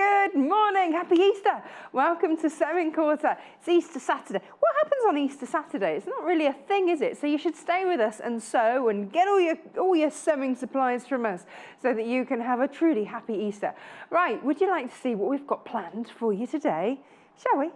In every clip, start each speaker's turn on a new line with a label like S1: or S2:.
S1: Good morning, happy Easter. Welcome to Sewing Quarter. It's Easter Saturday. What happens on Easter Saturday? It's not really a thing, is it? So you should stay with us and sew and get all your sewing supplies from us so that you can have a truly happy Easter. Right, would you like to see what we've got planned for you today? Shall we?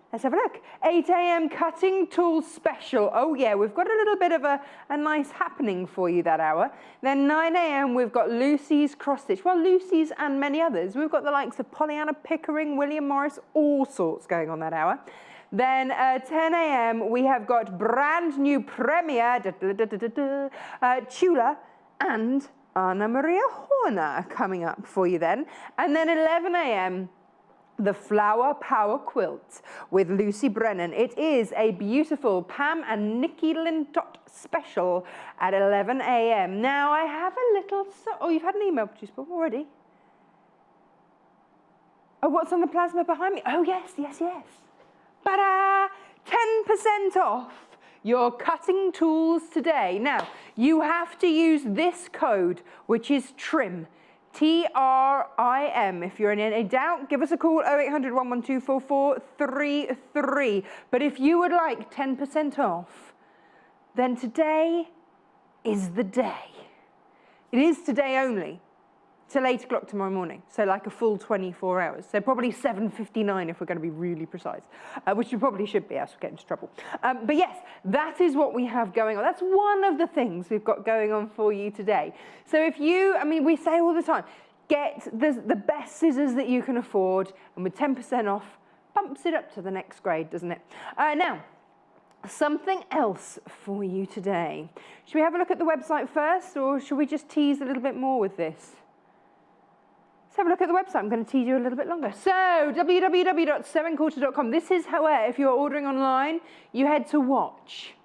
S1: Let's have a look. 8 a.m. cutting tool special. Oh yeah, we've got a little bit of a nice happening for you that hour. Then 9 a.m. we've got Lucy's cross stitch. Well, Lucy's and many others. We've got the likes of Pollyanna Pickering, William Morris, all sorts going on that hour. Then 10 a.m. we have got brand new premiere, Tula and Anna Maria Horner coming up for you then. And then 11 a.m. the Flower Power Quilt with Lucy Brennan. It is a beautiful Pam and Nikki Lintott special at 11 a.m. Now I have a little, oh, you've had an email produced already? Oh, what's on the plasma behind me? Oh, yes. Ta-da! 10% off your cutting tools today. Now, you have to use this code, which is TRIM. TRIM. If you're in any doubt, give us a call, 0800 112 4433. But if you would like 10% off, then today is the day. It is today only, till 8 o'clock tomorrow morning. So like a full 24 hours. So probably 7:59 if we're going to be really precise, which we probably should be, else we'll get into trouble. But yes, that is what we have going on. That's one of the things we've got going on for you today. So if you, I mean, we say all the time, get the best scissors that you can afford, and with 10% off, bumps it up to the next grade, doesn't it? Now, something else for you today. Should we have a look at the website first, or should we just tease a little bit more with this? Have a look at the website. I'm going to tease you a little bit longer. So, www.sewingquarter.com. This is where, if you're ordering online, you head to watch.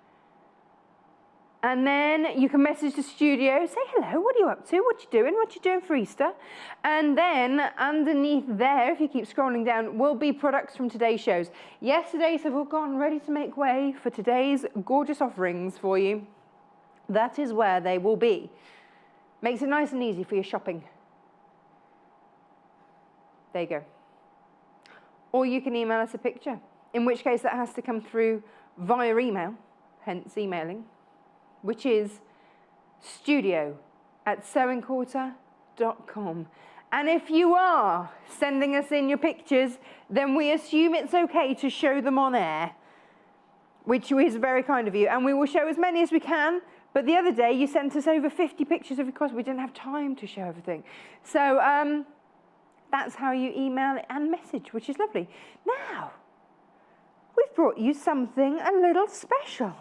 S1: And then you can message the studio, say hello, what are you up to? What you doing? What you doing for Easter? And then underneath there, if you keep scrolling down, will be products from today's shows. Yesterday's have all gone, ready to make way for today's gorgeous offerings for you. That is where they will be. Makes it nice and easy for your shopping. There you go. Or you can email us a picture, in which case that has to come through via email, hence emailing, which is studio@sewingquarter.com. And if you are sending us in your pictures, then we assume it's okay to show them on air, which is very kind of you. And we will show as many as we can. But the other day, you sent us over 50 pictures of your course. We didn't have time to show everything. So, that's how you email and message, which is lovely. Now, we've brought you something a little special.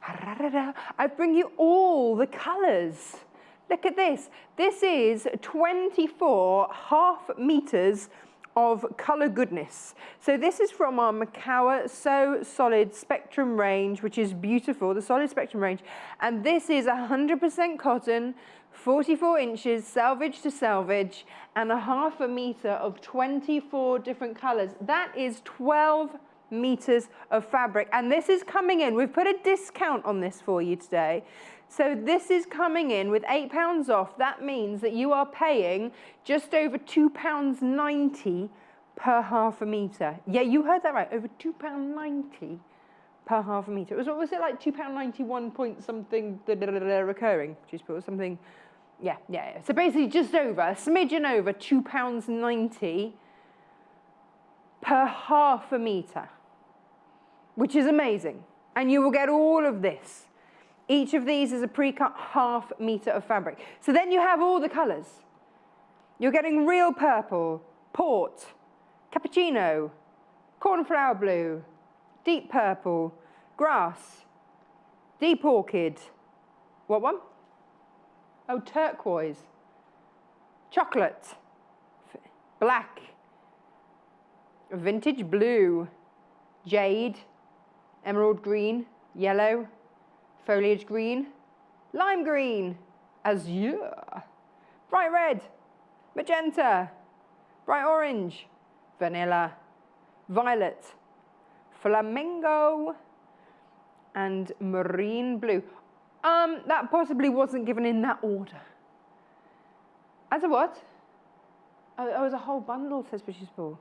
S1: I bring you all the colours. Look at this. This is 24 half meters of colour goodness. So this is from our Macawa So Solid Spectrum range, which is beautiful, the Solid Spectrum range. And this is 100% cotton, 44 inches, selvage to selvage, and a half a meter of 24 different colors. That is 12 meters of fabric. And this is coming in, we've put a discount on this for you today. So this is coming in with £8 off. That means that you are paying just over £2.90 per half a meter. Yeah, you heard that right, over £2.90 per half a meter. What was it, like £2.91 point something recurring? Just put something, yeah. So basically just over, a smidgen over £2.90 per half a meter, which is amazing. And you will get all of this. Each of these is a pre-cut half meter of fabric. So then you have all the colors. You're getting real purple, port, cappuccino, cornflower blue, deep purple, grass, deep orchid. What one? Oh, turquoise, chocolate, black, vintage blue, jade, emerald green, yellow, foliage green, lime green, azure, bright red, magenta, bright orange, vanilla, violet, flamingo, and marine blue. That possibly wasn't given in that order. As a what? Oh, it was a whole bundle, says British Paul.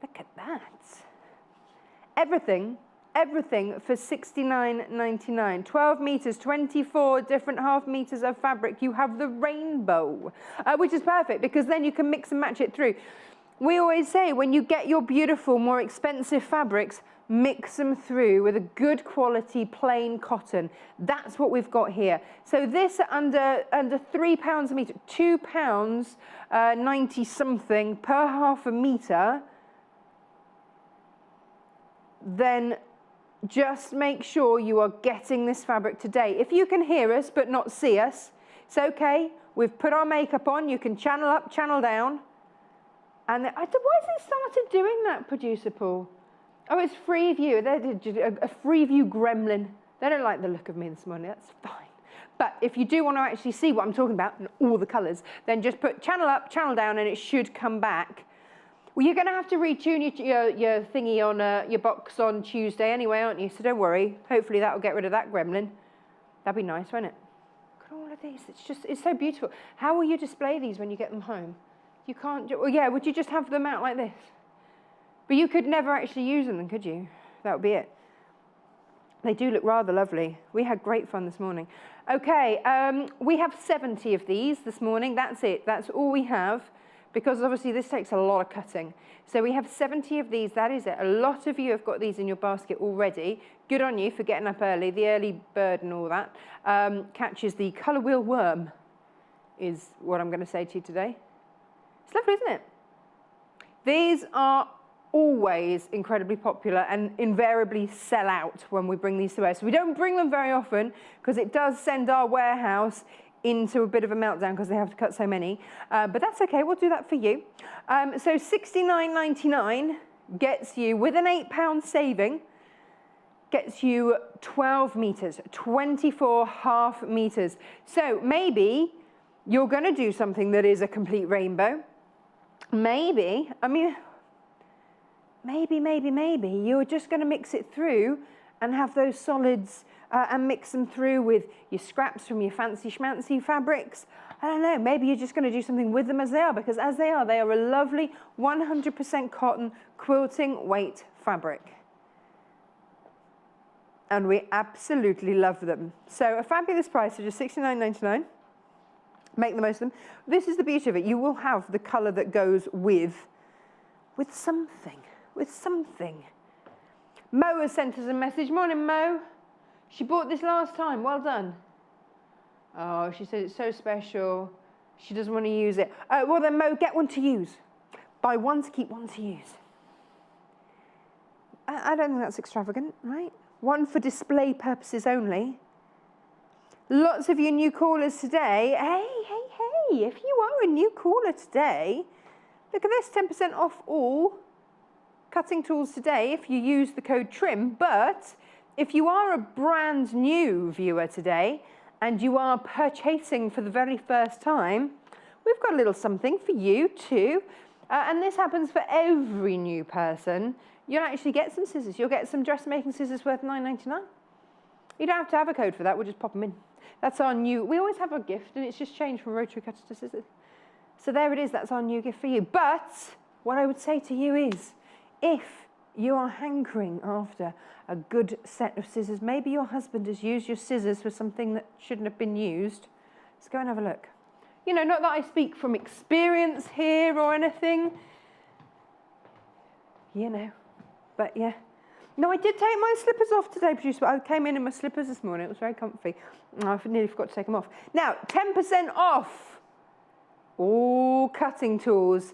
S1: Look at that. Everything for $69.99. 12 meters, 24 different half meters of fabric. You have the rainbow, which is perfect because then you can mix and match it through. We always say when you get your beautiful, more expensive fabrics, mix them through with a good quality plain cotton. That's what we've got here. So this under £3 a meter, £2 90 something per half a meter. Then just make sure you are getting this fabric today. If you can hear us but not see us, it's okay. We've put our makeup on. You can channel up, channel down. And why has it started doing that, Producer Paul? Oh, it's Freeview. They're a Freeview gremlin. They don't like the look of me this morning. That's fine. But if you do want to actually see what I'm talking about and all the colours, then just put channel up, channel down, and it should come back. Well, you're going to have to retune your thingy on your box on Tuesday anyway, aren't you? So don't worry. Hopefully that will get rid of that gremlin. That'd be nice, won't it? Look at all of these. It's so beautiful. How will you display these when you get them home? You can't. Well, yeah. Would you just have them out like this? But you could never actually use them, could you? That would be it. They do look rather lovely. We had great fun this morning. Okay, we have 70 of these this morning. That's it. That's all we have. Because obviously this takes a lot of cutting. So we have 70 of these, that is it. A lot of you have got these in your basket already. Good on you for getting up early. The early bird and all that catches the colour wheel worm, is what I'm going to say to you today. It's lovely, isn't it? These are always incredibly popular and invariably sell out when we bring these to us. So we don't bring them very often because it does send our warehouse into a bit of a meltdown because they have to cut so many. But that's okay, we'll do that for you. So $69.99 gets you, with an £8 saving, gets you 12 meters, 24 half meters. So maybe you're gonna do something that is a complete rainbow. Maybe, I mean, maybe you're just gonna mix it through and have those solids and mix them through with your scraps from your fancy schmancy fabrics. I don't know, maybe you're just going to do something with them as they are, because as they are a lovely 100% cotton quilting weight fabric. And we absolutely love them. So a fabulous price of just $69.99. Make the most of them. This is the beauty of it. You will have the colour that goes with something, Mo has sent us a message. Morning, Mo. She bought this last time. Well done. Oh, she said it's so special. She doesn't want to use it. Well then, Mo, get one to use. Buy one to keep, one to use. I don't think that's extravagant, right? One for display purposes only. Lots of you new callers today. Hey, if you are a new caller today, look at this, 10% off all cutting tools today if you use the code TRIM. But if you are a brand new viewer today and you are purchasing for the very first time, we've got a little something for you too. And this happens for every new person. You'll actually get some scissors. You'll get some dressmaking scissors worth $9.99. You don't have to have a code for that. We'll just pop them in. That's our new, we always have a gift and it's just changed from rotary cutters to scissors. So there it is. That's our new gift for you. But what I would say to you is, if you are hankering after a good set of scissors, maybe your husband has used your scissors for something that shouldn't have been used, let's go and have a look. You know, not that I speak from experience here or anything, you know, but yeah. No, I did take my slippers off today, producer. I came in my slippers this morning. It was very comfy. I nearly forgot to take them off. Now, 10% off all cutting tools,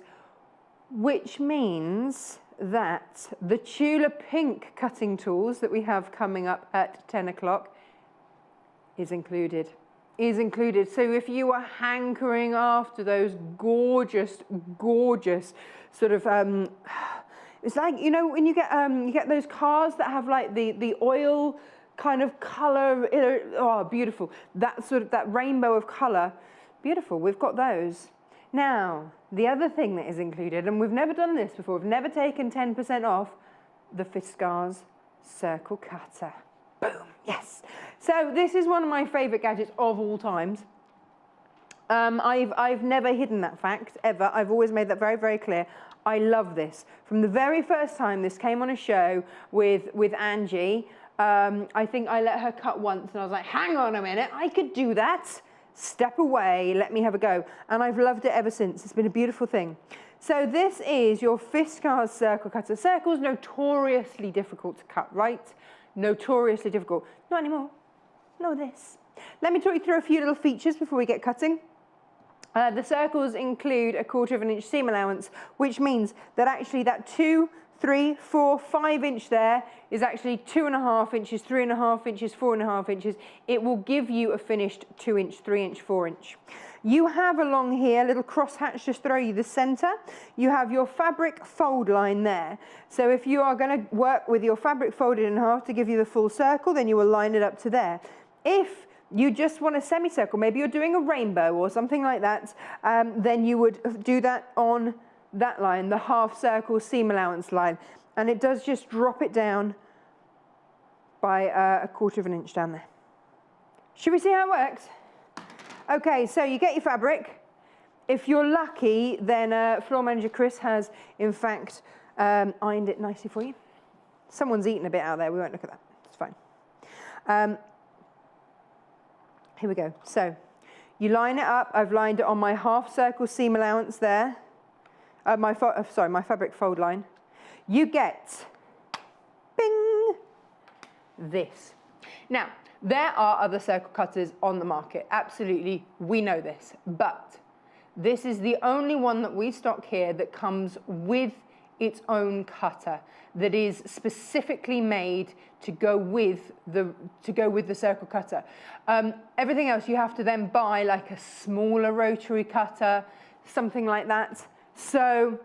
S1: which means that the Tula pink cutting tools that we have coming up at 10 o'clock is included. So if you are hankering after those gorgeous sort of, it's like, you know, when you get those cars that have like the oil kind of color, oh, beautiful. That rainbow of color, beautiful. We've got those. Now, the other thing that is included, and we've never done this before, we've never taken 10% off, the Fiskars circle cutter. Boom, yes. So this is one of my favorite gadgets of all times. I've never hidden that fact, ever. I've always made that very, very clear. I love this. From the very first time this came on a show with Angie, I think I let her cut once and I was like, hang on a minute, I could do that. Step away, let me have a go. And I've loved it ever since. It's been a beautiful thing. So this is your Fiskars circle cutter. Circle's notoriously difficult to cut, right? Notoriously difficult. Not anymore. No, this. Let me talk you through a few little features before we get cutting. The circles include a 1/4 inch seam allowance, which means that actually that 2, 3, 4, 5 inch there is actually 2.5 inches, 3.5 inches, 4.5 inches. It will give you a finished 2 inch, 3 inch, 4 inch. You have along here a little crosshatch just throw you the center. You have your fabric fold line there. So if you are going to work with your fabric folded in half to give you the full circle, then you will line it up to there. If you just want a semicircle, maybe you're doing a rainbow or something like that, then you would do that on that line, the half circle seam allowance line. And it does just drop it down by a 1/4 inch down there. Should we see how it works? Okay, so you get your fabric. If you're lucky, then floor manager Chris has, in fact, ironed it nicely for you. Someone's eaten a bit out there. We won't look at that. It's fine. Here we go. So you line it up. I've lined it on my half circle seam allowance there. My fabric fold line. You get, bing, this. Now, there are other circle cutters on the market. Absolutely, we know this. But this is the only one that we stock here that comes with its own cutter, that is specifically made to go with the circle cutter. Everything else you have to then buy, like a smaller rotary cutter, something like that. So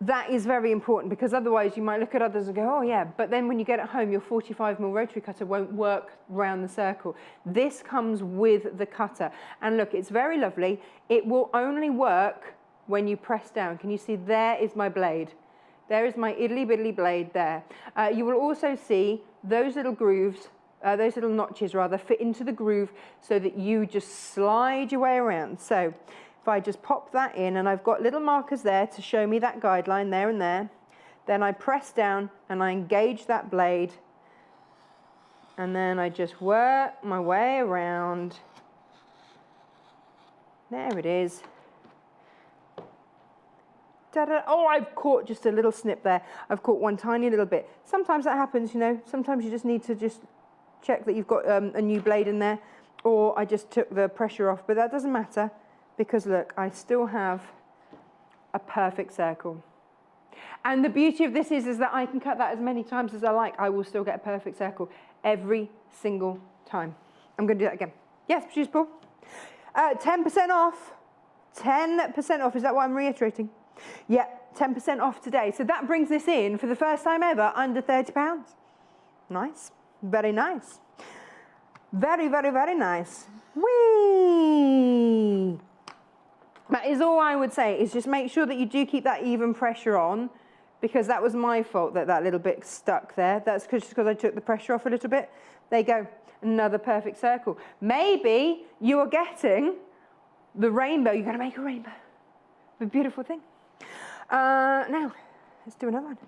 S1: that is very important, because otherwise you might look at others and go, oh yeah, but then when you get it home, your 45mm rotary cutter won't work around the circle. This comes with the cutter. And look, it's very lovely. It will only work when you press down. Can you see, there is my blade. There is my idly biddly blade there. You will also see those little grooves, those little notches rather, fit into the groove so that you just slide your way around. So if I just pop that in, and I've got little markers there to show me that guideline there and there, then I press down and I engage that blade, and then I just work my way around. There it is. Da-da. Oh, I've caught just a little snip there. I've caught one tiny little bit. Sometimes that happens, you know. Sometimes you just need to just check that you've got a new blade in there, or I just took the pressure off, but that doesn't matter, because look, I still have a perfect circle. And the beauty of this is that I can cut that as many times as I like. I will still get a perfect circle every single time. I'm going to do that again. Yes, producer Paul? 10% off. 10% off. Is that what I'm reiterating? Yeah, 10% off today. So that brings this in, for the first time ever, under £30. Nice. Very nice. Very, very, very nice. Whee! That is all I would say, is just make sure that you do keep that even pressure on, because that was my fault that that little bit stuck there. That's just because I took the pressure off a little bit. There you go. Another perfect circle. Maybe you are getting the rainbow. You're going to make a rainbow. A beautiful thing. Now, let's do another one.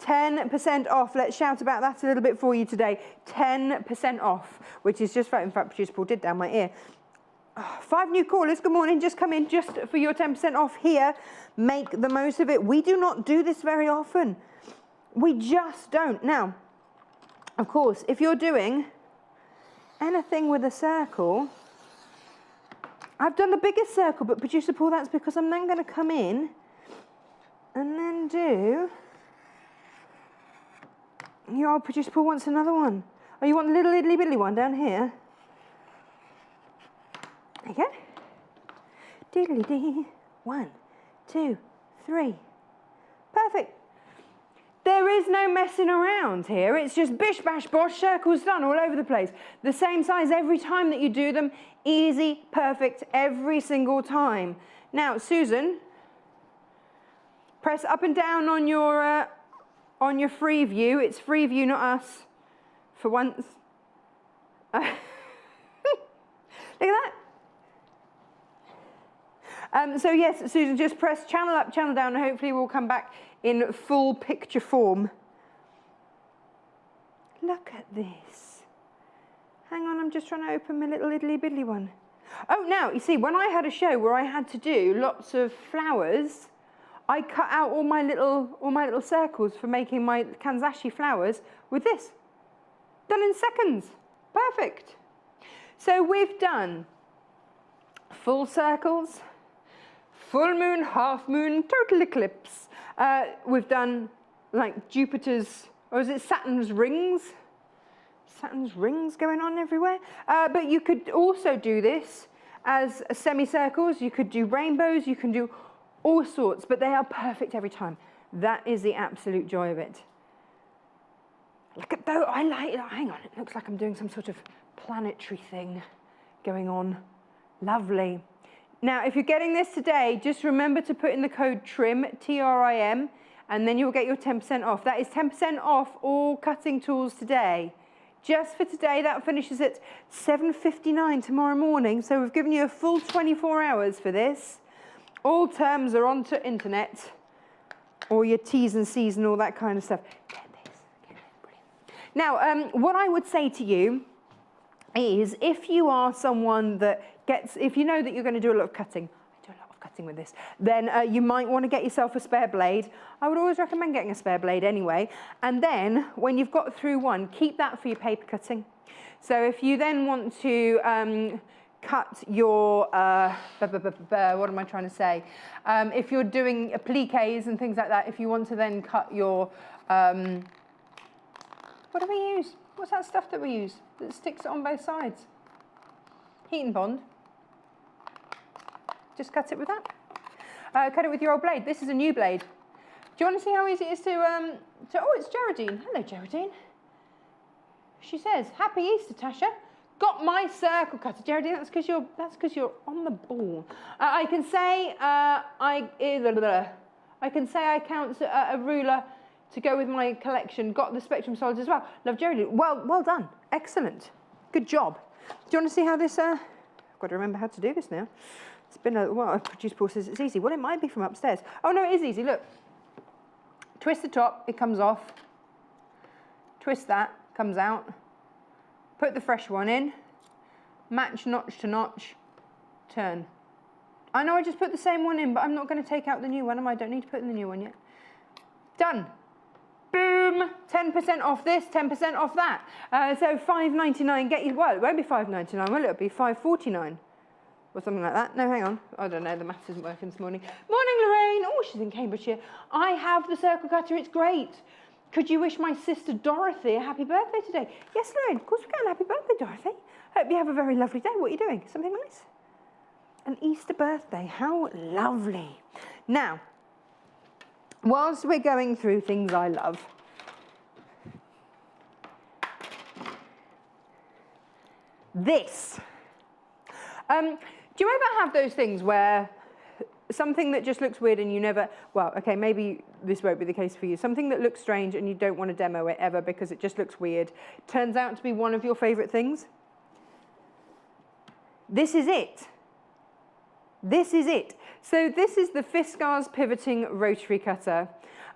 S1: 10% off. Let's shout about that a little bit for you today. 10% off, which is just, in fact, producer Paul did down my ear. 5 new callers. Good morning. Just come in just for your 10% off here. Make the most of it. We do not do this very often. We just don't. Now, of course, if you're doing anything with a circle, I've done the biggest circle, but producer Paul, that's because I'm then going to come in and then do... Your old producer Paul wants another one. Oh, you want the little idly biddly one down here? There you go. Diddly dee. 1, 2, 3. Perfect. There is no messing around here. It's just bish, bash, bosh, circles done all over the place. The same size every time that you do them. Easy, perfect, every single time. Now, Susan, press up and down on your free view. It's free view, not us, for once. Look at that. So yes, Susan, just press channel up, channel down, and hopefully we'll come back in full picture form. Look at this. Hang on, I'm just trying to open my little idly biddly one. Oh, now, you see, when I had a show where I had to do lots of flowers, I cut out all my little circles for making my Kanzashi flowers with this. Done in seconds. Perfect. So we've done full circles, full moon, half moon, total eclipse. We've done like Jupiter's, or is it Saturn's rings? Saturn's rings going on everywhere. But you could also do this as semicircles. You could do rainbows. You can do all sorts, but they are perfect every time. That is the absolute joy of it. Look at those. I like it. Hang on. It looks like I'm doing some sort of planetary thing going on. Lovely. Now, if you're getting this today, just remember to put in the code TRIM, T-R-I-M, and then you'll get your 10% off. That is 10% off all cutting tools today. Just for today, that finishes at 7:59 tomorrow morning. So we've given you a full 24 hours for this. All terms are onto internet, or your T's and C's and all that kind of stuff. Get this, brilliant. Now, what I would say to you is, if you are someone that if you know that you're going to do a lot of cutting, I do a lot of cutting with this, then you might want to get yourself a spare blade. I would always recommend getting a spare blade anyway. And then, when you've got through one, keep that for your paper cutting. So if you then want to cut your, what am I trying to say? If you're doing appliques and things like that, if you want to then cut your, what do we use? What's that stuff that we use that sticks it on both sides? Heat and bond. Just cut it with that. Cut it with your old blade. This is a new blade. Do you want to see how easy it is to oh, it's Geraldine. Hello, Geraldine. She says, "Happy Easter, Tasha. Got my circle cutter." Geraldine, that's because you're on the ball. I can say I count a ruler to go with my collection. Got the Spectrum solids as well. Love, Geraldine. Well done. Excellent. Good job. Do you want to see how this? I've got to remember how to do this now. It's been a while. Produce Paul says it's easy. Well, it might be from upstairs. Oh no, it is easy. Look. Twist the top. It comes off. Twist that. Comes out. Put the fresh one in, match notch to notch, turn. I know I just put the same one in, but I'm not going to take out the new one, I don't need to put in the new one yet. Done. Boom, 10% off this, 10% off that. So $5.99, get you, well, it won't be $5.99, will it? It'll be $5.49 or something like that. No, hang on, I don't know, the maths isn't working this morning. Morning, Lorraine. Oh, she's in Cambridgeshire. I have the circle cutter, it's great. Could you wish my sister Dorothy a happy birthday today? Yes, Lorraine, of course we can. Happy birthday, Dorothy. Hope you have a very lovely day. What are you doing? Something nice? An Easter birthday. How lovely. Now, whilst we're going through things I love, this. Do you ever have those things where something that just looks weird and you never, well, okay, maybe this won't be the case for you. Something that looks strange and you don't want to demo it ever because it just looks weird, turns out to be one of your favorite things? This is it. This is it. So this is the Fiskars Pivoting Rotary Cutter.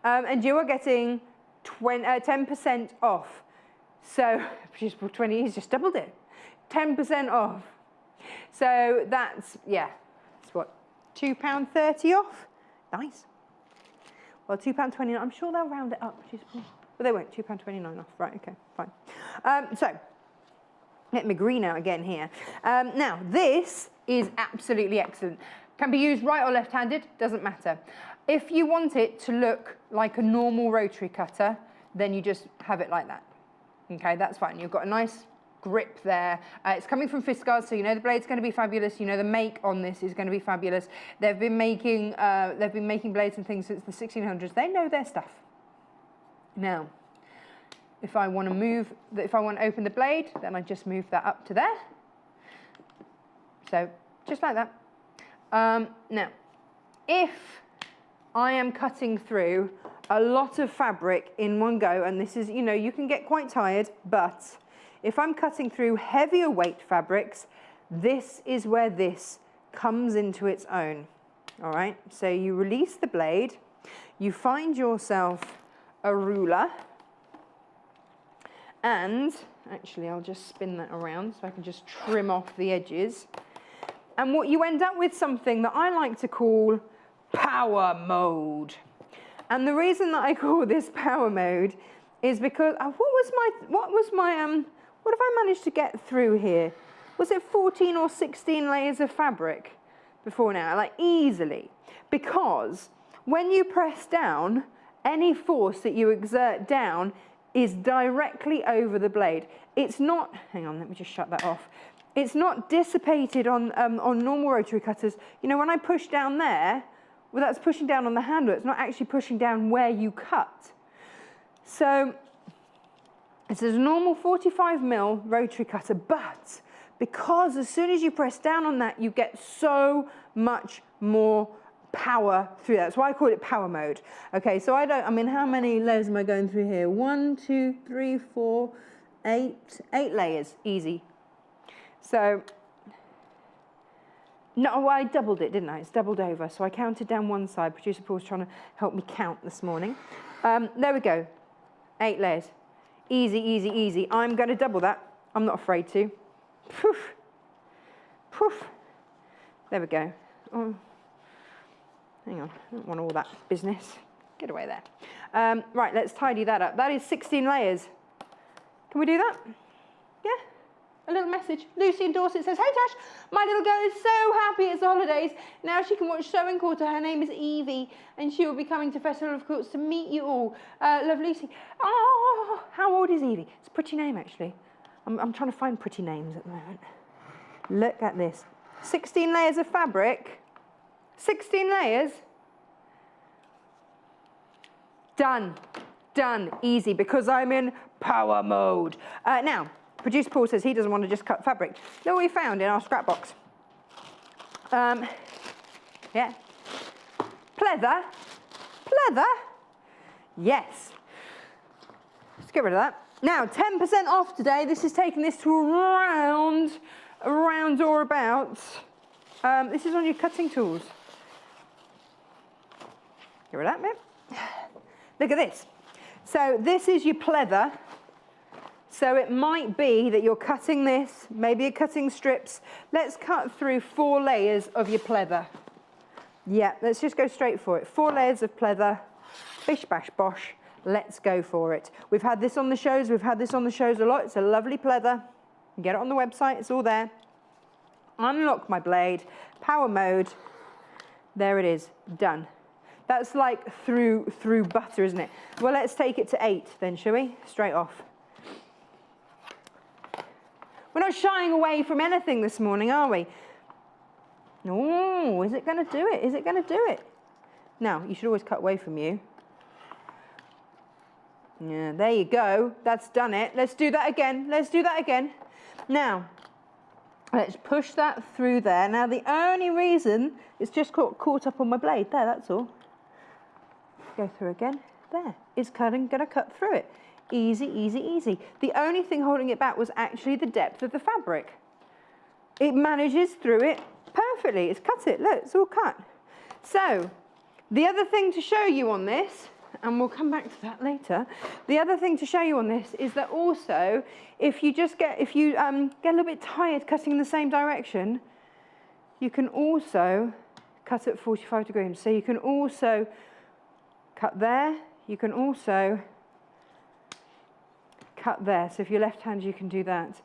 S1: And you are getting 10% off. So, Produce 20, he's just doubled it. 10% off. So that's, yeah, that's what? £2.30 off. Nice. Well, £2.29. I'm sure they'll round it up. But they won't. £2.29 off. Right. Okay. Fine. So let me green out again here. Now this is absolutely excellent. Can be used right or left-handed. Doesn't matter. If you want it to look like a normal rotary cutter, then you just have it like that. Okay. That's fine. You've got a nice grip there. It's coming from Fiskars, so you know the blade's going to be fabulous. You know the make on this is going to be fabulous. They've been making blades and things since the 1600s. They know their stuff. Now, if I want to open the blade, then I just move that up to there. So just like that. Now, if I am cutting through a lot of fabric in one go, and this is, you know, you can get quite tired, but if I'm cutting through heavier weight fabrics, this is where this comes into its own. All right, so you release the blade, you find yourself a ruler, and actually I'll just spin that around so I can just trim off the edges. And what you end up with something that I like to call power mode. And the reason that I call this power mode is because what have I managed to get through here? Was it 14 or 16 layers of fabric before now? Like easily. Because when you press down, any force that you exert down is directly over the blade. It's not, hang on, let me just shut that off. It's not dissipated on normal rotary cutters. You know, when I push down there, well, that's pushing down on the handle. It's not actually pushing down where you cut. So this is a normal 45mm rotary cutter, but because as soon as you press down on that, you get so much more power through that. That's why I call it power mode. Okay, so I mean, how many layers am I going through here? 1, 2, 3, 4, 8 layers, easy. So, no, well, I doubled it, didn't I? It's doubled over. So I counted down one side. Producer Paul's trying to help me count this morning. There we go. 8 layers. Easy, easy, easy. I'm going to double that. I'm not afraid to. Poof. Poof. There we go. Oh. Hang on. I don't want all that business. Get away there. Right, let's tidy that up. That is 16 layers. Can we do that? Yeah? A little message. Lucy in Dorset says, "Hey Tash, my little girl is so happy it's the holidays. Now she can watch Sewing Quarter. Her name is Evie, and she will be coming to Festival of Quilts to meet you all. Love, Lucy." Oh, how old is Evie? It's a pretty name, actually. I'm trying to find pretty names at the moment. Look at this. 16 layers of fabric. 16 layers. Done. Done. Easy, because I'm in power mode. Now, Producer Paul says he doesn't want to just cut fabric. Look what we found in our scrap box. Yeah. Pleather. Pleather. Yes. Let's get rid of that. Now, 10% off today. This is taking this to around or about. This is on your cutting tools. Get rid of that bit. Look at this. So this is your pleather. So it might be that you're cutting this, maybe you're cutting strips. Let's cut through 4 layers of your pleather. Yeah, let's just go straight for it. 4 layers of pleather, bish bash bosh, let's go for it. We've had this on the shows, a lot. It's a lovely pleather. You can get it on the website, it's all there. Unlock my blade, power mode. There it is, done. That's like through butter, isn't it? Well, let's take it to 8 then, shall we? Straight off. We're not shying away from anything this morning, are we? Oh, is it going to do it? Is it going to do it? Now, you should always cut away from you. Yeah, there you go. That's done it. Let's do that again. Let's do that again. Now, let's push that through there. Now, the only reason it's just caught up on my blade there, that's all. Go through again. There. It's going to cut through it. Easy, easy, easy. The only thing holding it back was actually the depth of the fabric. It manages through it perfectly. It's cut it. Look, it's all cut. So, the other thing to show you on this, and we'll come back to that later, the other thing to show you on this is that also, if you get a little bit tired cutting in the same direction, you can also cut at 45 degrees. So you can also cut there. You can also cut there. So if you're left-handed, you can do that.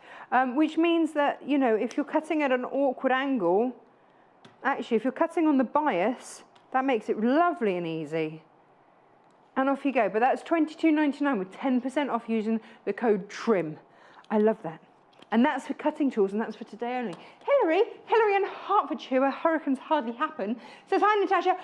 S1: Which means that, you know, if you're cutting at an awkward angle, actually, if you're cutting on the bias, that makes it lovely and easy. And off you go. But that's $22.99 with 10% off using the code TRIM. I love that. And that's for cutting tools, and that's for today only. Hillary in Hertfordshire, where hurricanes hardly happen, says, "Hi, Natasha.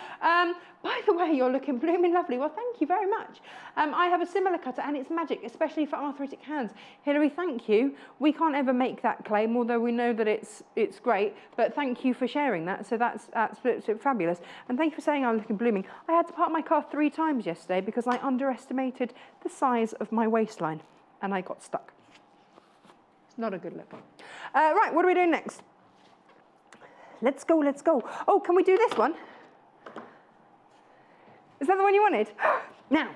S1: By the way, you're looking blooming lovely." Well, thank you very much. I have a similar cutter, and it's magic, especially for arthritic hands. Hillary, thank you. We can't ever make that claim, although we know that it's great. But thank you for sharing that. So that's fabulous. And thank you for saying I'm looking blooming. I had to park my car 3 times yesterday because I underestimated the size of my waistline, and I got stuck. Not a good look. Right, what are we doing next? Let's go, let's go. Oh, can we do this one? Is that the one you wanted? Now,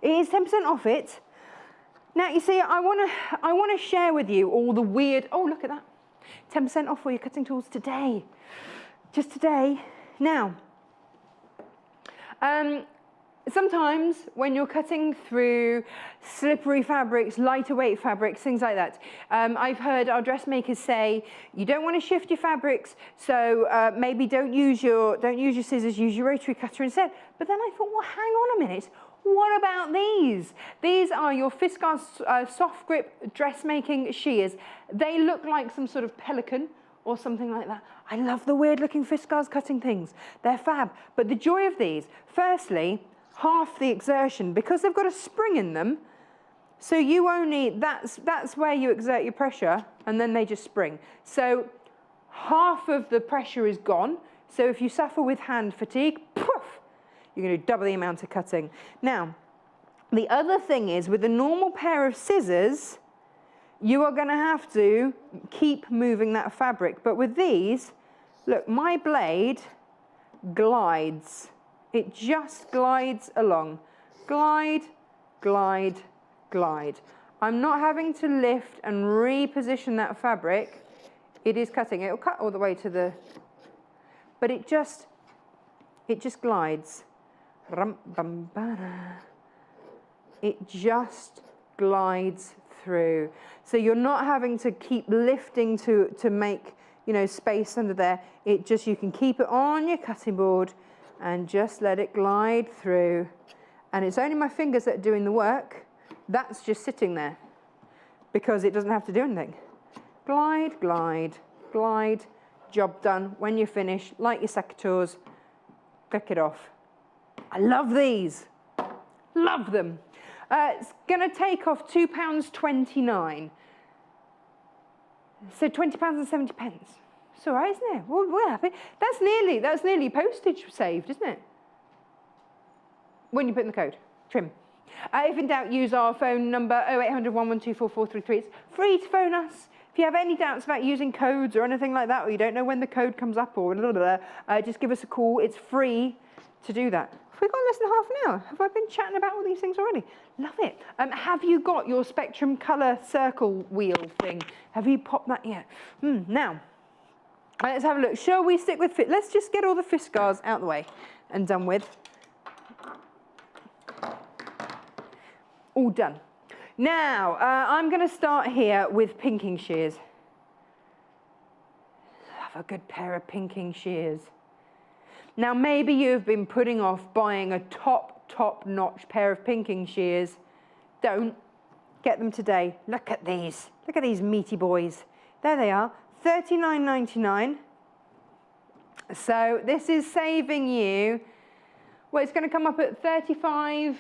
S1: it is 10% off it. Now, you see, I want to share with you all the weird, oh, look at that. 10% off for your cutting tools today. Just today. Now, sometimes when you're cutting through slippery fabrics, lighter weight fabrics, things like that, I've heard our dressmakers say you don't want to shift your fabrics, so maybe don't use your scissors, use your rotary cutter instead. But then I thought, well, hang on a minute. What about these? These are your Fiskars soft grip dressmaking shears. They look like some sort of pelican or something like that. I love the weird looking Fiskars cutting things. They're fab. But the joy of these, firstly, half the exertion, because they've got a spring in them, so you only, that's where you exert your pressure, and then they just spring. So half of the pressure is gone. So if you suffer with hand fatigue, poof, you're going to do double the amount of cutting. Now, the other thing is, with a normal pair of scissors, you are going to have to keep moving that fabric. But with these, look, my blade glides. It just glides along. Glide, glide, glide. I'm not having to lift and reposition that fabric. It is cutting. It'll cut all the way to the, but it just glides. It just glides through. So you're not having to keep lifting to make, you know, space under there. It just, you can keep it on your cutting board and just let it glide through. And it's only my fingers that are doing the work. That's just sitting there because it doesn't have to do anything. Glide, glide, glide, job done. When you're finished, like your secateurs, click it off. I love these, love them. It's gonna take off £2.29. So £20.70. It's all right, isn't it? We're happy. That's nearly postage saved, isn't it? When you put in the code, trim. If in doubt, use our phone number 0800 112 4433. It's free to phone us. If you have any doubts about using codes or anything like that, or you don't know when the code comes up or blah, blah, blah, just give us a call. It's free to do that. We've got less than half an hour. Have I been chatting about all these things already? Love it. Have you got your Spectrum colour circle wheel thing? Have you popped that yet? Now, let's have a look. Shall we stick with fit? Let's just get all the Fiskars out the way and done with. All done. Now, I'm going to start here with pinking shears. Love a good pair of pinking shears. Now, maybe you've been putting off buying a top-notch pair of pinking shears. Don't. Get them today. Look at these. Look at these meaty boys. There they are, $39.99. So this is saving you, well, it's going to come up at $35.99.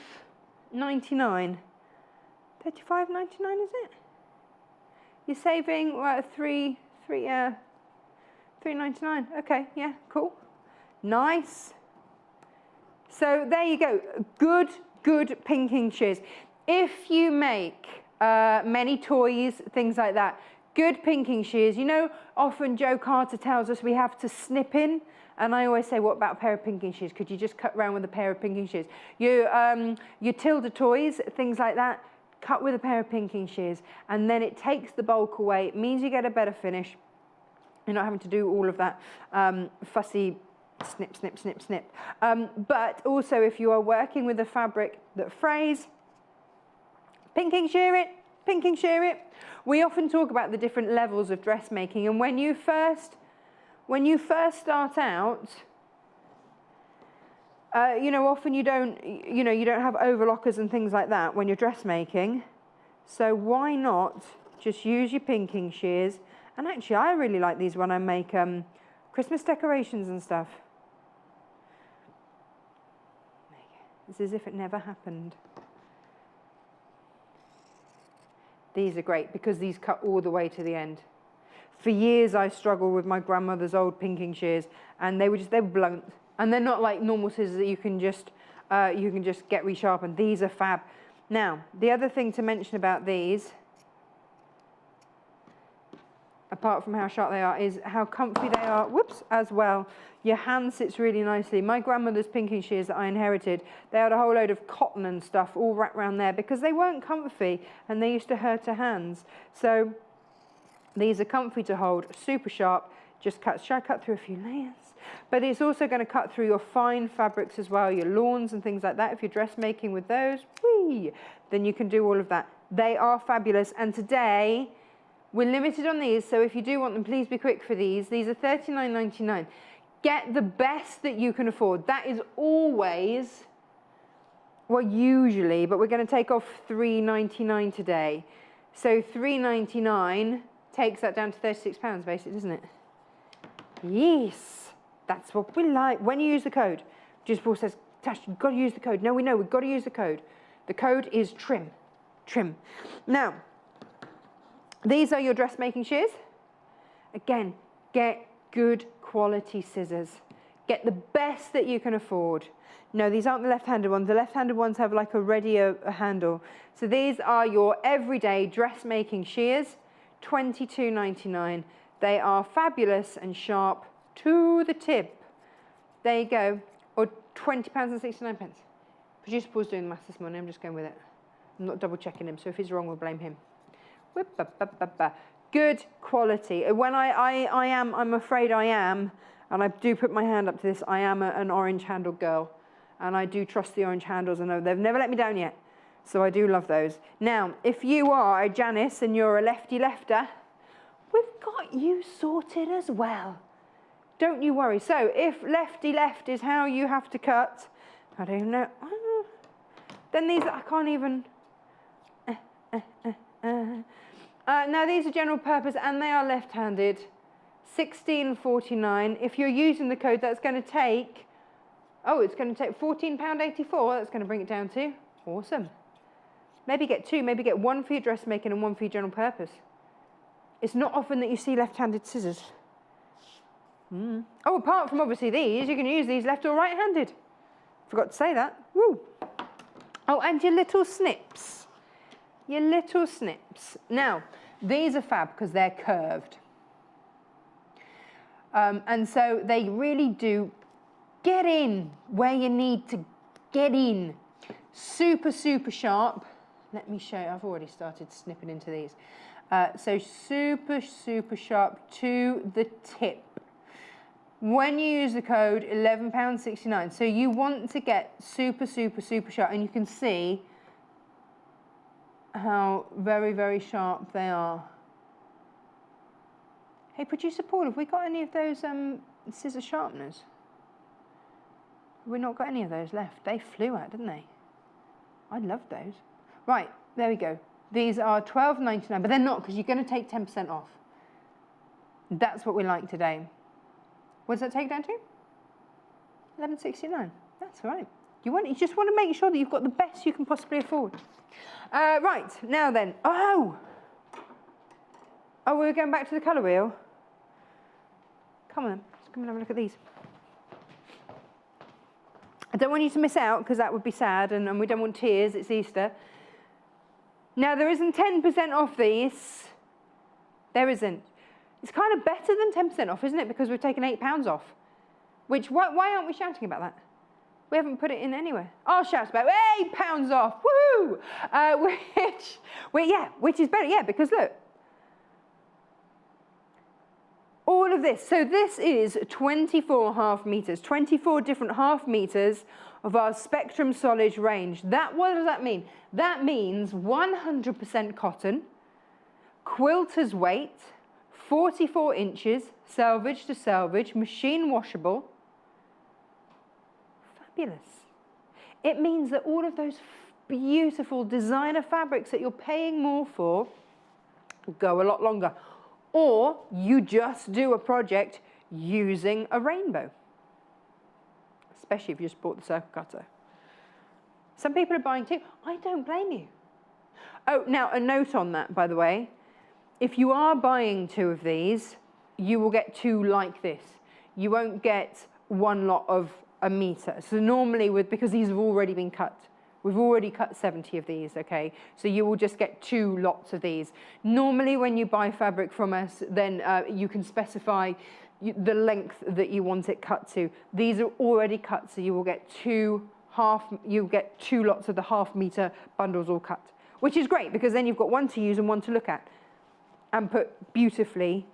S1: $35.99, is it? You're saving, what, $3.99. Okay, yeah, cool. Nice. So there you go. Good pinking shears. If you make many toys, things like that, good pinking shears. You know, often Joe Carter tells us we have to snip in. And I always say, what about a pair of pinking shears? Could you just cut around with a pair of pinking shears? Your Tilda toys, things like that, cut with a pair of pinking shears. And then it takes the bulk away. It means you get a better finish. You're not having to do all of that fussy snip, snip, snip, snip. But also, if you are working with a fabric that frays, pinking shear it, pinking shear it. We often talk about the different levels of dressmaking, and when you first start out, you know, often you don't have overlockers and things like that when you're dressmaking. So why not just use your pinking shears? And actually, I really like these when I make Christmas decorations and stuff. It's as if it never happened. These are great because these cut all the way to the end. For years, I struggled with my grandmother's old pinking shears, and they were blunt, and they're not like normal scissors that you can just get resharpened. These are fab. Now, the other thing to mention about these, a apart from how sharp they are, is how comfy they are, whoops, as well. Your hand sits really nicely. My grandmother's pinking shears that I inherited, they had a whole load of cotton and stuff all wrapped around there because they weren't comfy and they used to hurt her hands. So these are comfy to hold, super sharp, just cut, should I cut through a few layers? But it's also going to cut through your fine fabrics as well, your lawns and things like that. If you're dressmaking with those, whee, then you can do all of that. They are fabulous, and today we're limited on these, so if you do want them, please be quick for these. These are $39.99. Get the best that you can afford. That is always, well, usually, but we're going to take off $3.99 today. So $3.99 takes that down to £36 basically, doesn't it? Yes, that's what we like. When you use the code, just Paul says, Tash, you've got to use the code. No, we know, we've got to use the code. The code is trim. Trim. Now, these are your dressmaking shears. Again, get good quality scissors. Get the best that you can afford. No, these aren't the left-handed ones. The left-handed ones have like a readier handle. So these are your everyday dressmaking shears, $22.99. They are fabulous and sharp to the tip. There you go. Or £20.69. Producer Paul's doing the maths this morning. I'm just going with it. I'm not double checking him, so if he's wrong, we'll blame him. Good quality. When I'm afraid I am, and I do put my hand up to this, I am an orange handled girl. And I do trust the orange handles, and they've never let me down yet. So I do love those. Now, if you are a Janice and you're a lefty-lefter, we've got you sorted as well. Don't you worry. So if lefty-left is how you have to cut, I don't know, then these, I can't even... now these are general purpose and they are left-handed. $16.49. If you're using the code, that's going to take, it's going to take £14.84. That's going to bring it down to, awesome. Maybe get two, maybe get one for your dressmaking and one for your general purpose. It's not often that you see left-handed scissors. Oh, apart from obviously these, you can use these left or right-handed. Forgot to say that. Woo. Oh, and your little snips. Your little snips. Now, these are fab because they're curved. And so they really do get in where you need to get in. Super, super sharp. Let me show you. I've already started snipping into these. So super, super sharp to the tip. When you use the code, £11.69. So you want to get super, super, super sharp. And you can see how very, very sharp they are. Hey, Producer Paul, have we got any of those scissor sharpeners? We've not got any of those left. They flew out, didn't they? I love those. Right, there we go. These are $12.99, but they're not because you're going to take 10% off. That's what we like today. What does that take down to? $11.69. That's all right. You just want to make sure that you've got the best you can possibly afford. Right, now then. Oh, we're going back to the colour wheel. Come on then, let's come and have a look at these. I don't want you to miss out because that would be sad and we don't want tears, it's Easter. Now there isn't 10% off these. There isn't. It's kind of better than 10% off, isn't it? Because we've taken £8 off. Why aren't we shouting about that? We haven't put it in anywhere. I'll shout about £8 off, woohoo! Which is better, yeah, because look. All of this, so this is 24 half meters, 24 different half meters of our Spectrum Solid range. What does that mean? That means 100% cotton, quilter's weight, 44 inches, selvage to selvage, machine washable. Fabulous. It means that all of those beautiful designer fabrics that you're paying more for go a lot longer. Or you just do a project using a rainbow. Especially if you just bought the circle cutter. Some people are buying two. I don't blame you. Oh, now a note on that, by the way. If you are buying two of these, you will get two like this. You won't get one lot of a meter. So normally, because these have already been cut We've already cut 70 of these, okay? So you will just get 2 lots of these. Normally when you buy fabric from us, then you can specify the length that you want it cut to. These are already cut, so you will get 2 lots of the half-meter bundles all cut, which is great because then you've got one to use and one to look at and put beautifully.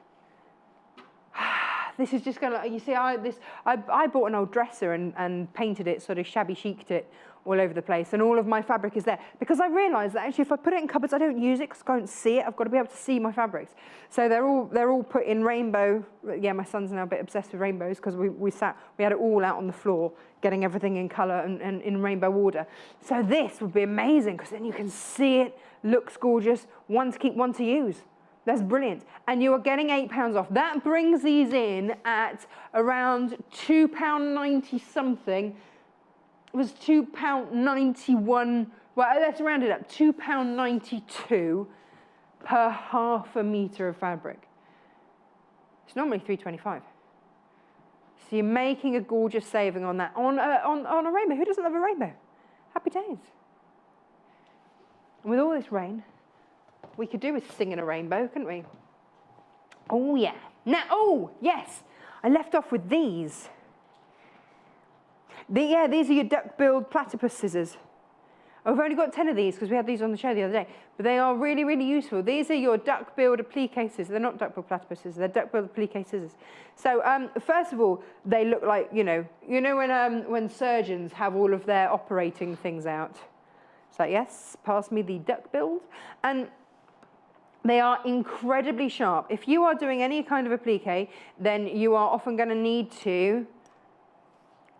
S1: This is just gonna, you see, I bought an old dresser and painted it, sort of shabby chic'd it all over the place, and all of my fabric is there because I realised that actually if I put it in cupboards, I don't use it because I don't see it. I've got to be able to see my fabrics. So they're all put in rainbow. Yeah, my son's now a bit obsessed with rainbows because we had it all out on the floor, getting everything in colour and in rainbow order. So this would be amazing because then you can see it, looks gorgeous, one to keep, one to use. That's brilliant. And you are getting £8 off. That brings these in at around £2.90 something. It was £2.91. Well, let's round it up. £2.92 per half a metre of fabric. It's normally £3.25. So you're making a gorgeous saving on that. On a rainbow. Who doesn't love a rainbow? Happy days. And with all this rain, we could do with singing a rainbow, couldn't we? Oh, yeah. Now, oh, yes. I left off with these. These are your duck-billed platypus scissors. I've only got 10 of these because we had these on the show the other day, but they are really, really useful. These are your duck-billed applique scissors. They're not duck-billed platypus scissors, they're duck-billed applique scissors. So first of all, they look like, you know when surgeons have all of their operating things out. It's like, yes, pass me the duck-billed. And they are incredibly sharp. If you are doing any kind of applique, then you are often going to need to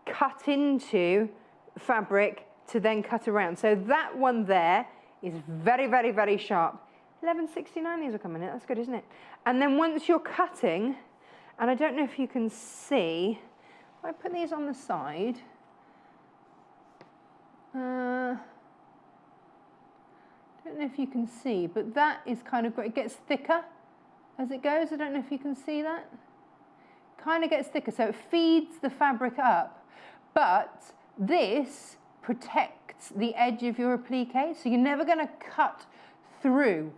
S1: cut into fabric to then cut around. So that one there is very, very, very sharp. £11.69 these are coming in. That's good, isn't it? And then once you're cutting, and I don't know if you can see, if I put these on the side, I don't know if you can see, but that is kind of great. It gets thicker as it goes. I don't know if you can see that. Kind of gets thicker, so it feeds the fabric up. But this protects the edge of your applique, so you're never going to cut through.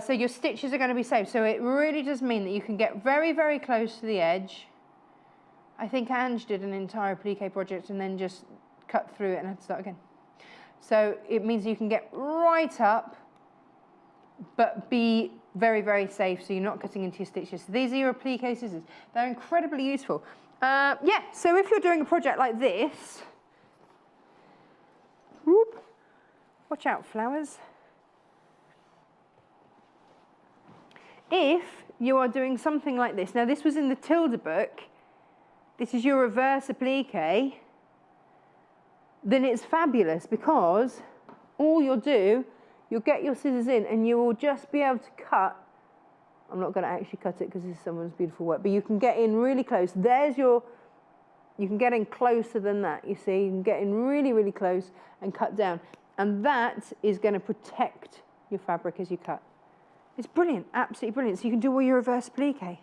S1: So your stitches are going to be safe. So it really does mean that you can get very, very close to the edge. I think Ange did an entire applique project and then just cut through it and had to start again. So it means you can get right up, but be very, very safe, so you're not cutting into your stitches. So these are your applique scissors. They're incredibly useful. Yeah, so if you're doing a project like this, whoop, watch out, flowers. If you are doing something like this, now this was in the Tilda book, this is your reverse applique, then it's fabulous because all you'll do, you'll get your scissors in and you will just be able to cut. I'm not going to actually cut it because this is someone's beautiful work, but you can get in really close. There's your, you can get in closer than that, you see. You can get in really, really close and cut down. And that is going to protect your fabric as you cut. It's brilliant, absolutely brilliant. So you can do all your reverse applique.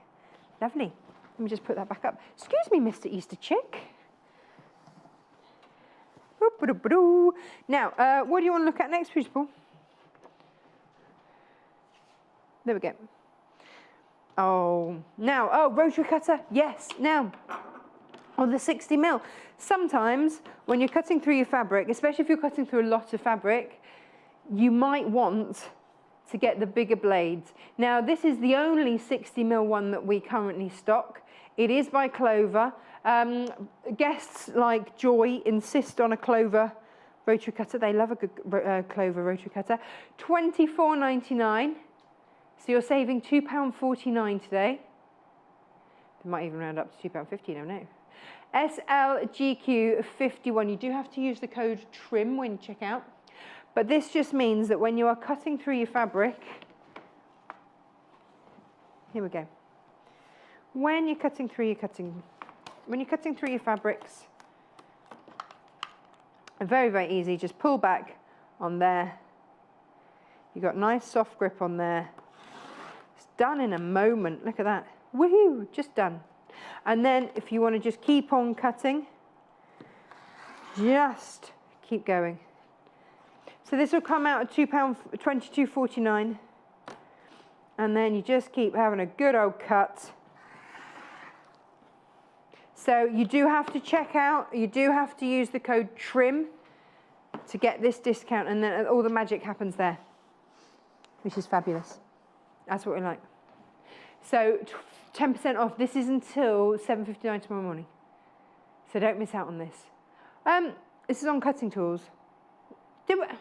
S1: Lovely. Let me just put that back up. Excuse me, Mr. Easter Chick. Now, what do you want to look at next, Paul? There we go. Oh, now, oh, rotary cutter, yes, now, on the 60mm. Sometimes, when you're cutting through your fabric, especially if you're cutting through a lot of fabric, you might want to get the bigger blades. Now, this is the only 60mm one that we currently stock. It is by Clover. Guests like Joy insist on a Clover rotary cutter. They love a good Clover rotary cutter. £24.99. So you're saving £2.49 today. They might even round up to £2.50, I don't know. SLGQ51. You do have to use the code TRIM when you check out. But this just means that when you are cutting through your fabric, here we go. When you're cutting through your fabrics, very, very easy. Just pull back on there. You've got nice soft grip on there. It's done in a moment. Look at that. Woohoo! Just done. And then if you want to just keep on cutting, just keep going. So this will come out at £2, £22.49. And then you just keep having a good old cut. So you do have to check out, you do have to use the code TRIM to get this discount, and then all the magic happens there, which is fabulous. That's what we like. So 10% off. This is until 7:59 tomorrow morning. So don't miss out on this. This is on cutting tools. Have we ever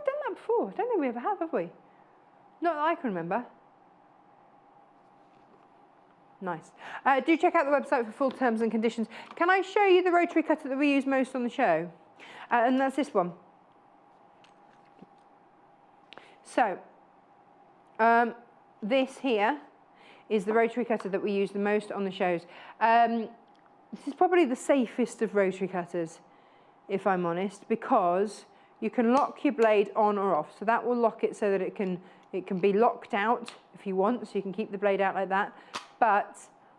S1: done that before? I don't think we ever have we? Not that I can remember. Nice. Do check out the website for full terms and conditions. Can I show you the rotary cutter that we use most on the show? And that's this one. So, this here is the rotary cutter that we use the most on the shows. This is probably the safest of rotary cutters, if I'm honest, because you can lock your blade on or off. So that will lock it so that it can be locked out if you want, so you can keep the blade out like that. But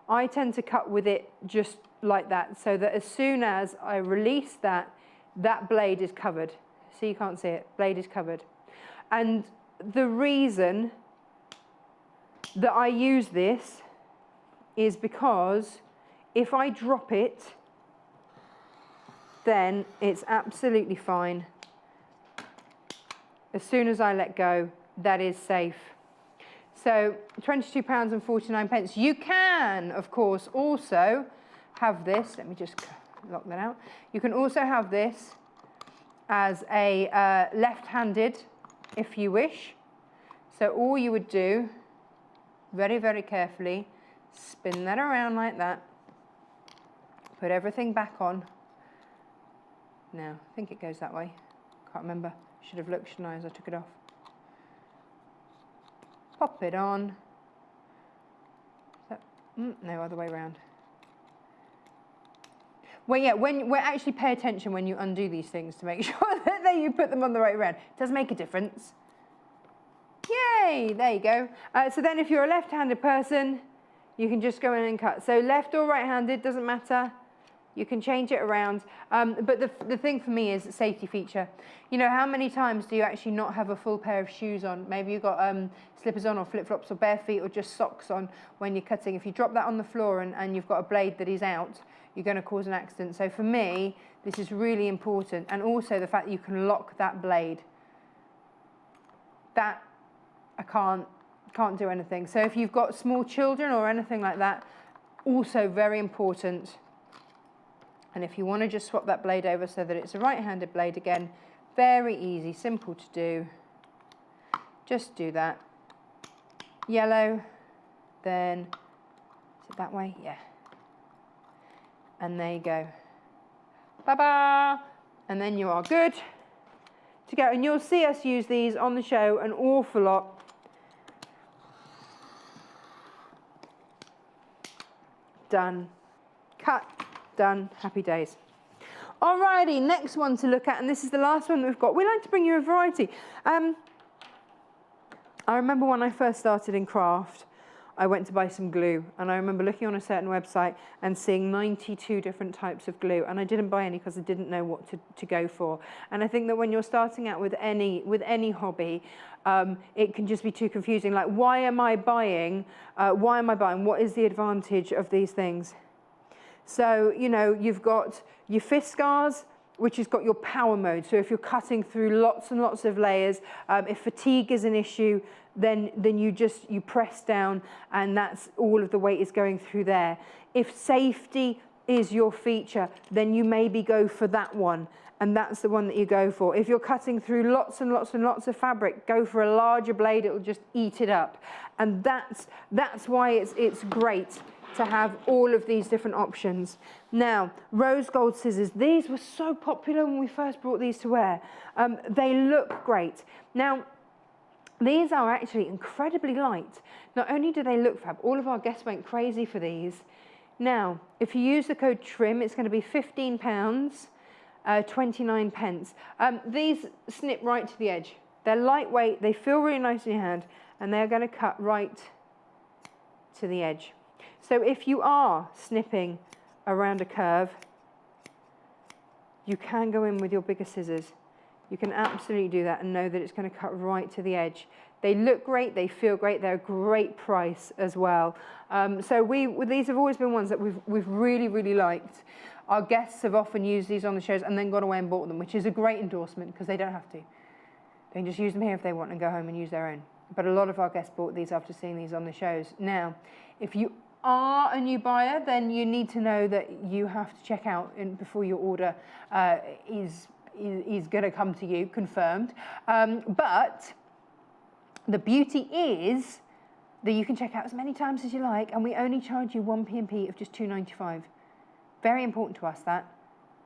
S1: I tend to cut with it just like that, so that as soon as I release that, that blade is covered. See, you can't see it, blade is covered. And the reason that I use this is because if I drop it, then it's absolutely fine. As soon as I let go, that is safe. So £22.49. You can, of course, also have this. Let me just lock that out. You can also have this as a left-handed, if you wish. So all you would do, very, very carefully, spin that around like that. Put everything back on. Now, I think it goes that way. Can't remember. Should have looked, shouldn't I, as I took it off. Pop it on. No, other way around. Well, yeah, actually pay attention when you undo these things to make sure that you put them on the right round. It does make a difference. Yay, there you go. So then if you're a left-handed person, you can just go in and cut. So left or right-handed, doesn't matter. You can change it around. But the thing for me is a safety feature. You know, how many times do you actually not have a full pair of shoes on? Maybe you've got slippers on or flip-flops or bare feet or just socks on when you're cutting. If you drop that on the floor and you've got a blade that is out, you're going to cause an accident. So for me, this is really important. And also the fact that you can lock that blade. That, I can't do anything. So if you've got small children or anything like that, also very important. And if you want to just swap that blade over so that it's a right-handed blade again, very easy, simple to do. Just do that. Yellow, then, is it that way? Yeah. And there you go. Ba-ba! And then you are good to go. And you'll see us use these on the show an awful lot. Done. Cut. Done. Happy days. Alrighty, next one to look at, and this is the last one that we've got. We like to bring you a variety. I remember when I first started in craft, I went to buy some glue, and I remember looking on a certain website and seeing 92 different types of glue, and I didn't buy any because I didn't know what to go for. And I think that when you're starting out with any hobby, it can just be too confusing. Like, why am I buying? What is the advantage of these things? So, you know, you've got your Fiskars, which has got your power mode. So if you're cutting through lots and lots of layers, if fatigue is an issue, then you press down and that's all of the weight is going through there. If safety is your feature, then you maybe go for that one. And that's the one that you go for. If you're cutting through lots and lots and lots of fabric, go for a larger blade, it'll just eat it up. And that's why it's great to have all of these different options. Now, rose gold scissors. These were so popular when we first brought these to wear. They look great. Now, these are actually incredibly light. Not only do they look fab, all of our guests went crazy for these. Now, if you use the code TRIM, it's going to be £15, 29 pence. These snip right to the edge. They're lightweight, they feel really nice in your hand, and they're going to cut right to the edge. So if you are snipping around a curve, you can go in with your bigger scissors You can absolutely do that and know that it's going to cut right to the edge. They look great, they feel great, they're a great price as well. So these have always been ones that we've really, really liked. Our guests have often used these on the shows and then gone away and bought them, which is a great endorsement because they don't have to. They can just use them here if they want and go home and use their own. But a lot of our guests bought these after seeing these on the shows. Now, if you are a new buyer, then you need to know that you have to check out before your order is going to come to you, confirmed. But the beauty is that you can check out as many times as you like, and we only charge you one P&P of just $2.95. Very important to us that.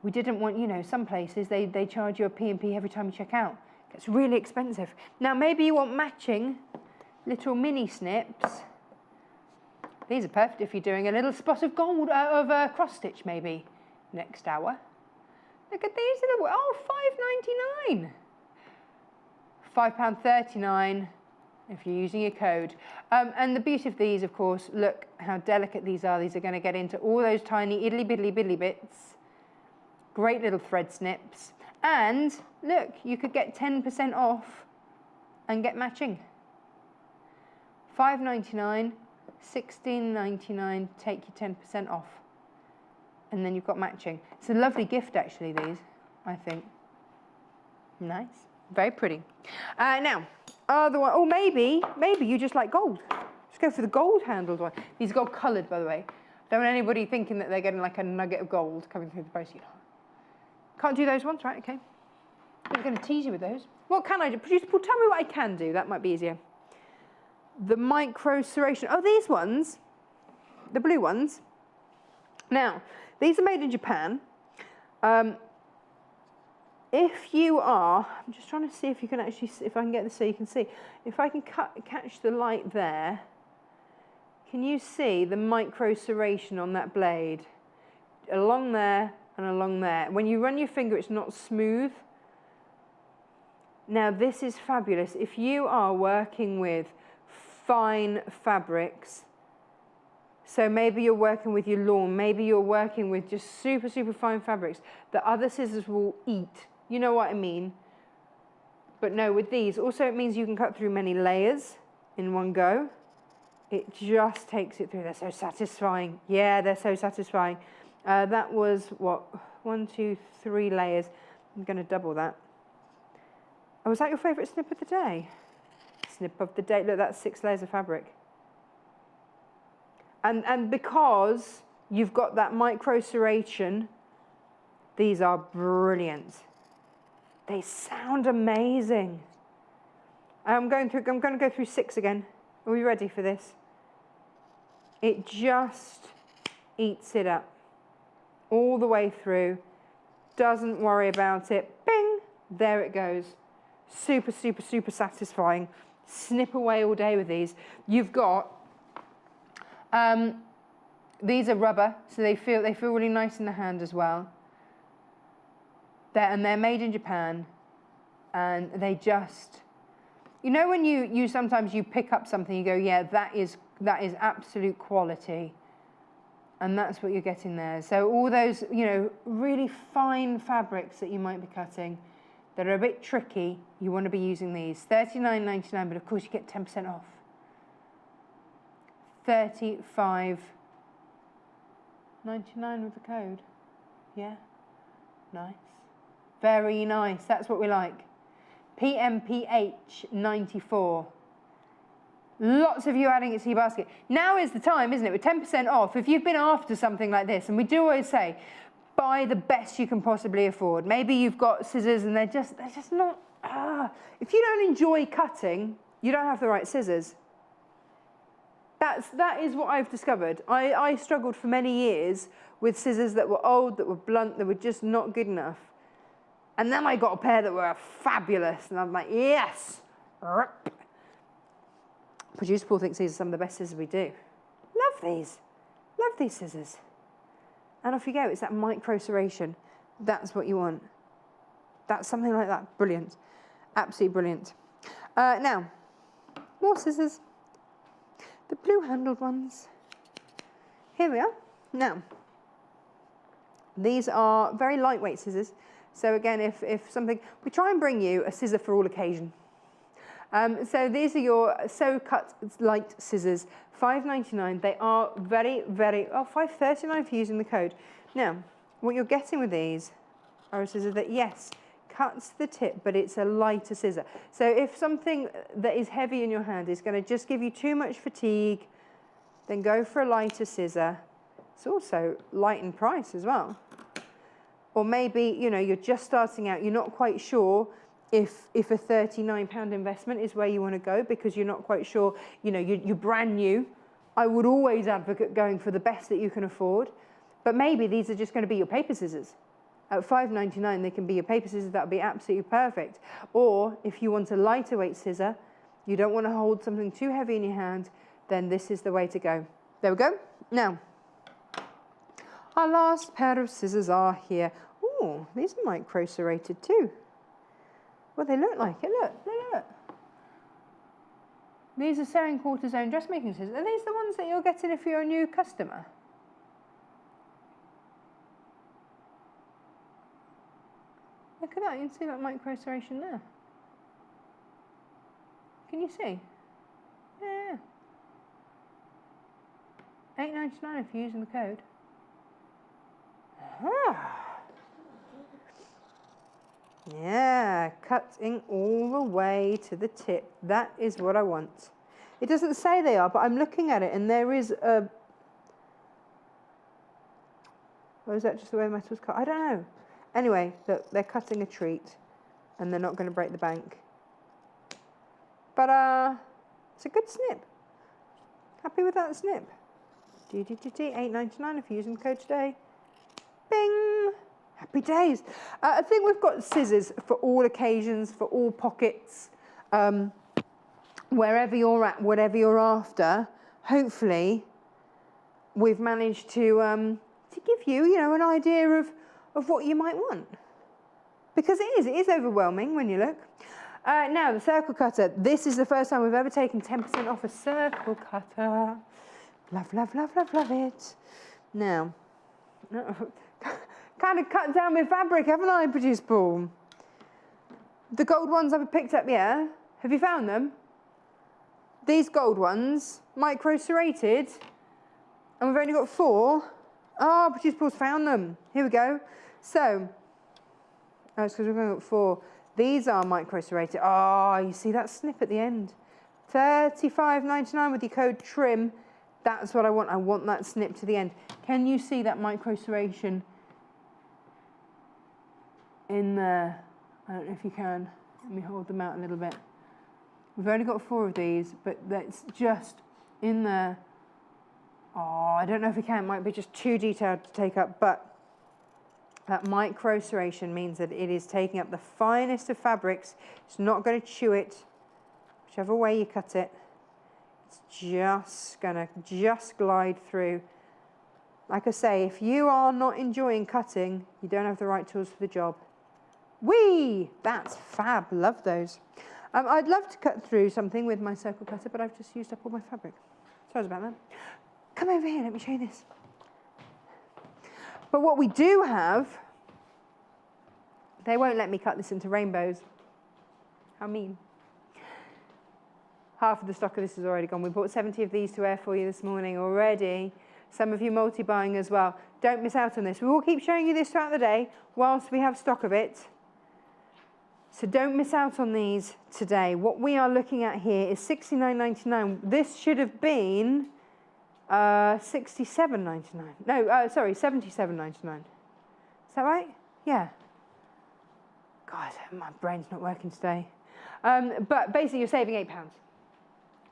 S1: We didn't want, you know, some places they charge you a P&P every time you check out. It's really expensive. Now maybe you want matching little mini snips. These are perfect if you're doing a little spot of gold of cross stitch maybe next hour. Look at these little, oh, $5.99. £5.39 if you're using your code. And the beauty of these, of course, look how delicate these are. These are going to get into all those tiny idly biddly biddly bits. Great little thread snips. And look, you could get 10% off and get matching. $5.99, $16.99, take your 10% off. And then you've got matching. It's a lovely gift, actually, these, I think. Nice. Very pretty. Now, other one, or maybe you just like gold. Just go for the gold-handled one. These are gold-coloured, by the way. Don't want anybody thinking that they're getting like a nugget of gold coming through the post. Can't do those ones, right? Okay. I'm going to tease you with those. What can I do? Producer Paul, tell me what I can do. That might be easier. The micro serration. Oh, these ones, the blue ones. Now, these are made in Japan. If you are, I'm just trying to see if you can actually, if I can get this so you can see. If I can catch the light there, can you see the micro serration on that blade? Along there and along there. When you run your finger, it's not smooth. Now, this is fabulous. If you are working with fine fabrics, so maybe you're working with your lawn, maybe you're working with just super, super fine fabrics that other scissors will eat. You know what I mean? But no, with these, also it means you can cut through many layers in one go. It just takes it through. They're so satisfying. Yeah, they're so satisfying. That was, what, 1, 2, 3 layers. I'm going to double that. Oh, was that your favourite snip of the day? Snip of the day. Look, that's 6 layers of fabric. And because you've got that micro serration, these are brilliant. They sound amazing. I'm going to go through 6 again. Are we ready for this? It just eats it up all the way through. Doesn't worry about it. Bing! There it goes. Super, super, super satisfying. Snip away all day with these. You've got these are rubber, so they feel really nice in the hand as well. They're made in Japan, and they just, you know, when you sometimes you pick up something, you go, yeah, that is absolute quality, and that's what you're getting there. So all those, you know, really fine fabrics that you might be cutting that are a bit tricky, you want to be using these. $39.99, but of course you get 10% off. $35.99 with the code. Yeah, nice. Very nice, that's what we like. PMPH 94. Lots of you adding it to your basket. Now is the time, isn't it? With 10% off, if you've been after something like this, and we do always say, buy the best you can possibly afford. Maybe you've got scissors and they're just not, If you don't enjoy cutting, you don't have the right scissors. That is what I've discovered. I struggled for many years with scissors that were old, that were blunt, that were just not good enough. And then I got a pair that were fabulous, and I'm like, yes! Producer Paul thinks these are some of the best scissors we do. Love these scissors. And off you go, it's that micro serration. That's what you want. That's something like that. Brilliant. Absolutely brilliant. Now, more scissors. The blue-handled ones. Here we are. Now, these are very lightweight scissors. So again, if something, we try and bring you a scissor for all occasion. So these are your So Cut Light scissors, $5.99. They are very, very, oh, $5.39 for using the code. Now, what you're getting with these are a scissor that, yes, cuts the tip, but it's a lighter scissor. So if something that is heavy in your hand is going to just give you too much fatigue, then go for a lighter scissor. It's also light in price as well. Or maybe, you know, you're just starting out, you're not quite sure if a £39 investment is where you want to go because you're not quite sure, you know, you're brand new. I would always advocate going for the best that you can afford, but maybe these are just going to be your paper scissors. At $5.99, they can be your paper scissors. That would be absolutely perfect. Or if you want a lighter weight scissor, you don't want to hold something too heavy in your hand, then this is the way to go. There we go. Now, our last pair of scissors are here. Oh, these are micro serrated too. Well, they look like it. Look, look. These are sewing quarter zone dressmaking scissors. Are these the ones that you're getting if you're a new customer? Look at that, you can see that micro serration there. Can you see? Yeah. $8.99 if you're using the code. Yeah, cutting all the way to the tip. That is what I want. It doesn't say they are, but I'm looking at it and there is a... Or is that just the way metal's cut? I don't know. Anyway, look, they're cutting a treat and they're not going to break the bank. But it's a good snip. Happy with that snip. $8.99 if you're using the code today. Bing! Happy days. I think we've got scissors for all occasions, for all pockets, wherever you're at, whatever you're after. Hopefully, we've managed to give you, you know, an idea of what you might want. Because it is overwhelming when you look. Now, the circle cutter. This is the first time we've ever taken 10% off a circle cutter. Love, love, love, love, love it. Now, kind of cut down with fabric, haven't I, Produce Paul? The gold ones I've picked up, yeah. Have you found them? These gold ones, micro serrated, and we've only got 4. Oh, Produce Paul's found them. Here we go. So, oh, it's because we've only got 4. These are micro serrated. Oh, you see that snip at the end? $35.99 with your code TRIM. That's what I want. I want that snip to the end. Can you see that micro serration in there? I don't know if you can. Let me hold them out a little bit. We've only got 4 of these, but that's just in there. Oh, I don't know if we can. It might be just too detailed to take up, but that micro serration means that it is taking up the finest of fabrics. It's not going to chew it, whichever way you cut it. It's just going to glide through. Like I say, if you are not enjoying cutting, you don't have the right tools for the job. Whee! That's fab. Love those. I'd love to cut through something with my circle cutter, but I've just used up all my fabric. Sorry about that. Come over here, let me show you this. But what we do have, they won't let me cut this into rainbows. How mean. Half of the stock of this is already gone. We bought 70 of these to air for you this morning already. Some of you multi-buying as well. Don't miss out on this. We will keep showing you this throughout the day whilst we have stock of it. So don't miss out on these today. What we are looking at here is $69.99. This should have been $67.99. No, sorry, $77.99. Is that right? Yeah. God, my brain's not working today. But basically, you're saving £8.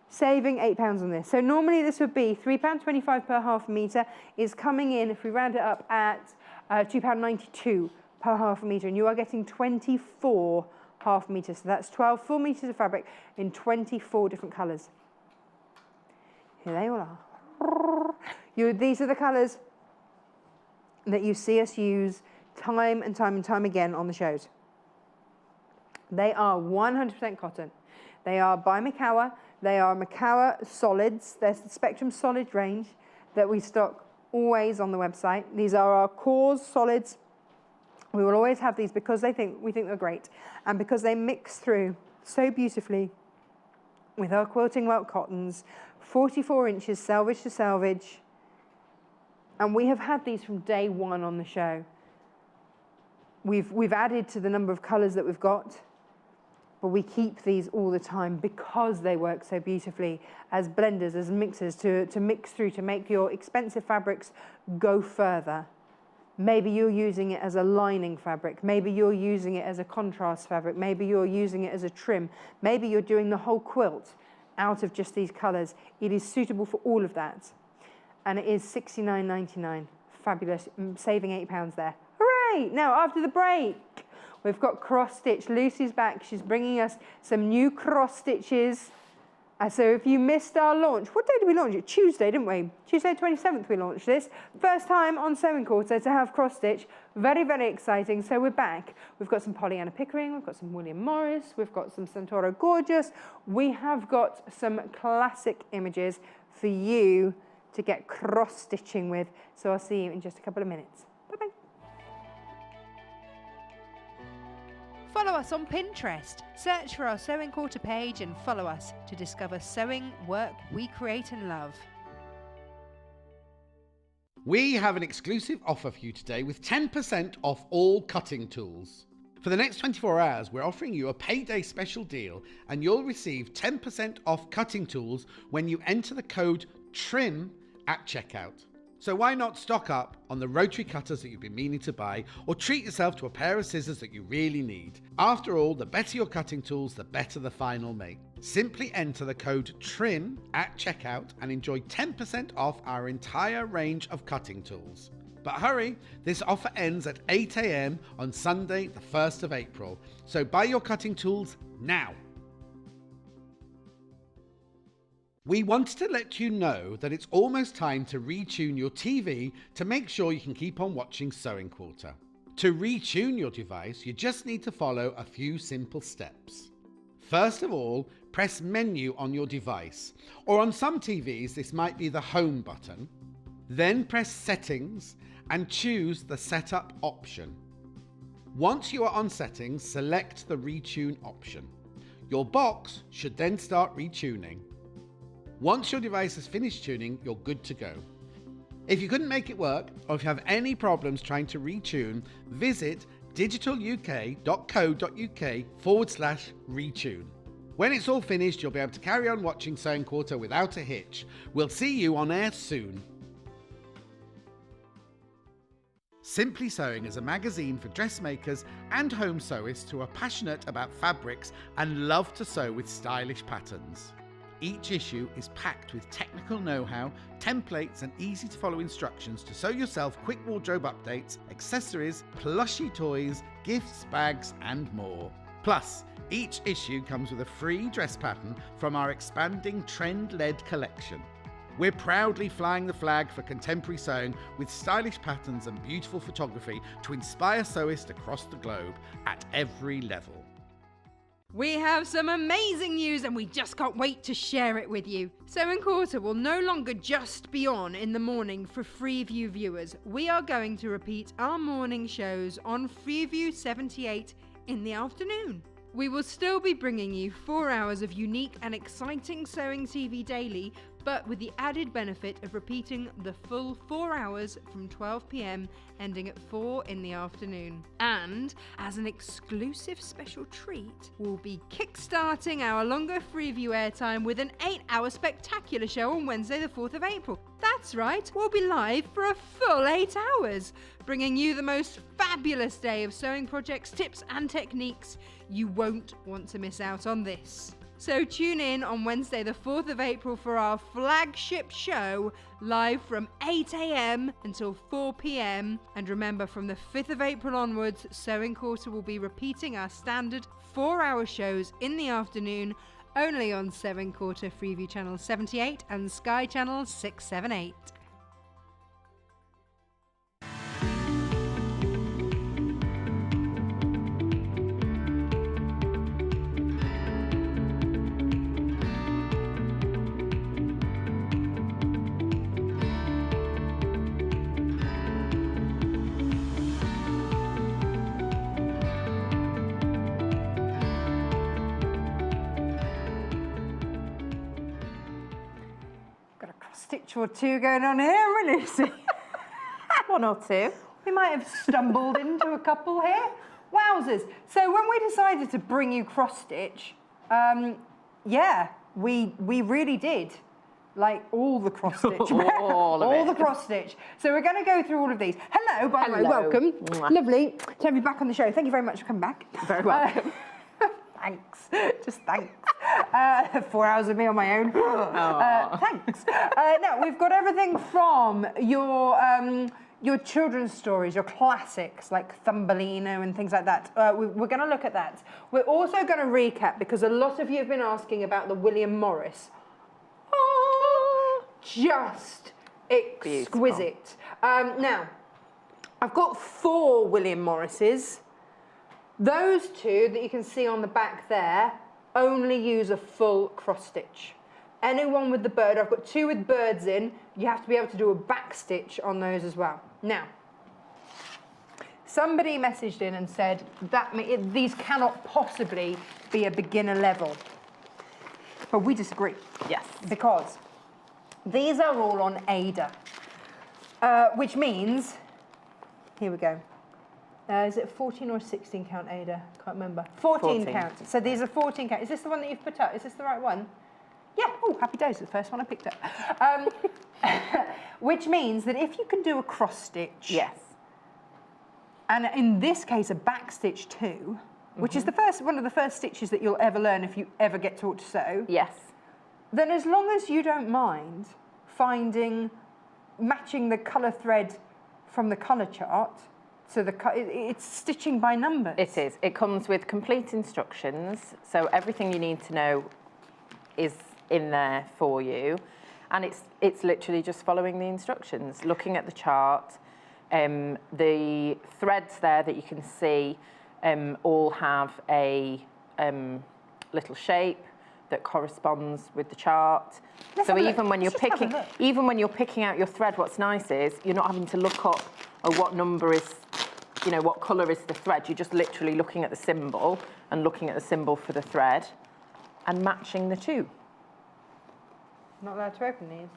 S1: Saving £8 on this. So normally this would be £3.25 per half metre. Is coming in, if we round it up, at £2.92 per half metre. And you are getting 24 half metres. So that's 12 full metres of fabric in 24 different colours. Here they all are. These are the colours that you see us use time and time and time again on the shows. They are 100% cotton. They are by Makawa. They are Makawa solids. There's the Spectrum Solid range that we stock always on the website. These are our cores solids. We will always have these because we think they're great, and because they mix through so beautifully with our quilting welt cottons, 44 inches selvage to selvage. And we have had these from day one on the show. We've added to the number of colours that we've got, but we keep these all the time because they work so beautifully as blenders, as mixers, to mix through, to make your expensive fabrics go further. Maybe you're using it as a lining fabric. Maybe you're using it as a contrast fabric. Maybe you're using it as a trim. Maybe you're doing the whole quilt out of just these colours. It is suitable for all of that. And it is $69.99. Fabulous, saving £8 there. Hooray! Now, after the break, we've got cross stitch. Lucy's back. She's bringing us some new cross stitches. So if you missed our launch, what day did we launch it? Tuesday, didn't we? Tuesday 27th we launched this. First time on Sewing Quarter to have cross stitch. Very, very exciting. So we're back. We've got some Pollyanna Pickering, we've got some William Morris, we've got some Santoro Gorgeous. We have got some classic images for you to get cross stitching with. So I'll see you in just a couple of minutes. Bye-bye.
S2: Follow us on Pinterest. Search for our Sewing Quarter page and follow us to discover sewing work we create and love.
S3: We have an exclusive offer for you today with 10% off all cutting tools. For the next 24 hours, we're offering you a payday special deal and you'll receive 10% off cutting tools when you enter the code TRIM at checkout. So why not stock up on the rotary cutters that you've been meaning to buy, or treat yourself to a pair of scissors that you really need. After all, the better your cutting tools, the better the final make. Simply enter the code TRIM at checkout and enjoy 10% off our entire range of cutting tools. But hurry, this offer ends at 8 AM on Sunday, the 1st of April. So buy your cutting tools now. We wanted to let you know that it's almost time to retune your TV to make sure you can keep on watching Sewing Quarter. To retune your device, you just need to follow a few simple steps. First of all, press Menu on your device, or on some TVs this might be the Home button. Then press Settings and choose the Setup option. Once you are on Settings, select the Retune option. Your box should then start retuning. Once your device has finished tuning, you're good to go. If you couldn't make it work, or if you have any problems trying to retune, visit digitaluk.co.uk/retune. When it's all finished, you'll be able to carry on watching Sewing Quarter without a hitch. We'll see you on air soon. Simply Sewing is a magazine for dressmakers and home sewists who are passionate about fabrics and love to sew with stylish patterns. Each issue is packed with technical know-how, templates and easy-to-follow instructions to sew yourself quick wardrobe updates, accessories, plushy toys, gifts, bags and more. Plus, each issue comes with a free dress pattern from our expanding trend-led collection. We're proudly flying the flag for contemporary sewing with stylish patterns and beautiful photography to inspire sewists across the globe at every level.
S2: We have some amazing news and we just can't wait to share it with you. Sewing Quarter will no longer just be on in the morning for Freeview viewers. We are going to repeat our morning shows on Freeview 78 in the afternoon. We will still be bringing you 4 hours of unique and exciting sewing TV daily, but with the added benefit of repeating the full 4 hours from 12 PM ending at 4 in the afternoon. And as an exclusive special treat, we'll be kickstarting our longer Freeview airtime with an 8-hour spectacular show on Wednesday the 4th of April. That's right, we'll be live for a full 8 hours, bringing you the most fabulous day of sewing projects, tips and techniques. You won't want to miss out on this. So tune in on Wednesday the 4th of April for our flagship show, live from 8 AM until 4 PM. And remember, from the 5th of April onwards, Sewing Quarter will be repeating our standard 4-hour shows in the afternoon, only on Sewing Quarter Freeview Channel 78 and Sky Channel 678.
S1: stitch or two going on here, really. See?
S4: One or two.
S1: We might have stumbled into a couple here. Wowzers. So when we decided to bring you cross stitch, yeah, we really did. Like all the cross stitch. all the cross stitch. So we're going to go through all of these. Hello, by the way, welcome.
S4: Mwah.
S1: Lovely to have you back on the show. Thank you very much for coming back.
S4: Very welcome.
S1: Thanks. Just thanks. 4 hours of me on my own. Thanks. Now, we've got everything from your children's stories, your classics like Thumbelina and things like that. We're going to look at that. We're also going to recap because a lot of you have been asking about the William Morris. Oh, just exquisite. Now, I've got 4 William Morrises. Those 2 that you can see on the back there only use a full cross stitch. Anyone with the bird, I've got 2 with birds in, you have to be able to do a back stitch on those as well. Now, somebody messaged in and said that these cannot possibly be a beginner level. But we disagree.
S4: Yes.
S1: Because these are all on Ada, which means, here we go. Is it 14 or 16 count Ada? Can't remember. 14 count. So these are 14 count. Is this the one that you've put up? Is this the right one? Yeah. Oh, happy days. The first one I picked up. Which means that if you can do a cross stitch.
S4: Yes.
S1: And in this case, a back stitch too, which is one of the first stitches that you'll ever learn if you ever get taught to sew.
S4: Yes.
S1: Then as long as you don't mind matching the colour thread from the colour chart, so it's stitching by numbers.
S4: It is. It comes with complete instructions, so everything you need to know is in there for you, and it's literally just following the instructions, looking at the chart. The threads there that you can see all have a little shape that corresponds with the chart. So even when you're picking out your thread, what's nice is you're not having to look up what number is, what colour is the thread. You're just literally looking at the symbol and looking at the symbol for the thread and matching the 2.
S1: Not allowed to open these.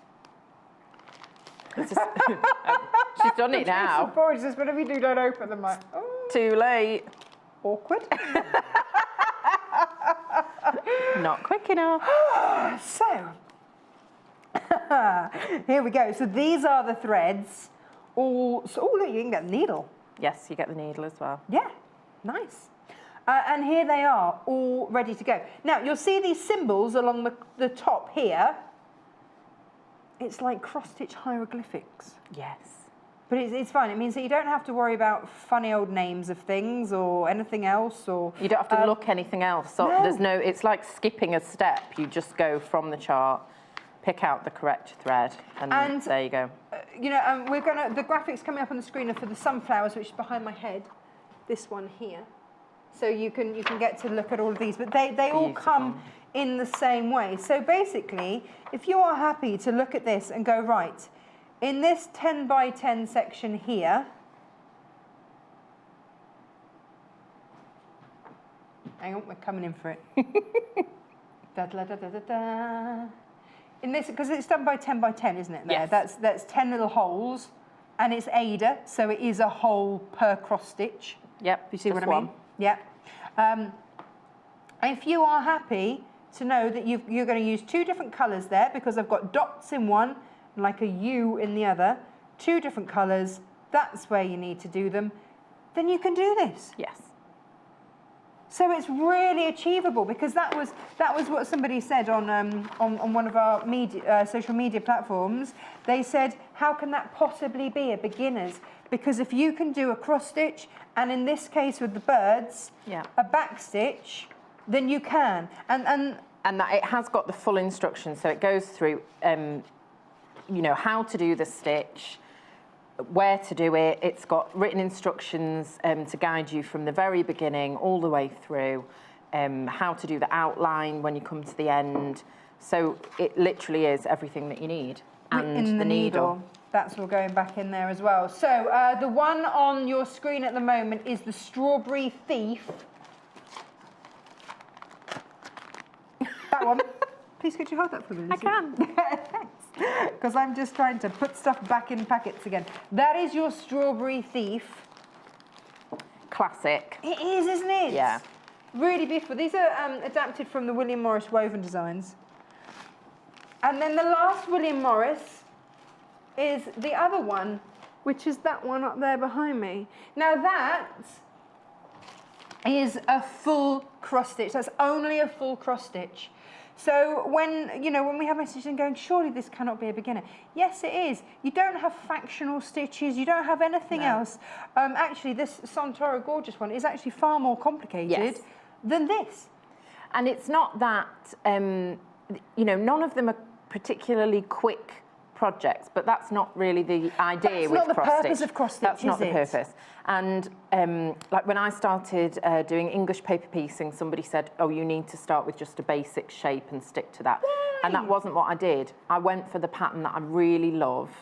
S4: She's done it now.
S1: It's just whenever you do, don't open them. Like, oh.
S4: Too late.
S1: Awkward.
S4: Not quick enough.
S1: So, here we go. So these are the threads. Oh, look, you can get the needle.
S4: Yes, you get the needle as well.
S1: Yeah, nice. And here they are, all ready to go. Now, you'll see these symbols along the top here. It's like cross-stitch hieroglyphics.
S4: Yes.
S1: But it's fine. It means that you don't have to worry about funny old names of things or anything else. Or
S4: you don't have to look anything else. So
S1: no.
S4: It's like skipping a step. You just go from the chart, pick out the correct thread, and there you go.
S1: The graphics coming up on the screen are for the sunflowers, which is behind my head. This one here. So you can get to look at all of these, but they all come in the same way. So basically, if you are happy to look at this and go, right, in this 10 by 10 section here, hang on, we're coming in for it. Da, da, da, da, da, da. In this, because it's done by 10 by 10, isn't it? There,
S4: yes.
S1: That's 10 little holes, and it's Ada, so it is a hole per cross stitch.
S4: Yep.
S1: You see what I mean? Yeah. If you are happy to know that you're going to use 2 different colours there, because I've got dots in one, like a U in the other, 2 different colours, that's where you need to do them, then you can do this.
S4: Yes.
S1: So it's really achievable, because that was what somebody said on one of our social media platforms. They said, how can that possibly be a beginner's? Because if you can do a cross stitch, and in this case with the birds, a back stitch, then you can. And
S4: that it has got the full instructions, so it goes through, how to do the stitch, where to do it. It's got written instructions to guide you from the very beginning all the way through, how to do the outline when you come to the end. So it literally is everything that you need. And the needle.
S1: That's all going back in there as well. So the one on your screen at the moment is the Strawberry Thief. That one. Please could you hold that for me, Lucy?
S4: I can.
S1: Thanks. because I'm just trying to put stuff back in packets again. That is your strawberry thief.
S4: Classic.
S1: It is, isn't it?
S4: Yeah.
S1: Really beautiful. These are adapted from the William Morris woven designs. And then the last William Morris is the other one, which is that one up there behind me. Now that is a full cross stitch. That's only a full cross stitch. So when we have messages and going, surely this cannot be a beginner. Yes, it is. You don't have fractional stitches. You don't have anything else. Actually, this Santoro Gorgeous one is actually far more complicated than this.
S4: And it's not that, none of them are particularly quick projects, but that's not really the idea with cross stitch.
S1: That's not the purpose of cross stitch,
S4: That's not the purpose. And like when I started doing English paper piecing, somebody said, oh, you need to start with just a basic shape and stick to that. Yay! And that wasn't what I did. I went for the pattern that I really loved.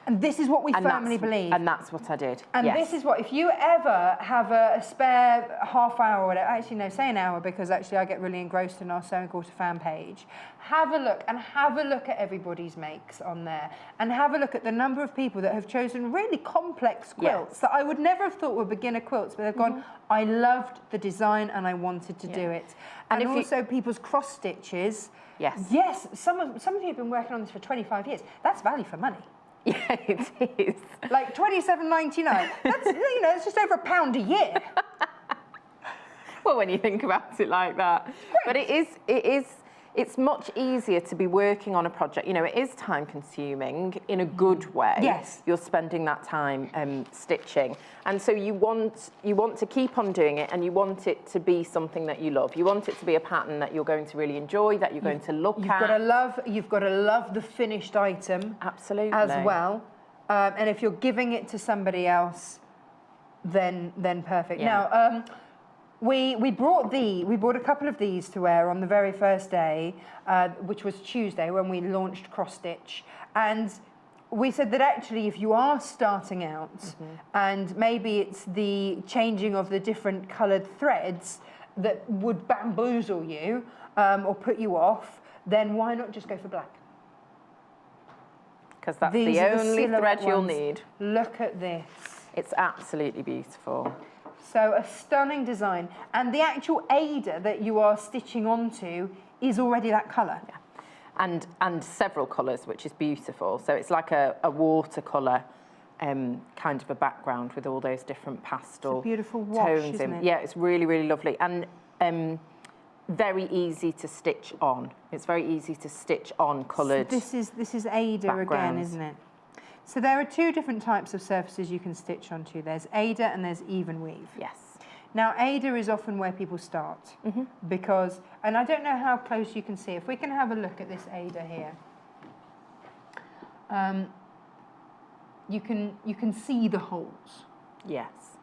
S1: And this is what we firmly believe.
S4: And that's what I did.
S1: And this is what, if you ever have a spare half hour, or whatever, actually no, say an hour, because actually I get really engrossed in our Sewing Quarter fan page, have a look at everybody's makes on there, and have a look at the number of people that have chosen really complex quilts that I would never have thought were beginner quilts, but they've gone, I loved the design and I wanted to do it. And also people's cross stitches. Yes, some of you have been working on this for 25 years. That's value for money.
S4: Yeah, it is.
S1: Like $27.99. That's it's just over £1 a year.
S4: Well, when you think about it like that, but it's much easier to be working on a project. It is time consuming in a good way.
S1: Yes.
S4: You're spending that time stitching. And so you want to keep on doing it, and you want it to be something that you love. You want it to be a pattern that you're going to really enjoy, that you're going to look at.
S1: You've got to love the finished item.
S4: Absolutely.
S1: As well. And if you're giving it to somebody else, then perfect.
S4: Yeah.
S1: Now, we brought a couple of these to wear on the very first day, which was Tuesday when we launched cross stitch, and we said that actually if you are starting out and maybe it's the changing of the different coloured threads that would bamboozle you or put you off, then why not just go for black?
S4: Because that's the only thread you'll need.
S1: Look at this.
S4: It's absolutely beautiful.
S1: So a stunning design. And the actual Ada that you are stitching onto is already that colour.
S4: Yeah. And several colours, which is beautiful. So it's like a watercolour kind of a background with all those different pastel
S1: it's a beautiful wash,
S4: tones
S1: isn't it?
S4: Yeah, it's really, really lovely. And very easy to stitch on. It's very easy to stitch on coloured.
S1: So this is Ada again, isn't it? So there are two different types of surfaces you can stitch onto. There's Ada and there's even weave.
S4: Yes.
S1: Now Ada is often where people start because, and I don't know how close you can see. If we can have a look at this Ada here, you can see the holes.
S4: Yes.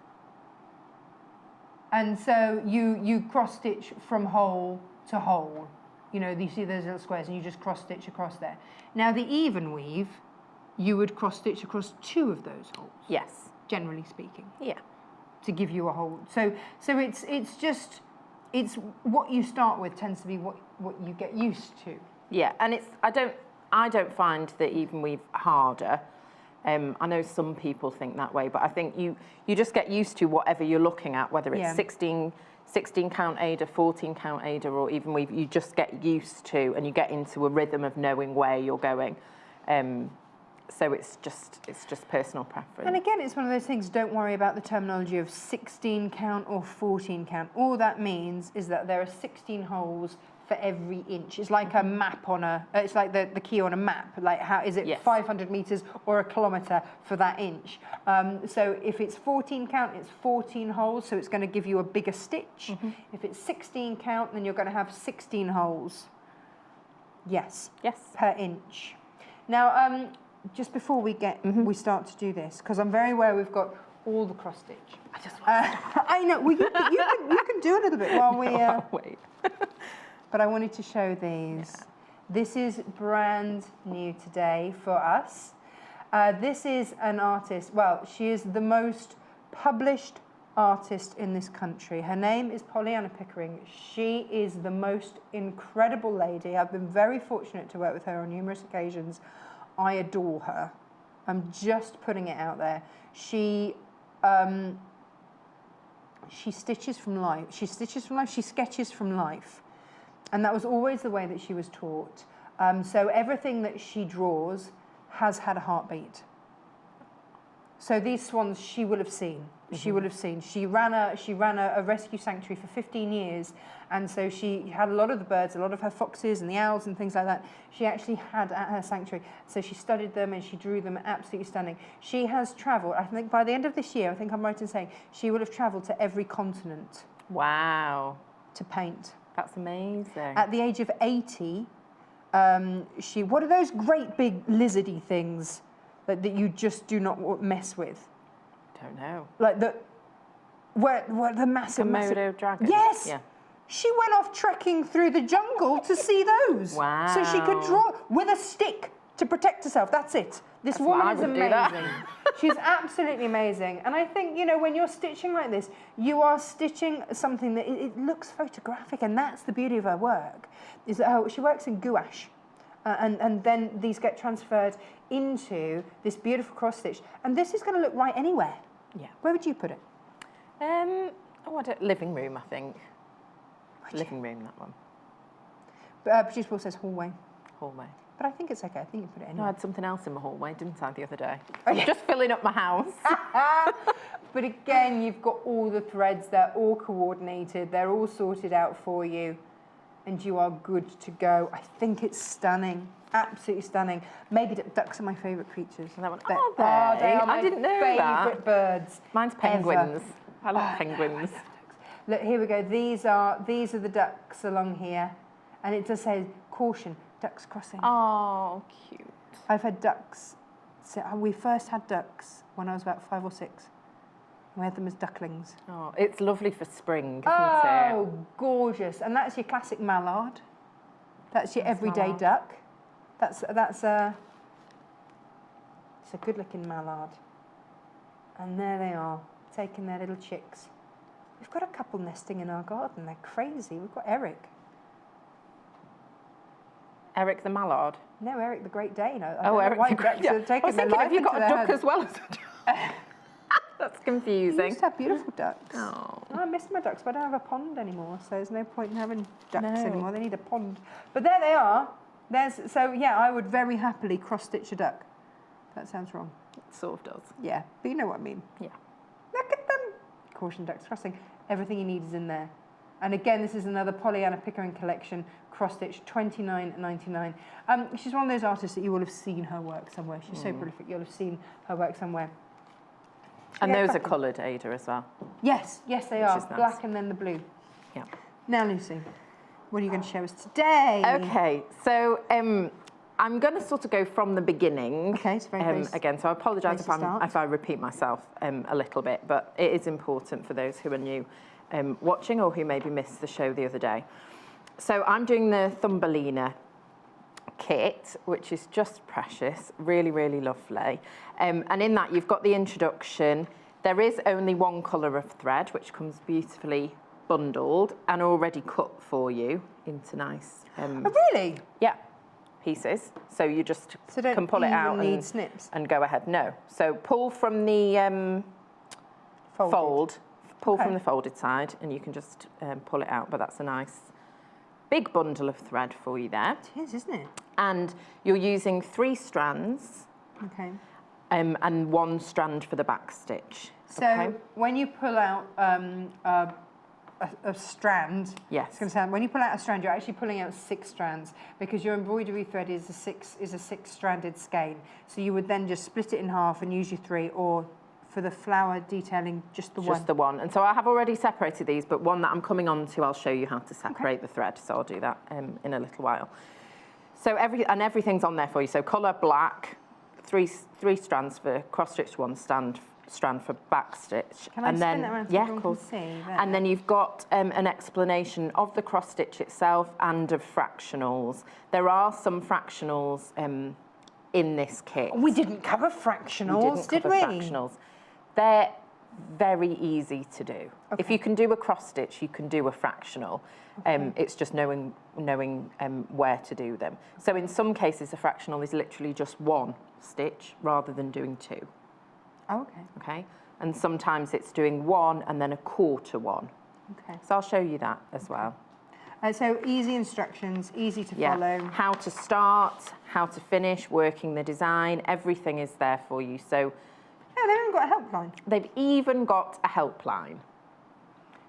S1: And so you cross stitch from hole to hole. You see those little squares and you just cross stitch across there. Now the even weave, you would cross stitch across two of those holes.
S4: Yes.
S1: Generally speaking.
S4: Yeah.
S1: To give you a hole. So it's what you start with tends to be what you get used to.
S4: Yeah, and I don't find the even weave harder. I know some people think that way, but I think you just get used to whatever you're looking at, whether it's 16 count Ada, 14 count Ada, or even weave. You just get used to, and you get into a rhythm of knowing where you're going. So it's just personal preference.
S1: And again, it's one of those things, don't worry about the terminology of 16 count or 14 count. All that means is that there are 16 holes for every inch. It's like a map on it's like the key on a map. Like how is it 500 meters or a kilometer for that inch? So if it's 14 count, it's 14 holes, so it's going to give you a bigger stitch. If it's 16 count, then you're going to have 16 holes. Yes.
S4: Yes.
S1: Per inch. Now, just before we we start to do this, because I'm very aware we've got all the cross stitch.
S4: I just want to
S1: I know. Well, you can do a little bit while we.
S4: Wait.
S1: But I wanted to show these. Yeah. This is brand new today for us. This is an artist. Well, she is the most published artist in this country. Her name is Pollyanna Pickering. She is the most incredible lady. I've been very fortunate to work with her on numerous occasions I adore her. I'm just putting it out there. She stitches from life. She stitches from life. She sketches from life. And that was always the way that she was taught. So everything that she draws has had a heartbeat. So these swans she will have seen. She will have seen. She ran a rescue sanctuary for 15 years, and so she had a lot of the birds, a lot of her foxes and the owls and things like that. She actually had at her sanctuary. So she studied them and she drew them, absolutely stunning. She has travelled. I think by the end of this year, I think I'm right in saying she will have travelled to every continent.
S4: Wow.
S1: To paint.
S4: That's amazing.
S1: At the age of 80, what are those great big lizardy things that you just do not mess with?
S4: Don't know.
S1: Like where the massive
S4: Komodo dragon.
S1: Yes.
S4: Yeah.
S1: She went off trekking through the jungle to see those.
S4: Wow.
S1: So she could draw with a stick to protect herself. That's it. This woman is amazing. She's absolutely amazing. And I think, you know, when you're stitching like this, you are stitching something that it looks photographic, and that's the beauty of her work. Is that she works in gouache. And then these get transferred into this beautiful cross stitch. And this is going to look right anywhere.
S4: Yeah.
S1: Where would you put it?
S4: Living room, I think. Living room, that one.
S1: Producer Paul says hallway.
S4: Hallway.
S1: But I think it's okay. I think you put it
S4: No, I
S1: anywhere.
S4: had something else in my hallway, didn't I, the other day?
S1: Oh,
S4: I was just filling up my house.
S1: But again, you've got all the threads. They're all coordinated. They're all sorted out for you. And you are good to go. I think it's stunning. Absolutely stunning. Maybe ducks are my favourite creatures.
S4: And that one,
S1: They
S4: are
S1: are my
S4: I didn't know that.
S1: favourite birds.
S4: Mine's penguins. I love penguins.
S1: Look, here we go. These are the ducks along here. And it does say, caution, ducks crossing.
S4: Oh, cute.
S1: I've had ducks. So we first had ducks when I was about 5 or 6. We had them as ducklings.
S4: Oh, it's lovely for spring, isn't it?
S1: Oh, gorgeous. And that's your classic mallard. That's your everyday
S4: mallard.
S1: duck. It's a good-looking mallard. And there they are, taking their little chicks. We've got a couple nesting in our garden. They're crazy. We've got Eric.
S4: Eric the mallard.
S1: No, Eric the Great Dane.
S4: Eric the Great Dane. I was thinking, have you got a duck as well as a duck? That's
S1: We
S4: confusing.
S1: used to have beautiful ducks.
S4: Oh.
S1: I miss my ducks, but I don't have a pond anymore, so there's no point in having ducks
S4: No.
S1: anymore. They need a pond. But there they are. So yeah, I would very happily cross-stitch a duck. That sounds wrong.
S4: It sort of does.
S1: Yeah, but you know what I mean.
S4: Yeah.
S1: Look at them. Caution ducks crossing. Everything you need is in there. And again, this is another Pollyanna Pickering collection, cross-stitch, $29.99. She's one of those artists that you will have seen her work somewhere. She's so prolific, you'll have seen her work somewhere.
S4: And
S1: Yeah,
S4: those are
S1: cracking.
S4: coloured, Ada, as well.
S1: Yes, they are.
S4: is nice.
S1: Black and then the blue.
S4: Yeah.
S1: Now, Lucy, what are you going to show us today?
S4: Okay, so I'm going to sort of go from the beginning.
S1: Okay, it's very basic.
S4: again, so I apologise
S1: Place to start.
S4: if I repeat myself a little bit, but it is important for those who are new watching or who maybe missed the show the other day. So I'm doing the Thumbelina kit, which is just precious, really, really lovely. And in that, you've got the introduction. There is only one colour of thread, which comes beautifully bundled and already cut for you into nice...
S1: Oh, really?
S4: Yeah, pieces. So you just
S1: So don't
S4: can pull it out
S1: even need snips?
S4: and go ahead. No. So pull from the
S1: Folded.
S4: pull
S1: Okay.
S4: from the folded side, and you can just pull it out. But that's a nice big bundle of thread for you there.
S1: It is, isn't it?
S4: And you're using 3 strands
S1: Okay.
S4: and 1 strand for the back stitch.
S1: So
S4: okay?
S1: when you pull out a strand,
S4: Yes.
S1: it's going to sound. When you pull out a strand, you're actually pulling out 6 strands because your embroidery thread is a 6-stranded skein. So you would then just split it in half and use your 3, or for the flower detailing, just the one.
S4: Just the one. And so I have already separated these, but one that I'm coming on to, I'll show you how to separate the thread. So I'll do that in a little while. So everything's on there for you. So colour black, 3 strands for cross stitch, 1 strand for back stitch.
S1: Can I
S4: and
S1: spin
S4: then
S1: that around so
S4: yeah,
S1: everyone
S4: of course.
S1: can see? There.
S4: And then you've got an explanation of the cross stitch itself and of fractionals. There are some fractionals in this kit.
S1: We didn't cover fractionals,
S4: We didn't
S1: did
S4: cover
S1: we?
S4: fractionals. They're very easy to do.
S1: Okay.
S4: If you can do a cross stitch, you can do a fractional. It's just knowing where to do them. So in some cases, a fractional is literally just one stitch rather than doing two.
S1: Oh, okay.
S4: Okay, and sometimes it's doing one and then a quarter one.
S1: Okay.
S4: So I'll show you that as well.
S1: So easy instructions, easy to follow.
S4: How to start, how to finish, working the design, everything is there for you. So
S1: Yeah, they've even got a helpline.
S4: they've even got a helpline.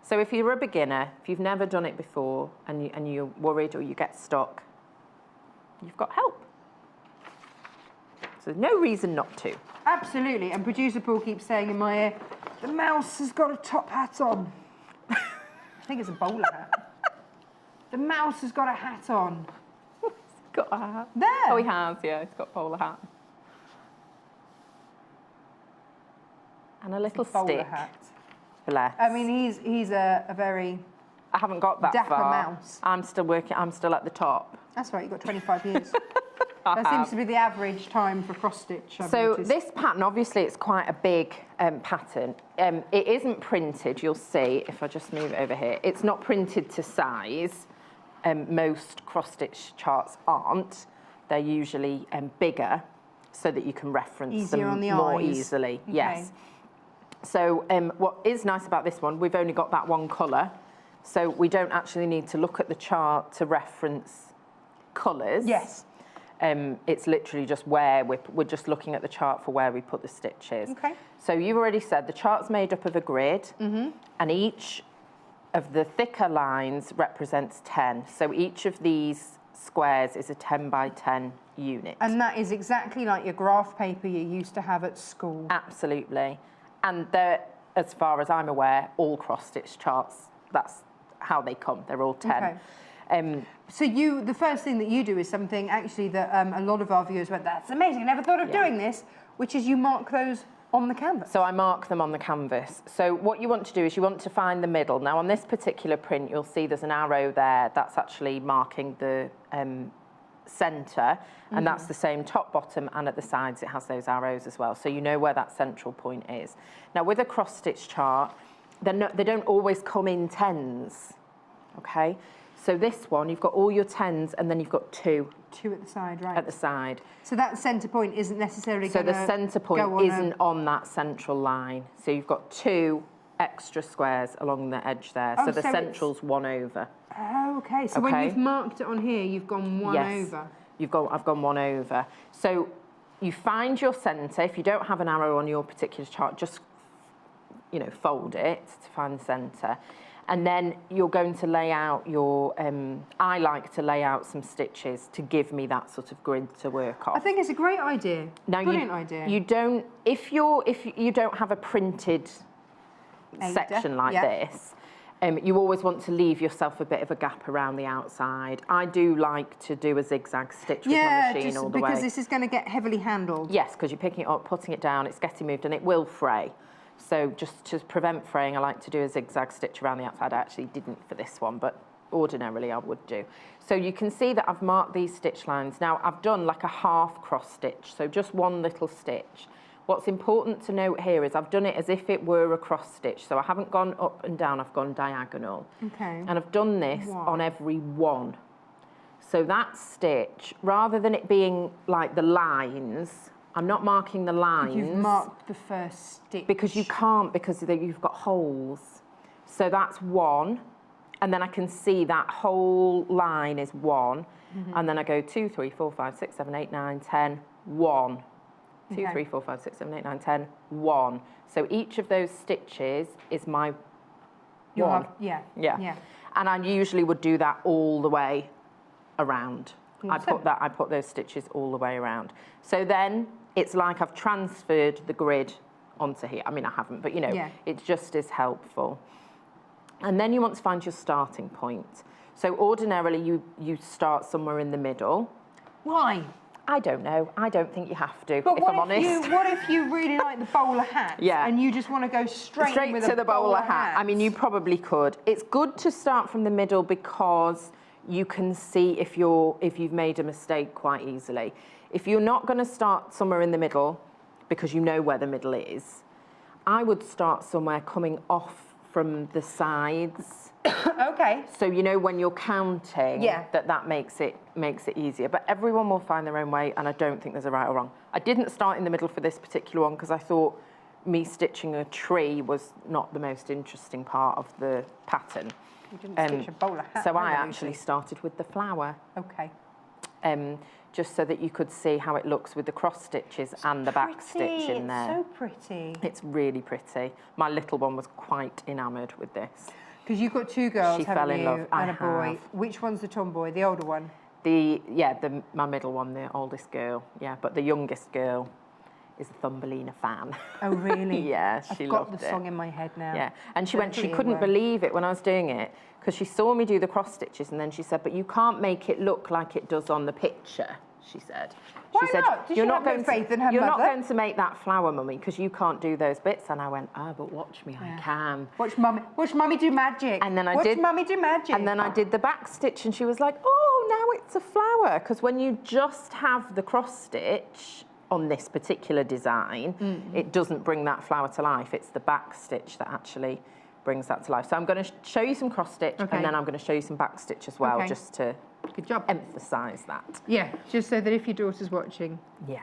S4: So if you're a beginner, if you've never done it before and you're worried or you get stuck, you've got help. So there's no reason not to.
S1: Absolutely. And producer Paul keeps saying in my ear, the mouse has got a top hat on. I think it's a bowler hat. The mouse has got a hat on.
S4: Got a hat.
S1: There.
S4: Oh, he has, yeah, he's got a bowler hat. And a little
S1: Bowler
S4: stick.
S1: hat.
S4: Bless.
S1: I mean, he's a very...
S4: I haven't got that
S1: dapper
S4: far.
S1: mouse.
S4: I'm still working, I'm still at the top.
S1: That's right, you've got 25 years. That seems to be the average time for cross stitch. I've
S4: So
S1: noticed.
S4: this pattern, obviously, it's quite a big pattern. It isn't printed, you'll see, if I just move it over here. It's not printed to size. Most cross-stitch charts aren't. They're usually bigger so that you can reference
S1: Easier
S4: them
S1: on the
S4: more
S1: eyes.
S4: easily.
S1: Okay.
S4: Yes. So what is nice about this one, we've only got that one colour, so we don't actually need to look at the chart to reference colours.
S1: Yes.
S4: It's literally just where we're just looking at the chart for where we put the stitches.
S1: Okay.
S4: So you've already said the chart's made up of a grid, and each of the thicker lines represents 10. So each of these squares is a 10 by 10 unit.
S1: And that is exactly like your graph paper you used to have at school.
S4: Absolutely. And they're, as far as I'm aware, all cross-stitch charts, that's how they come. They're all 10.
S1: Okay. So the first thing that you do is something actually that a lot of our viewers went, that's amazing, I never thought of doing this, which is you mark those on the canvas.
S4: So I mark them on the canvas. So what you want to do is you want to find the middle. Now on this particular print, you'll see there's an arrow there. That's actually marking the centre, and that's the same top, bottom, and at the sides it has those arrows as well. So you know where that central point is. Now with a cross-stitch chart, they don't always come in tens, okay? So this one, you've got all your tens, and then you've got two.
S1: Two at the side, right.
S4: At the side.
S1: So that centre point isn't necessarily
S4: So the centre point isn't on that central line. So you've got two extra squares along the edge there.
S1: Oh,
S4: so the
S1: so
S4: central's one over.
S1: Oh, okay. So when
S4: Okay.
S1: you've marked it on here, you've gone one
S4: Yes.
S1: over.
S4: I've gone one over. So you find your centre. If you don't have an arrow on your particular chart, just fold it to find the centre. And then you're going to lay out your, I like to lay out some stitches to give me that sort of grid to work off.
S1: I think it's a great idea.
S4: Now
S1: Brilliant idea.
S4: You don't, if you don't have a printed section like this, you always want to leave yourself a bit of a gap around the outside. I do like to do a zigzag stitch with my machine all the way.
S1: because this is going to get heavily handled.
S4: Yes, because you're picking it up, putting it down, it's getting moved, and it will fray. So just to prevent fraying, I like to do a zigzag stitch around the outside. I actually didn't for this one, but ordinarily I would do. So you can see that I've marked these stitch lines. Now I've done like a half cross stitch, so just one little stitch. What's important to note here is I've done it as if it were a cross stitch. So I haven't gone up and down, I've gone diagonal.
S1: Okay.
S4: And I've done this on every one. So that stitch, rather than it being like the lines, I'm not marking the lines.
S1: You've marked the first stitch.
S4: Because you can't, because you've got holes. So that's one, and then I can see that whole line is one, and then I go 2, 3, 4, 5, 6, 7, 8, 9, 10, 1. 2, 3, 4, 5, 6, 7, 8, 9, 10, 1. So each of those stitches is my one.
S1: Yeah.
S4: And I usually would do that all the way around. I put those stitches all the way around. So then it's like I've transferred the grid onto here. I mean, I haven't, but it just is helpful. And then you want to find your starting point. So ordinarily you start somewhere in the middle.
S1: Why?
S4: I don't know. I don't think you have to,
S1: But
S4: if I'm honest.
S1: what if you really like the bowler hat?
S4: Yeah.
S1: And you just want to go straight with
S4: to
S1: a
S4: the bowler hat. I mean, you probably could. It's good to start from the middle because you can see if you've made a mistake quite easily. If you're not going to start somewhere in the middle because you know where the middle is, I would start somewhere coming off from the sides.
S1: Okay.
S4: So you know when you're counting,
S1: Yeah.
S4: that makes it easier. But everyone will find their own way, and I don't think there's a right or wrong. I didn't start in the middle for this particular one because I thought me stitching a tree was not the most interesting part of the pattern.
S1: You didn't stitch a bowler hat.
S4: So I
S1: either,
S4: actually
S1: Lucy.
S4: started with the flower,
S1: Okay.
S4: just so that you could see how it looks with the cross stitches and the back stitch in there.
S1: It's so pretty.
S4: It's really pretty. My little one was quite enamoured with this.
S1: Because you've got two girls,
S4: She
S1: haven't
S4: fell in
S1: you?
S4: love. I
S1: And a boy.
S4: have.
S1: Which one's the tomboy? The older one?
S4: My middle one, the oldest girl, yeah, but the youngest girl is a Thumbelina fan.
S1: Oh, really?
S4: Yeah, she
S1: I've got
S4: loved
S1: the
S4: it.
S1: song in my head now.
S4: Yeah, and she
S1: Definitely
S4: couldn't
S1: will.
S4: believe it when I was doing it because she saw me do the cross stitches and then she said, but you can't make it look like it does on the picture, she said.
S1: Why
S4: she said,
S1: not? Does she have no faith in her
S4: You're not
S1: mother?"
S4: going to make that flower, Mummy, because you can't do those bits. And I went, but watch me, I can.
S1: Watch mummy do magic.
S4: And then I
S1: Watch
S4: did.
S1: mummy do magic.
S4: And then I did the back stitch and she was like, oh, now it's a flower. Because when you just have the cross stitch on this particular design, it doesn't bring that flower to life. It's the back stitch that actually brings that to life. So I'm going to show you some cross stitch
S1: Okay.
S4: and then I'm going to show you some back stitch as well,
S1: Okay.
S4: just to
S1: Good job.
S4: emphasise that.
S1: Yeah, just so that if your daughter's watching.
S4: Yeah.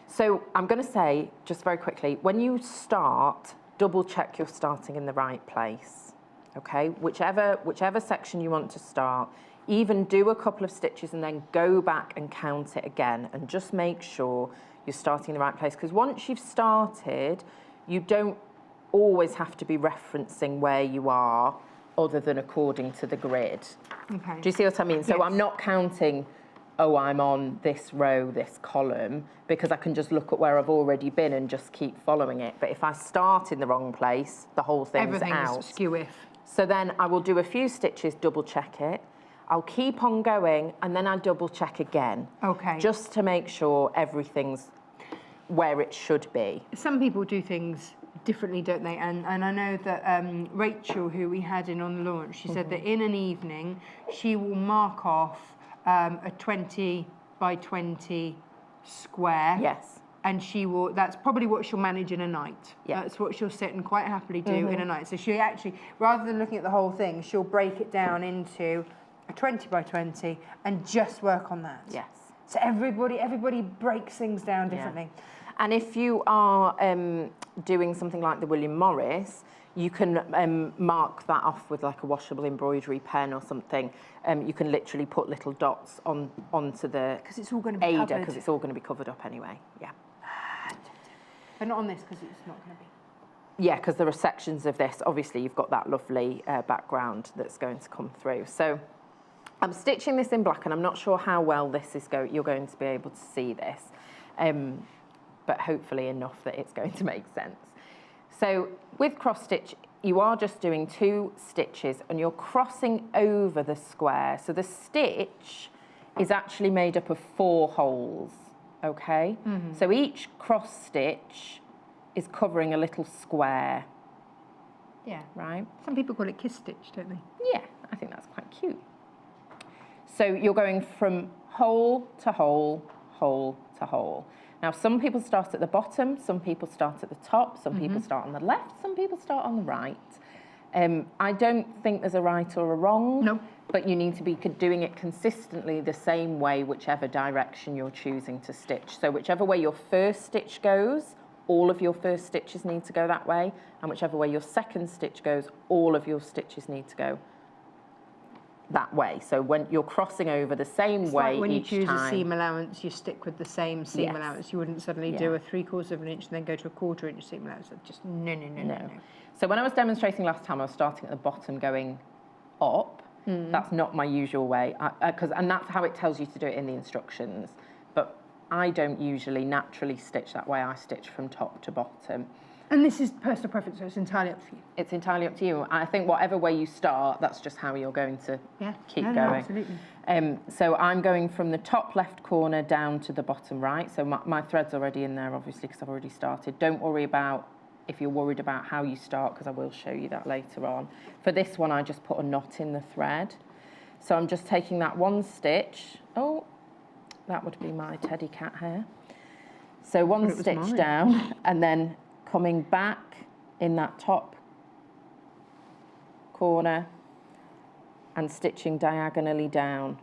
S4: So I'm going to say, just very quickly, when you start, double check you're starting in the right place, okay? Whichever section you want to start, even do a couple of stitches and then go back and count it again and just make sure you're starting in the right place. Because once you've started, you don't always have to be referencing where you are other than according to the grid.
S1: Okay.
S4: Do you see what I mean? So
S1: Yes.
S4: I'm not counting, oh, I'm on this row, this column, because I can just look at where I've already been and just keep following it. But if I start in the wrong place, the whole thing's
S1: Everything's
S4: out.
S1: skew-if.
S4: So then I will do a few stitches, double check it. I'll keep on going and then I double check again.
S1: Okay.
S4: Just to make sure everything's where it should be.
S1: Some people do things differently, don't they? And I know that Rachel, who we had in on the launch, she said that in an evening she will mark off a 20 by 20 square.
S4: Yes.
S1: And she will, that's probably what she'll manage in a night.
S4: Yeah.
S1: That's what she'll sit and quite happily do in a night. So she actually, rather than looking at the whole thing, she'll break it down into a 20 by 20 and just work on that.
S4: Yes.
S1: So everybody breaks things down differently.
S4: And if you are doing something like the William Morris, you can mark that off with like a washable embroidery pen or something. You can literally put little dots onto the
S1: Because it's all going to be
S4: Ada,
S1: covered.
S4: because it's all going to be covered up anyway. Yeah.
S1: But not on this, because it's not going to be.
S4: Yeah, because there are sections of this. Obviously, you've got that lovely background that's going to come through. So I'm stitching this in black, and I'm not sure how well this is you're going to be able to see this, but hopefully enough that it's going to make sense. So with cross stitch, you are just doing 2 stitches, and you're crossing over the square. So the stitch is actually made up of 4 holes. Okay, so each cross stitch is covering a little square,
S1: Yeah.
S4: right?
S1: Some people call it kiss stitch, don't they?
S4: Yeah, I think that's quite cute. So you're going from hole to hole, hole to hole. Now, some people start at the bottom, some people start at the top, some people start on the left, some people start on the right. I don't think there's a right or a wrong.
S1: No.
S4: But you need to be doing it consistently the same way, whichever direction you're choosing to stitch. So whichever way your first stitch goes, all of your first stitches need to go that way. And whichever way your second stitch goes, all of your stitches need to go that way. So when you're crossing over the same
S1: It's
S4: way
S1: like when you
S4: each
S1: choose
S4: time.
S1: a seam allowance, you stick with the same seam
S4: Yes.
S1: allowance. You wouldn't suddenly do a 3/4 of an inch and then go to a 1/4 inch seam allowance. That's just no.
S4: So when I was demonstrating last time, I was starting at the bottom going up. That's not my usual way, and that's how it tells you to do it in the instructions. But I don't usually naturally stitch that way. I stitch from top to bottom.
S1: And this is personal preference, so it's entirely up to you.
S4: It's entirely up to you. I think whatever way you start, that's just how you're going to keep
S1: No,
S4: going.
S1: absolutely.
S4: So I'm going from the top left corner down to the bottom right. So my thread's already in there, obviously, because I've already started. Don't worry about if you're worried about how you start, because I will show you that later on. For this one, I just put a knot in the thread. So I'm just taking that one stitch. Oh, that would be my teddy cat hair. So one stitch down, and then coming back in that top corner and stitching diagonally down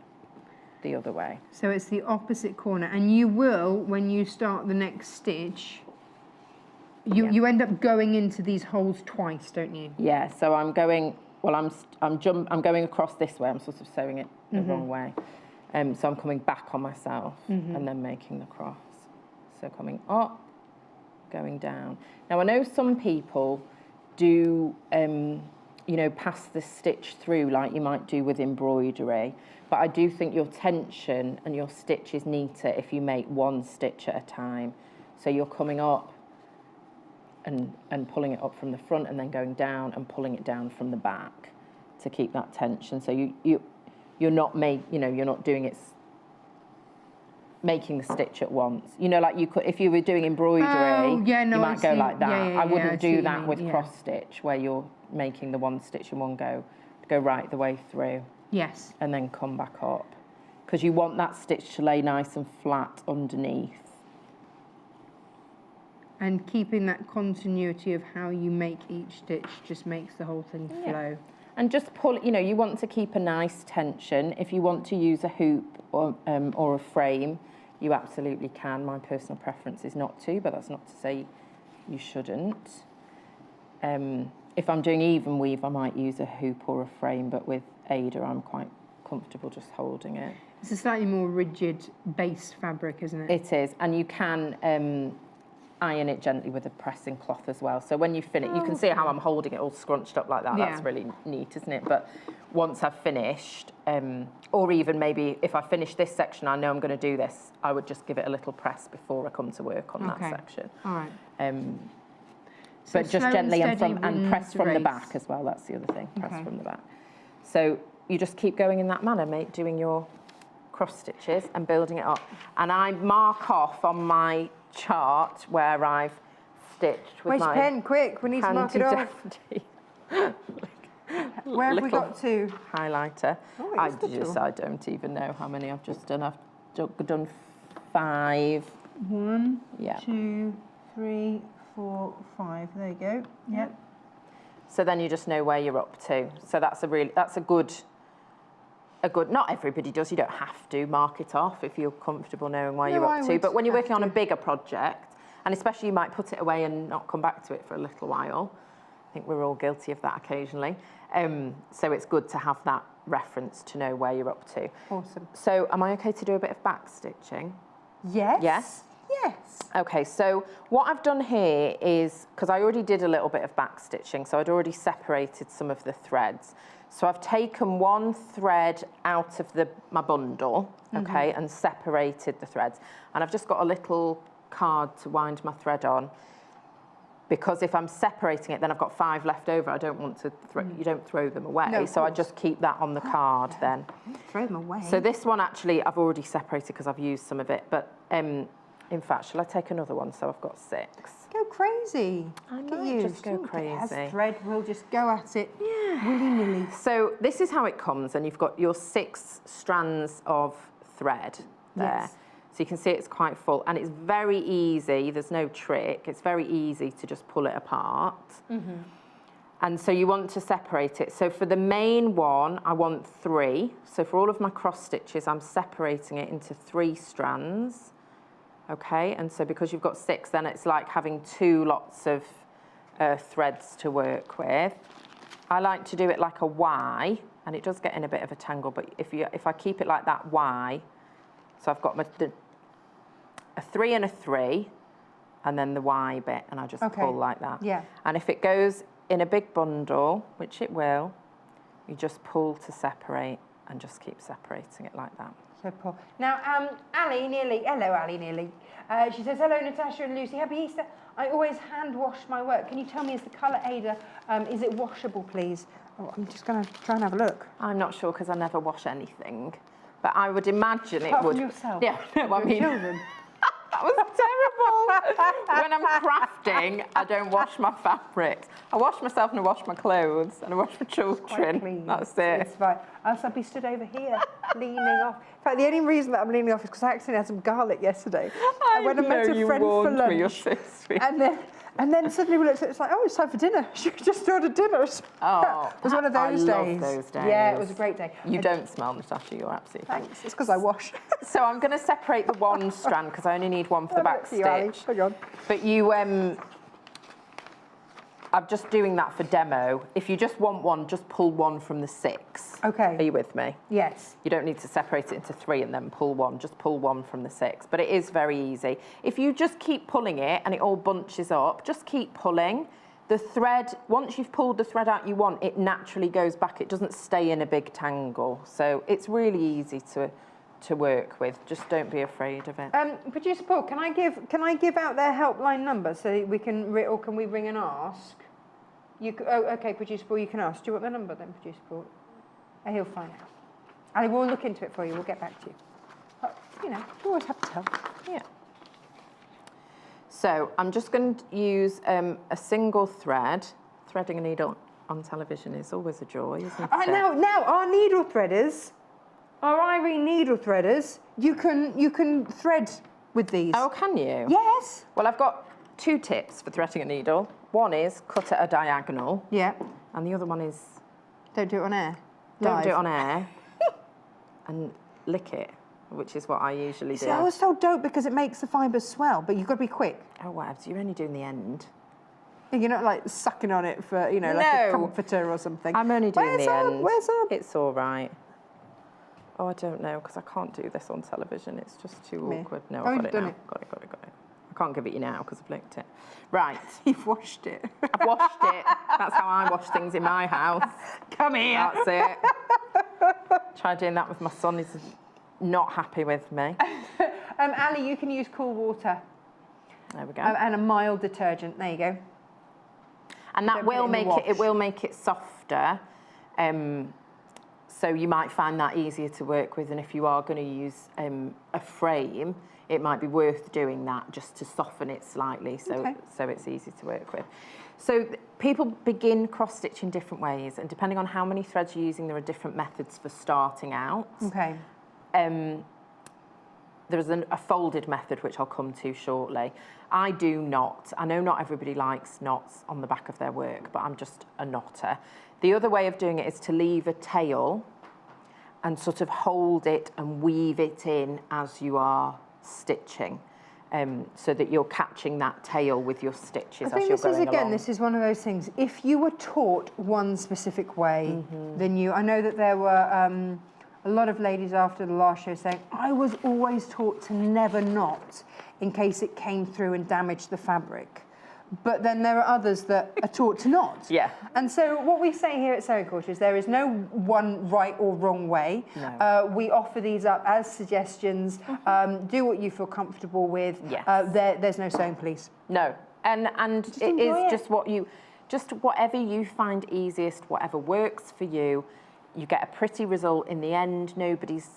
S4: the other way.
S2: So it's the opposite corner, and you will, when you start the next stitch, you end up going into these holes twice, don't you?
S4: Yeah, so I'm going, well, I'm going across this way. I'm sort of sewing it the wrong way. So I'm coming back on myself and then making the cross. So coming up, going down. Now I know some people do, you know, pass the stitch through like you might do with embroidery, but I do think your tension and your stitch is neater if you make one stitch at a time. So you're coming up and pulling it up from the front and then going down and pulling it down from the back to keep that tension. So you're not you're not doing it making the stitch at once. You know, like you could if you were doing embroidery, you might go like that. I wouldn't do that with cross stitch where you're making the one stitch in one go right the way through.
S2: Yes.
S4: And then come back up, because you want that stitch to lay nice and flat underneath.
S2: And keeping that continuity of how you make each stitch just makes the whole thing flow.
S4: And just pull, you know, you want to keep a nice tension. If you want to use a hoop or a frame, you absolutely can. My personal preference is not to, but that's not to say you shouldn't. If I'm doing even weave, I might use a hoop or a frame, but with Ada, I'm quite comfortable just holding it.
S2: It's a slightly more rigid base fabric, isn't it?
S4: It is, and you can iron it gently with a pressing cloth as well. So when you finish, you can see how I'm holding it all scrunched up like that.
S2: Yeah.
S4: That's really neat, isn't it? But once I've finished, or even maybe if I finish this section, I know I'm going to do this, I would just give it a little press before I come to work on that section.
S2: All right.
S4: But just gently and press from the
S2: race.
S4: back as well. That's the other thing, press from the back. So you just keep going in that manner, mate, doing your cross stitches and building it up. And I mark off on my chart where I've stitched with
S1: Where's
S4: my
S1: your pen? Quick, we need to mark it off. Where have we got to?
S4: Highlighter.
S1: Oh,
S4: I don't even know how many I've just done. I've done 5.
S1: 1,
S4: Yeah.
S1: 2, 3, 4, 5. There you go. Yep.
S4: So then you just know where you're up to. So that's a good. Not everybody does. You don't have to mark it off if you're comfortable knowing where you're up to. But when you're working on a bigger project, and especially you might put it away and not come back to it for a little while. I think we're all guilty of that occasionally. So it's good to have that reference to know where you're up to.
S1: Awesome.
S4: So am I okay to do a bit of back stitching?
S1: Yes.
S4: Yes?
S1: Yes.
S4: Okay, so what I've done here is, because I already did a little bit of back stitching, so I'd already separated some of the threads. So I've taken one thread out of my bundle, okay, and separated the threads. And I've just got a little card to wind my thread on, because if I'm separating it, then I've got 5 left over. I don't want to, you don't throw them away.
S1: No,
S4: so I just keep that on the card then.
S1: Throw them away.
S4: So this one actually, I've already separated because I've used some of it, but in fact, shall I take another one? So I've got 6.
S1: Go crazy.
S4: I
S1: Look at
S4: might
S1: you.
S4: just go crazy.
S1: As thread, we'll just go at it willy-nilly.
S4: So this is how it comes, and you've got your 6 strands of thread there.
S1: Yes.
S4: So you can see it's quite full, and it's very easy. There's no trick. It's very easy to just pull it apart. And so you want to separate it. So for the main one, I want 3. So for all of my cross stitches, I'm separating it into 3 strands. Okay, and so because you've got 6, then it's like having 2 lots of threads to work with. I like to do it like a Y, and it does get in a bit of a tangle, but if I keep it like that Y, so I've got a 3 and a 3, and then the Y bit, and I just pull like that.
S1: Yeah.
S4: And if it goes in a big bundle, which it will, you just pull to separate and just keep separating it like that.
S1: So Paul. Now, Ali Nearly, hello Ali Nearly. She says, hello Natasha and Lucy, happy Easter. I always hand wash my work. Can you tell me, is the colour Ada, is it washable please? Oh, I'm just going to try and have a look.
S4: I'm not sure because I never wash anything, but I would imagine it
S1: Apart
S4: would.
S1: from yourself.
S4: Yeah, no, I mean,
S1: Children.
S4: that was terrible. When I'm crafting, I don't wash my fabrics. I wash myself and I wash my clothes and I wash my
S1: Quite
S4: children.
S1: clean.
S4: That's it.
S1: It's fine. Else I'd be stood over here, leaning off. In fact, the only reason that I'm leaning off is because I accidentally had some garlic yesterday.
S4: I
S1: went and met
S4: know,
S1: a
S4: you
S1: friend for
S4: warned me, you're
S1: lunch.
S4: so sweet.
S1: And then And then suddenly we looked at it, it's like, oh, it's time for dinner. She just ordered dinner.
S4: Oh,
S1: it was one of those
S4: I
S1: days.
S4: love those days.
S1: Yeah, it was a great day.
S4: You don't smell, Natasha, you're absolutely fine.
S1: Thanks, it's because I wash.
S4: So I'm going to separate the one strand because I only need one for the back
S1: You, Ali.
S4: stitch.
S1: Hang on.
S4: But you, I'm just doing that for demo. If you just want one, just pull one from the 6.
S1: Okay.
S4: Are you with me?
S1: Yes.
S4: You don't need to separate it into 3 and then pull one. Just pull one from the 6. But it is very easy. If you just keep pulling it and it all bunches up, just keep pulling. The thread, once you've pulled the thread out you want, it naturally goes back. It doesn't stay in a big tangle. So it's really easy to work with. Just don't be afraid of it.
S1: Producer Paul, can I give out their helpline number so we can, or can we ring and ask? Oh, okay, Producer Paul, you can ask. Do you want the number then, Producer Paul? He'll find out. Ali, we'll look into it for you. We'll get back to you. But, you know, you always have to tell.
S4: Yeah. So I'm just going to use a single thread. Threading a needle on television is always a joy, isn't it?
S1: Now, our needle threaders, our Irene needle threaders, you can thread with these.
S4: Oh, can you?
S1: Yes.
S4: Well, I've got 2 tips for threading a needle. One is cut at a diagonal.
S1: Yeah.
S4: And the other one is
S1: Don't do it on air.
S4: don't
S1: Live.
S4: do it on air and lick it, which is what I usually do.
S1: See, I was told don't because it makes the fibres swell, but you've got to be quick.
S4: Oh, whatever. So you're only doing the end.
S1: You're not like sucking on it for, like a comforter or something.
S4: I'm only doing the end.
S1: Where's up?
S4: It's all right. Oh, I don't know, because I can't do this on television. It's just too
S1: Me.
S4: awkward. No,
S1: Oh,
S4: I've
S1: you've
S4: got it
S1: done
S4: now.
S1: it.
S4: Got it. I can't give it you now because I've licked it. Right.
S1: You've washed it.
S4: I've washed it. That's how I wash things in my house.
S1: Come here.
S4: That's it. Try doing that with my son. He's not happy with me.
S1: Ali, you can use cool water
S4: There we go.
S1: and a mild detergent. There you go.
S4: And that
S1: Don't
S4: will
S1: put it in
S4: make
S1: the
S4: it. It will make it softer. So you might find that easier to work with. And if you are going to use a frame, it might be worth doing that just to soften it slightly, so it's easy to work with. So people begin cross stitch in different ways, and depending on how many threads you're using, there are different methods for starting out.
S1: Okay.
S4: There's a folded method, which I'll come to shortly. I do knot. I know not everybody likes knots on the back of their work, but I'm just a knotter. The other way of doing it is to leave a tail and sort of hold it and weave it in as you are stitching, so that you're catching that tail with your stitches as you're going along.
S1: This is one of those things. If you were taught one specific way, then I know that there were a lot of ladies after the last show saying, I was always taught to never knot in case it came through and damaged the fabric. But then there are others that are taught to knot.
S4: Yeah.
S1: And so what we say here at Sewing Quarter is there is no one right or wrong way.
S4: No.
S1: We offer these up as suggestions. Do what you feel comfortable with.
S4: Yes.
S1: There's no sewing police.
S4: No, and it is
S1: enjoy it.
S4: just whatever you find easiest, whatever works for you. You get a pretty result in the end. Nobody's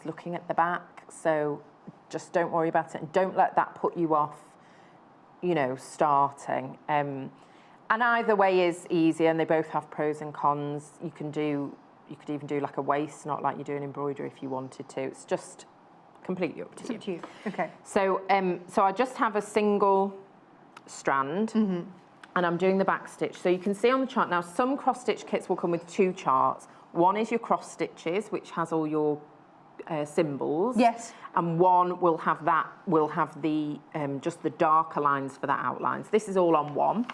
S4: looking at the back, so just don't worry about it, and don't let that put you off, starting. And either way is easy, and they both have pros and cons. You could even do like a waist, not like you're doing embroidery if you wanted to. It's just completely up to you.
S1: Up to you. Okay.
S4: So I just have a single strand, and I'm doing the back stitch. So you can see on the chart now, some cross stitch kits will come with 2 charts. One is your cross stitches, which has all your symbols.
S1: Yes.
S4: And one will have the just the darker lines for the outlines. This is all on one.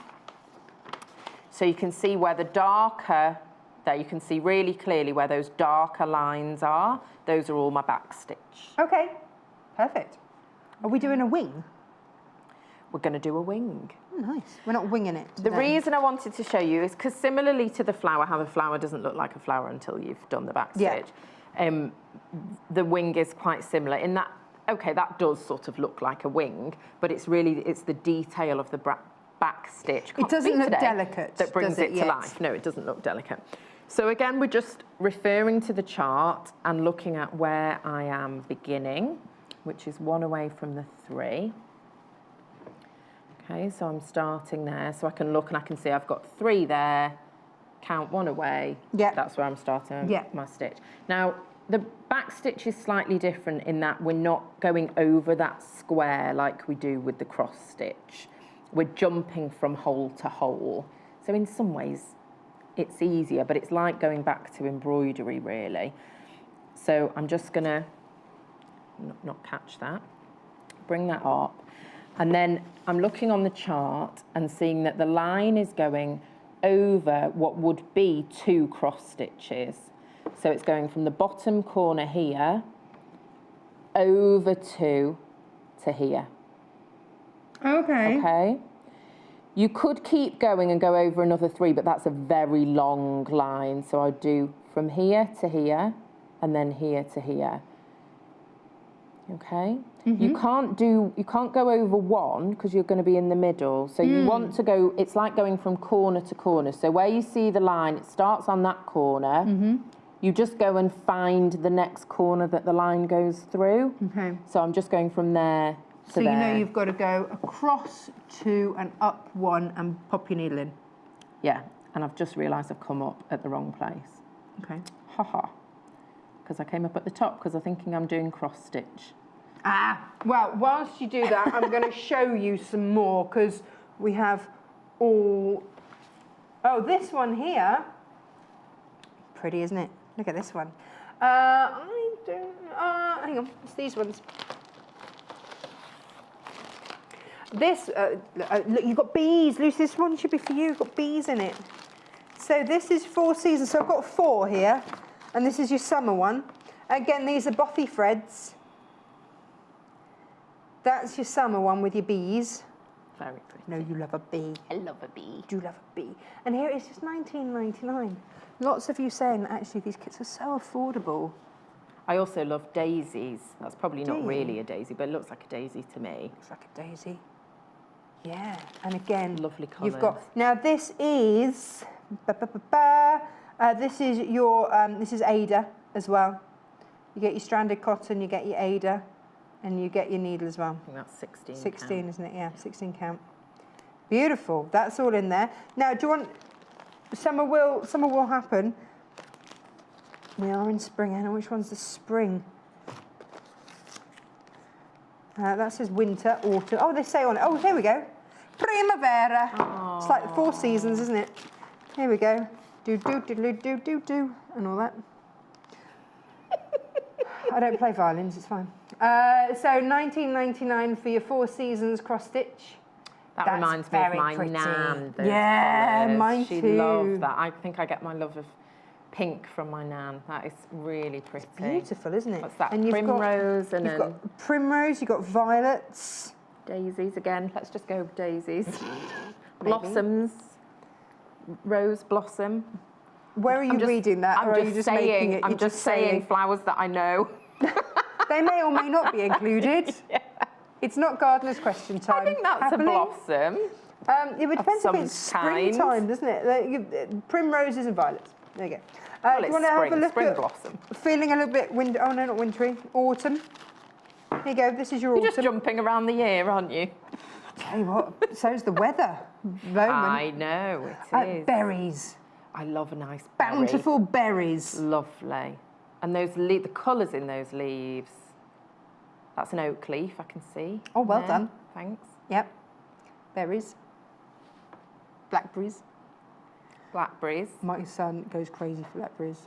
S4: So you can see where the darker, there you can see really clearly where those darker lines are. Those are all my back stitch.
S1: Okay. Perfect. Are we doing a wing?
S4: We're going to do a wing.
S1: Oh, nice. We're not winging it.
S4: The reason I wanted to show you is because similarly to the flower, how the flower doesn't look like a flower until you've done the back stitch. The wing is quite similar in that, that does sort of look like a wing, but it's the detail of the back stitch.
S1: It doesn't look delicate,
S4: that brings
S1: does
S4: it
S1: it
S4: to
S1: yet?
S4: life. No, it doesn't look delicate. So again, we're just referring to the chart and looking at where I am beginning, which is 1 away from the 3. Okay, so I'm starting there, so I can look and I can see I've got 3 there, count 1 away.
S1: Yeah.
S4: That's where I'm starting
S1: Yeah.
S4: my stitch. Now, the back stitch is slightly different in that we're not going over that square like we do with the cross stitch. we're jumping from hole to hole. So in some ways, it's easier, but it's like going back to embroidery, really. So I'm just gonna not catch that, bring that up. And then I'm looking on the chart and seeing that the line is going over what would be 2 cross stitches. So it's going from the bottom corner here, over 2 to here.
S1: Okay.
S4: Okay. You could keep going and go over another 3, but that's a very long line. So I'd do from here to here, and then here to here. Okay. You can't go over 1 because you're going to be in the middle. So you want to go, it's like going from corner to corner. So where you see the line, it starts on that corner. You just go and find the next corner that the line goes through.
S1: Okay.
S4: So I'm just going from there to
S1: So
S4: there.
S1: you know you've got to go across 2 and up 1 and pop your needle in.
S4: Yeah, and I've just realised I've come up at the wrong place.
S1: Okay.
S4: Haha. Because I came up at the top because I'm thinking I'm doing cross stitch.
S1: Well, whilst you do that, I'm going to show you some more because we have all... Oh, this one here. Pretty, isn't it? Look at this one. I don't... hang on, it's these ones. This, look, you've got bees. Lucy, this one should be for you. You've got bees in it. So this is 4 seasons. So I've got 4 here. And this is your summer one. Again, these are Boffy threads. That's your summer one with your bees.
S4: Very pretty.
S1: No, you love a bee.
S4: I love a bee.
S1: Do love a bee. And here it's just $19.99. Lots of you saying that actually these kits are so affordable.
S4: I also love daisies. That's probably
S1: Do
S4: not
S1: you?
S4: really a daisy, but it looks like a daisy to me.
S1: Looks like a daisy. Yeah, and again,
S4: Lovely
S1: you've
S4: colours.
S1: got, now this is, this is your, this is Ada as well. You get your stranded cotton, you get your Ada, and you get your needle as well.
S4: I think that's 16
S1: 16,
S4: count.
S1: isn't it? Yeah, 16 count. Beautiful. That's all in there. Now, do you want? Summer will happen. We are in spring. I know which one's the spring. That says winter, autumn. Oh, they say on it. Oh, here we go. Primavera.
S4: Aww.
S1: It's like the 4 seasons, isn't it? Here we go. Do do do do do do do and all that. I don't play violins. It's fine. So $19.99 for your 4 seasons cross stitch.
S4: That
S1: That's
S4: reminds me of
S1: very
S4: my
S1: pretty.
S4: nan. Those
S1: Yeah,
S4: colours.
S1: mine
S4: She
S1: too.
S4: loved that. I think I get my love of pink from my nan. That is really pretty.
S1: Beautiful, isn't it?
S4: What's that?
S1: And you've
S4: Primrose and
S1: you've
S4: then
S1: got primrose. You've got violets.
S4: daisies again. Let's just go with daisies. Blossoms. Rose blossom.
S1: Where are you reading that, or are you just making it?
S4: I'm
S1: You're
S4: just saying flowers that I know.
S1: They may or may not be included. Yeah. It's not gardener's question time.
S4: I think that's
S1: Happily.
S4: a blossom.
S1: It depends
S4: some
S1: if it's
S4: kind.
S1: springtime, doesn't it? Primroses and violets. There you go.
S4: Well,
S1: do you
S4: it's
S1: want to have a look
S4: spring
S1: at
S4: blossom.
S1: feeling a little bit winter? Oh no, not wintry. Autumn. Here you go. This is your
S4: You're
S1: autumn.
S4: just jumping around the year, aren't you?
S1: Tell you what, so's the weather. Moment.
S4: I know, it is.
S1: Berries.
S4: I love a nice berry.
S1: Bountiful berries.
S4: Lovely. And those the colours in those leaves. That's an oak leaf, I can see.
S1: Oh, well
S4: there.
S1: done.
S4: Thanks.
S1: Yep. Berries. Blackberries.
S4: Blackberries.
S1: My son goes crazy for blackberries.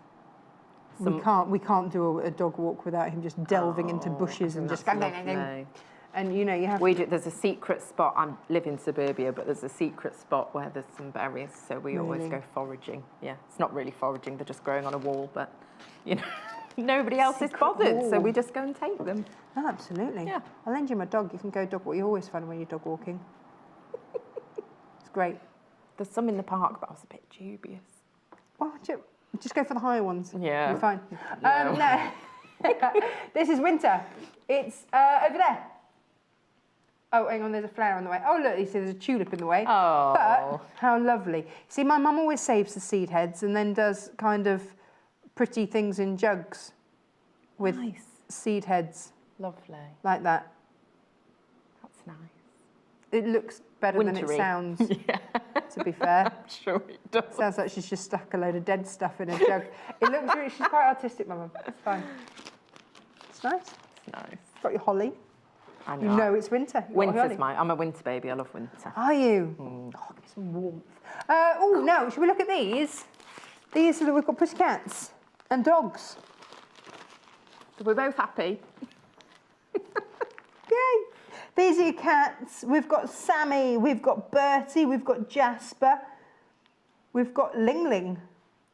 S4: Some-
S1: We can't do a dog walk without him just delving into bushes and just
S4: that's
S1: going.
S4: lovely.
S1: And you know you have.
S4: There's a secret spot. I live in suburbia, but there's a secret spot where there's some berries, so we always
S1: Really?
S4: go foraging. Yeah, it's not really foraging; they're just growing on a wall, but you know, nobody else is
S1: Secret
S4: bothered, so
S1: wall.
S4: we just go and take them.
S1: Oh, absolutely.
S4: Yeah.
S1: I'll lend you my dog. You can go dog walk. You're always fun when you're dog walking. It's great.
S4: There's some in the park, but I was a bit dubious.
S1: Well, just go for the higher ones.
S4: Yeah.
S1: You're fine.
S4: No.
S1: No. This is winter. It's over there. Oh, hang on, there's a flower in the way. Oh, look, you see there's a tulip in the way.
S4: Oh.
S1: But how lovely. See, my mum always saves the seed heads and then does kind of pretty things in jugs with
S4: Nice.
S1: seed heads
S4: Lovely.
S1: like that.
S4: That's nice.
S1: It looks better than
S4: Wintry.
S1: it sounds,
S4: Yeah.
S1: to be fair.
S4: I'm sure it does.
S1: Sounds like she's just stuck a load of dead stuff in a jug. It looks really, she's quite artistic, my mum. It's fine. It's nice.
S4: It's nice.
S1: Got your holly.
S4: I
S1: You know it's winter.
S4: Winter's I'm a winter baby. I love winter.
S1: Are you? Oh, give me some warmth. Oh, no, should we look at these? These, we've got pussycats and dogs.
S4: So we're both happy.
S1: Yay. These are your cats. We've got Sammy, we've got Bertie, we've got Jasper, we've got Ling Ling,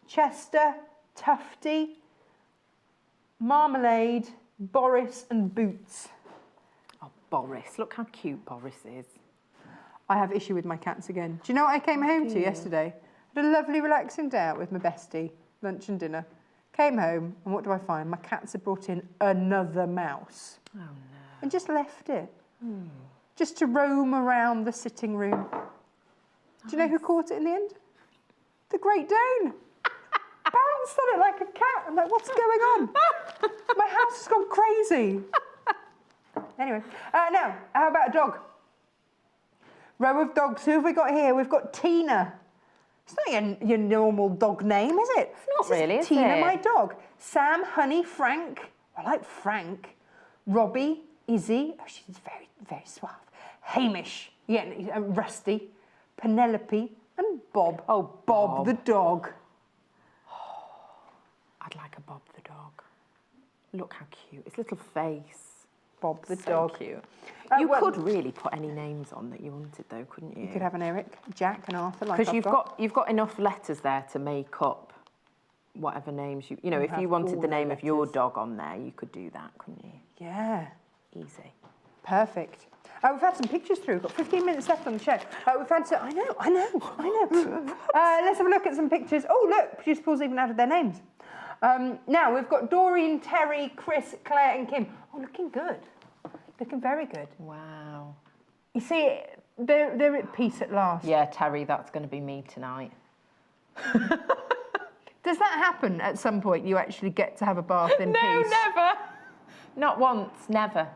S1: Chester, Tufty, Marmalade, Boris and Boots.
S4: Oh, Boris. Look how cute Boris is.
S1: I have issue with my cats again. Do you know what I came home to yesterday? Had a lovely relaxing day out with my bestie, lunch and dinner. Came home, and what do I find? My cats had brought in another mouse.
S4: Oh, no.
S1: And just left it. Just to roam around the sitting room. Do you know who caught it in the end? The Great Dane. Bounced on it like a cat. I'm like, what's going on? My house has gone crazy. Anyway, now, how about a dog? Row of dogs. Who have we got here? We've got Tina. It's not your normal dog name, is it?
S4: It's not really, is
S1: Tina,
S4: it?
S1: my dog. Sam, Honey, Frank. I like Frank. Robbie, Izzy. Oh, she's very, very suave. Hamish. Yeah, Rusty. Penelope. And Bob.
S4: Oh,
S1: Bob the dog.
S4: I'd like a Bob the dog. Look how cute. His little face.
S1: Bob the
S4: So
S1: dog.
S4: cute.
S1: Well,
S4: You could really put any names on that you wanted, though, couldn't you?
S1: You could have an Eric, Jack, and Arthur. Like
S4: Because
S1: I've
S4: you've got enough letters there to make up whatever names you know. If
S1: have
S4: you wanted
S1: all
S4: the
S1: the
S4: name of your
S1: letters.
S4: dog on there, you could do that, couldn't you?
S1: Yeah.
S4: Easy.
S1: Perfect. We've had some pictures through. We've got 15 minutes left on the show. We've had some... I know. Let's have a look at some pictures. Oh, look, producer Paul's even added their names. Now, we've got Doreen, Terry, Chris, Claire and Kim. Oh, looking good. Looking very good.
S4: Wow.
S1: You see, they're at peace at last.
S4: Yeah, Terry, that's going to be me tonight.
S1: Does that happen at some point? You actually get to have a bath in peace?
S4: No, never. Not once. Never.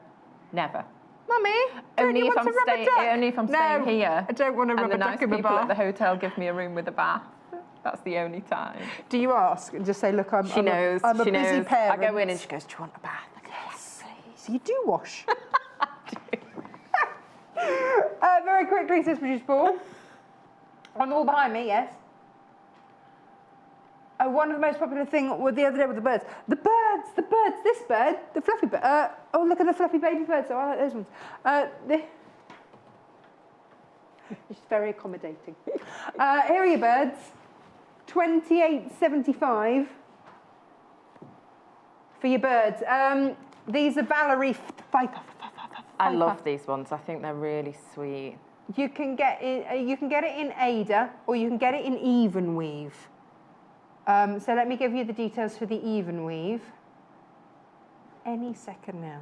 S4: Never.
S1: Mummy, don't
S4: Only
S1: you
S4: if
S1: want
S4: I'm
S1: to rub
S4: staying.
S1: a duck?
S4: Only if I'm
S1: No,
S4: staying here.
S1: I don't want to rub
S4: And the
S1: a
S4: nice
S1: duck in a
S4: people at the
S1: bath.
S4: hotel give me a room with a bath. That's the only time.
S1: Do you ask and just say, look, I'm
S4: She knows.
S1: I'm a
S4: she
S1: busy
S4: knows.
S1: parent.
S4: I go in and she goes, "Do you want a bath?" I go, "Yes, please."
S1: So you do wash. Very quickly, says producer Paul. On the wall behind me, yes. One of the most popular thing with the other day with the birds. The birds. This bird, the fluffy bird. Oh, look at the fluffy baby birds. Oh, I like those ones. She's very accommodating. Here are your birds. $28.75 for your birds. These are Valerie.
S4: I love these ones. I think they're really sweet.
S1: You can get it in Ada or you can get it in even weave. So let me give you the details for the even weave. Any second now.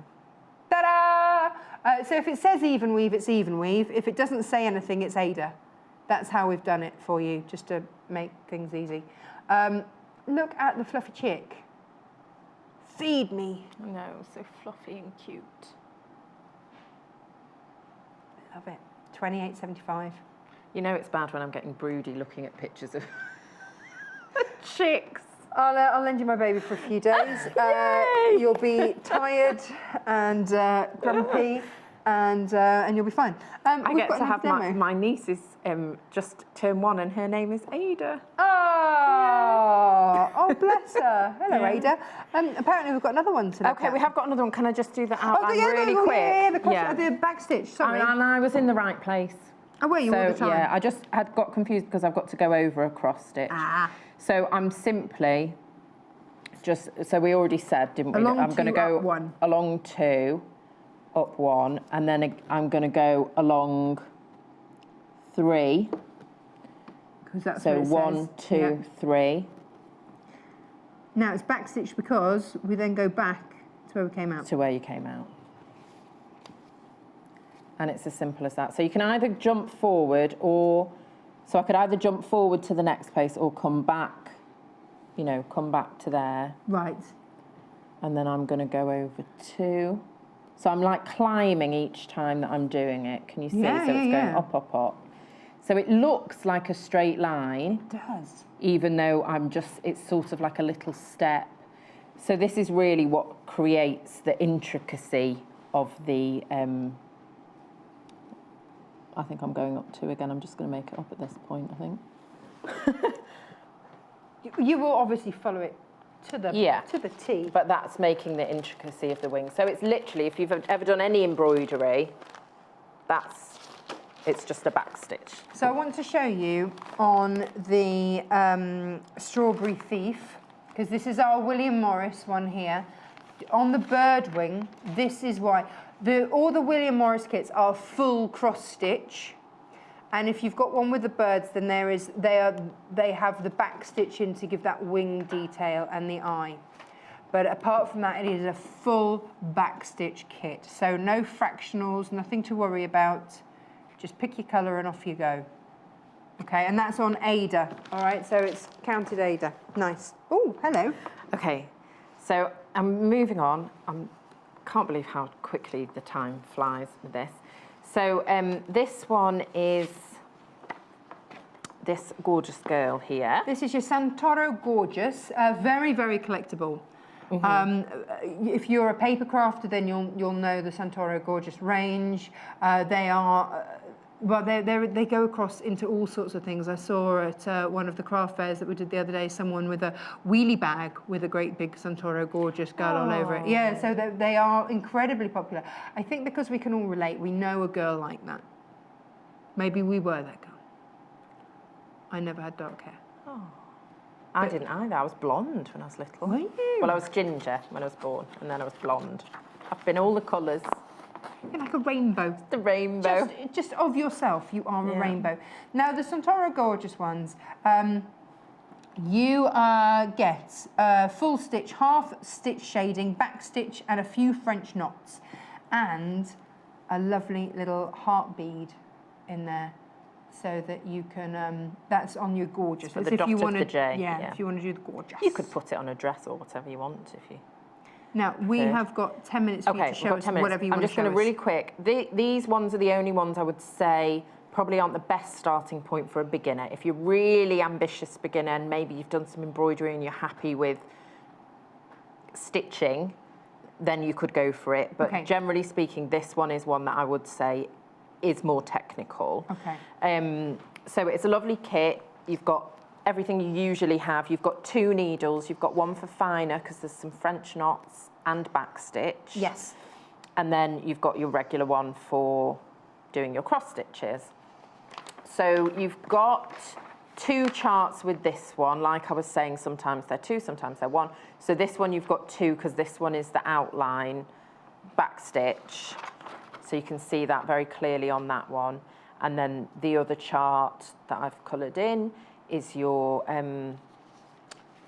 S1: Ta-da! So if it says even weave, it's even weave. If it doesn't say anything, it's Ada. That's how we've done it for you, just to make things easy. Look at the fluffy chick. Feed me.
S4: No, so fluffy and cute.
S1: Love it. $28.75.
S4: You know it's bad when I'm getting broody looking at pictures of chicks.
S1: I'll lend you my baby for a few days. You'll be tired and grumpy, and you'll be fine.
S4: I get to have my niece is just turned 1 and her name is Ada.
S1: Oh, bless her. Hello, Ada. Apparently we've got another one to look
S4: Okay,
S1: at.
S4: we have got another one. Can I just do the outline really quick?
S1: Yeah, the backstitch, sorry.
S4: And I was in the right place.
S1: Oh, were you all the
S4: So,
S1: time?
S4: yeah, I just had got confused because I've got to go over a cross stitch. So I'm simply just, so we already said, didn't we?
S1: Along
S4: I'm going to
S1: 2,
S4: go
S1: up 1.
S4: along 2, up 1, and then I'm going to go along 3.
S1: Because that's
S4: So
S1: what it
S4: 1,
S1: says.
S4: 2,
S1: Yeah.
S4: 3.
S1: Now it's backstitch because we then go back to where we came out.
S4: To where you came out. And it's as simple as that. So you can either jump forward or, so I could either jump forward to the next place or come back, you know, come back to there.
S1: Right.
S4: And then I'm going to go over 2. So I'm like climbing each time that I'm doing it. Can you see?
S1: Yeah,
S4: so it's going
S1: yeah.
S4: up, up, up. So it looks like a straight line.
S1: It does.
S4: Even though it's sort of like a little step. So this is really what creates the intricacy of the, I think I'm going up 2 again. I'm just going to make it up at this point, I think.
S1: You will obviously follow it to the T.
S4: But that's making the intricacy of the wing. So it's literally, if you've ever done any embroidery, it's just a back stitch.
S1: So I want to show you on the Strawberry Thief, because this is our William Morris one here. On the bird wing, this is why. All the William Morris kits are full cross stitch. And if you've got one with the birds, then they have the back stitch in to give that wing detail and the eye. But apart from that, it is a full back stitch kit. So no fractionals, nothing to worry about. Just pick your colour and off you go. Okay, and that's on Ada. All right, so it's counted Ada. Nice. Oh, hello.
S4: Okay, so I'm moving on. I can't believe how quickly the time flies with this. So this one is this gorgeous girl here.
S1: This is your Santoro Gorgeous, very, very collectible. If you're a paper crafter, then you'll know the Santoro Gorgeous range. They are, well, they go across into all sorts of things. I saw at one of the craft fairs that we did the other day, someone with a wheelie bag with a great big Santoro Gorgeous girl all over it. Yeah, so they are incredibly popular. I think because we can all relate, we know a girl like that. Maybe we were that girl. I never had dark hair.
S4: Oh. I didn't either. I was blonde when I was little.
S1: Were you?
S4: Well, I was ginger when I was born, and then I was blonde. I've been all the colours.
S1: You're like a rainbow.
S4: The rainbow.
S1: Just of yourself, you are a rainbow. Now, the Santoro Gorgeous ones, you get full stitch, half stitch shading, back stitch, and a few French knots, and a lovely little heart bead in there. So that you can, that's on your gorgeous.
S4: For the dot of the J.
S1: Yeah, if you want to do the gorgeous.
S4: You could put it on a dress or whatever you want if you...
S1: Now, we have got 10 minutes for you to show us whatever you want to show us.
S4: I'm just going to really quick. These ones are the only ones I would say probably aren't the best starting point for a beginner. If you're really ambitious beginner and maybe you've done some embroidery and you're happy with stitching, then you could go for it. But generally speaking, this one is one that I would say is more technical.
S1: Okay.
S4: So it's a lovely kit. You've got everything you usually have. You've got 2 needles. You've got one for finer because there's some French knots and back stitch.
S1: Yes.
S4: And then you've got your regular one for doing your cross stitches. So you've got 2 charts with this one. Like I was saying, sometimes they're 2, sometimes they're 1. So this one you've got 2 because this one is the outline back stitch. So you can see that very clearly on that one. And then the other chart that I've coloured in is your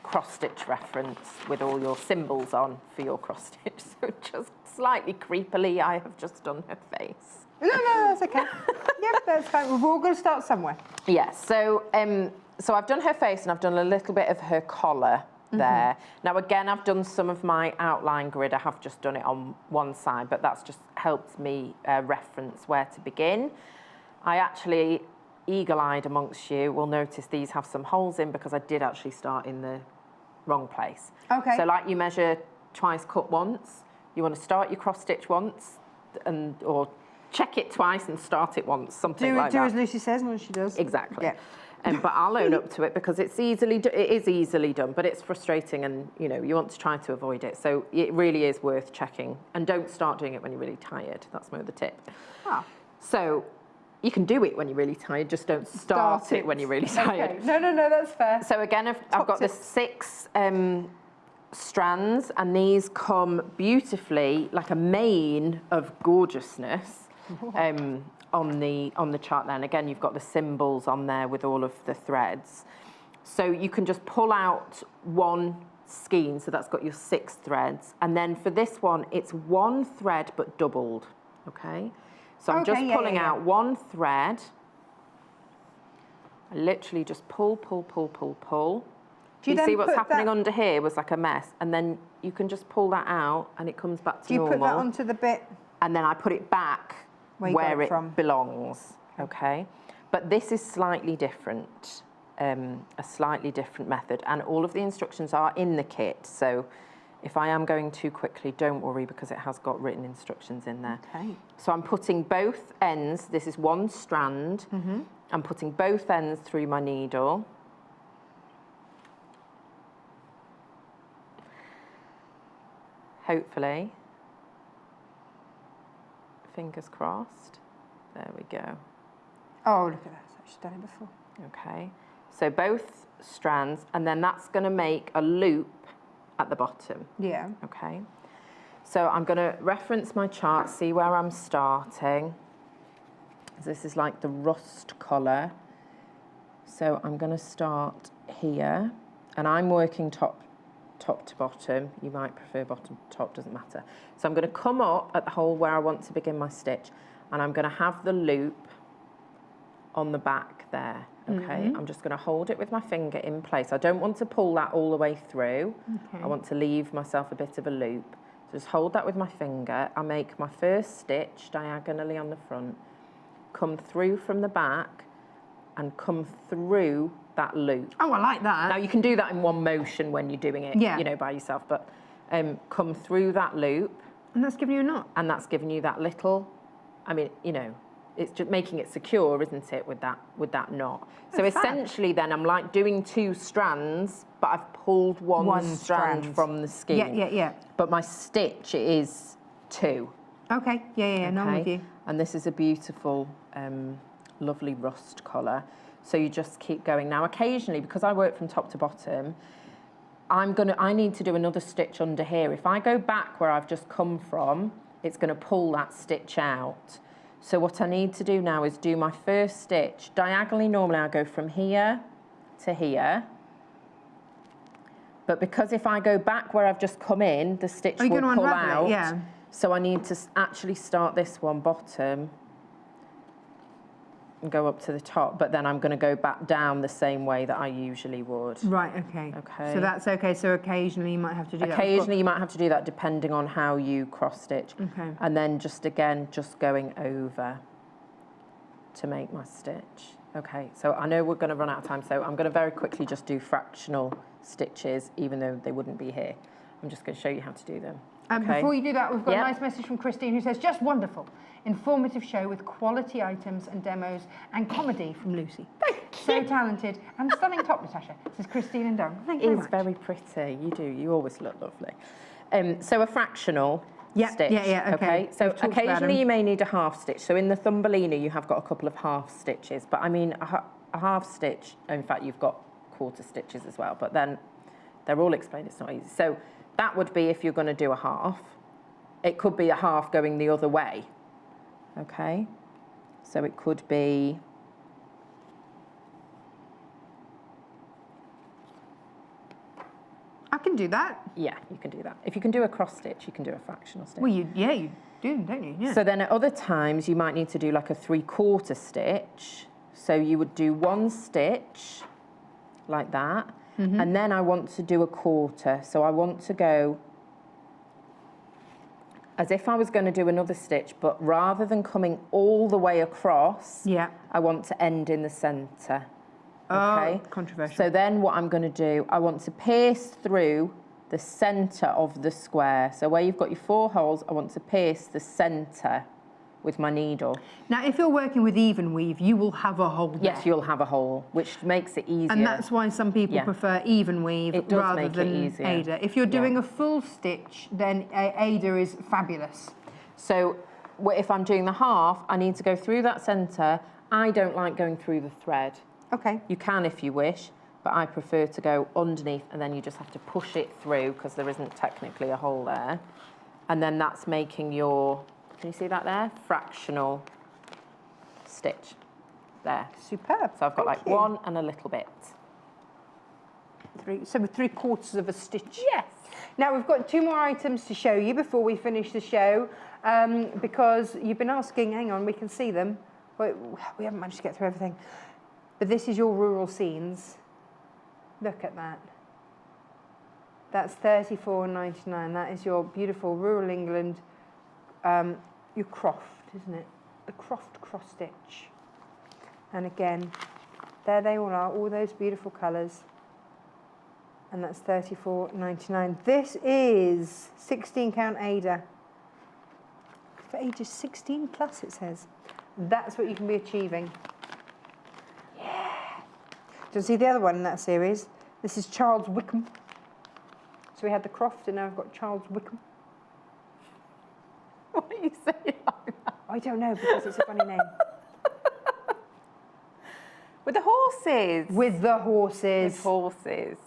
S4: cross-stitch reference with all your symbols on for your cross-stitch. So just slightly creepily, I have just done her face.
S1: No, that's okay. Yep, that's fine. We're all going to start somewhere.
S4: Yes, so I've done her face and I've done a little bit of her collar there. Now again, I've done some of my outline grid. I have just done it on one side, but that's just helped me reference where to begin. I actually, eagle-eyed amongst you, will notice these have some holes in because I did actually start in the wrong place.
S1: Okay.
S4: So like you measure twice, cut once. You want to start your cross stitch once, or check it twice and start it once, something like that.
S1: Do as Lucy says, and she does.
S4: Exactly.
S1: Yeah.
S4: But I'll own up to it because it is easily done, but it's frustrating and, you know, you want to try to avoid it. So it really is worth checking. And don't start doing it when you're really tired. That's my other tip.
S1: Ah.
S4: So you can do it when you're really tired, just don't start it when you're really tired.
S1: Okay. No, that's fair.
S4: So again, I've got the 6 strands, and these come beautifully like a mane of gorgeousness on the chart there. And again, you've got the symbols on there with all of the threads. So you can just pull out one skein, so that's got your 6 threads. And then for this one, it's 1 thread but doubled, okay? So I'm just pulling out 1 thread. I literally just pull. Do you see what's happening under here was like a mess, and then you can just pull that out and it comes back to normal.
S1: Do you put that onto the bit?
S4: And then I put it back where it belongs, okay? But this is slightly different, a slightly different method, and all of the instructions are in the kit, so If I am going too quickly, don't worry because it has got written instructions in there.
S1: Okay.
S4: So I'm putting both ends, this is one strand, I'm putting both ends through my needle. Hopefully, fingers crossed, there we go.
S1: Oh, look at that, she's done it before.
S4: Okay, so both strands, and then that's going to make a loop at the bottom.
S1: Yeah.
S4: Okay, so I'm going to reference my chart, see where I'm starting. This is like the rust colour. So I'm going to start here, and I'm working top to bottom. You might prefer bottom to top, doesn't matter. So I'm going to come up at the hole where I want to begin my stitch, and I'm going to have the loop on the back there. Okay, I'm just going to hold it with my finger in place. I don't want to pull that all the way through.
S1: Okay.
S4: I want to leave myself a bit of a loop. So just hold that with my finger. I make my first stitch diagonally on the front, come through from the back, and come through that loop.
S1: Oh, I like that.
S4: Now you can do that in one motion when you're doing it,
S1: Yeah.
S4: you know, by yourself, but come through that loop,
S1: And that's giving you a knot.
S4: and that's giving you that little, I mean, you know, it's just making it secure, isn't it, with that knot. So
S1: fab.
S4: essentially then I'm like doing two strands, but I've pulled one strand from the skein.
S1: Yeah.
S4: But my stitch is two.
S1: Okay, yeah, no, I'm with you.
S4: And this is a beautiful, lovely rust colour. So you just keep going. Now, occasionally, because I work from top to bottom, I need to do another stitch under here. If I go back where I've just come from, it's going to pull that stitch out. So what I need to do now is do my first stitch. Diagonally, normally I go from here to here. But because if I go back where I've just come in, the stitch will pull out.
S1: Yeah.
S4: So I need to actually start this one bottom and go up to the top, but then I'm going to go back down the same way that I usually would.
S1: Right, okay.
S4: Okay.
S1: So that's okay. So occasionally you might have to do that.
S4: Occasionally you might have to do that depending on how you cross stitch.
S1: Okay.
S4: And then just going over to make my stitch. Okay, so I know we're going to run out of time, so I'm going to very quickly just do fractional stitches, even though they wouldn't be here. I'm just going to show you how to do them. Okay.
S1: Before you do that, we've got
S4: Yep.
S1: a nice message from Christine who says, just wonderful, informative show with quality items and demos and comedy from Lucy. So talented and stunning top, Natasha, says Christine and Don. Thank you very
S4: It's
S1: much.
S4: very pretty. You do. You always look lovely. So a fractional stitch.
S1: Yeah, okay.
S4: So
S1: We've talked about
S4: occasionally
S1: them.
S4: you may need a half stitch. So in the Thumbelina you have got a couple of half stitches, but I mean a half stitch. In fact, you've got quarter stitches as well. But then they're all explained. It's not easy. So that would be if you're going to do a half. It could be a half going the other way. Okay. So it could be.
S1: I can do that.
S4: Yeah, you can do that. If you can do a cross stitch, you can do a fractional stitch.
S1: Well, you do, don't you? Yeah.
S4: So then at other times you might need to do like a 3/4 stitch. So you would do one stitch like that. And then I want to do a quarter. So I want to go as if I was going to do another stitch, but rather than coming all the way across,
S1: Yeah.
S4: I want to end in the centre.
S1: Oh,
S4: Okay.
S1: controversial.
S4: So then what I'm going to do, I want to pierce through the centre of the square. So where you've got your 4 holes, I want to pierce the centre with my needle.
S1: Now, if you're working with even weave, you will have a hole there.
S4: Yes, you'll have a hole, which makes it easier.
S1: And that's why some people
S4: Yeah.
S1: prefer even weave
S4: It does
S1: rather
S4: make it
S1: than
S4: easier.
S1: Ada. If you're
S4: Yeah.
S1: doing a full stitch, then Ada is fabulous.
S4: So if I'm doing the half, I need to go through that centre. I don't like going through the thread.
S1: Okay.
S4: You can if you wish, but I prefer to go underneath, and then you just have to push it through because there isn't technically a hole there. And then that's making your, can you see that there? Fractional stitch there.
S1: Superb.
S4: So I've got
S1: Thank
S4: like
S1: you.
S4: one and a little bit.
S1: So with 3/4 of a stitch.
S4: Yes.
S1: Now we've got 2 more items to show you before we finish the show, because you've been asking. Hang on, we can see them. But we haven't managed to get through everything. But this is your rural scenes. Look at that. That's £34.99. That is your beautiful rural England, your croft, isn't it? The croft cross stitch. And again, there they all are, all those beautiful colours. And that's $34.99. This is 16 count Ada. For ages 16 plus, it says. That's what you can be achieving. Yeah. Do you see the other one in that series? This is Charles Wickham. So we had the Croft, and now I've got Charles Wickham.
S4: What are you saying like that?
S1: I don't know, because it's a funny name.
S4: With the horses.
S1: With the horses.
S4: With horses.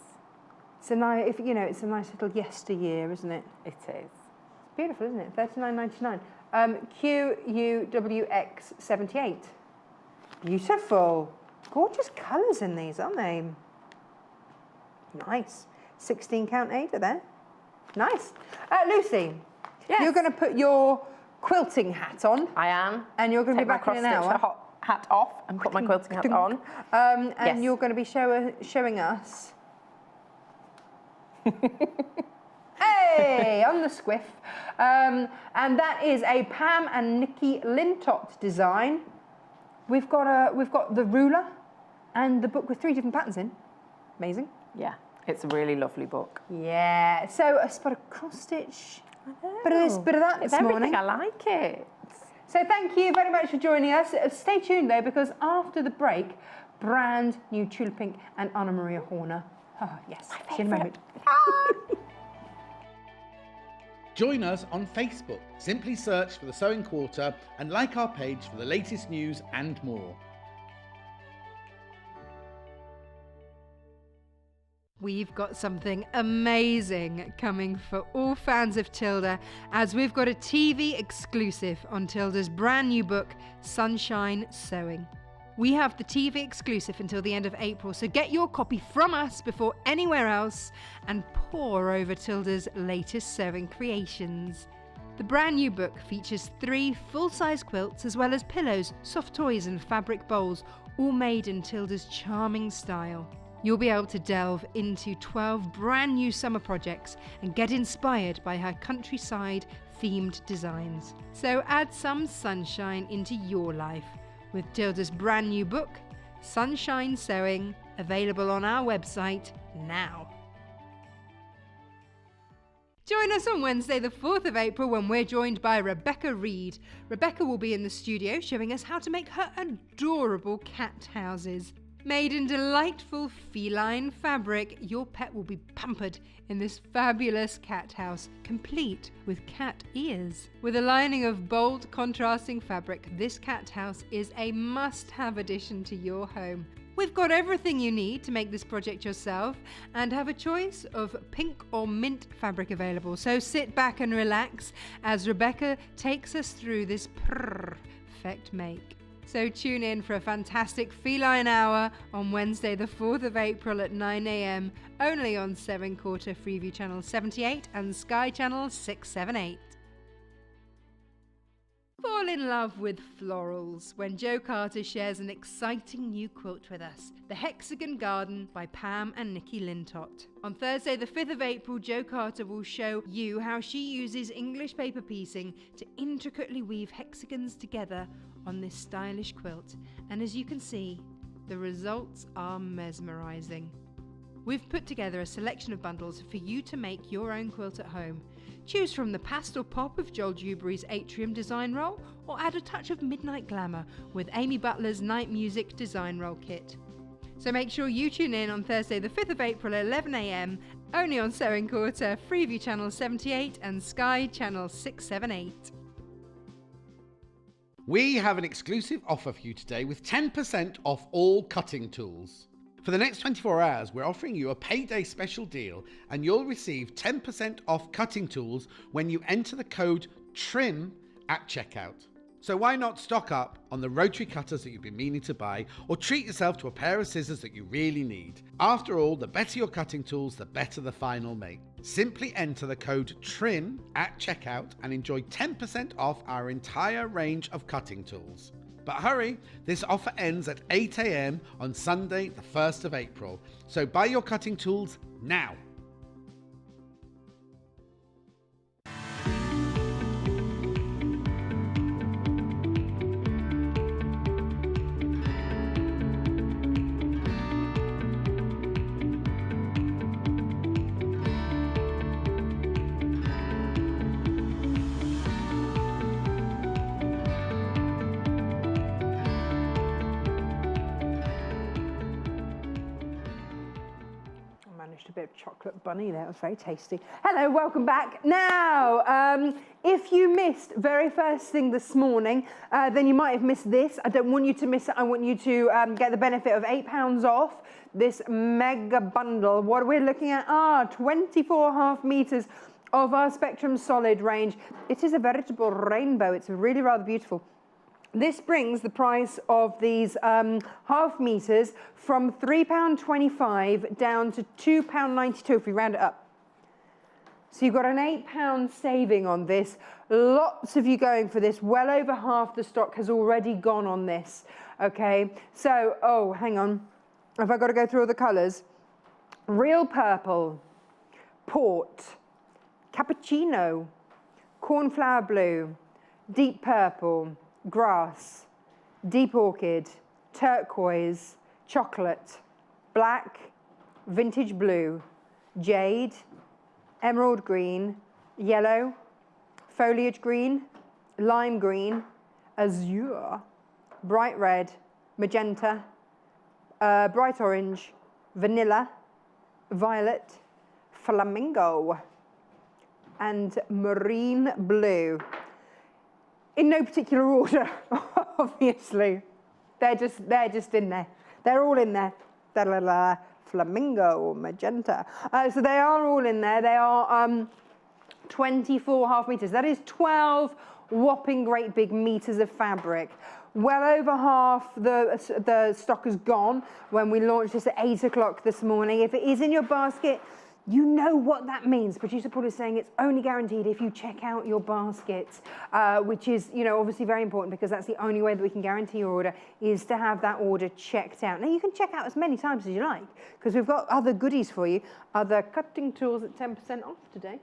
S1: It's a nice, it's a nice little yesteryear, isn't it?
S4: It is.
S1: It's beautiful, isn't it? $39.99. QUWX78. Beautiful. Gorgeous colours in these, aren't they? Nice. 16 count Ada there. Nice. Lucy,
S4: Yes.
S1: you're going to put your quilting hat on.
S4: I am.
S1: And you're going to
S4: Take
S1: be
S4: my
S1: back in an
S4: cross-stitch
S1: hour.
S4: hat off and put my quilting hat on.
S1: And
S4: Yes.
S1: you're going to be showing us. Hey, on the squiff. And that is a Pam and Nikki Lintott design. We've got the ruler and the book with 3 different patterns in. Amazing.
S4: Yeah, it's a really lovely book.
S1: Yeah. So a spot of cross stitch. Bit of this, bit of that
S4: It's
S1: this morning.
S4: everything. I like it.
S1: So thank you very much for joining us. Stay tuned though, because after the break, brand new Tula Pink and Anna Maria Horner. Oh yes. See you in a moment.
S3: Join us on Facebook. Simply search for the Sewing Quarter and like our page for the latest news and more.
S2: We've got something amazing coming for all fans of Tilda, as we've got a TV exclusive on Tilda's brand new book, Sunshine Sewing. We have the TV exclusive until the end of April, so get your copy from us before anywhere else and pore over Tilda's latest sewing creations. The brand new book features 3 full-size quilts as well as pillows, soft toys and fabric bowls, all made in Tilda's charming style. You'll be able to delve into 12 brand new summer projects and get inspired by her countryside themed designs. So add some sunshine into your life with Tilda's brand new book, Sunshine Sewing, available on our website now. Join us on Wednesday the 4th of April when we're joined by Rebecca Reed. Rebecca will be in the studio showing us how to make her adorable cat houses. Made in delightful feline fabric, your pet will be pampered in this fabulous cat house, complete with cat ears. With a lining of bold, contrasting fabric, this cat house is a must-have addition to your home. We've got everything you need to make this project yourself and have a choice of pink or mint fabric available. So sit back and relax as Rebecca takes us through this perfect make. So tune in for a fantastic feline hour on Wednesday the 4th of April at 9 AM, only on Sewing Quarter Freeview Channel 78 and Sky Channel 678. Fall in love with florals when Jo Carter shares an exciting new quilt with us, The Hexagon Garden by Pam and Nikki Lintott. On Thursday the 5th of April, Jo Carter will show you how she uses English paper piecing to intricately weave hexagons together on this stylish quilt, and as you can see, the results are mesmerizing. We've put together a selection of bundles for you to make your own quilt at home. Choose from the pastel pop of Joel Dewberry's Atrium design roll, or add a touch of midnight glamour with Amy Butler's Night Music design roll kit. So make sure you tune in on Thursday the 5th of April at 11 AM, only on Sewing Quarter, Freeview Channel 78 and Sky Channel 678.
S3: We have an exclusive offer for you today with 10% off all cutting tools. For the next 24 hours, we're offering you a payday special deal, and you'll receive 10% off cutting tools when you enter the code TRIM at checkout. So why not stock up on the rotary cutters that you've been meaning to buy, or treat yourself to a pair of scissors that you really need? After all, the better your cutting tools, the better the final make. Simply enter the code TRIM at checkout and enjoy 10% off our entire range of cutting tools. But hurry, this offer ends at 8 AM on Sunday the 1st of April. So buy your cutting tools now.
S1: finished a bit of chocolate bunny there. It was very tasty. Hello, welcome back. Now, if you missed very first thing this morning, then you might have missed this. I don't want you to miss it. I want you to get the benefit of £8 off this mega bundle. What we're looking at are 24.5 meters of our Spectrum Solid range. It is a veritable rainbow. It's really rather beautiful. This brings the price of these half meters from £3.25 down to £2.92 if we round it up. So you've got an £8 saving on this. Lots of you going for this. Well over half the stock has already gone on this. Okay, so, oh, hang on. Have I got to go through all the colours? Real purple, port, cappuccino, cornflower blue, deep purple, grass, deep orchid, turquoise, chocolate, black, vintage blue, jade, emerald green, yellow, foliage green, lime green, azure, bright red, magenta, bright orange, vanilla, violet, flamingo, and marine blue. In no particular order, obviously. They're just in there. They're all in there. Da-la-la, flamingo, magenta. So they are all in there. They are 24.5 meters. That is 12 whopping great big meters of fabric. Well over half the stock is gone when we launched this at 8 o'clock this morning. If it is in your basket, you know what that means. Producer Paul is saying it's only guaranteed if you check out your basket, which is, you know, obviously very important because that's the only way that we can guarantee your order is to have that order checked out. Now, you can check out as many times as you like because we've got other goodies for you, other cutting tools at 10% off today.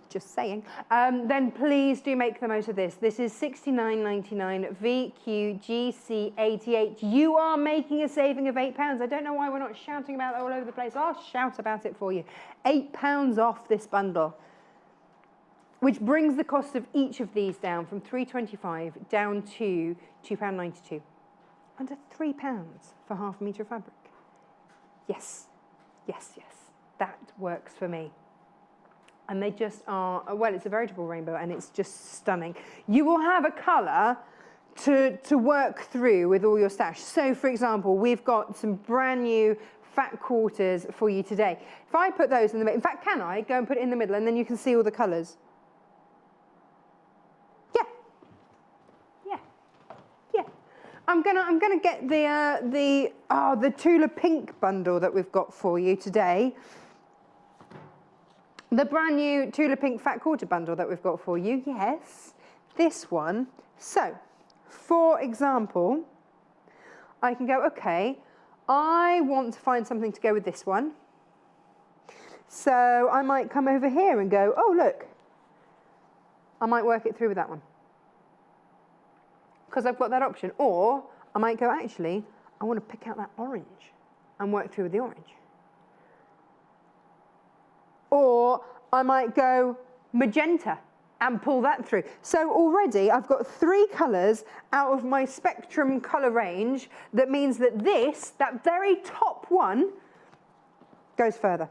S1: Just saying. Then please do make the most of this. This is $69.99 VQGC88. You are making a saving of £8. I don't know why we're not shouting about it all over the place. I'll shout about it for you. £8 off this bundle, which brings the cost of each of these down from £3.25 down to £2.92. Under £3 for half a metre of fabric. Yes, yes, yes. That works for me. And they just are, well, it's a veritable rainbow and it's just stunning. You will have a colour to work through with all your stash. So, for example, we've got some brand new fat quarters for you today. If I put those in the middle, in fact, can I go and put it in the middle and then you can see all the colours? Yeah. Yeah. Yeah. I'm gonna get the Tula pink bundle that we've got for you today. The brand new Tula Pink Fat Quarter bundle that we've got for you, yes, this one. So, for example, I can go, okay, I want to find something to go with this one. So I might come over here and go, oh, look, I might work it through with that one. Because I've got that option. Or I might go, actually, I want to pick out that orange and work through with the orange. Or I might go magenta and pull that through. So already I've got 3 colours out of my Spectrum colour range. That means that this, that very top one, goes further.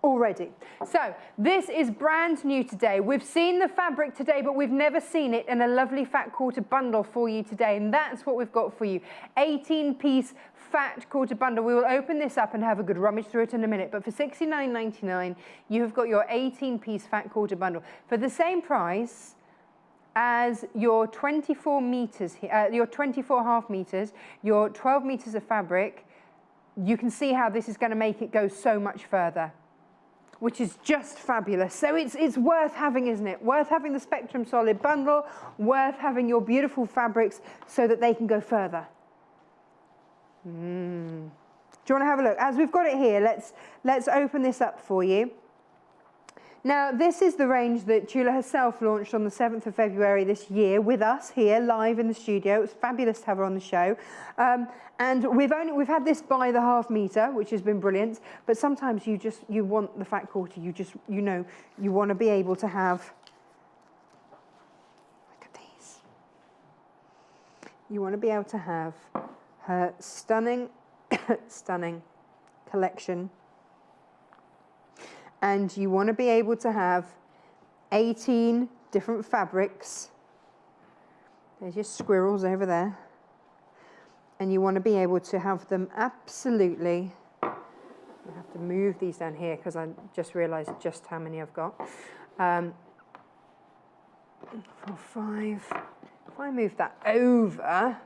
S1: Already. So this is brand new today. We've seen the fabric today, but we've never seen it in a lovely fat quarter bundle for you today. And that's what we've got for you. 18-piece fat quarter bundle. We will open this up and have a good rummage through it in a minute. But for $69.99, you have got your 18-piece fat quarter bundle for the same price as your 24 meters, your 24.5 meters, your 12 meters of fabric. You can see how this is going to make it go so much further, which is just fabulous. So it's worth having, isn't it? Worth having the Spectrum Solid bundle, worth having your beautiful fabrics so that they can go further. Do you want to have a look? As we've got it here, let's open this up for you. Now, this is the range that Tula herself launched on the 7th of February this year with us here live in the studio. It was fabulous to have her on the show. And we've had this by the half metre, which has been brilliant. But sometimes you want the fat quarter. You want to be able to have. Look at these. You want to be able to have her stunning, stunning collection and you want to be able to have 18 different fabrics. There's your squirrels over there. And you want to be able to have them absolutely, I have to move these down here because I just realized just how many I've got. 4, 5, if I move that over,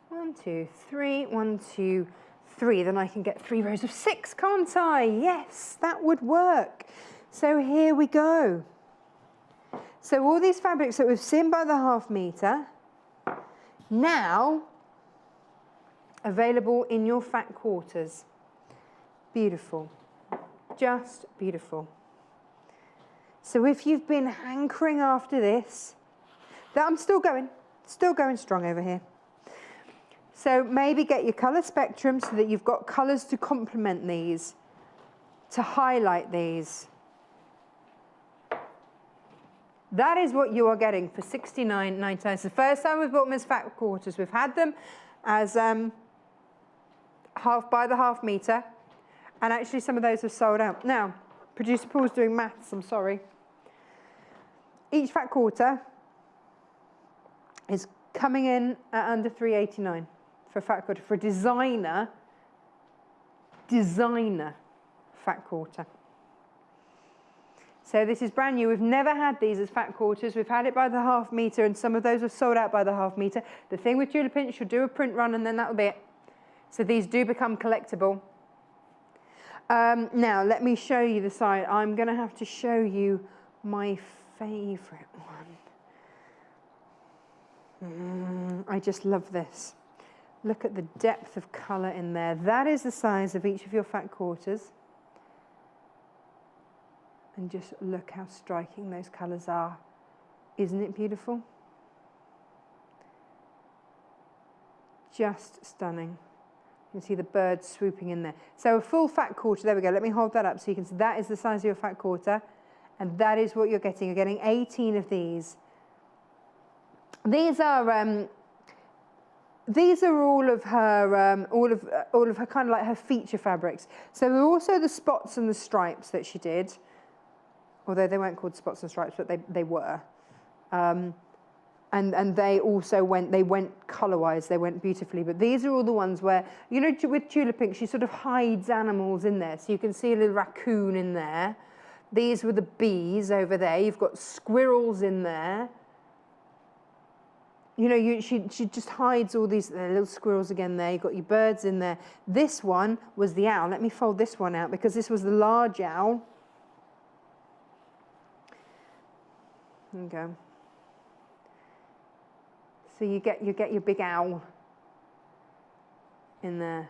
S1: 1, 2, 3, 1, 2, 3, then I can get 3 rows of 6, can't I? Yes, that would work. So here we go. So all these fabrics that we've seen by the ½ meter, now available in your fat quarters. Beautiful, just beautiful. So if you've been hankering after this, I'm still going strong over here. So maybe get your colour spectrum so that you've got colours to complement these, to highlight these. That is what you are getting for $69.99. It's the first time we've bought them as fat quarters. We've had them as half by the ½ meter, and actually some of those have sold out. Now, producer Paul's doing maths, I'm sorry. Each fat quarter is coming in at under $3.89 for a fat quarter, for a designer fat quarter. So this is brand new. We've never had these as fat quarters. We've had it by the ½ meter, and some of those have sold out by the ½ meter. The thing with Tula Pinch, you'll do a print run and then that'll be it. So these do become collectible. Now, let me show you the side. I'm going to have to show you my favourite one. I just love this. Look at the depth of colour in there. That is the size of each of your fat quarters. And just look how striking those colours are. Isn't it beautiful? Just stunning. You can see the birds swooping in there. So a full fat quarter, there we go. Let me hold that up so you can see that is the size of your fat quarter. And that is what you're getting. You're getting 18 of these. These are all of her kind of like her feature fabrics. So there are also the spots and the stripes that she did. Although they weren't called spots and stripes, but they were. And they also went colour-wise, they went beautifully. But these are all the ones where, you know, with Tula Pink, she sort of hides animals in there. So you can see a little raccoon in there. These were the bees over there. You've got squirrels in there. You know, she just hides all these little squirrels again there. You've got your birds in there. This one was the owl. Let me fold this one out because this was the large owl. There you go. So you get your big owl in there.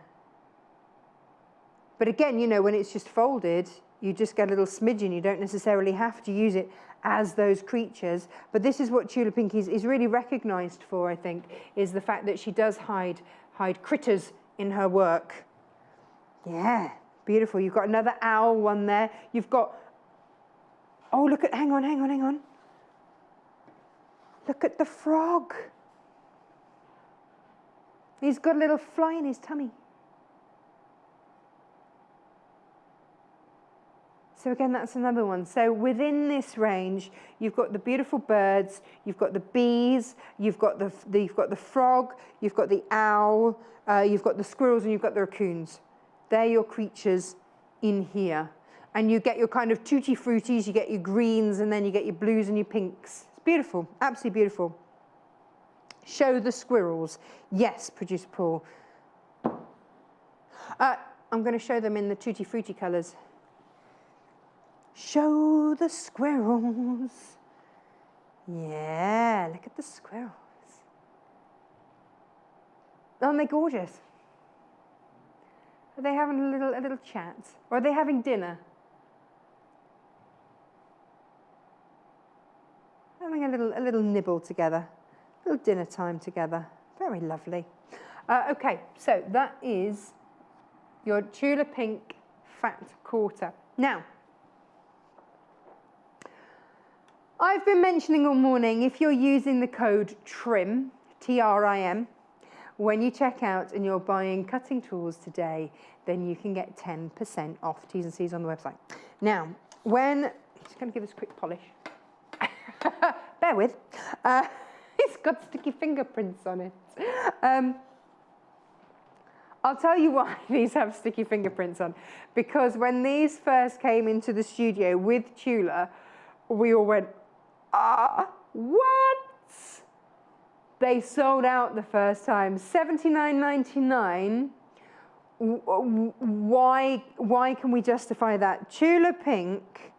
S1: But again, you know, when it's just folded, you just get a little smidgen. You don't necessarily have to use it as those creatures. But this is what Tula Pink is really recognised for, I think, is the fact that she does hide critters in her work. Yeah, beautiful. You've got another owl one there. You've got, oh, look at, hang on. Look at the frog. He's got a little fly in his tummy. So again, that's another one. So within this range, you've got the beautiful birds, you've got the bees, you've got the frog, you've got the owl, you've got the squirrels, and you've got the raccoons. They're your creatures in here. And you get your kind of tutti fruttis, you get your greens, and then you get your blues and your pinks. It's beautiful, absolutely beautiful. Show the squirrels. Yes, Producer Paul. I'm going to show them in the tutti frutti colours. Show the squirrels. Yeah, look at the squirrels. Aren't they gorgeous? Are they having a little chat? Or are they having dinner? Having a little nibble together. A little dinner time together. Very lovely. Okay, so that is your Tula Pink fat quarter. Now, I've been mentioning all morning, if you're using the code TRIM, T-R-I-M, when you check out and you're buying cutting tools today, then you can get 10% off. T's and C's on the website. Now, just going to give this a quick polish. Bear with. It's got sticky fingerprints on it. I'll tell you why these have sticky fingerprints on. Because when these first came into the studio with Tula, we all went, what? They sold out the first time. $79.99. Why can we justify that? Tula Pink,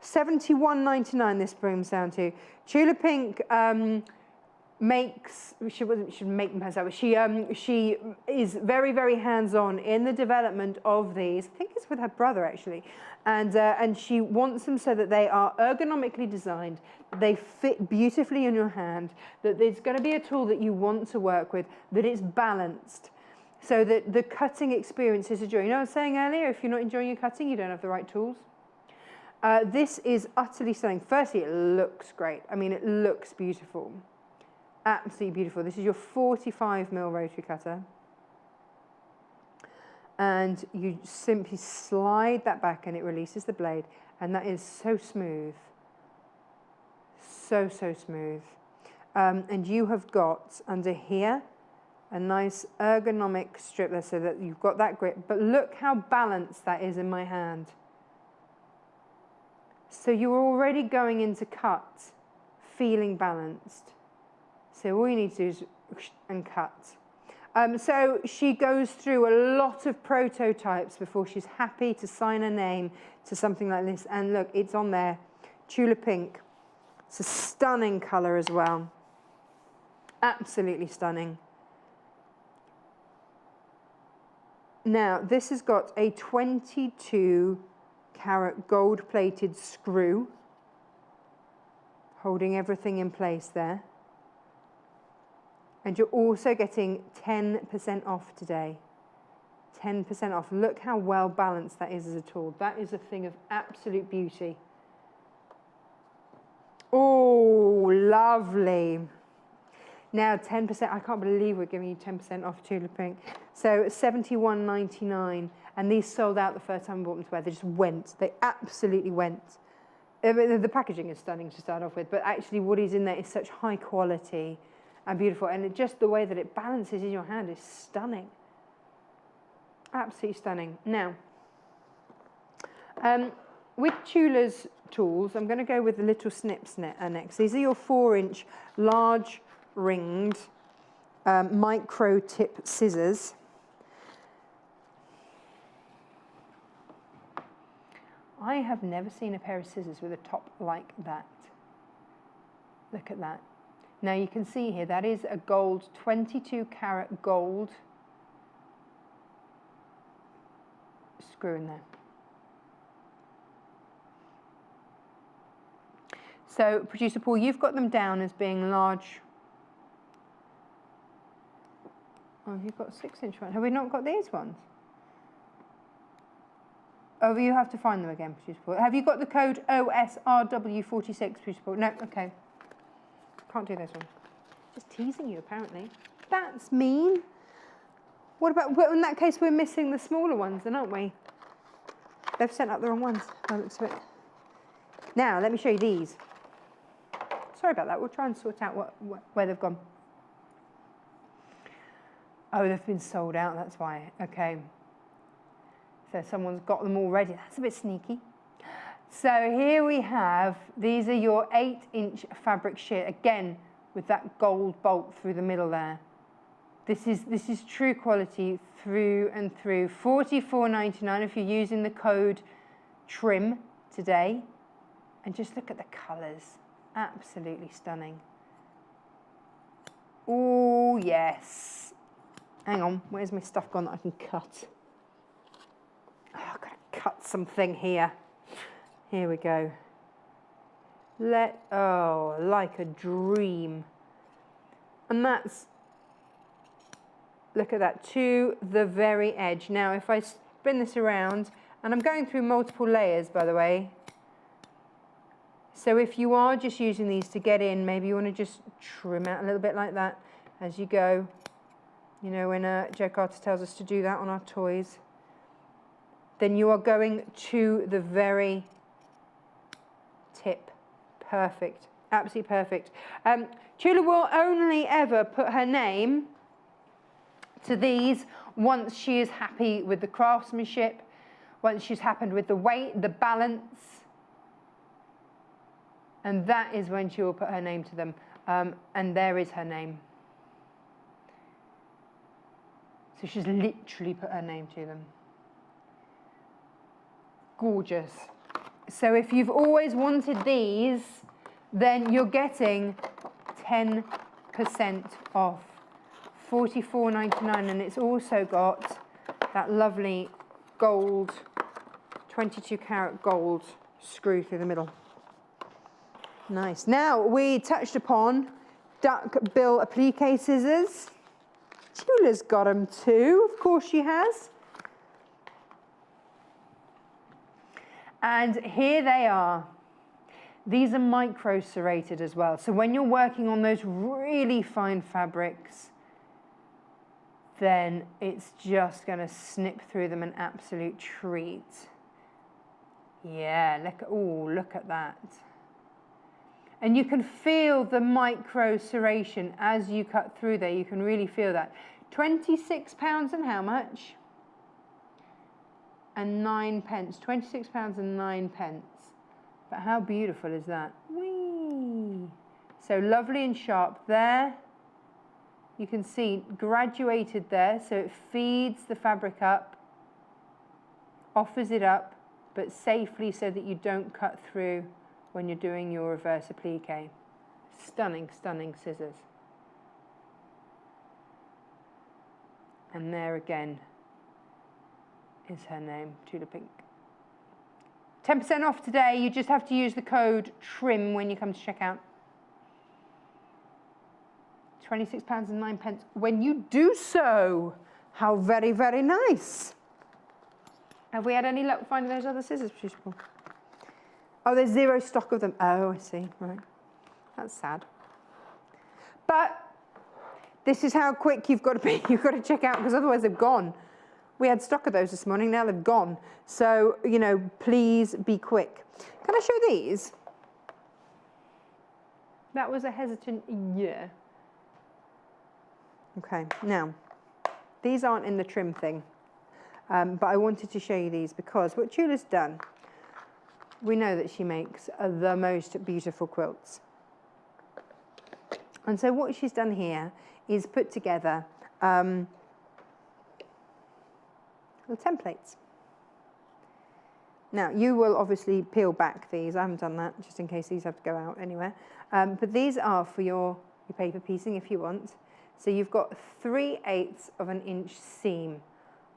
S1: $71.99 this brings down to. Tula Pink she shouldn't make them herself. She is very, very hands-on in the development of these. I think it's with her brother actually, and she wants them so that they are ergonomically designed, they fit beautifully in your hand, that it's going to be a tool that you want to work with, that it's balanced, so that the cutting experience is a joy. You know what I was saying earlier? If you're not enjoying your cutting, you don't have the right tools. This is utterly stunning. Firstly, it looks great. I mean, it looks beautiful. Absolutely beautiful. This is your 45mm rotary cutter. And you simply slide that back and it releases the blade. And that is so smooth. So, so smooth. And you have got under here a nice ergonomic strip there so that you've got that grip. But look how balanced that is in my hand. So you're already going into cut feeling balanced. So all you need to do is and cut. So she goes through a lot of prototypes before she's happy to sign her name to something like this. And look, it's on there, Tula Pink. It's a stunning colour as well. Absolutely stunning. Now, this has got a 22-carat gold-plated screw holding everything in place there. And you're also getting 10% off today. 10% off. Look how well balanced that is as a tool. That is a thing of absolute beauty. Oh, lovely. Now 10%, I can't believe we're giving you 10% off Tula Pink. So $71.99, and these sold out the first time we brought them to wear. They just went. They absolutely went. The packaging is stunning to start off with, but actually what is in there is such high quality and beautiful, and just the way that it balances in your hand is stunning. Absolutely stunning. Now, with Tula's tools, I'm going to go with the little snips next. These are your 4-inch large ringed micro tip scissors. I have never seen a pair of scissors with a top like that. Look at that. Now you can see here, that is a gold, 22-carat gold screw in there. So, Producer Paul, you've got them down as being large. Oh, you've got a 6-inch one. Have we not got these ones? Oh, you have to find them again, Producer Paul. Have you got the code OSRW46, Producer Paul? No, okay. Can't do this one. Just teasing you, apparently. That's mean. What about, well, in that case, we're missing the smaller ones, then, aren't we? They've sent up the wrong ones, by the looks of it. Now, let me show you these. Sorry about that. We'll try and sort out where they've gone. Oh, they've been sold out, that's why. Okay. So someone's got them already. That's a bit sneaky. So here we have, these are your 8-inch fabric shear, again, with that gold bolt through the middle there. This is true quality through and through. $44.99 if you're using the code TRIM today. And just look at the colours. Absolutely stunning. Oh, yes. Hang on, where's my stuff gone that I can cut? Oh, I've got to cut something here. Here we go. Oh, like a dream. And that's, look at that, to the very edge. Now, if I spin this around, and I'm going through multiple layers, by the way. So if you are just using these to get in, maybe you want to just trim out a little bit like that as you go. You know, when Joe Carter tells us to do that on our toys. then you are going to the very tip. Perfect, absolutely perfect. Tula will only ever put her name to these once she is happy with the craftsmanship, once she's happy with the weight, the balance, and that is when she will put her name to them. And there is her name. So she's literally put her name to them. Gorgeous. So if you've always wanted these, then you're getting 10% off, $44.99, and it's also got that lovely gold, 22 karat gold screw through the middle. Nice. Now we touched upon duck bill applique scissors. Tula's got them too, of course she has. And here they are. These are micro serrated as well. So when you're working on those really fine fabrics, then it's just going to snip through them, an absolute treat. Yeah, look at that. And you can feel the micro serration as you cut through there. You can really feel that. £26 and how much? And 9 pence. £26 and 9 pence. But how beautiful is that? Whee! So lovely and sharp there. You can see graduated there, so it feeds the fabric up, offers it up, but safely so that you don't cut through when you're doing your reverse applique. Stunning, stunning scissors. And there again is her name, Tula Pink. 10% off today. You just have to use the code TRIM when you come to checkout. £26 and 9 pence. When you do so, how very, very nice. Have we had any luck finding those other scissors, Patricia? Oh, there's zero stock of them. Oh, I see. Right. That's sad. But this is how quick you've got to be. You've got to check out, because otherwise they've gone. We had stock of those this morning. Now they've gone. So, you know, please be quick. Can I show these? That was a hesitant yeah. Okay, now, these aren't in the trim thing. But I wanted to show you these because what Tula's done, we know that she makes the most beautiful quilts. And so what she's done here is put together the templates. Now, you will obviously peel back these. I haven't done that, just in case these have to go out anywhere. But these are for your paper piecing if you want. So you've got 3/8 of an inch seam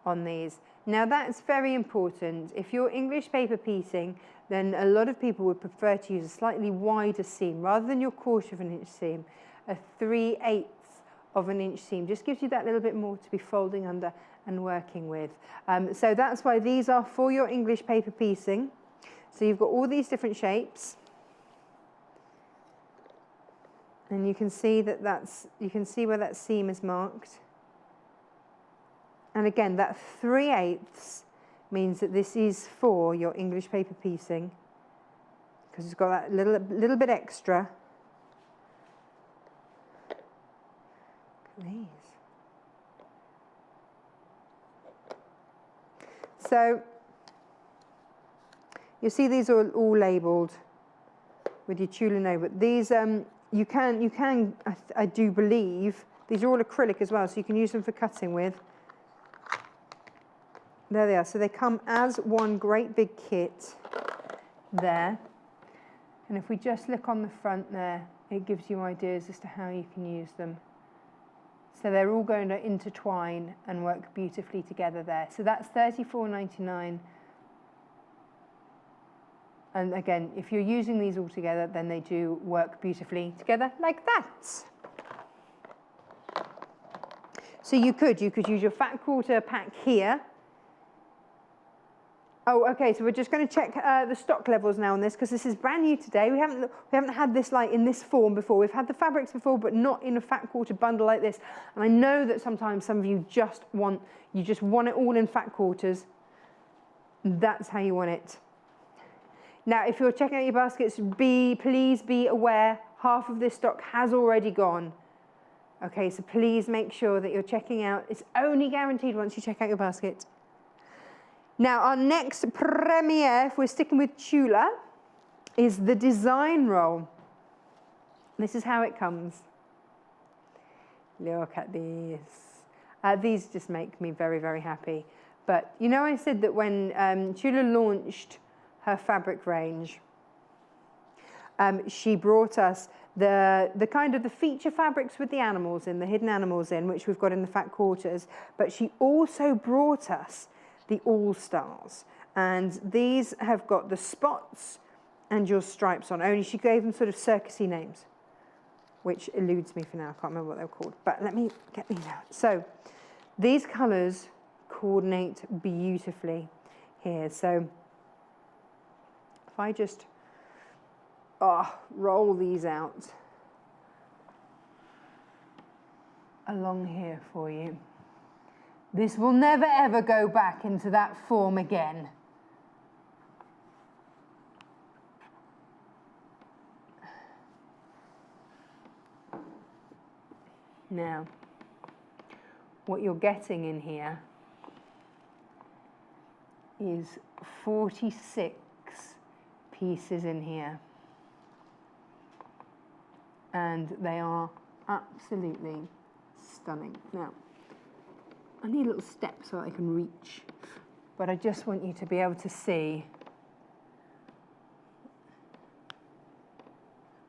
S1: on these. Now that's very important. If you're English paper piecing, then a lot of people would prefer to use a slightly wider seam rather than your 1/4 of an inch seam. A 3/8 of an inch seam just gives you that little bit more to be folding under and working with. So that's why these are for your English paper piecing. So you've got all these different shapes. And you can see that you can see where that seam is marked. And again, that 3/8 means that this is for your English paper piecing because it's got that little bit extra. Look at these. So you see these are all labelled with your Tula no, but these you can I do believe these are all acrylic as well, so you can use them for cutting with. There they are. So they come as one great big kit there. And if we just look on the front there, it gives you ideas as to how you can use them. So they're all going to intertwine and work beautifully together there. So that's $34.99. And again, if you're using these all together, then they do work beautifully together like that. So you could use your fat quarter pack here. Oh, okay, so we're just going to check the stock levels now on this because this is brand new today. We haven't had this like in this form before. We've had the fabrics before, but not in a fat quarter bundle like this. And I know that sometimes some of you just want it all in fat quarters. That's how you want it. Now, if you're checking out your baskets, please be aware half of this stock has already gone. Okay, so please make sure that you're checking out. It's only guaranteed once you check out your basket. Now, our next premiere, if we're sticking with Tula, is the design roll. This is how it comes. Look at these. These just make me very, very happy. But you know, I said that when Tula launched her fabric range, she brought us the kind of the feature fabrics with the animals in, the hidden animals in, which we've got in the fat quarters. But she also brought us the all-stars. And these have got the spots and your stripes on. Only she gave them sort of circusy names, which eludes me for now. I can't remember what they were called. But let me get these out. So these colours coordinate beautifully here. So if I just roll these out along here for you. This will never ever go back into that form again. Now, what you're getting in here is 46 pieces in here. And they are absolutely stunning. Now, I need a little step so I can reach, but I just want you to be able to see.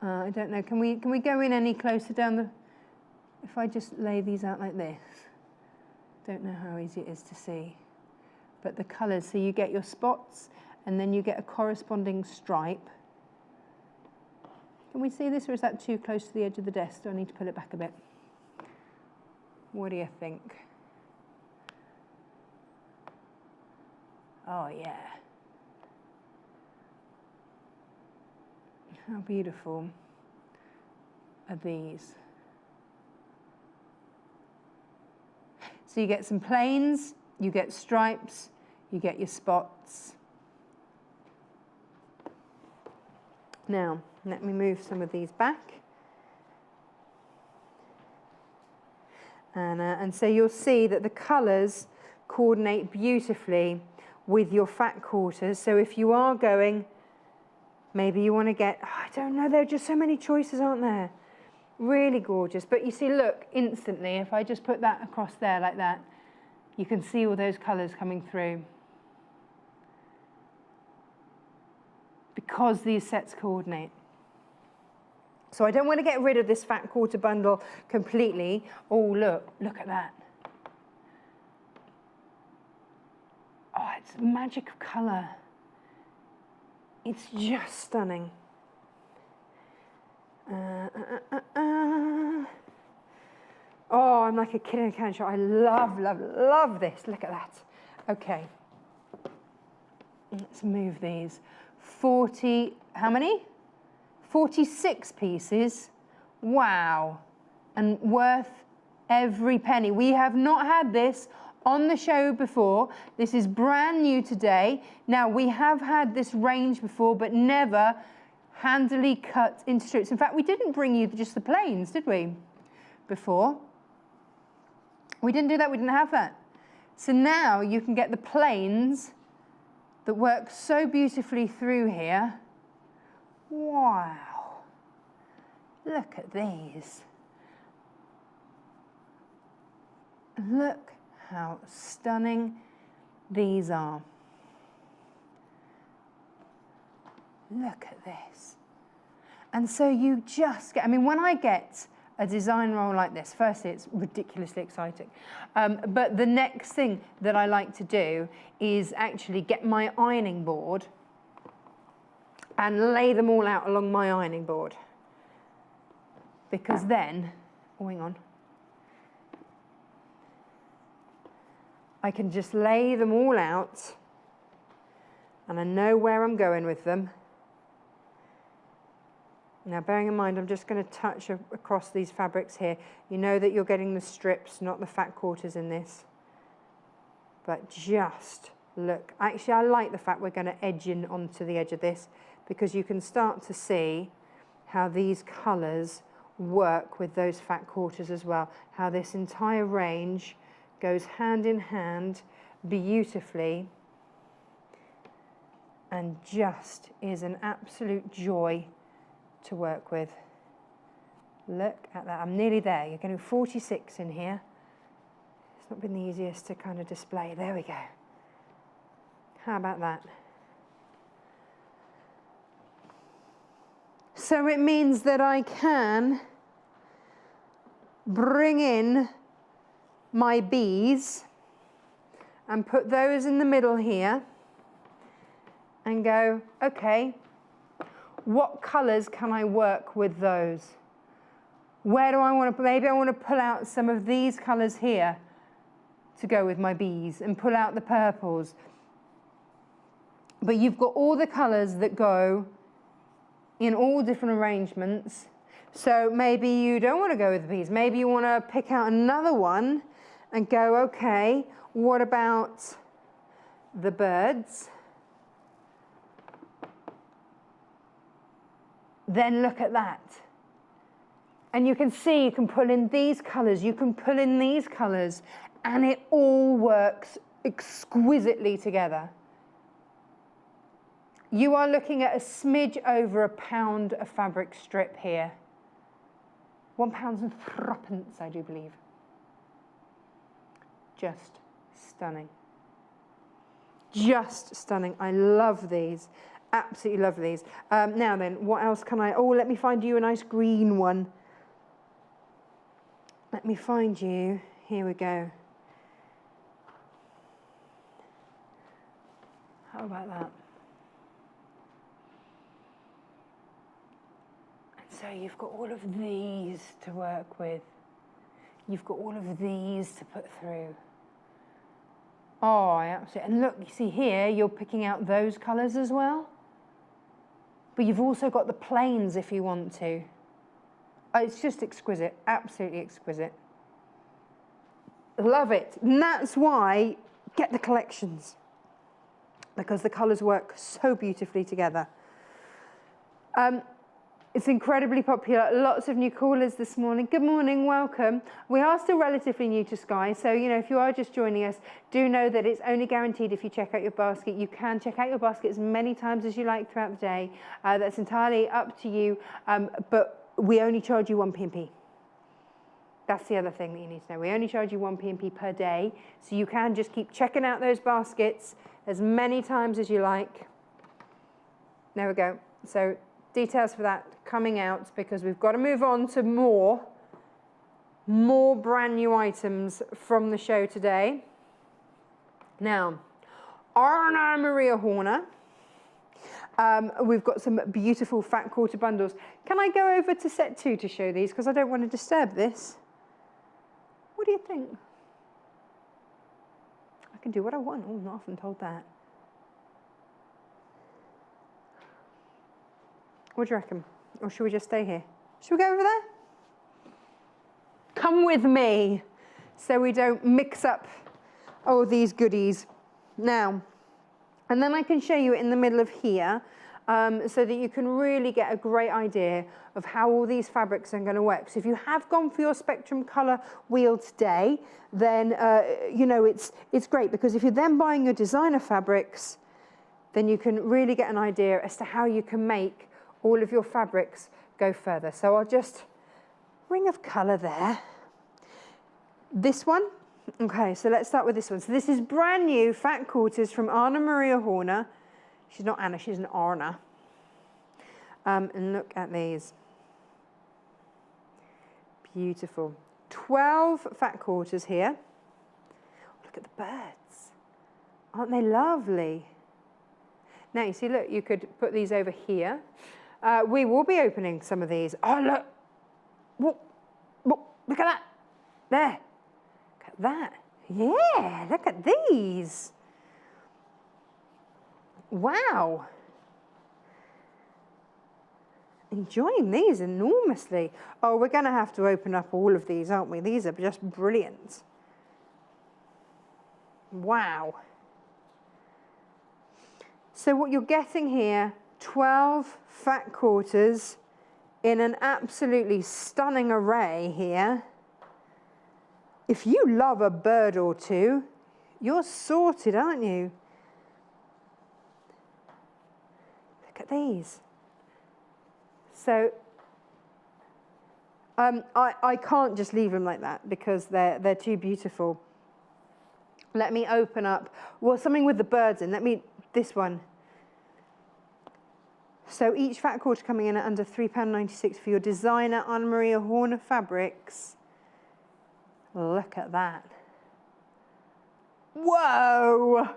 S1: I don't know, can we go in any closer down the, if I just lay these out like this? Don't know how easy it is to see. But the colours, so you get your spots and then you get a corresponding stripe. Can we see this, or is that too close to the edge of the desk? Do I need to pull it back a bit? What do you think? Oh, yeah. How beautiful are these? So you get some plains, you get stripes, you get your spots. Now, let me move some of these back. And so you'll see that the colours coordinate beautifully with your fat quarters. So if you are going, maybe you want to get, I don't know, there are just so many choices, aren't there? Really gorgeous. But you see, look, instantly, if I just put that across there like that, you can see all those colours coming through. Because these sets coordinate. So I don't want to get rid of this fat quarter bundle completely. Oh, look at that. Oh, it's magic of colour. It's just stunning. Oh, I'm like a kid in a candy shop. I love, love, love this. Look at that. Okay. Let's move these. 40, how many? 46 pieces. Wow. And worth every penny. We have not had this on the show before. This is brand new today. Now, we have had this range before, but never handily cut into strips. In fact, we didn't bring you just the plains, did we, before? We didn't do that. We didn't have that. So now you can get the plains that work so beautifully through here. Wow. Look at these. Look how stunning these are. Look at this. And so you just get, I mean, when I get a design roll like this, firstly, it's ridiculously exciting. But the next thing that I like to do is actually get my ironing board and lay them all out along my ironing board. Because then, oh, hang on. I can just lay them all out and I know where I'm going with them. Now, bearing in mind, I'm just going to touch across these fabrics here. You know that you're getting the strips, not the fat quarters in this. But just Look, actually I like the fact we're going to edge in onto the edge of this, because you can start to see how these colours work with those fat quarters as well, how this entire range goes hand in hand beautifully and just is an absolute joy to work with. Look at that, I'm nearly there. You're getting 46 in here. It's not been the easiest to kind of display. There we go. How about that? So it means that I can bring in my bees and put those in the middle here and go, okay, what colours can I work with those? Where do I want to, maybe I want to pull out some of these colours here to go with my bees and pull out the purples. But you've got all the colours that go in all different arrangements. So maybe you don't want to go with the bees. Maybe you want to pick out another one and go, okay, what about the birds? Then look at that. And you can see, you can pull in these colours, you can pull in these colours, and it all works exquisitely together. You are looking at a smidge over £1 of fabric strip here. £1.03, I do believe. Just stunning. Just stunning. I love these. Absolutely love these. Now then, what else can I... Oh, let me find you a nice green one. Let me find you. Here we go. How about that? And so you've got all of these to work with. You've got all of these to put through. Oh, I absolutely... And look, you see here, you're picking out those colours as well. But you've also got the plains if you want to. It's just exquisite, absolutely exquisite. Love it. And that's why get the collections, because the colours work so beautifully together. It's incredibly popular. Lots of new callers this morning. Good morning, welcome. We are still relatively new to Sky, so you know, if you are just joining us, do know that it's only guaranteed if you check out your basket. You can check out your basket as many times as you like throughout the day. That's entirely up to you, but we only charge you 1 P&P. That's the other thing that you need to know. We only charge you 1 P&P per day, so you can just keep checking out those baskets as many times as you like. There we go. So details for that coming out, because we've got to move on to more brand new items from the show today. Now, Anna Maria Horner. We've got some beautiful fat quarter bundles. Can I go over to set 2 to show these, because I don't want to disturb this? What do you think? I can do what I want. Oh, not often told that. What do you reckon? Or should we just stay here? Should we go over there? Come with me so we don't mix up all these goodies. Now, and then I can show you in the middle of here so that you can really get a great idea of how all these fabrics are going to work. So if you have gone for your Spectrum colour wheel today, then you know it's great, because if you're then buying your designer fabrics, then you can really get an idea as to how you can make all of your fabrics go further. So I'll just ring of colour there. This one, okay, so let's start with this one. So this is brand new fat quarters from Anna Maria Horner. She's not Anna, she's an Arna. And look at these. Beautiful. 12 fat quarters here. Look at the birds. Aren't they lovely? Now you see, look, you could put these over here. We will be opening some of these. Oh, look. Whoa, look at that. There. Look at that. Yeah, look at these. Wow. Enjoying these enormously. Oh, we're going to have to open up all of these, aren't we? These are just brilliant. Wow. So what you're getting here, 12 fat quarters in an absolutely stunning array here. If you love a bird or two, you're sorted, aren't you? Look at these. So I can't just leave them like that because they're too beautiful. Let me open up, well, something with the birds in. This one. So each fat quarter coming in at under £3.96 for your designer Anna Maria Horner fabrics. Look at that. Whoa!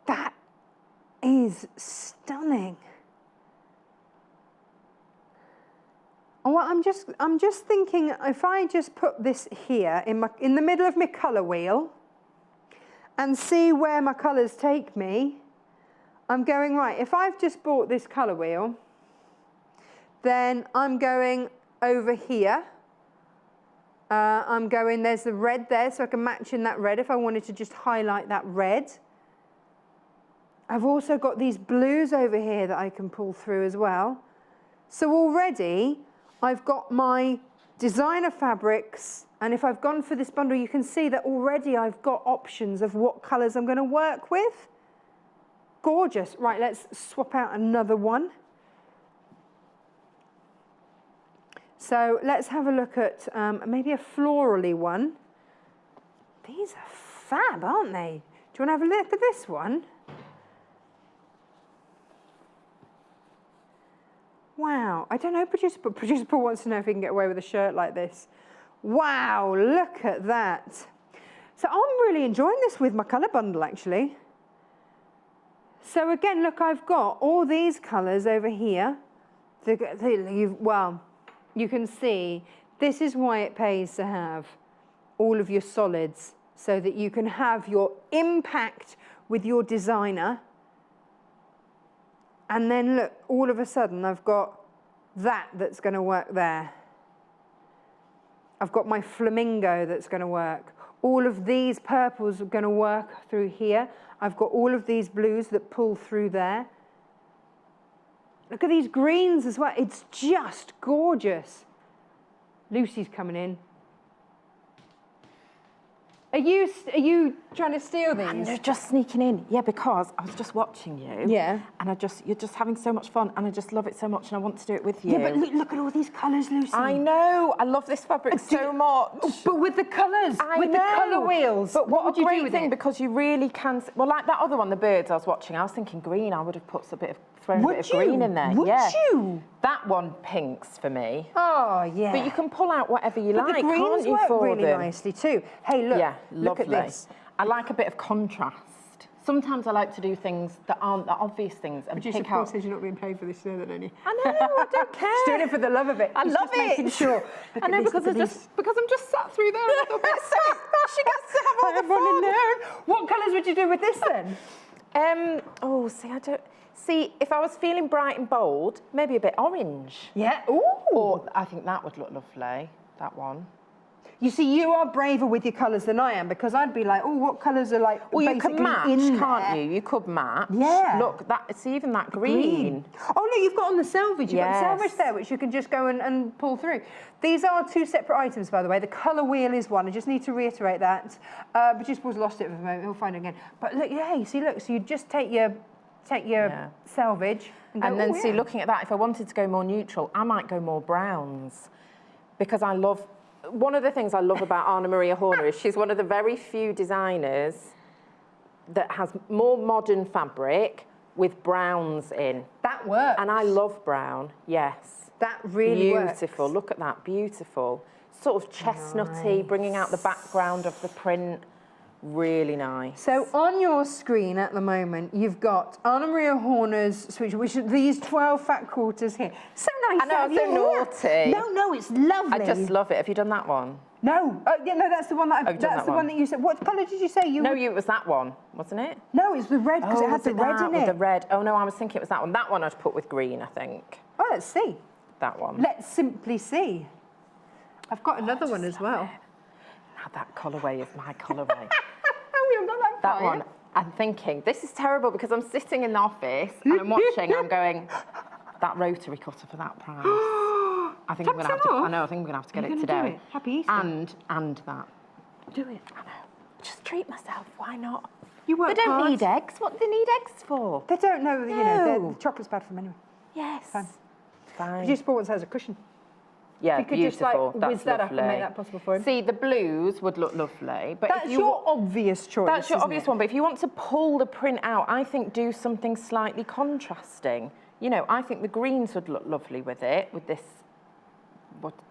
S1: That is stunning. Oh, well, I'm just thinking if I just put this here in the middle of my colour wheel and see where my colours take me, I'm going, right, if I've just bought this colour wheel, then I'm going over here. I'm going, there's the red there, so I can match in that red if I wanted to just highlight that red. I've also got these blues over here that I can pull through as well. So already I've got my designer fabrics, and if I've gone for this bundle, you can see that already I've got options of what colours I'm going to work with. Gorgeous. Right, let's swap out another one. So let's have a look at maybe a florally one. These are fab, aren't they? Do you want to have a look at this one? Wow, I don't know, Producer Paul wants to know if he can get away with a shirt like this. Wow, look at that. So I'm really enjoying this with my colour bundle, actually. So again, look, I've got all these colours over here. Well, you can see this is why it pays to have all of your solids, so that you can have your impact with your designer. And then look, all of a sudden I've got that's going to work there. I've got my flamingo that's going to work. All of these purples are going to work through here. I've got all of these blues that pull through there. Look at these greens as well. It's just gorgeous. Lucy's coming in. Are you trying to steal these?
S4: And they're just sneaking in. Yeah, because I was just watching you.
S1: Yeah.
S4: And you're just having so much fun, and I just love it so much, and I want to do it with you.
S1: Yeah, but look at all these colours, Lucy.
S4: I know. I love this fabric so much.
S1: But with the colours, with the colour wheels.
S4: But
S1: what would you do with
S4: thing,
S1: it?
S4: because you really can. Well, like that other one, the birds I was watching, I was thinking green. I would have put thrown a bit of green in there.
S1: Would you?
S4: That one pinks for me.
S1: Oh, yeah.
S4: But you can pull out whatever you like,
S1: the greens
S4: can't you,
S1: work
S4: for
S1: really
S4: them?
S1: nicely too. Hey, look.
S4: Yeah,
S1: look
S4: lovely.
S1: at this.
S4: I like a bit of contrast. Sometimes I like to do things that aren't the obvious things and
S1: Producer
S4: pick
S1: Paul
S4: out.
S1: says you're not being paid for this today, don't you?
S4: I know, I don't care.
S1: He's doing it for the love of it.
S4: I
S1: He's
S4: love
S1: just making
S4: it.
S1: sure.
S4: I know, because I'm just sat through there a little bit. So she gets to have all the fun.
S1: What colours would you do with this then?
S4: See, if I was feeling bright and bold, maybe a bit orange.
S1: Yeah. Ooh.
S4: Or I think that would look lovely, that one.
S1: You see, you are braver with your colours than I am, because I'd be like, oh, what colours are like
S4: Well, you
S1: basically
S4: can match,
S1: in
S4: can't
S1: there?
S4: you? You could match.
S1: Yeah.
S4: Look, it's even that green.
S1: Oh, no, you've got on the selvage. You've got the
S4: Yes.
S1: selvage there, which you can just go and pull through. These are two separate items, by the way. The colour wheel is one. I just need to reiterate that. But just lost it for a moment. He'll find it again. But look, yeah, you see, look. So you just take your selvage and go,
S4: And then
S1: oh,
S4: see,
S1: yeah.
S4: looking at that, if I wanted to go more neutral, I might go more browns. Because one of the things I love about Anna Maria Horner is she's one of the very few designers that has more modern fabric with browns in.
S1: That works.
S4: And I love brown, yes.
S1: That really works.
S4: Beautiful, look at that, beautiful. Sort of chestnutty, bringing out the background of the print. Really nice.
S1: So on your screen at the moment, you've got Anna Maria Horner's switch, which are these 12 fat quarters here. So nice.
S4: I know, I'm so naughty.
S1: No, it's lovely.
S4: I just love it. Have you done that one?
S1: No, that's the one that that's the one that you said. What colour did you say you?
S4: No, it was that one, wasn't it?
S1: No, it's the red because it had the red in it.
S4: With the red. Oh no, I was thinking it was that one. That one I'd put with green, I think.
S1: Oh, let's see.
S4: That one.
S1: Let's simply see. I've got another one as well.
S4: Now that colourway is my colourway.
S1: We haven't got that
S4: That
S1: far
S4: one.
S1: yet.
S4: I'm thinking, this is terrible because I'm sitting in the office and I'm watching and I'm going, that rotary cutter for that price. I think I'm going to have to, I know, I think I'm going to have to get it today.
S1: Do it. Happy Easter.
S4: And that.
S1: Do it.
S4: I know. Just treat myself, why not?
S1: You work
S4: They don't
S1: hard.
S4: need eggs. What do they need eggs for?
S1: They don't know, you know,
S4: No.
S1: the chocolate's bad for them anyway.
S4: Yes.
S1: Fine.
S4: Fine.
S1: Producer Paul has a cushion.
S4: Yeah,
S1: You could
S4: beautiful.
S1: just like
S4: That's
S1: whiz that up
S4: lovely.
S1: and make that possible for him.
S4: See, the blues would look lovely, but
S1: That's
S4: if you
S1: your obvious choice.
S4: that's your
S1: isn't
S4: obvious
S1: it?
S4: one. But if you want to pull the print out, I think do something slightly contrasting. You know, I think the greens would look lovely with it, with this,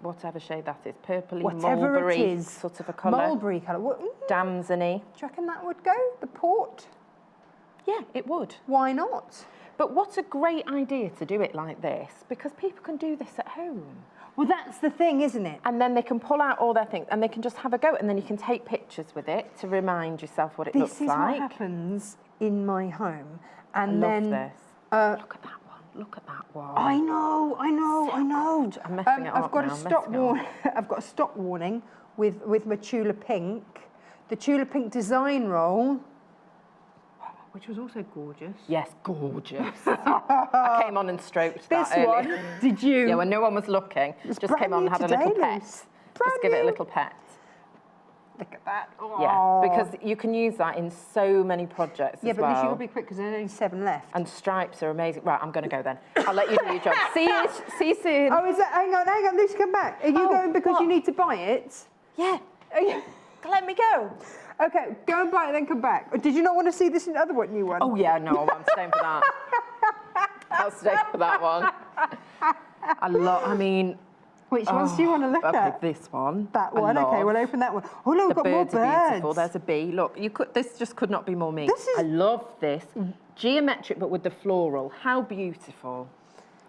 S4: whatever shade that is, purpley
S1: Whatever
S4: mulberry
S1: it is.
S4: sort of a colour.
S1: Mulberry colour. What, do
S4: Damsony.
S1: you reckon that would go? The port?
S4: Yeah, it would.
S1: Why not?
S4: But what a great idea to do it like this, because people can do this at home.
S1: Well, that's the thing, isn't it?
S4: And then they can pull out all their things and they can just have a go, and then you can take pictures with it to remind yourself what it looks
S1: This is
S4: like.
S1: what happens in my home. And
S4: I
S1: then,
S4: love this. Look at that one. Look at that one.
S1: I know.
S4: I'm messing it up
S1: I've got
S4: now,
S1: a
S4: I'm
S1: stop
S4: messing it
S1: warning. I've got a stop warning with my Tula pink, the Tula pink design roll, which was also gorgeous.
S4: Yes, gorgeous. I came on and stroked
S1: This
S4: that
S1: one,
S4: earlier.
S1: did you?
S4: Yeah, when no one was looking, just
S1: brand
S4: came on and
S1: new
S4: had a little
S1: today,
S4: pet.
S1: Liz.
S4: Just
S1: Brand
S4: give it a
S1: new.
S4: little pet.
S1: Look at that.
S4: Yeah,
S1: Oh.
S4: because you can use that in so many projects
S1: Yeah,
S4: as
S1: but
S4: well.
S1: Liz, you'll be quick because there's only 7 left.
S4: And stripes are amazing. Right, I'm going to go then. I'll let you do your job. See you soon.
S1: Oh, is that? Hang on, Lucy, come back. Are you going because
S4: what?
S1: you need to buy it?
S4: Yeah,
S1: Are you?
S4: let me go.
S1: Okay, go and buy it, then come back. Or did you not want to see this other one, new one?
S4: Oh, yeah, no, I'm staying for that. I'll stay for that one. I mean...
S1: Which ones do you want to look
S4: okay,
S1: at?
S4: this one.
S1: That
S4: I
S1: one. Okay,
S4: love.
S1: we'll open that one. Oh no, we've
S4: The
S1: got more
S4: birds are beautiful.
S1: birds.
S4: There's a bee. Look, this just could not be more me.
S1: This is-
S4: I love this. Geometric, but with the floral. How beautiful.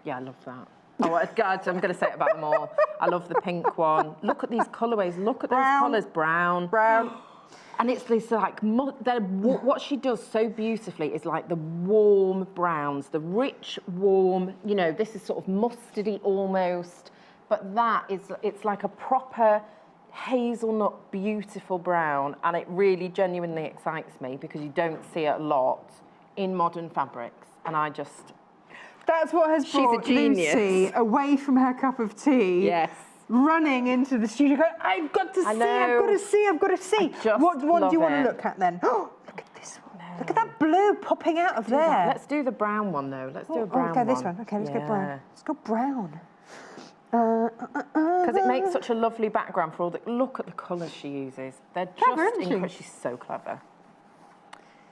S4: Yeah, I love that. Oh, God, I'm going to say it about them all. I love the pink one. Look at these colourways. Look at those
S1: Brown.
S4: colours. Brown.
S1: Brown.
S4: And it's this like, what she does so beautifully is like the warm browns, the rich, warm, you know, this is sort of mustardy almost, but that is, it's like a proper hazelnut, beautiful brown, and it really genuinely excites me because you don't see it a lot in modern fabrics, and I just...
S1: That's what has
S4: She's a
S1: brought
S4: genius.
S1: Lucy away from her cup of tea.
S4: Yes.
S1: Running into the studio going, I've got to see, I've got to see, I've got to see.
S4: just
S1: What one do you
S4: love
S1: want to
S4: it.
S1: look at then? Oh, look at this one. Look at that blue popping out of there.
S4: Let's do the brown one though. Let's do a brown
S1: okay,
S4: one.
S1: this one. Okay, let's go brown. Let's go brown.
S4: Because it makes such a lovely background for all the... Look at the colours she uses. They're
S1: Clever,
S4: just
S1: isn't she?
S4: incredible. She's so clever.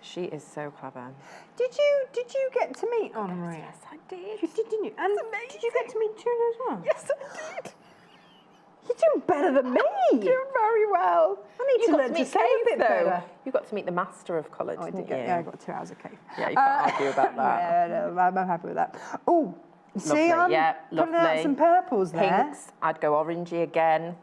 S4: She is so clever.
S1: Did you get to meet Anna Maria?
S4: Yes, I did.
S1: You did, didn't you? And did you get to meet Tula as well?
S4: Yes, I did.
S1: You're doing better than me.
S4: Doing very well.
S1: I need to learn to say a bit better.
S4: You got to meet the master of colour,
S1: Oh, I
S4: didn't
S1: did
S4: you?
S1: get, yeah, I got 2 hours of cake.
S4: Yeah, you can't argue about that.
S1: Yeah, no, I'm happy with that. Oh, see,
S4: Lovely,
S1: I'm
S4: yeah,
S1: putting out
S4: lovely.
S1: some purples there.
S4: Pinks, I'd go orangey again.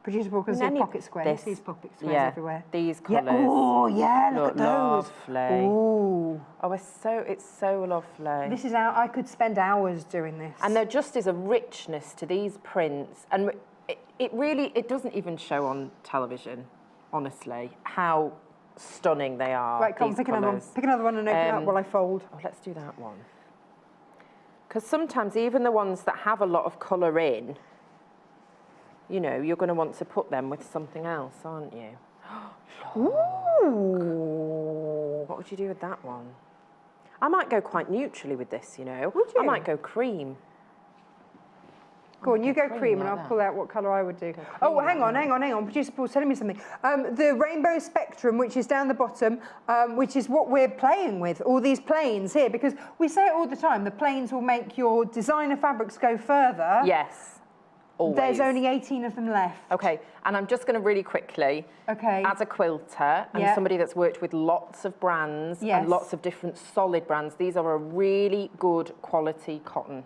S1: Producer Paul can
S4: And
S1: see
S4: any-
S1: pocket squares.
S4: this-
S1: These pocket squares
S4: Yeah,
S1: everywhere.
S4: these
S1: Yeah.
S4: colours.
S1: Oh, yeah, look at those.
S4: Lovely.
S1: Ooh.
S4: Oh, it's so lovely.
S1: This is how I could spend hours doing this.
S4: And there just is a richness to these prints, and it really doesn't even show on television, honestly, how stunning they are.
S1: Right, come on,
S4: these
S1: pick another one.
S4: colours.
S1: Pick another one and open it up while I fold.
S4: Oh, let's do that one. Because sometimes even the ones that have a lot of colour in, you know, you're going to want to put them with something else, aren't you?
S1: Ooh.
S4: What would you do with that one? I might go quite neutrally with this, you know.
S1: Would you?
S4: I might go cream.
S1: Go on, you go
S4: cream
S1: cream and
S4: like
S1: I'll
S4: that.
S1: pull out what colour I would do. Oh, hang on. Producer Paul's telling me something. The rainbow spectrum, which is down the bottom, which is what we're playing with, all these planes here, because we say it all the time, the planes will make your designer fabrics go further.
S4: Yes, always.
S1: There's only 18 of them left.
S4: Okay, and I'm just going to really quickly,
S1: Okay.
S4: as a quilter and
S1: Yeah.
S4: somebody that's worked with lots of brands
S1: Yes.
S4: and lots of different solid brands, these are a really good quality cotton.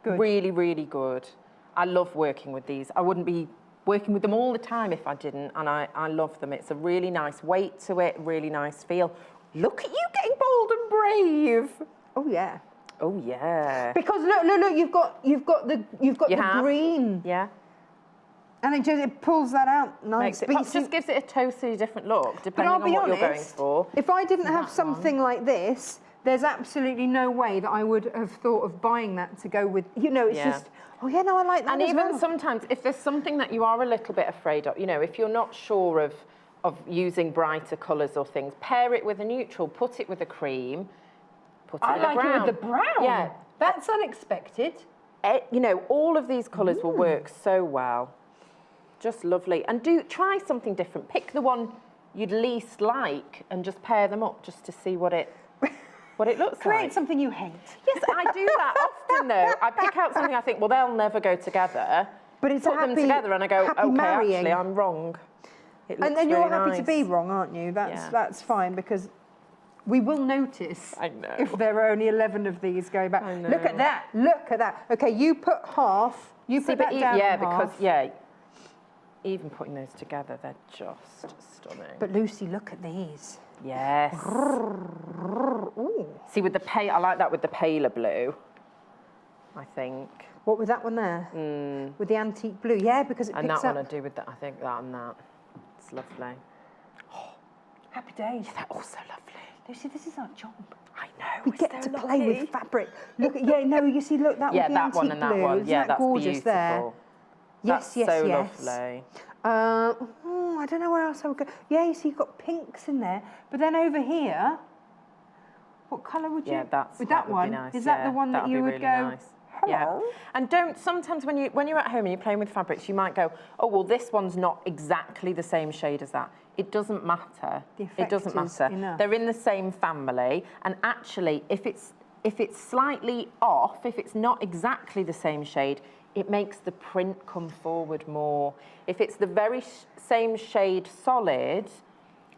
S1: Good.
S4: Really, really good. I love working with these. I wouldn't be working with them all the time if I didn't, and I love them. It's a really nice weight to it, really nice feel. Look at you getting bold and brave.
S1: Oh, yeah.
S4: Oh yeah.
S1: Because look, you've got the
S4: You have?
S1: green.
S4: Yeah.
S1: And it pulls that out nice.
S4: It just gives it a totally different look, depending on what you're going for.
S1: If I didn't have something like this, there's absolutely no way that I would have thought of buying that to go with, you know, it's just, oh yeah, no, I like that
S4: And
S1: as
S4: even
S1: well.
S4: sometimes, if there's something that you are a little bit afraid of, you know, if you're not sure of using brighter colours or things, pair it with a neutral, put it with a cream, put it with a brown.
S1: I like it with the brown.
S4: Yeah.
S1: That's unexpected.
S4: You know, all of these colours will work so well. Just lovely. And try something different. Pick the one you'd least like and just pair them up just to see what it looks like.
S1: Create something you hate.
S4: Yes, I do that often though. I pick out something I think, well, they'll never go together.
S1: But it's
S4: put them together and I go, okay,
S1: marrying.
S4: actually, I'm wrong. It looks
S1: And you're
S4: really
S1: happy
S4: nice.
S1: to be wrong, aren't you? That's fine, because we will notice if there are only 11 of these going back. Look at that, look at that. Okay, you put half, you put that down
S4: yeah,
S1: in
S4: because,
S1: half.
S4: yeah, even putting those together, they're just stunning.
S1: But Lucy, look at these.
S4: Yes.
S1: Ooh.
S4: See, with the pale, I like that with the paler blue, I think.
S1: What with that one there? With the antique blue, yeah, because it
S4: And
S1: picks
S4: that
S1: up.
S4: one I do with that, I think that and that. It's lovely.
S1: Happy days.
S4: They're also lovely.
S1: Lucy, this is our job.
S4: I know.
S1: We get to play with fabric. Look, you see, look, that with the
S4: that
S1: antique
S4: one and that
S1: blue.
S4: one.
S1: Isn't
S4: Yeah,
S1: that
S4: that's
S1: gorgeous
S4: beautiful.
S1: there? Yes,
S4: That's so
S1: yes.
S4: lovely.
S1: I don't know where else I would go. Yeah, you see, you've got pinks in there, but then over here, what colour would you?
S4: Yeah,
S1: that
S4: would
S1: one.
S4: be nice.
S1: Is that the one that you would
S4: really
S1: go?
S4: Nice.
S1: Hello?
S4: Yeah. And sometimes when you're at home and you're playing with fabrics, you might go, oh well, this one's not exactly the same shade as that. It doesn't matter. It doesn't matter.
S1: Enough.
S4: They're in the same family, and actually, if it's slightly off, if it's not exactly the same shade, it makes the print come forward more. If it's the very same shade solid,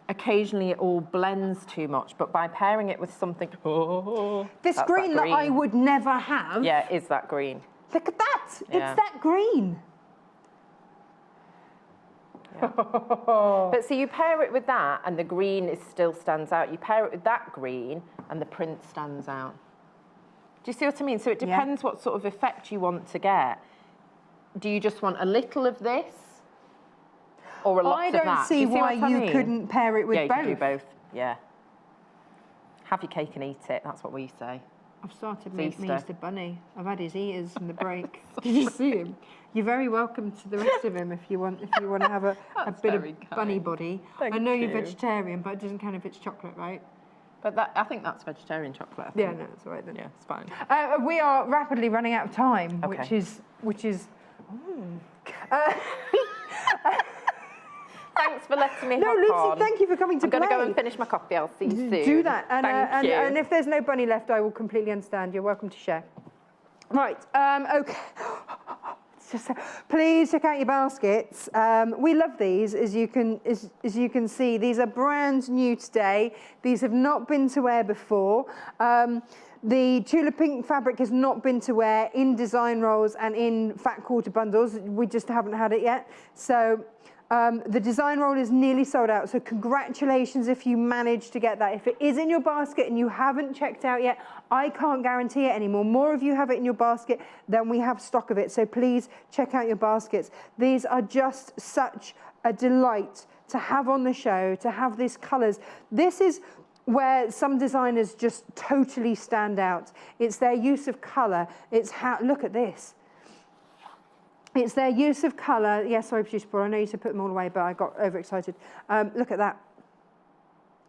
S4: occasionally it all blends too much, but by pairing it with something...
S1: This green that I would never have.
S4: Yeah, is that green.
S1: Look at that.
S4: Yeah.
S1: It's that green.
S4: Yeah. But see, you pair it with that and the green still stands out. You pair it with that green and the print stands out. Do you see what I mean? So it depends what sort of effect you want to get. Do you just want a little of this or a lot of that?
S1: I don't see why you
S4: mean?
S1: couldn't pair it with both.
S4: Yeah, you can do both. Yeah. Have your cake and eat it. That's what we say.
S1: I've started
S4: It's
S1: meeting
S4: Easter.
S1: Mr. Bunny. I've had his ears in the break. Did you see him? You're very welcome to the rest of him if you want to have a bit of bunny body.
S4: Thank
S1: I know you're
S4: you.
S1: vegetarian, but it doesn't count if it's chocolate, right?
S4: But I think that's vegetarian chocolate. I
S1: Yeah,
S4: think.
S1: no, that's all right then.
S4: Yeah, it's fine.
S1: We are rapidly running out of time,
S4: Okay.
S1: which is.
S4: Thanks for letting me
S1: No,
S4: hop
S1: Lucy,
S4: on.
S1: thank you for coming to
S4: I'm going to
S1: play.
S4: go and finish my coffee. I'll see you soon.
S1: Do that, and
S4: Thank you.
S1: and if there's no bunny left, I will completely understand. You're welcome to share. Right. Okay. It's just, please check out your baskets. We love these, as you can see. These are brand new today. These have not been to wear before. The Tula pink fabric has not been to wear in design rolls and in fat quarter bundles. We just haven't had it yet. So the design roll is nearly sold out. So congratulations if you managed to get that. If it is in your basket and you haven't checked out yet, I can't guarantee it anymore. More of you have it in your basket than we have stock of it. So please check out your baskets. These are just such a delight to have on the show, to have these colours. This is where some designers just totally stand out. It's their use of colour. It's how, look at this. It's their use of colour. Yes, sorry, producer Paul, I know you said put them all away, but I got overexcited. Look at that.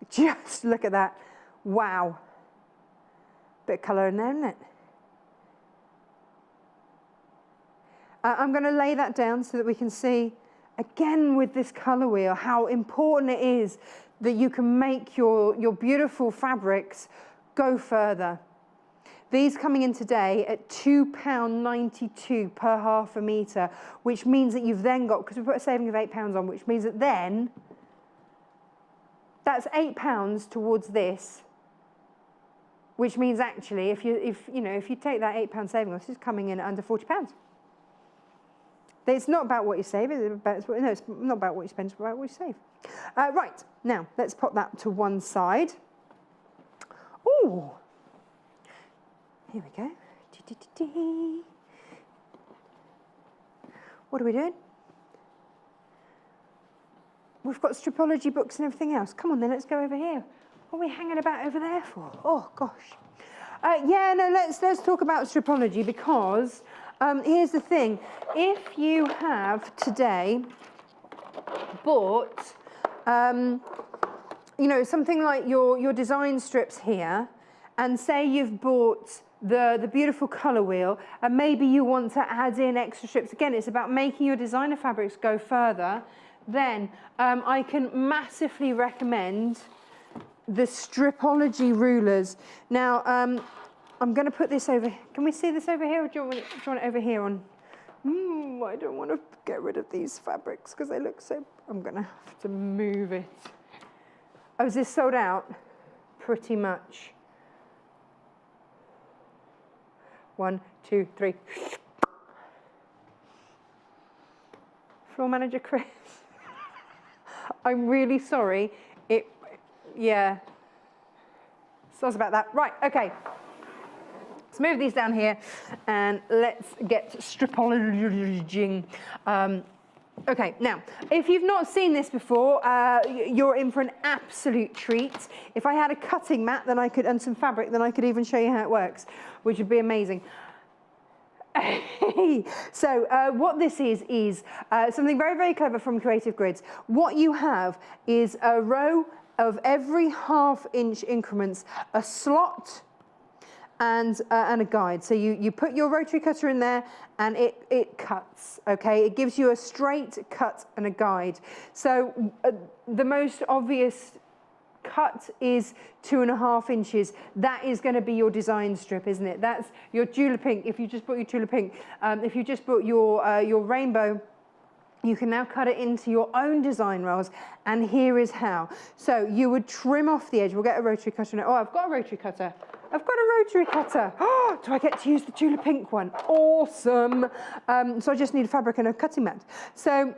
S1: Just look at that. Wow. Bit of colour in there, isn't it? I'm going to lay that down so that we can see, again with this colour wheel, how important it is that you can make your beautiful fabrics go further. These coming in today at £2.92 per half a metre, which means that you've then got, because we put a saving of £8 on, which means that then that's £8 towards this, which means actually if you take that £8 saving off, this is coming in at under £40. It's not about what you save, it's not about what you spend, it's about what you save. Right, now let's pop that to one side. Ooh. Here we go. What are we doing? we've got stripology books and everything else. Come on then, let's go over here. What are we hanging about over there for? Oh gosh. Yeah, no, let's talk about stripology, because here's the thing. If you have today bought, you know, something like your design strips here, and say you've bought the beautiful colour wheel, and maybe you want to add in extra strips. Again, it's about making your designer fabrics go further. Then I can massively recommend the stripology rulers. Now, I'm going to put this over. Can we see this over here, or do you want it over here on? I don't want to get rid of these fabrics because they look so. I'm going to have to move it. Oh, is this sold out? Pretty much. 1, 2, 3. Floor manager Chris. I'm really sorry. Yeah. Sorry about that. Right, okay. Let's move these down here and let's get stripologing. Okay, now, if you've not seen this before, you're in for an absolute treat. If I had a cutting mat and some fabric, then I could even show you how it works, which would be amazing. So what this is something very, very clever from Creative Grids. What you have is a row of every ½ inch increments, a slot, and a guide. So you put your rotary cutter in there and it cuts, okay? It gives you a straight cut and a guide. So the most obvious cut is 2½ inches. That is going to be your design strip, isn't it? That's your Tula pink. If you just bought your Tula pink, if you just bought your rainbow, you can now cut it into your own design rolls, and here is how. So you would trim off the edge. We'll get a rotary cutter now. Oh, I've got a rotary cutter. I've got a rotary cutter. Oh, do I get to use the Tula pink one? Awesome. So I just need a fabric and a cutting mat. So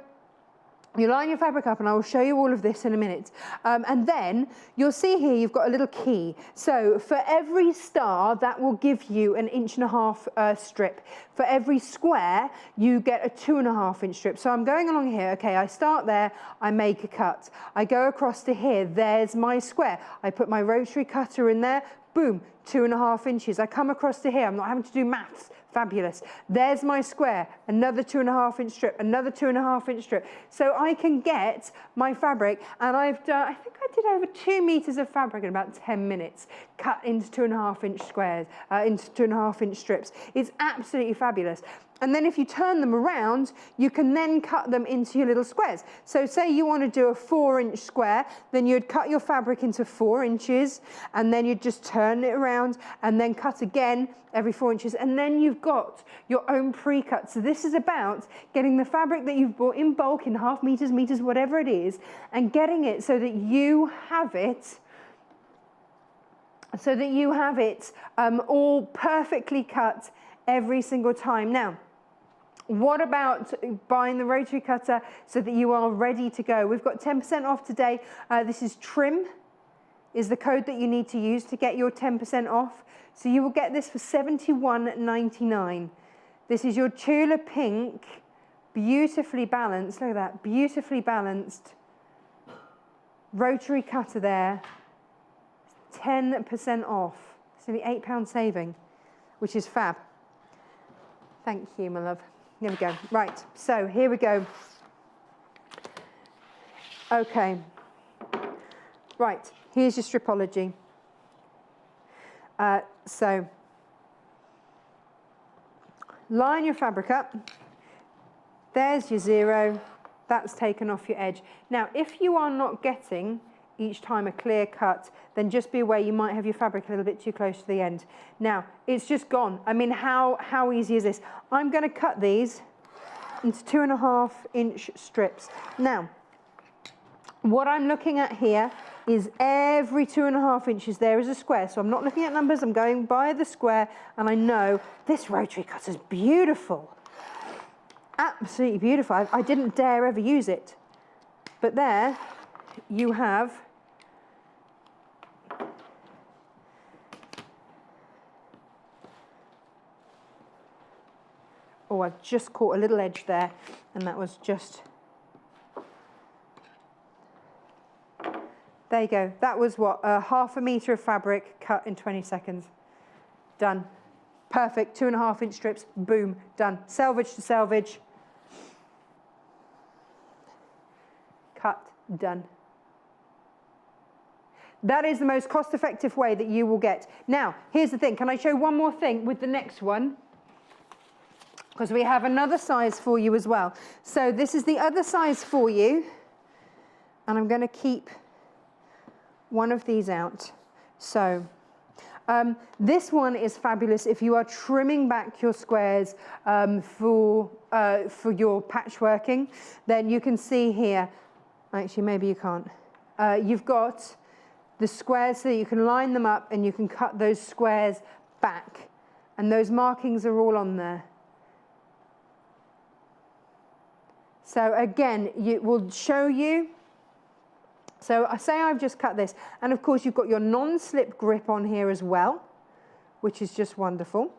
S1: you line your fabric up, and I will show you all of this in a minute. And then you'll see here you've got a little key. So for every star, that will give you an 1.5 inch strip. For every square, you get a 2½ inch strip. So I'm going along here. Okay, I start there, I make a cut. I go across to here, there's my square. I put my rotary cutter in there, boom, 2½ inches. I come across to here, I'm not having to do maths. Fabulous. There's my square, another 2½ inch strip, another 2½ inch strip. So I can get my fabric, and I've done, I think I did over 2 meters of fabric in about 10 minutes, cut into 2½ inch squares, into 2½ inch strips. It's absolutely fabulous. And then if you turn them around, you can then cut them into your little squares. So say you want to do a 4-inch square, then you'd cut your fabric into 4 inches, and then you'd just turn it around and then cut again every 4 inches. And then you've got your own pre-cut. So this is about getting the fabric that you've bought in bulk, in ½ meters, whatever it is, and getting it so that you have it all perfectly cut every single time. Now, what about buying the rotary cutter so that you are ready to go? We've got 10% off today. This is TRIM, is the code that you need to use to get your 10% off. So you will get this for $71.99. This is your Tula pink, beautifully balanced, look at that, beautifully balanced rotary cutter there. 10% off. It's only £8 saving, which is fab. Thank you, my love. There we go. Right, so here we go. Okay. Right, here's your stripology. So line your fabric up. There's your 0. That's taken off your edge. Now, if you are not getting each time a clear cut, then just be aware you might have your fabric a little bit too close to the end. Now, it's just gone. I mean, how easy is this? I'm going to cut these into 2½ inch strips. Now, what I'm looking at here is every 2½ inches there is a square. So I'm not looking at numbers, I'm going by the square, and I know this rotary cutter is beautiful. Absolutely beautiful. I didn't dare ever use it. But there you have oh, I've just caught a little edge there, and that was just There you go. That was what, half a metre of fabric cut in 20 seconds. Done. Perfect. 2.5-inch strips. Boom. Done. Selvage to selvage. Cut. Done. That is the most cost-effective way that you will get. Now, here's the thing. Can I show one more thing with the next one? Because we have another size for you as well. So this is the other size for you. And I'm going to keep one of these out. So this one is fabulous if you are trimming back your squares for your patchworking. Then you can see here, actually maybe you can't. You've got the squares so you can line them up and you can cut those squares back. And those markings are all on there. So again, it will show you. So I say I've just cut this. And of course, you've got your non-slip grip on here as well, which is just wonderful.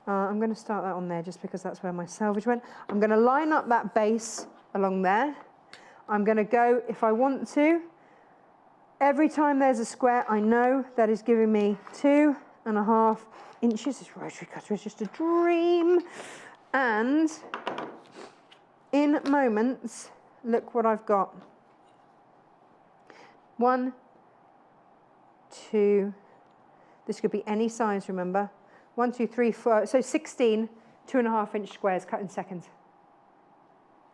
S1: I'm going to start that on there just because that's where my selvage went. I'm going to line up that base along there. I'm going to go, if I want to, every time there's a square, I know that is giving me 2.5 inches. This rotary cutter is just a dream. And in moments, look what I've got. 1, 2, this could be any size, remember. 1, 2, 3, 4, so 16 2.5-inch squares cut in seconds.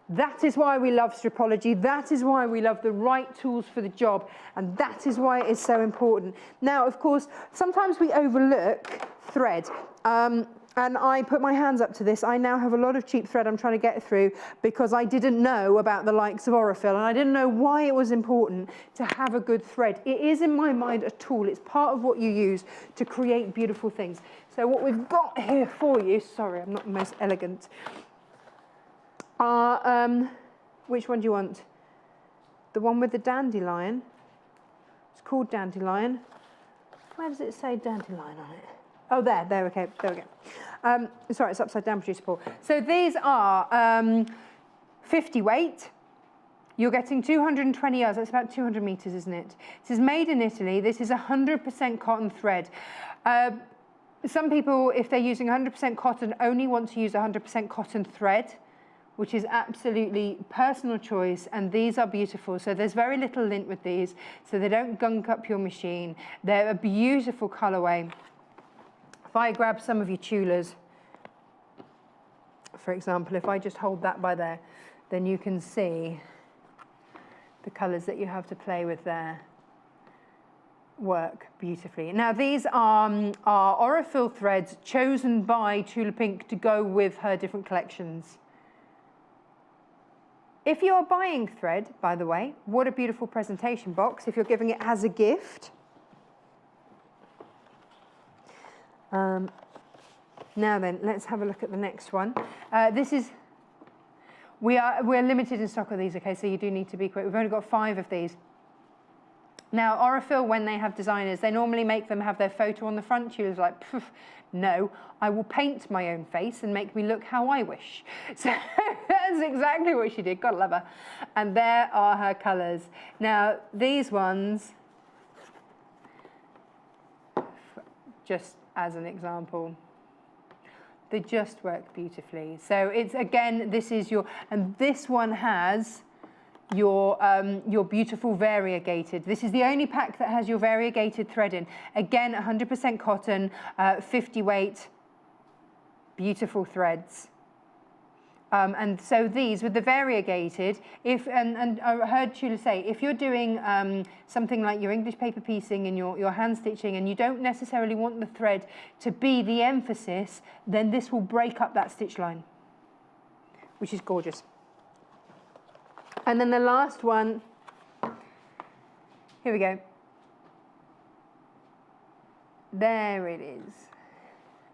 S1: That is why we love stripology. That is why we love the right tools for the job. And that is why it's so important. Now, of course, sometimes we overlook thread. And I put my hands up to this. I now have a lot of cheap thread I'm trying to get through because I didn't know about the likes of Aurifil, and I didn't know why it was important to have a good thread. It is, in my mind, a tool. It's part of what you use to create beautiful things. So what we've got here for you, sorry, I'm not the most elegant, are, which one do you want? The one with the dandelion. It's called dandelion. Where does it say dandelion on it? Oh, there, okay, there we go. Sorry, it's upside down, producer Paul. So these are 50 weight. You're getting 220 yards, that's about 200 meters, isn't it? This is made in Italy. This is 100% cotton thread. Some people, if they're using 100% cotton, only want to use 100% cotton thread, which is absolutely personal choice, and these are beautiful. So there's very little lint with these, so they don't gunk up your machine. They're a beautiful colorway. If I grab some of your Tulas, for example, if I just hold that by there, then you can see the colors that you have to play with there work beautifully. Now these are Aurifil threads chosen by Tula Pink to go with her different collections. If you are buying thread, by the way, what a beautiful presentation box if you're giving it as a gift. Now then, let's have a look at the next one. We're limited in stock of these, okay, so you do need to be quick. We've only got 5 of these. Now, Aurifil, when they have designers, they normally make them have their photo on the front. She was like, no, I will paint my own face and make me look how I wish. So that's exactly what she did. God love her. And there are her colours. Now, these ones, just as an example, they just work beautifully. So it's, again, this is your, and this one has your beautiful variegated. This is the only pack that has your variegated thread in. Again, 100% cotton, 50 weight, beautiful threads. And so these, with the variegated, and I heard Tula say, if you're doing something like your English paper piecing and your hand stitching, and you don't necessarily want the thread to be the emphasis, then this will break up that stitch line, which is gorgeous. And then the last one, here we go. There it is.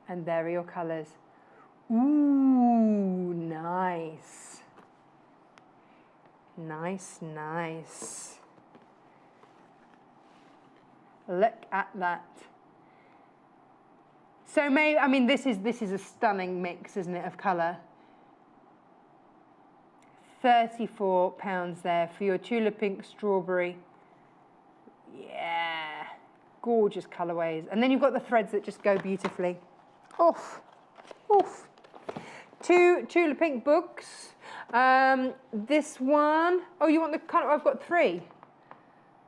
S1: And there are your colours. Ooh, nice. Nice, nice. Look at that. So I mean, this is a stunning mix, isn't it, of colour? £34 there for your Tula Pink Strawberry Yeah, gorgeous colourways. And then you've got the threads that just go beautifully. Oof, oof. 2 Tula pink books. This one, oh, you want the colour? I've got 3.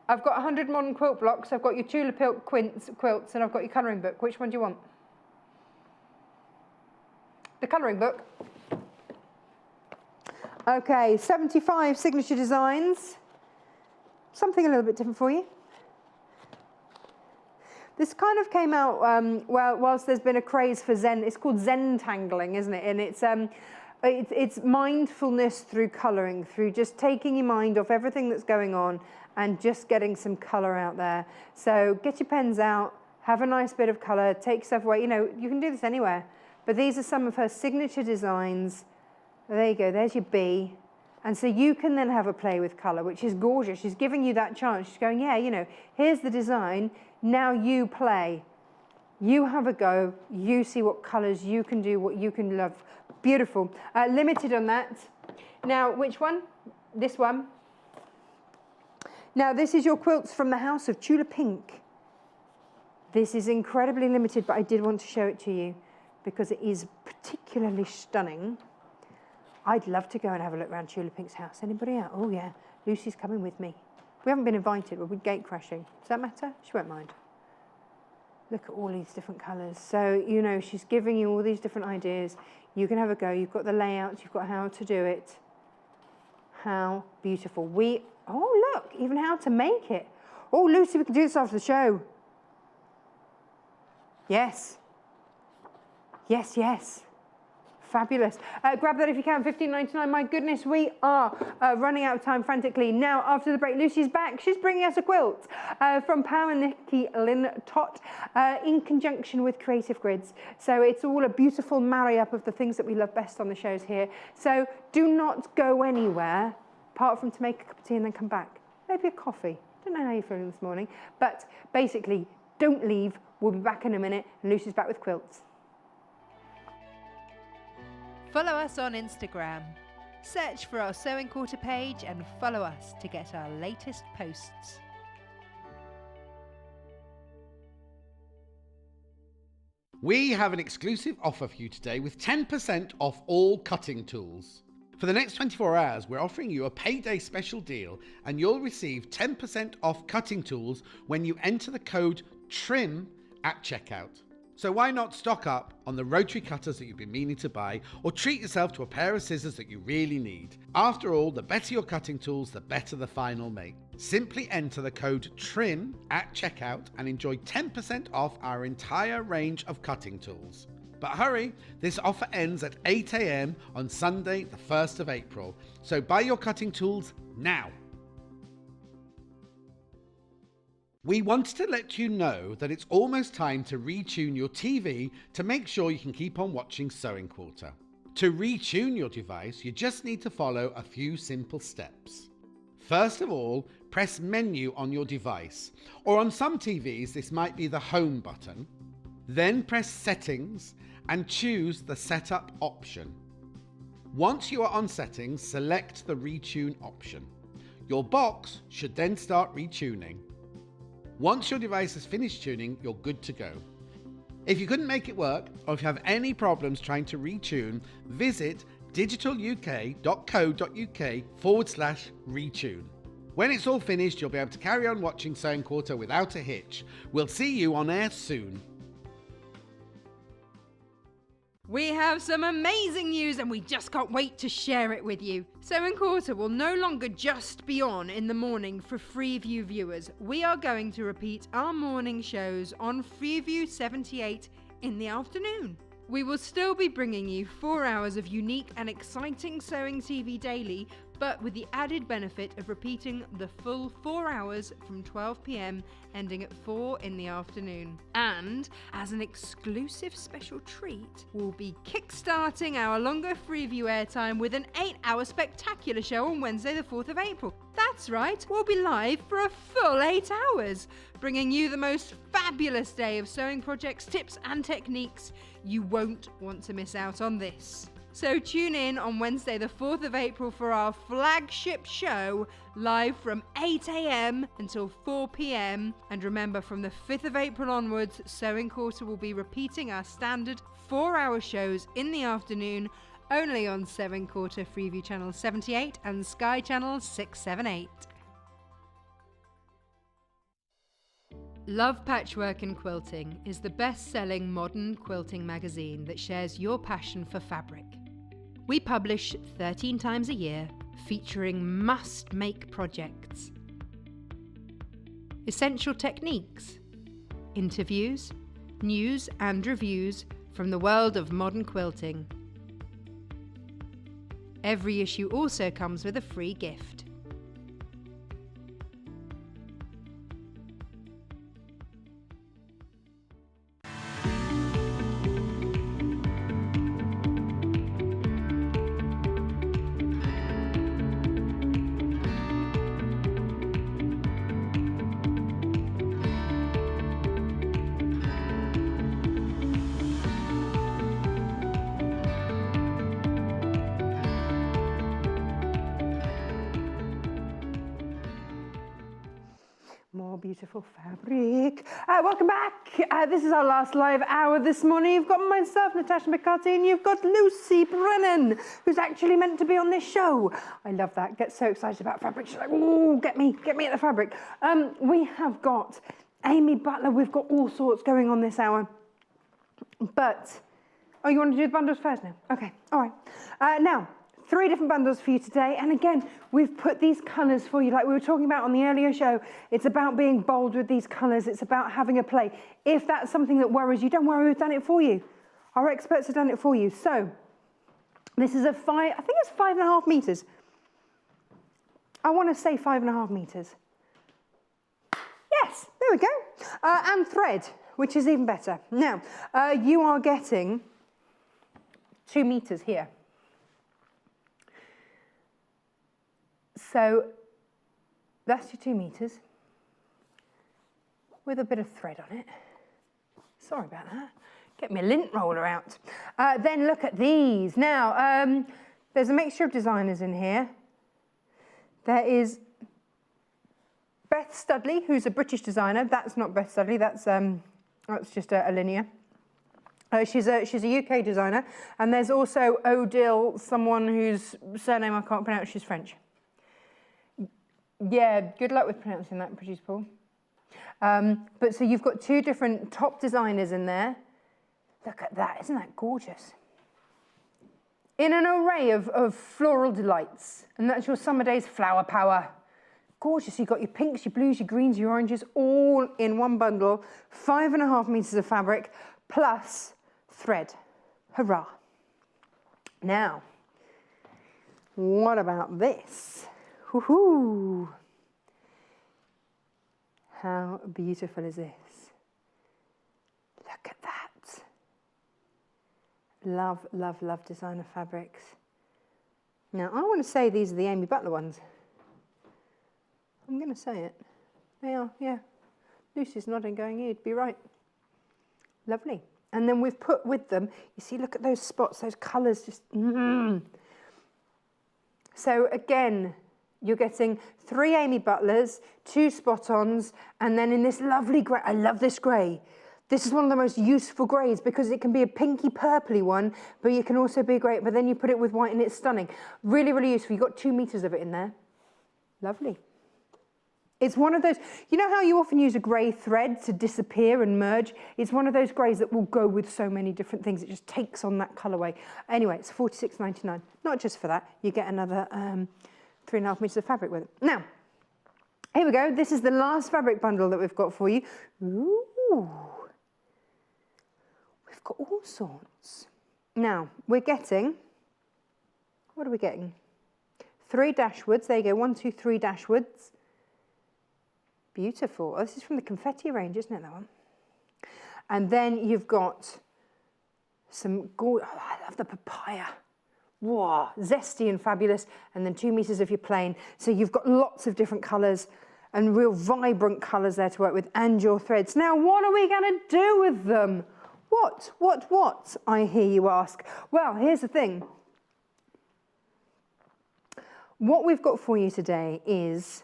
S1: I've got 100 modern quilt blocks. I've got your Tula pink quilts, and I've got your colouring book. Which one do you want? The colouring book. Okay, 75 signature designs. Something a little bit different for you. This kind of came out well, whilst there's been a craze for Zen. It's called Zen tangling, isn't it? And it's mindfulness through colouring, through just taking your mind off everything that's going on and just getting some colour out there. So get your pens out, have a nice bit of colour, take yourself away. You know, you can do this anywhere. But these are some of her signature designs. There you go, there's your B. And so you can then have a play with colour, which is gorgeous. She's giving you that chance. She's going, yeah, you know, here's the design. Now you play. You have a go. You see what colours you can do, what you can love. Beautiful. Limited on that. Now, which one? This one. Now, this is your quilts from the house of Tula Pink. This is incredibly limited, but I did want to show it to you because it is particularly stunning. I'd love to go and have a look around Tula Pink's house. Anybody out? Oh, yeah. Lucy's coming with me. We haven't been invited, but we're gate crashing. Does that matter? She won't mind. Look at all these different colours. So, you know, she's giving you all these different ideas. You can have a go. You've got the layouts. You've got how to do it. How beautiful. Oh, look, even how to make it. Oh, Lucy, we can do this after the show. Yes. Yes, yes. Fabulous. Grab that if you can, $15.99. My goodness, we are running out of time frantically. Now, after the break, Lucy's back. She's bringing us a quilt from Pam Lintott in conjunction with Creative Grids. So it's all a beautiful marry-up of the things that we love best on the shows here. So do not go anywhere, apart from to make a cup of tea and then come back. Maybe a coffee. Don't know how you're feeling this morning. But basically, don't leave. We'll be back in a minute. And Lucy's back with quilts.
S2: Follow us on Instagram. Search for our Sewing Quarter page and follow us to get our latest posts.
S3: We have an exclusive offer for you today with 10% off all cutting tools. For the next 24 hours, we're offering you a payday special deal and you'll receive 10% off cutting tools when you enter the code TRIM at checkout. So why not stock up on the rotary cutters that you've been meaning to buy, or treat yourself to a pair of scissors that you really need. After all, the better your cutting tools, the better the final make. Simply enter the code TRIM at checkout and enjoy 10% off our entire range of cutting tools. But hurry, this offer ends at 8 AM on Sunday, the 1st of April. So buy your cutting tools now. We wanted to let you know that it's almost time to retune your TV to make sure you can keep on watching Sewing Quarter. To retune your device, you just need to follow a few simple steps. First of all, press Menu on your device, or on some TVs this might be the Home button. Then press Settings and choose the Setup option. Once you are on Settings, select the Retune option. Your box should then start retuning. Once your device has finished tuning, you're good to go. If you couldn't make it work, or if you have any problems trying to retune, visit digitaluk.co.uk/retune. When it's all finished, you'll be able to carry on watching Sewing Quarter without a hitch. We'll see you on air soon.
S2: We have some amazing news and we just can't wait to share it with you. Sewing Quarter will no longer just be on in the morning for Freeview viewers. We are going to repeat our morning shows on Freeview 78 in the afternoon. We will still be bringing you 4 hours of unique and exciting sewing TV daily, but with the added benefit of repeating the full 4 hours from 12 PM ending at 4 in the afternoon. And as an exclusive special treat, we'll be kickstarting our longer Freeview airtime with an 8-hour spectacular show on Wednesday the 4th of April. That's right, we'll be live for a full 8 hours, bringing you the most fabulous day of sewing projects, tips and techniques. You won't want to miss out on this. So tune in on Wednesday the 4th of April for our flagship show, live from 8 a.m. until 4 p.m. And remember, from the 5th of April onwards, Sewing Quarter will be repeating our standard 4-hour shows in the afternoon, only on Sewing Quarter Freeview Channel 78 and Sky Channel 678. Love Patchwork and Quilting is the best-selling modern quilting magazine that shares your passion for fabric. We publish 13 times a year, featuring must-make projects, essential techniques, interviews, news and reviews from the world of modern quilting. Every issue also comes with a free gift.
S1: More beautiful fabric. Welcome back. This is our last live hour this morning. You've got myself, Natasha McCarthy, and you've got Lucy Brennan, who's actually meant to be on this show. I love that. Gets so excited about fabric. She's like, oh, get me at the fabric. We have got Amy Butler. We've got all sorts going on this hour. But, oh, you want to do the bundles first now? Okay, all right. Now, 3 different bundles for you today. And again, we've put these colours for you like we were talking about on the earlier show. It's about being bold with these colours. It's about having a play. If that's something that worries you, don't worry, we've done it for you. Our experts have done it for you. So this is I think it's 5.5 metres. I want to say 5.5 metres. Yes, there we go. And thread, which is even better. Now, you are getting 2 metres here. So that's your 2 metres with a bit of thread on it. Sorry about that. Get me a lint roller out. Then look at these. Now, there's a mixture of designers in here. There is Beth Studley, who's a British designer. That's not Beth Studley, that's just a linear. She's a UK designer. And there's also Odile, someone whose surname I can't pronounce. She's French. Yeah, good luck with pronouncing that, Produce Paul. But so you've got 2 different top designers in there. Look at that, isn't that gorgeous? In an array of floral delights. And that's your summer days flower power. Gorgeous, you've got your pinks, your blues, your greens, your oranges, all in one bundle. 5.5 metres of fabric, plus thread. Hurrah. Now, what about this? Woohoo! How beautiful is this? Look at that. Love, love, love designer fabrics. Now, I want to say these are the Amy Butler ones. I'm going to say it. They are, yeah. Lucy's nodding, going, you'd be right. Lovely. And then we've put with them, you see, look at those spots, those colours, just, So again, you're getting 3 Amy Butlers, 2 spot-ons, and then in this lovely grey, I love this grey. This is one of the most useful greys because it can be a pinky purpley one, but you can also be great, but then you put it with white and it's stunning. Really, really useful. You've got 2 metres of it in there. Lovely. It's one of those, you know how you often use a grey thread to disappear and merge? It's one of those greys that will go with so many different things. It just takes on that colourway. Anyway, it's $46.99. Not just for that, you get another 3.5 metres of fabric with it. Now, here we go. This is the last fabric bundle that we've got for you. Ooh. We've got all sorts. Now, we're getting, what are we getting? 3 dashwoods. There you go, 1, 2, 3 dashwoods. Beautiful. Oh, this is from the confetti range, isn't it, that one? And then you've got some gold. Oh, I love the papaya. Wow, zesty and fabulous. And then 2 metres of your plain. So you've got lots of different colours and real vibrant colours there to work with, and your threads. Now, what are we going to do with them? What, I hear you ask. Well, here's the thing. what we've got for you today is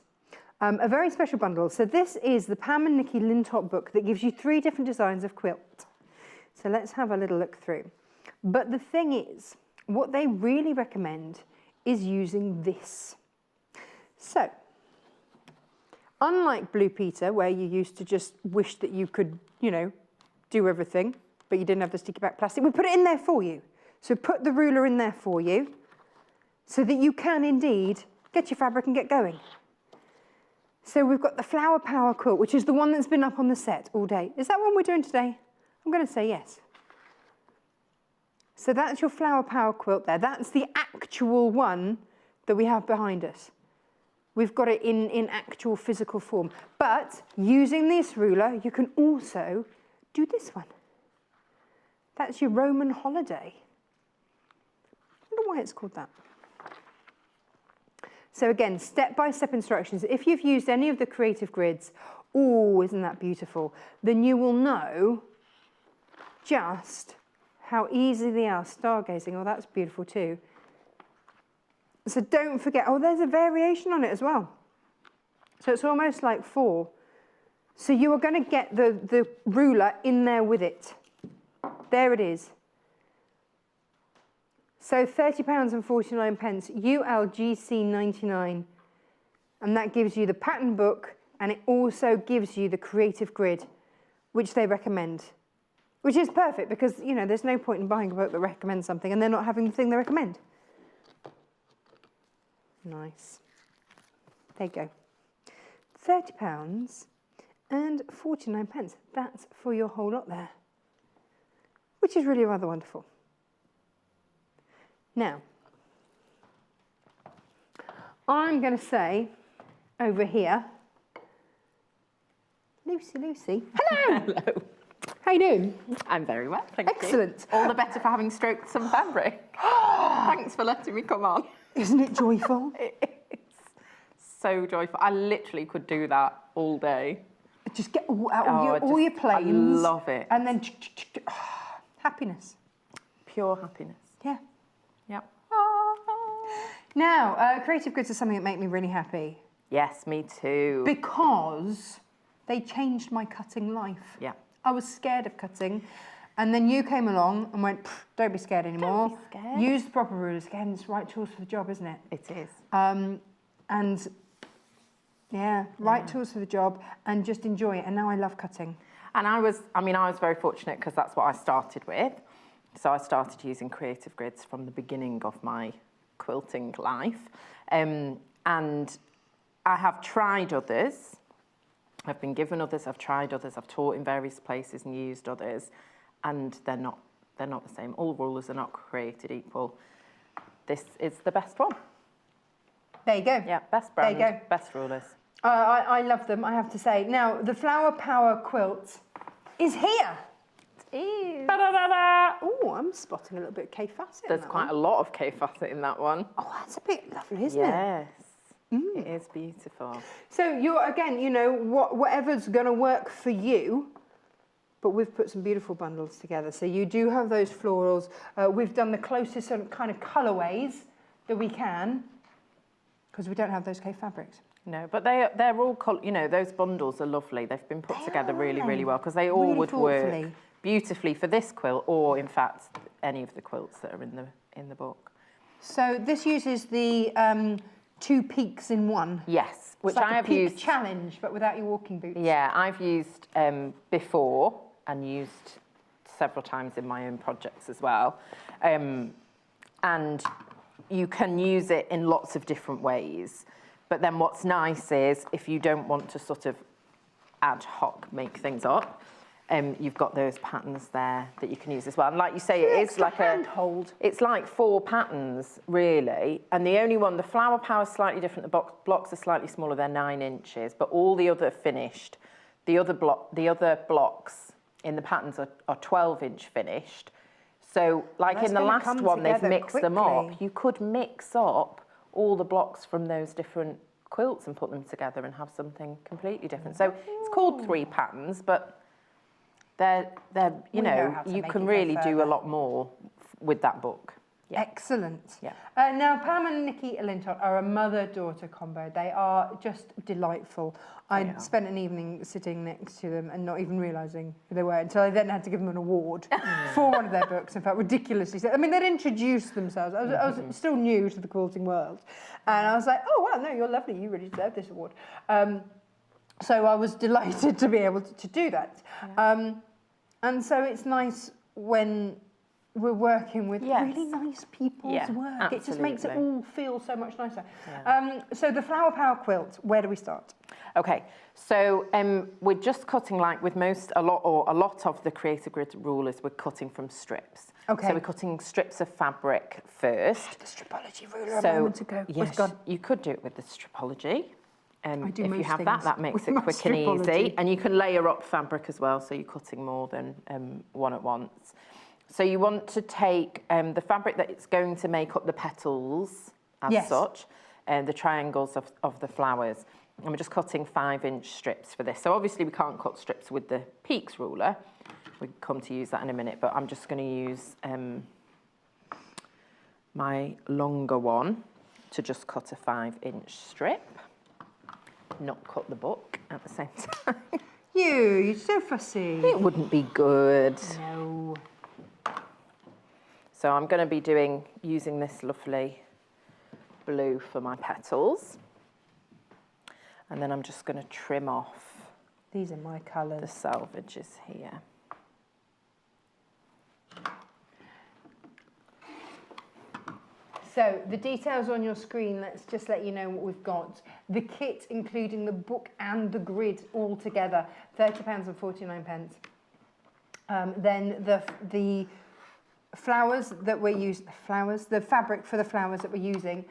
S1: a very special bundle. So this is the Pam and Nikki Lintott book that gives you 3 different designs of quilt. So let's have a little look through. But the thing is, what they really recommend is using this. So, unlike Blue Peter, where you used to just wish that you could, you know, do everything, but you didn't have the sticky back plastic, we put it in there for you. So put the ruler in there for you, so that you can indeed get your fabric and get going. So we've got the Flower Power quilt, which is the one that's been up on the set all day. Is that one we're doing today? I'm going to say yes. So that's your Flower Power quilt there. That's the actual one that we have behind us. We've got it in actual physical form. But using this ruler, you can also do this one. That's your Roman holiday. I wonder why it's called that. So again, step-by-step instructions. If you've used any of the creative grids, oh, isn't that beautiful? Then you will know just how easy they are. Stargazing, oh, that's beautiful too. So don't forget, oh, there's a variation on it as well. So it's almost like 4. So you are going to get the ruler in there with it. There it is. So £30.49, ULGC 99. And that gives you the pattern book, and it also gives you the creative grid, which they recommend. Which is perfect because, you know, there's no point in buying a book that recommends something and they're not having the thing they recommend. Nice. There you go. £30.49. That's for your whole lot there. Which is really rather wonderful. Now, I'm going to say over here, Lucy. Hello!
S4: Hello.
S1: How you doing?
S4: I'm very well, thank you.
S1: Excellent.
S4: All the better for having stroked some fabric. Thanks for letting me come on.
S1: Isn't it joyful?
S4: It is so joyful. I literally could do that all day.
S1: Just get all your planes.
S4: I love it.
S1: And then happiness.
S4: Pure happiness.
S1: Yeah.
S4: Yep.
S1: Now, creative grids are something that make me really happy.
S4: Yes, me too.
S1: Because they changed my cutting life.
S4: Yeah.
S1: I was scared of cutting, and then you came along and went, don't be scared anymore.
S4: Don't be scared.
S1: Use the proper rulers. Again, it's right tools for the job, isn't it?
S4: It is.
S1: And yeah, right tools for the job, and just enjoy it. And now I love cutting.
S4: And I was very fortunate because that's what I started with. So I started using creative grids from the beginning of my quilting life. And I have tried others. I've been given others, I've tried others, I've taught in various places and used others, and they're not the same. All rulers are not created equal. This is the best one.
S1: There you go.
S4: Yeah, best brand,
S1: there you go.
S4: best rulers.
S1: I love them, I have to say. Now, the Flower Power quilt is here.
S4: It is.
S1: Oh, I'm spotting a little bit of K facet.
S4: There's quite a lot of K facet in that one.
S1: Oh, that's a bit lovely, isn't it?
S4: Yes. It is beautiful.
S1: So you're, again, you know, whatever's going to work for you, but we've put some beautiful bundles together. So you do have those florals. We've done the closest sort of kind of colourways that we can, because we don't have those K fabrics.
S4: No, but they're all, you know, those bundles are lovely. They've been put together really, really well, because they all
S1: really
S4: would
S1: thoughtfully.
S4: work beautifully for this quilt, or in fact, any of the quilts that are in the book.
S1: So this uses the 2 peaks in one.
S4: Yes, which
S1: It's like
S4: I have
S1: a peak
S4: used.
S1: challenge, but without your walking boots.
S4: Yeah, I've used before and used several times in my own projects as well. And you can use it in lots of different ways. But then what's nice is if you don't want to sort of ad hoc make things up, you've got those patterns there that you can use as well. And like you say, it is like
S1: handhold.
S4: It's like 4 patterns, really. And the only one, the Flower Power is slightly different. The blocks are slightly smaller, they're 9 inches. But all the other finished, the other blocks in the patterns are 12-inch finished. So like in the last one, they've mixed them up. You could mix up all the blocks from those different quilts and put them together and have something completely different. So it's called 3 patterns, but they're you know, you can really do a lot more with that book. Yeah.
S1: Excellent.
S4: Yeah.
S1: Now, Pam and Nikki Lintott are a mother-daughter combo. They are just delightful. I spent an evening sitting next to them and not even realising who they were until I then had to give them an award for one of their books and felt ridiculously... I mean, they'd introduced themselves. I was still new to the quilting world. And I was like, oh, wow, no, you're lovely. You really deserve this award. So I was delighted to be able to do that. Yeah. And so it's nice when we're working with really nice people's work. Absolutely. It just makes it all feel so much nicer. Yeah. So the Flower Power quilt, where do we start?
S4: Okay, so we're just cutting, like with a lot of the Creative Grid rulers, we're cutting from strips. Okay. So we're cutting strips of fabric first.
S1: The stripology ruler a moment ago.
S4: Yes, you could do it with the stripology. If you have that makes it quick and easy. And you can layer up fabric as well, so you're cutting more than one at once. So you want to take the fabric that it's going to make up the petals as such, and the triangles of the flowers. And we're just cutting 5-inch strips for this. So obviously we can't cut strips with the Peaks ruler. We'll come to use that in a minute, but I'm just going to use my longer one to just cut a 5-inch strip. Not cut the book at the same time.
S1: You're so fussy.
S4: It wouldn't be good.
S1: No.
S4: So I'm going to be using this lovely blue for my petals. And then I'm just going to trim off.
S1: These are my colours.
S4: The selvages here.
S1: So the details on your screen, let's just let you know what we've got. The kit, including the book and the grid all together, £30.49. Then the flowers that we're using, the fabric for the flowers that we're using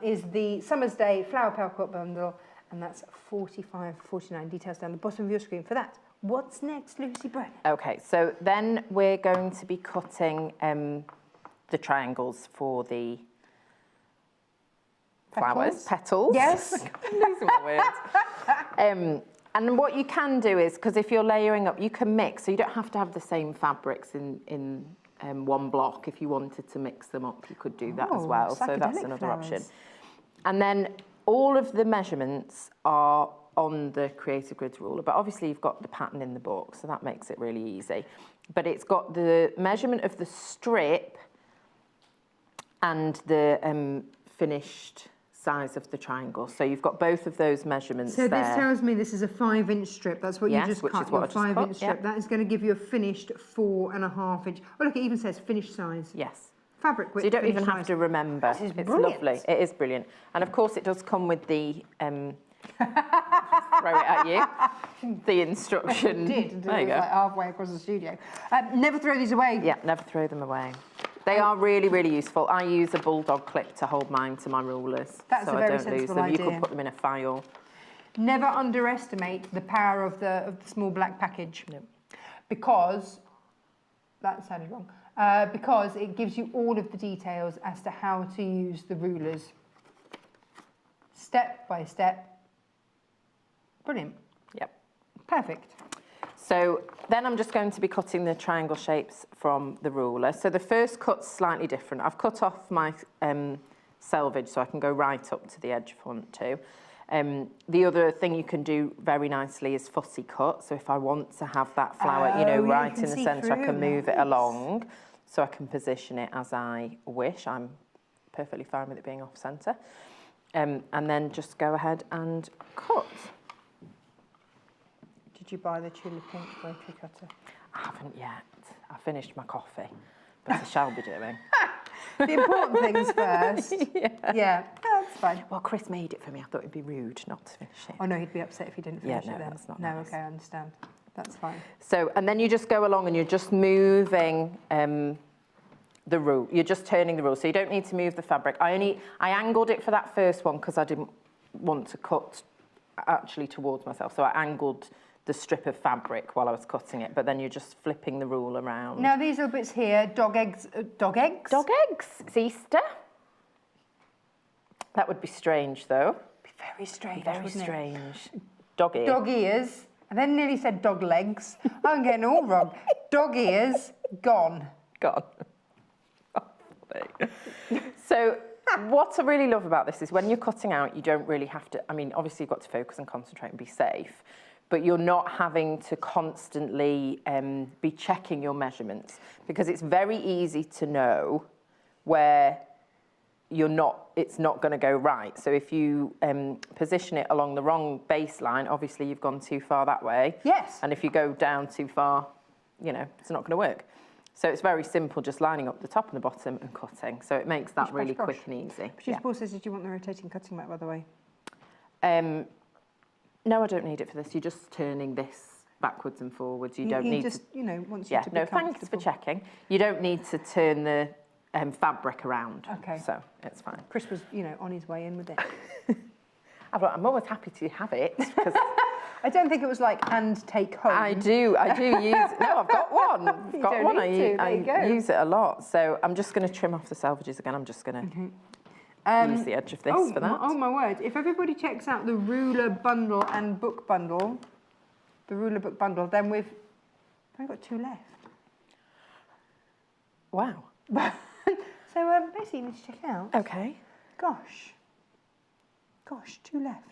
S1: is the Summer's Day Flower Power Quilt Bundle, and that's £45.49. Details down the bottom of your screen for that. What's next, Lucy Brennan?
S4: Okay, so then we're going to be cutting the triangles for the flowers, petals.
S1: Yes.
S4: Losing my words. And what you can do is, because if you're layering up, you can mix, so you don't have to have the same fabrics in one block. If you wanted to mix them up, you could do that as well. So that's another option. And then all of the measurements are on the Creative Grid ruler, but obviously you've got the pattern in the book, so that makes it really easy. But it's got the measurement of the strip and the finished size of the triangle. So you've got both of those measurements there.
S1: So this tells me this is a 5-inch strip. That's what you just cut, your 5-inch strip. That is going to give you a finished 4.5-inch. Oh, look, it even says finished size.
S4: Yes.
S1: Fabric width.
S4: So you don't even have to remember. It's lovely. It is brilliant. And of course it does come with the throw it at you. The instruction.
S1: It did.
S4: There you go.
S1: Like halfway across the studio. Never throw these away.
S4: Yeah, never throw them away. They are really, really useful. I use a bulldog clip to hold mine to my rulers.
S1: That's
S4: so
S1: a very
S4: I don't lose
S1: sensible
S4: them.
S1: idea.
S4: You could put them in a file.
S1: Never underestimate the power of the small black package.
S4: No.
S1: Because, that sounded wrong, because it gives you all of the details as to how to use the rulers. Step by step. Brilliant.
S4: Yep.
S1: Perfect.
S4: So then I'm just going to be cutting the triangle shapes from the ruler. So the first cut's slightly different. I've cut off my selvage so I can go right up to the edge if I want to. The other thing you can do very nicely is fussy cut. So if I want to have that flower, right in the centre, I can move it along so I can position it as I wish. I'm perfectly fine with it being off centre. And then just go ahead and cut.
S1: Did you buy the Tula pink rotary cutter?
S4: I haven't yet. I finished my coffee, but I shall be doing.
S1: The important things first. Yeah, that's fine.
S4: Well, Chris made it for me. I thought it'd be rude not to finish it.
S1: Oh no, he'd be upset if you didn't finish it then.
S4: That's not
S1: no,
S4: nice.
S1: okay, I understand. That's fine.
S4: So, and then you just go along and you're just moving the rule. You're just turning the rule, so you don't need to move the fabric. I angled it for that first one because I didn't want to cut actually towards myself, so I angled the strip of fabric while I was cutting it, but then you're just flipping the rule around.
S1: Now these little bits here, dog eggs. Dog eggs?
S4: Dog eggs. It's Easter. That would be strange, though.
S1: Be very strange.
S4: Very strange. Dog ears.
S1: Dog ears. I then nearly said dog legs. I'm getting all wrong. Dog ears, gone.
S4: Gone. So what I really love about this is when you're cutting out, you don't really have to, I mean, obviously you've got to focus and concentrate and be safe, but you're not having to constantly be checking your measurements, because it's very easy to know where it's not going to go right. So if you position it along the wrong baseline, obviously you've gone too far that way.
S1: Yes.
S4: And if you go down too far, you know, it's not going to work. So it's very simple, just lining up the top and the bottom and cutting. So it makes that really quick and easy.
S1: Producer Paul says, did you want the rotating cutting mat, by the way?
S4: No, I don't need it for this. You're just turning this backwards and forwards. You don't need
S1: just,
S4: to...
S1: you know, wants you to be
S4: no, thanks for checking. You don't need to turn the fabric around.
S1: Okay.
S4: So it's fine.
S1: Chris was, you know, on his way in with it.
S4: I'm always happy to have it, because...
S1: I don't think it was like, and take home.
S4: I do use it. No, I've got one. I've got one. I use it a lot. So I'm just going to trim off the selvages again. I'm just going to use the edge of this for that.
S1: Oh my word. If everybody checks out the ruler bundle and book bundle, then we've only got 2 left.
S4: Wow.
S1: So basically you need to check it out.
S4: Okay.
S1: Gosh, 2 left.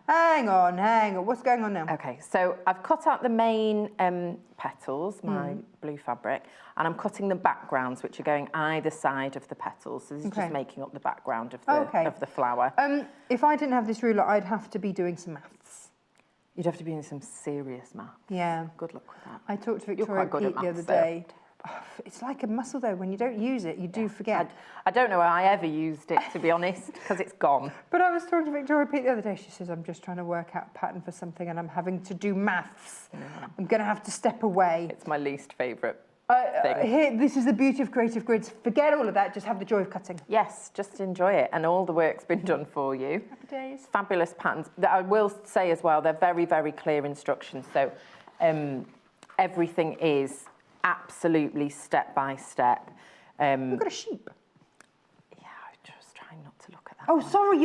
S1: Hang on. What's going on now?
S4: Okay, so I've cut out the main petals, my blue fabric, and I'm cutting the backgrounds, which are going either side of the petals. So this is just making up the background of the flower.
S1: If I didn't have this ruler, I'd have to be doing some maths.
S4: You'd have to be doing some serious maths.
S1: Yeah.
S4: Good luck with that.
S1: I talked to Victoria
S4: You're quite good at
S1: Pete the other
S4: maths,
S1: day. Oh, it's like a muscle, though. When you don't use it, you do forget.
S4: I don't know how I ever used it, to be honest, because it's gone.
S1: But I was talking to Victoria Pete the other day. She says, I'm just trying to work out a pattern for something and I'm having to do maths. I'm going to have to step away.
S4: It's my least favourite
S1: thing. This is the beauty of creative grids. Forget all of that. Just have the joy of cutting.
S4: Yes, just enjoy it. And all the work's been done for you.
S1: Happy days.
S4: Fabulous patterns. I will say as well, they're very, very clear instructions. So everything is absolutely step by step.
S1: We've got a sheep.
S4: Yeah, I was just trying not to look at that.
S1: Oh,
S4: one.
S1: sorry,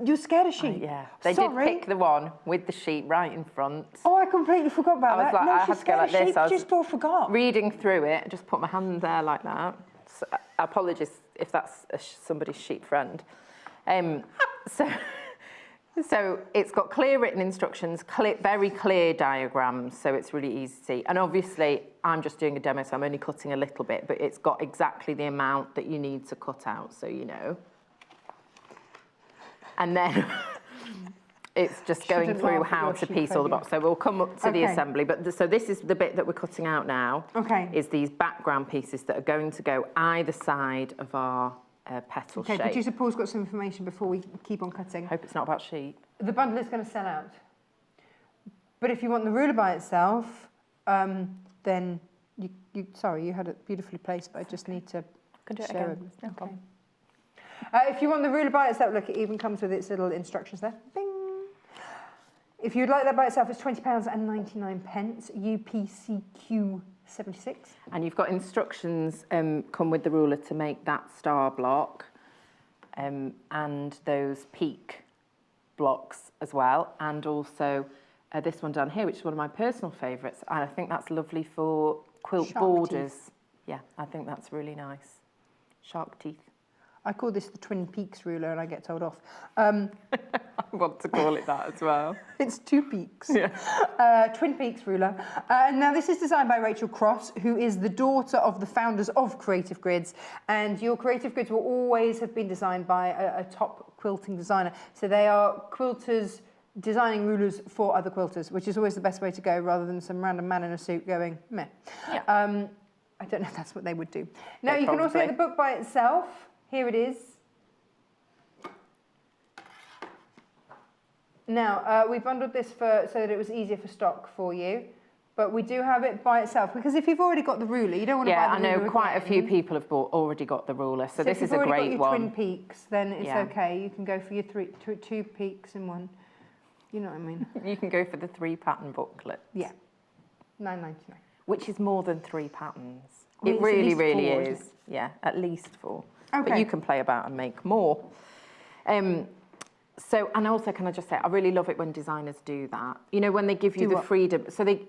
S1: you're scared of sheep.
S4: Yeah, they did pick the one with the sheep right in front.
S1: Oh, I completely forgot about that.
S4: Like,
S1: No,
S4: I
S1: she's
S4: had to go like
S1: scared of
S4: this.
S1: sheep.
S4: I was
S1: just all forgot.
S4: reading through it, just put my hand there like that. So, apologies if that's somebody's sheep friend. So it's got clear written instructions, very clear diagrams, so it's really easy to see. And obviously, I'm just doing a demo, so I'm only cutting a little bit, but it's got exactly the amount that you need to cut out, so you know. And then it's just going through how to piece all the box. So we'll come up to the assembly, but so this is the bit that we're cutting out now.
S1: Okay.
S4: Is these background pieces that are going to go either side of our petal shape.
S1: Okay, Producer Paul's got some information before we keep on cutting.
S4: Hope it's not about sheep.
S1: The bundle is going to sell out. But if you want the ruler by itself, then sorry, you had it beautifully placed, but I just need to
S4: Can do it
S1: share
S4: again.
S1: it. Okay. If you want the ruler by itself, look, it even comes with its little instructions there. Bing. If you'd like that by itself, it's £20.99, UPCQ 76.
S4: And you've got instructions come with the ruler to make that star block and those peak blocks as well, and also this one down here, which is one of my personal favourites, and I think that's lovely for quilt
S1: Shark
S4: borders.
S1: teeth.
S4: Yeah, I think that's really nice. Shark teeth.
S1: I call this the Twin Peaks ruler and I get told off.
S4: I want to call it that as well.
S1: It's 2 peaks.
S4: Yeah.
S1: Twin Peaks ruler. Now this is designed by Rachel Cross, who is the daughter of the founders of Creative Grids, and your Creative Grids will always have been designed by a top quilting designer. So they are quilters designing rulers for other quilters, which is always the best way to go, rather than some random man in a suit going, meh.
S4: Yeah.
S1: I don't know if that's what they would do. Now
S4: Yeah,
S1: you can also
S4: probably.
S1: get the book by itself. Here it is. Now, we bundled this so that it was easier for stock for you, but we do have it by itself, because if you've already got the ruler, you don't want to buy the ruler.
S4: Yeah, I know quite a few
S1: again.
S4: people have already got the ruler, so this
S1: if
S4: is
S1: you've
S4: a
S1: already
S4: great
S1: got your
S4: one.
S1: Twin Peaks, then it's
S4: Yeah.
S1: okay. You can go for your 2 peaks in one. You know what I mean?
S4: You can go for the 3 pattern booklet.
S1: Yeah, £9.99.
S4: Which is more than 3 patterns.
S1: Well,
S4: It
S1: it's at
S4: really,
S1: least
S4: really
S1: 4,
S4: is.
S1: isn't
S4: Yeah, at least 4.
S1: Okay.
S4: But you can play about and make more. So, and also, can I just say, I really love it when designers do that. You know, when they give you
S1: Do
S4: the
S1: what?
S4: freedom. So they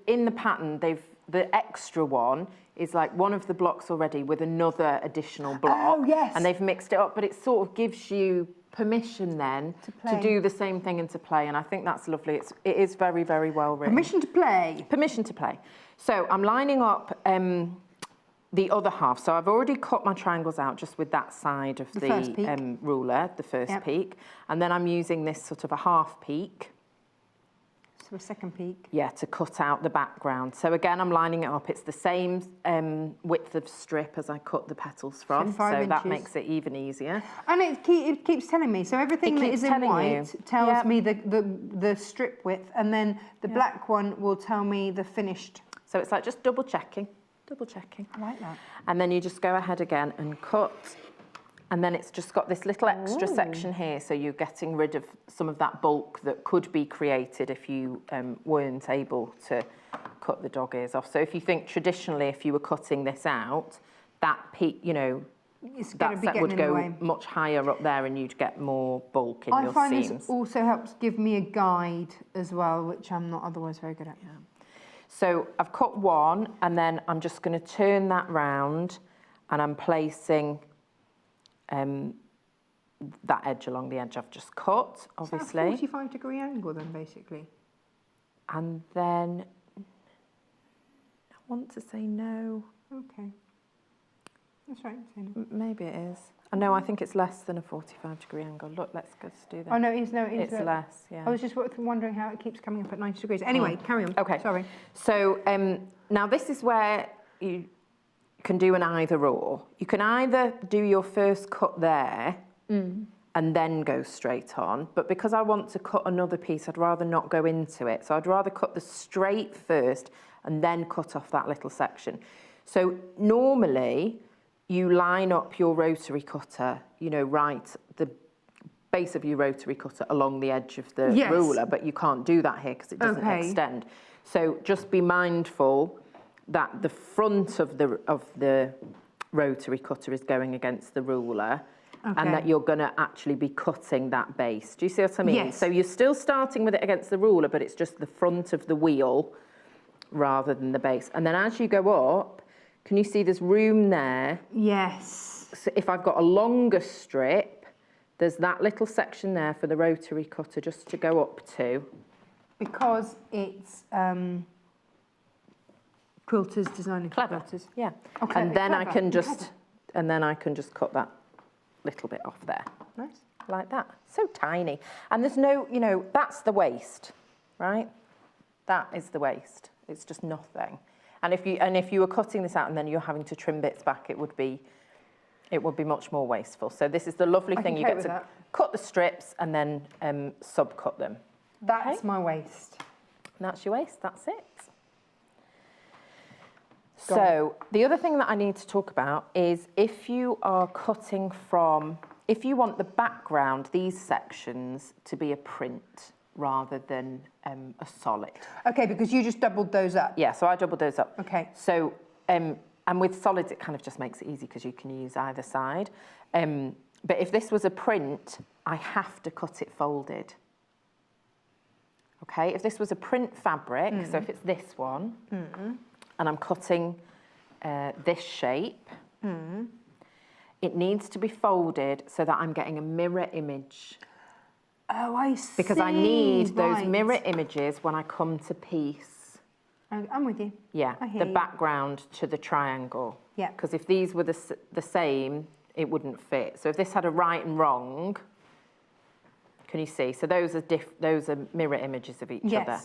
S4: in the pattern, they've the extra one is like one of the blocks already with another additional block.
S1: Oh, yes.
S4: And they've mixed it up, but it sort of gives you permission then to do the same thing and to play. And I think that's lovely. It is very, very well written.
S1: Permission to play.
S4: Permission to play. So I'm lining up the other half. So I've already cut my triangles out just with that side of the ruler, the first peak. And then I'm using this sort of a half peak.
S1: So a second peak.
S4: Yeah, to cut out the background. So again, I'm lining it up. It's the same width of strip as I cut the petals from. So that makes it even easier.
S1: And it keeps telling me. So everything that is in white tells me the strip width, and then the black one will tell me the finished.
S4: So it's like just double checking.
S1: I like that.
S4: And then you just go ahead again and cut. And then it's just got this little extra section here, so you're getting rid of some of that bulk that could be created if you weren't able to cut the dog ears off. So if you think traditionally, if you were cutting this out, that peak, you know, that set would go much higher up there, and you'd get more bulk in your seams. I find this
S1: also helps give me a guide as well, which I'm not otherwise very good at.
S4: Yeah. So I've cut one, and then I'm just going to turn that round, and I'm placing that edge along the edge I've just cut, obviously.
S1: Is that a 45-degree angle then, basically?
S4: And then I want to say no.
S1: Okay. That's right.
S4: Maybe it is. No, I think it's less than a 45-degree angle. Look, let's just do that.
S1: Oh, no, it is. No,
S4: it's less, yeah.
S1: I was just wondering how it keeps coming up at 90 degrees. Anyway, carry on.
S4: Okay.
S1: Sorry.
S4: So now this is where you can do an either or. You can either do your first cut there and then go straight on, but because I want to cut another piece, I'd rather not go into it. So I'd rather cut the straight first and then cut off that little section. So normally you line up your rotary cutter, you know, right, the base of your rotary cutter along the edge of the ruler, but you can't do that here because it doesn't extend. So just be mindful that the front of the rotary cutter is going against the ruler, and that you're going to actually be cutting that base. Do you see what I mean?
S1: Yes.
S4: So you're still starting with it against the ruler, but it's just the front of the wheel rather than the base. And then as you go up, can you see there's room there?
S1: Yes.
S4: So if I've got a longer strip, there's that little section there for the rotary cutter just to go up to.
S1: Because it's quilters designing quilters.
S4: Yeah.
S1: Okay.
S4: And then I can just cut that little bit off there.
S1: Nice.
S4: Like that. So tiny. And there's no, you know, that's the waist, right? That is the waist. It's just nothing. And if you were cutting this out and then you're having to trim bits back, it would be much more wasteful. So this is the lovely thing, you get to cut the strips and then subcut them.
S1: That's my waist.
S4: And that's your waist, that's it. So the other thing that I need to talk about is if you are cutting from, if you want the background, these sections to be a print rather than a solid.
S1: Okay, because you just doubled those up.
S4: Yeah, so I doubled those up.
S1: Okay.
S4: So, and with solids, it kind of just makes it easy because you can use either side. But if this was a print, I have to cut it folded. Okay, if this was a print fabric, so if it's this one, and I'm cutting this shape, it needs to be folded so that I'm getting a mirror image.
S1: Oh, I see.
S4: Because I need those mirror images when I come to piece.
S1: I'm with you.
S4: Yeah, the background to the triangle.
S1: Yeah.
S4: Because if these were the same, it wouldn't fit. So if this had a right and wrong, can you see? So those are mirror images of each other.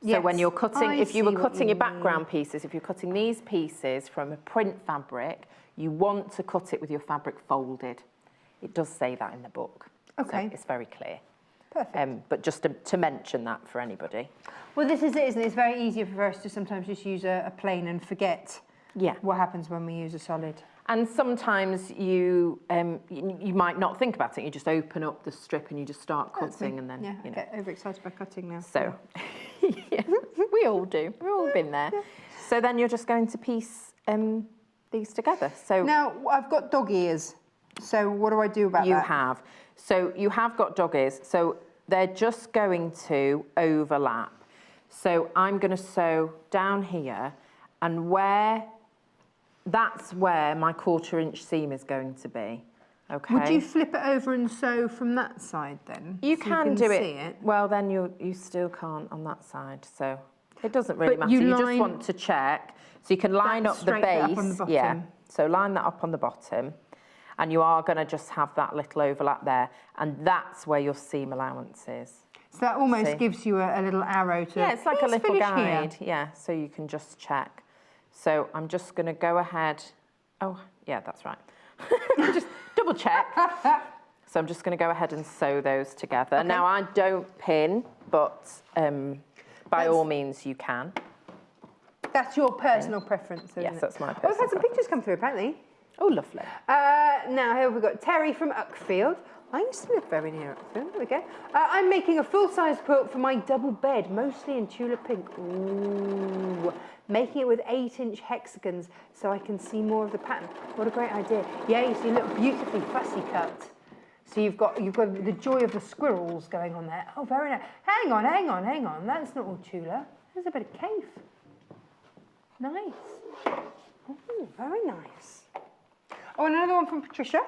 S4: So when you're cutting, if you were cutting your background pieces, if you're cutting these pieces from a print fabric, you want to cut it with your fabric folded. It does say that in the book.
S1: Okay.
S4: So it's very clear.
S1: Perfect.
S4: But just to mention that for anybody.
S1: Well, this is it, isn't it? It's very easy for us to sometimes just use a plain and forget what happens when we use a solid.
S4: And sometimes you might not think about it. You just open up the strip and you just start cutting, and then
S1: I get overexcited by cutting now.
S4: So yeah, we all do. We've all been there. Yeah. So then you're just going to piece these together. So
S1: now I've got dog ears. So what do I do about that?
S4: You have. So you have got dog ears. So they're just going to overlap. So I'm going to sew down here, And that's where my 1/4 inch seam is going to be. Okay.
S1: Would you flip it over and sew from that side then?
S4: You
S1: so
S4: can
S1: you
S4: do
S1: see
S4: it. Well, then you still can't on that side, so it doesn't really
S1: But
S4: matter.
S1: you
S4: You just
S1: line
S4: want to check. So you can line up the
S1: straight bit
S4: base.
S1: up on the bottom.
S4: Yeah. So line that up on the bottom, and you are going to just have that little overlap there, and that's where your seam allowance is.
S1: So that almost
S4: See?
S1: gives you a little arrow to...
S4: Yeah, it's like a
S1: "Please
S4: little
S1: finish
S4: guide.
S1: here."
S4: Yeah, so you can just check. So I'm just going to go ahead. Oh, yeah, that's right. Just double check. So I'm just going to go ahead and sew those together.
S1: Okay.
S4: Now, I don't pin, but by all means you can.
S1: That's your personal preference, isn't
S4: Yes,
S1: it?
S4: that's my
S1: Oh, we've
S4: personal
S1: had some pictures come through, apparently.
S4: Oh, lovely.
S1: Now, here we've got Terry from Uckfield. I used to live very near Uckfield. There we go. I'm making a full-size quilt for my double bed, mostly in Tula pink. Ooh. Making it with 8-inch hexagons so I can see more of the pattern. What a great idea. Yeah, you see, look, beautifully fussy cut. So you've got the joy of the squirrels going on there. Oh, very nice. Hang on. That's not all Tula. There's a bit of cave. Nice. Oh, very nice. Oh, another one from Patricia.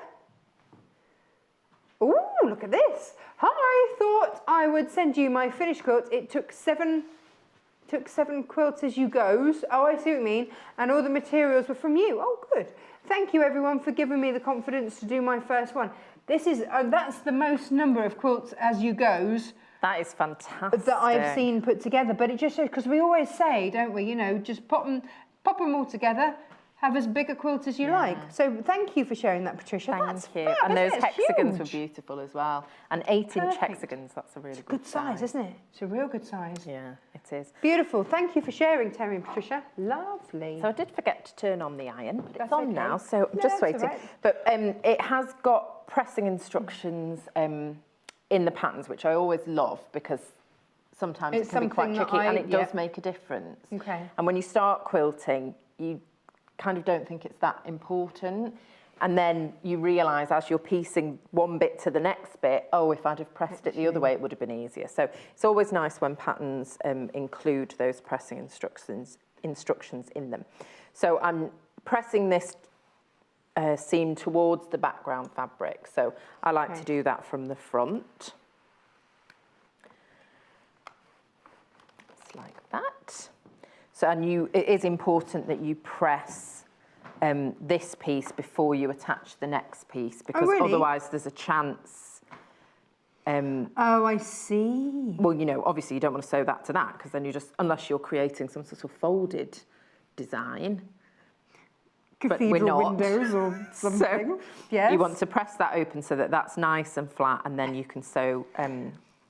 S1: Oh, look at this. I thought I would send you my finished quilt. It took seven quilts as you goes. Oh, I see what you mean. And all the materials were from you. Oh, good. Thank you, everyone, for giving me the confidence to do my first one. This is that's the most number of quilts as you goes.
S4: That is fantastic.
S1: That I've seen put together. But it just shows, because we always say, don't we, you know, just pop them all together, have as big a quilt as you like. So thank you for sharing that, Patricia.
S4: Thank you.
S1: Fab,
S4: And those
S1: isn't it? It's
S4: hexagons were
S1: huge.
S4: beautiful as well. And 8-inch
S1: Perfect.
S4: hexagons, that's a really
S1: Good size, isn't it? It's a real good size.
S4: Yeah, it is.
S1: Beautiful. Thank you for sharing, Terry and Patricia. Lovely.
S4: So I did forget to turn on the iron, but
S1: That's
S4: it's on
S1: okay.
S4: now, so I'm
S1: No,
S4: just
S1: that's
S4: waiting.
S1: all right.
S4: But it has got pressing instructions in the patterns, which I always love because sometimes
S1: It's
S4: it can be quite
S1: something that
S4: tricky and it does
S1: yeah.
S4: make a difference.
S1: Okay.
S4: And when you start quilting, you kind of don't think it's that important. And then you realise as you're piecing one bit to the next bit, oh, if I'd have pressed it the other way, it would have been easier. So it's always nice when patterns include those pressing instructions in them. So I'm pressing this seam towards the background fabric. So I like to do that from the front. Just like that. So, it is important that you press this piece before you attach the next piece, because otherwise there's a chance.
S1: Oh, I see.
S4: Well, you know, obviously you don't want to sew that to that, because then unless you're creating some sort of folded design.
S1: Cathedral
S4: but we're not.
S1: windows or something.
S4: So
S1: yes.
S4: you want to press that open so that that's nice and flat, and then you can sew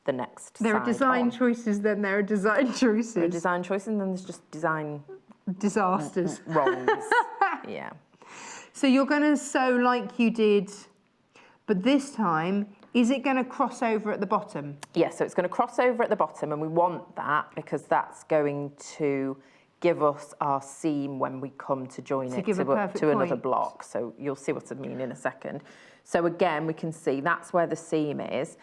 S4: the next
S1: There are
S4: side
S1: design
S4: on.
S1: choices, then there are design choices.
S4: There are design choices, and then there's just design
S1: disasters.
S4: wrongs. Yeah.
S1: So you're going to sew like you did, but this time, is it going to cross over at the bottom?
S4: Yeah, so it's going to cross over at the bottom, and we want that because that's going to give us our seam when we come to join it to another block. So you'll see what I mean in a second. So again, we can see that's where the seam is.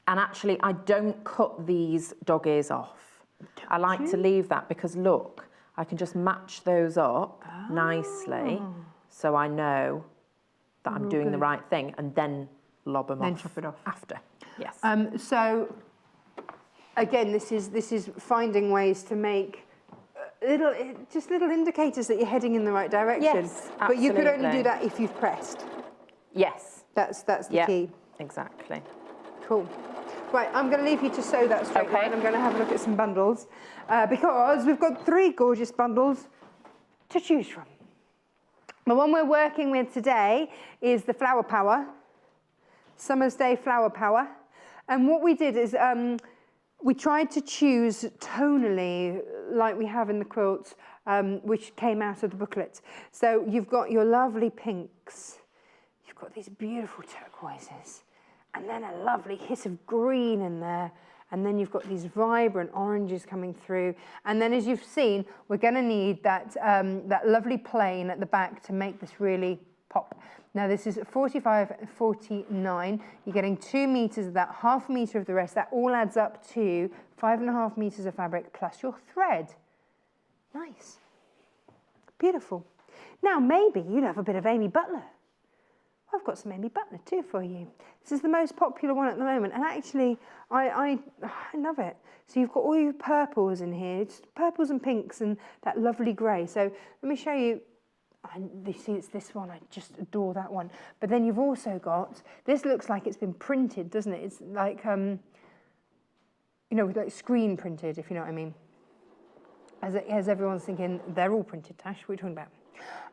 S4: And actually, I don't cut these dog ears off. I like to leave that because, look, I can just match those up nicely so I know that I'm doing the right thing, and then lob them off.
S1: Then chop it off.
S4: After. Yes.
S1: So, again, this is finding ways to make little indicators that you're heading in the right direction.
S4: Yes,
S1: but you could only
S4: absolutely.
S1: do that if you've pressed.
S4: Yes.
S1: That's the key.
S4: Exactly.
S1: Cool. Right, I'm going to leave you to sew that straight line. I'm going to have a look at some bundles because we've got 3 gorgeous bundles to choose from. The one we're working with today is the Flower Power, Summer's Day Flower Power. And what we did is we tried to choose tonally like we have in the quilts, which came out of the booklet. So you've got your lovely pinks, you've got these beautiful turquoises, and then a lovely hit of green in there. And then you've got these vibrant oranges coming through. And then as you've seen, we're gonna need that, that lovely plain at the back to make this really pop. Now this is 45-49. You're getting 2 meters of that, 1/2 meter of the rest. That all adds up to 5.5 meters of fabric plus your thread. Nice. Beautiful. Now, maybe you'd have a bit of Amy Butler. I've got some Amy Butler too for you. This is the most popular one at the moment, and actually, I love it. So you've got all your purples in here, just purples and pinks and that lovely grey. So let me show you. You see, it's this one. I just adore that one. But then you've also got, this looks like it's been printed, doesn't it? It's like, you know, like screen printed, if you know what I mean. As everyone's thinking, they're all printed, Tash. What are you talking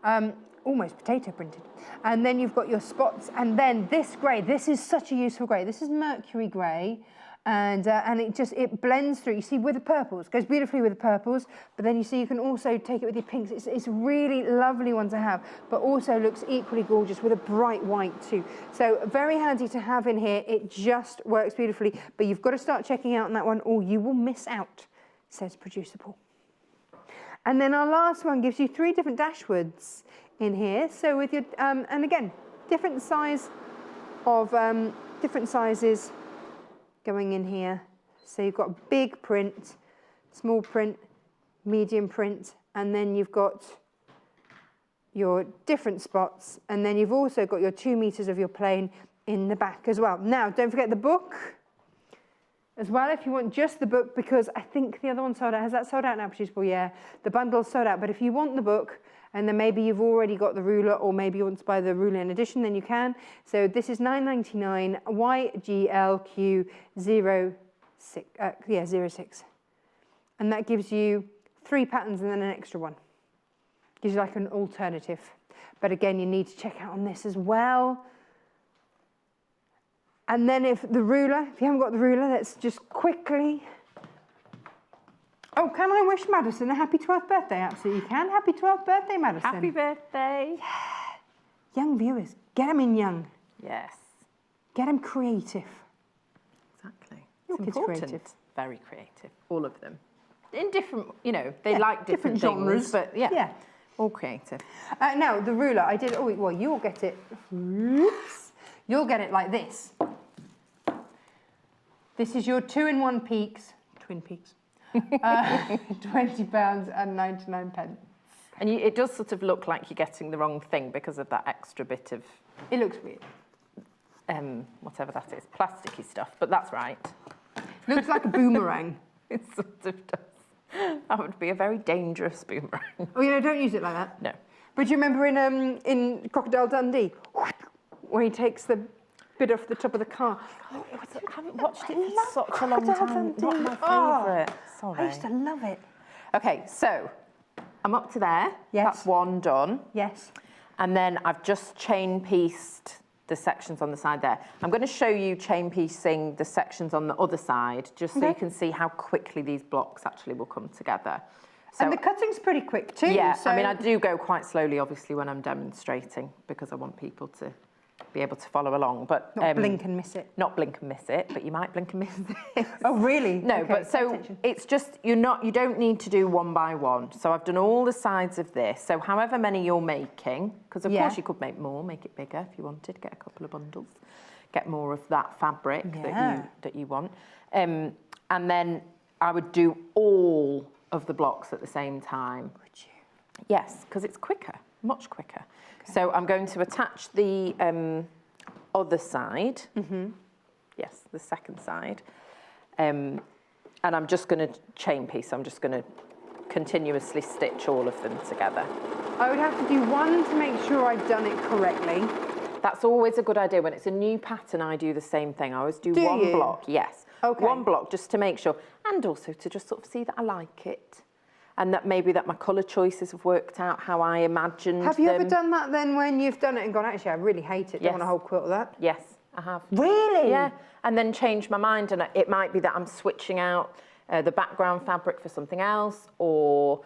S1: about? Almost potato printed. And then you've got your spots, and then this grey. This is such a useful grey. This is mercury grey, and it blends through. You see, with the purples, goes beautifully with the purples. But then you see, you can also take it with your pinks. It's a really lovely one to have, but also looks equally gorgeous with a bright white too. So very handy to have in here. It just works beautifully. But you've got to start checking out on that one, or you will miss out. Says producer Paul. And then our last one gives you 3 different dashwoods in here. So with your, and again, different sizes going in here. So you've got big print, small print, medium print, and then you've got your different spots, and then you've also got your 2 meters of your plain in the back as well. Now, don't forget the book as well, if you want just the book, because I think the other one sold out. Has that sold out now, Producer Paul? Yeah, the bundle's sold out. But if you want the book, and then maybe you've already got the ruler, or maybe you want to buy the ruler in addition, then you can. So this is $9.99, YGLQ06. And that gives you 3 patterns and then an extra one. Gives you like an alternative. But again, you need to check out on this as well. And then if you haven't got the ruler, let's just quickly. Oh, can I wish Madison a happy 12th birthday? Absolutely can. Happy 12th birthday, Madison.
S4: Happy birthday.
S1: Yeah. Young viewers, get them in young.
S4: Yes.
S1: Get them creative.
S4: Exactly.
S1: Your
S4: It's
S1: kids
S4: important.
S1: creative.
S4: Very creative, all of them. In different, you know, they like different
S1: genres,
S4: but yeah.
S1: Yeah.
S4: All creative.
S1: Now, the ruler, I did, well, you'll get it. Oops. You'll get it like this. This is your 2-in-1 peaks, Twin Peaks. £20.99.
S4: And it does sort of look like you're getting the wrong thing because of that extra bit of...
S1: It looks weird.
S4: Whatever that is, plasticky stuff, but that's right.
S1: Looks like a boomerang.
S4: It sort of does. That would be a very dangerous boomerang.
S1: Oh, you know, don't use it like that.
S4: No.
S1: But you remember in Crocodile Dundee, where he takes the bit off the top of the car?
S4: Oh, I haven't watched it for such a long time. Not my favourite. Sorry.
S1: I used to love it.
S4: Okay, so I'm up to there.
S1: Yes.
S4: That's one done.
S1: Yes.
S4: And then I've just chain pieced the sections on the side there. I'm going to show you chain piecing the sections on the other side, just so you can see how quickly these blocks actually will come together. So,
S1: and the cutting's pretty quick too.
S4: Yeah,
S1: so...
S4: I mean, I do go quite slowly, obviously, when I'm demonstrating, because I want people to be able to follow along. But
S1: not blink and miss it.
S4: Not blink and miss it, but you might blink and miss this.
S1: Oh, really?
S4: No,
S1: okay,
S4: but so it's just, you don't need to do one by one. So I've done all the sides of this. So however many you're making, because of course you could make more, make it bigger if you wanted, get a couple of bundles, get more of that fabric that you want. And then I would do all of the blocks at the same time.
S1: Would you?
S4: Yes, because it's quicker, much quicker. Okay. So I'm going to attach the other side. Mm-hmm. Yes, the second side. And I'm just going to chain piece. I'm just going to continuously stitch all of them together.
S1: I would have to do one to make sure I've done it correctly.
S4: That's always a good idea. When it's a new pattern, I do the same thing. I always do one block. Yes.
S1: Okay.
S4: One block just to make sure. And also to just sort of see that I like it. And that maybe that my colour choices have worked out how I imagined them.
S1: Have you ever done that then when you've done it and gone, actually, I really hate it, don't want a whole quilt of that?
S4: Yes, I have.
S1: Really?
S4: Yeah, and then change my mind, and it might be that I'm switching out the background fabric for something else, or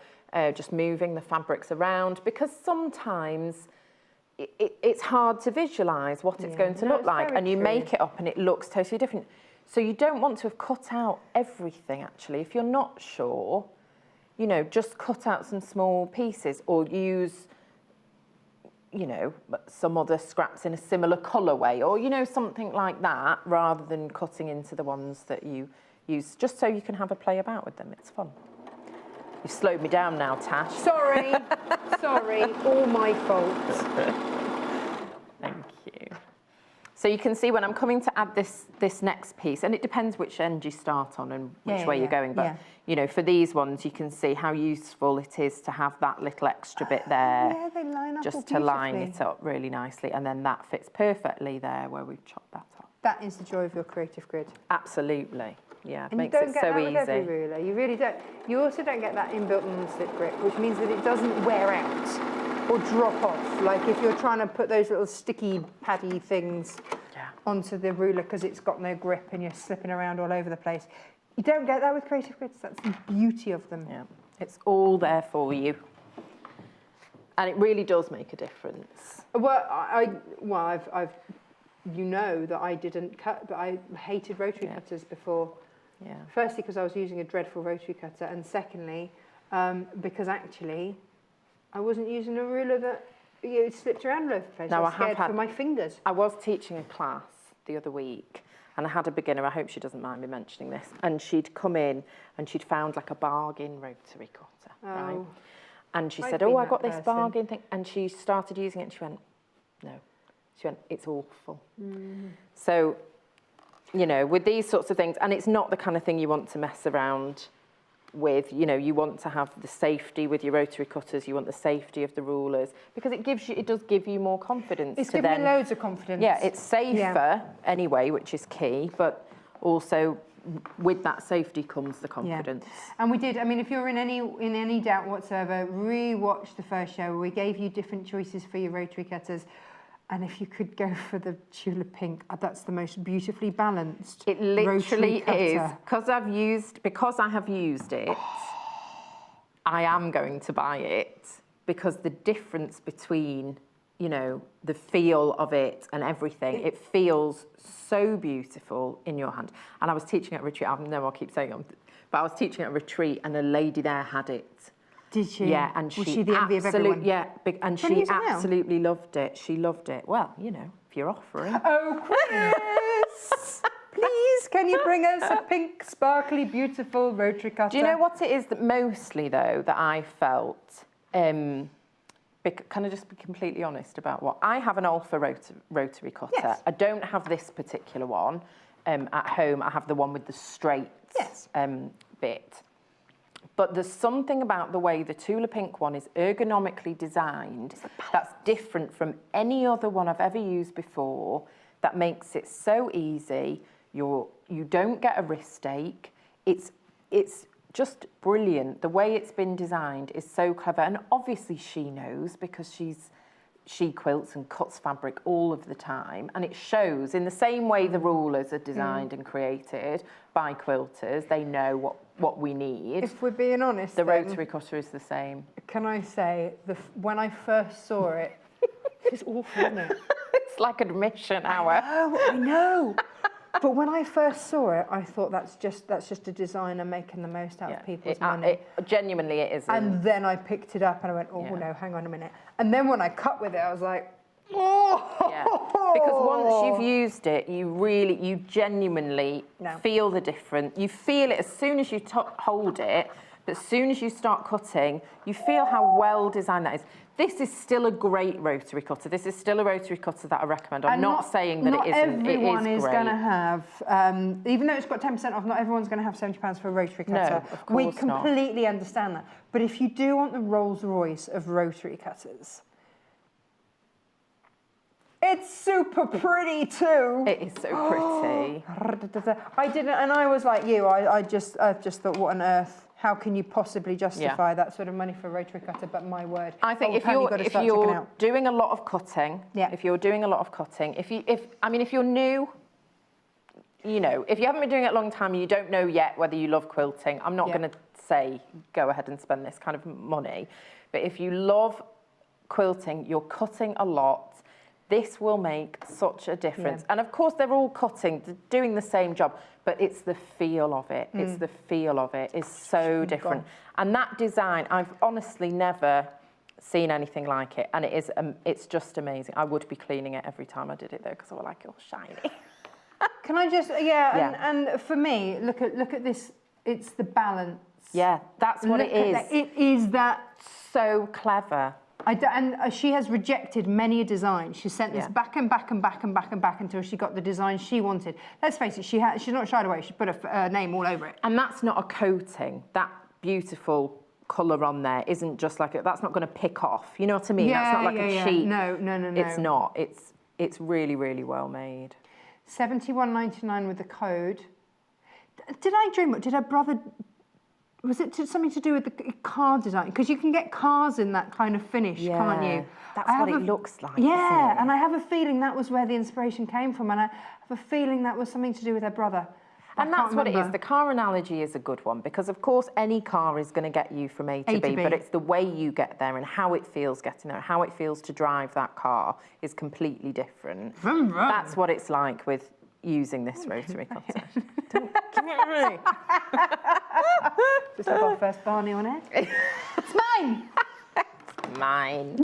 S4: just moving the fabrics around, because sometimes it's hard to visualise what it's going to look like, and you make it up and it looks totally different. So you don't want to have cut out everything, actually. If you're not sure, you know, just cut out some small pieces, or use, you know, some other scraps in a similar colourway, or, you know, something like that, rather than cutting into the ones that you use, just so you can have a play about with them. It's fun. You've slowed me down now, Tash.
S1: Sorry. Sorry, all my fault.
S4: Thank you. So you can see when I'm coming to add this next piece, and it depends which end you start on and which way you're going, but you know, for these ones, you can see how useful it is to have that little extra bit there.
S1: Yeah, they line up
S4: just to line it up really nicely, and then that fits perfectly there where we've chopped that up.
S1: That is the joy of your creative grid.
S4: Absolutely, yeah,
S1: And
S4: makes
S1: you don't
S4: it
S1: get
S4: so
S1: that
S4: easy.
S1: with every ruler. You really don't. You also don't get that inbuilt non-slip grip, which means that it doesn't wear out or drop off. Like if you're trying to put those little sticky paddy things onto the ruler because it's got no grip and you're slipping around all over the place. You don't get that with creative grids. That's the beauty of them.
S4: Yeah, it's all there for you. And it really does make a difference.
S1: Well, I've you know that I didn't cut, but I hated rotary cutters before.
S4: Yeah.
S1: Firstly, because I was using a dreadful rotary cutter, and secondly, because actually, I wasn't using a ruler that it slipped around all over the place. I was scared for my fingers.
S4: I was teaching a class the other week, and I had a beginner. I hope she doesn't mind me mentioning this. And she'd come in, and she'd found like a bargain rotary cutter, right? And she said, "Oh, I got this bargain thing," and she started using it, and she went, "No." She went, "It's awful." So, you know, with these sorts of things, and it's not the kind of thing you want to mess around with. You know, you want to have the safety with your rotary cutters. You want the safety of the rulers because it does give you more confidence.
S1: It's given me loads of confidence.
S4: Yeah, it's safer anyway, which is key, but also with that safety comes the confidence.
S1: Yeah. And we did. I mean, if you're in any doubt whatsoever, re-watch the first show. We gave you different choices for your rotary cutters. And if you could go for the Tula pink, that's the most beautifully balanced.
S4: It literally is because I have used it. I am going to buy it because the difference between, you know, the feel of it and everything, it feels so beautiful in your hand. And I was teaching at a retreat. I know I keep saying it, but I was teaching at a retreat, and a lady there had it.
S1: Did she?
S4: Yeah, and
S1: was she the envy of everyone?
S4: Yeah, and she absolutely loved it. She loved it. Well, you know, if you're offering.
S1: Oh, Chris! Please, can you bring us a pink, sparkly, beautiful rotary cutter?
S4: Do you know what it is that mostly, though, that I felt? Can I just be completely honest about what? I have an Alpha rotary cutter.
S1: Yes.
S4: I don't have this particular one at home. I have the one with the straight bit. But there's something about the way the Tula pink one is ergonomically designed that's different from any other one I've ever used before, that makes it so easy. You don't get a wrist ache. It's just brilliant. The way it's been designed is so clever. And obviously she knows because she quilts and cuts fabric all of the time, and it shows in the same way the rulers are designed and created by quilters. They know what we need.
S1: If we're being honest,
S4: the rotary cutter is the same.
S1: Can I say, when I first saw it, it's awful, isn't it?
S4: It's like admission hour.
S1: I know. But when I first saw it, I thought that's just a designer making the most out of people's money.
S4: Genuinely, it isn't.
S1: And then I picked it up and I went, no, hang on a minute. And then when I cut with it, I was like, oh!
S4: Yeah. Because once you've used it, you genuinely feel the difference. You feel it as soon as you hold it, but as soon as you start cutting, you feel how well designed that is. This is still a great rotary cutter. This is still a rotary cutter that I recommend. I'm not saying that it isn't.
S1: Not everyone is going to
S4: have,
S1: even though it's got 10% off, not everyone's going to have £70 for a rotary cutter.
S4: No, of course
S1: we completely understand that. But if you do want the Rolls Royce of rotary cutters, it's super pretty too.
S4: It is so pretty.
S1: I didn't, and I was like you. I just thought, what on earth? How can you possibly justify that sort of money for a rotary cutter? But my word,
S4: I think if you're doing a lot of cutting, if you're new, you know, if you haven't been doing it a long time, you don't know yet whether you love quilting. I'm not going to say go ahead and spend this kind of money, but if you love quilting, you're cutting a lot. This will make such a difference. And of course, they're all cutting, doing the same job, but it's the feel of it. It's the feel of it is so different. And that design, I've honestly never seen anything like it. And it's just amazing. I would be cleaning it every time I did it though, because I would like it all shiny.
S1: Can I just, and for me, look at this. It's the balance
S4: Yeah, that's what it is.
S1: It is that.
S4: So clever.
S1: And she has rejected many a design. She sent this
S4: Yeah.
S1: back and back and back and back and back until she got the design she wanted. Let's face it, she's not shied away. She put a name all over it.
S4: And that's not a coating. That beautiful colour on there isn't just like that's not going to pick off. You know what I mean? That's not like a cheap.
S1: No.
S4: It's not. It's really, really well made.
S1: £71.99 with the code. Did I dream it? Did her brother? Was it something to do with the car design? Because you can get cars in that kind of finish, can't you?
S4: That's what it looks like.
S1: Yeah,
S4: isn't it?
S1: and I have a feeling that was where the inspiration came from, and I have a feeling that was something to do with her brother.
S4: And that's what it is. The car analogy is a good one because, of course, any car is going to get you from A to B, but it's the way you get there and how it feels getting there, how it feels to drive that car is completely different.
S1: Vroom, vroom.
S4: That's what it's like with using this rotary cutter. Don't give it me.
S1: Just have our first Barney on it. It's mine!
S4: It's mine.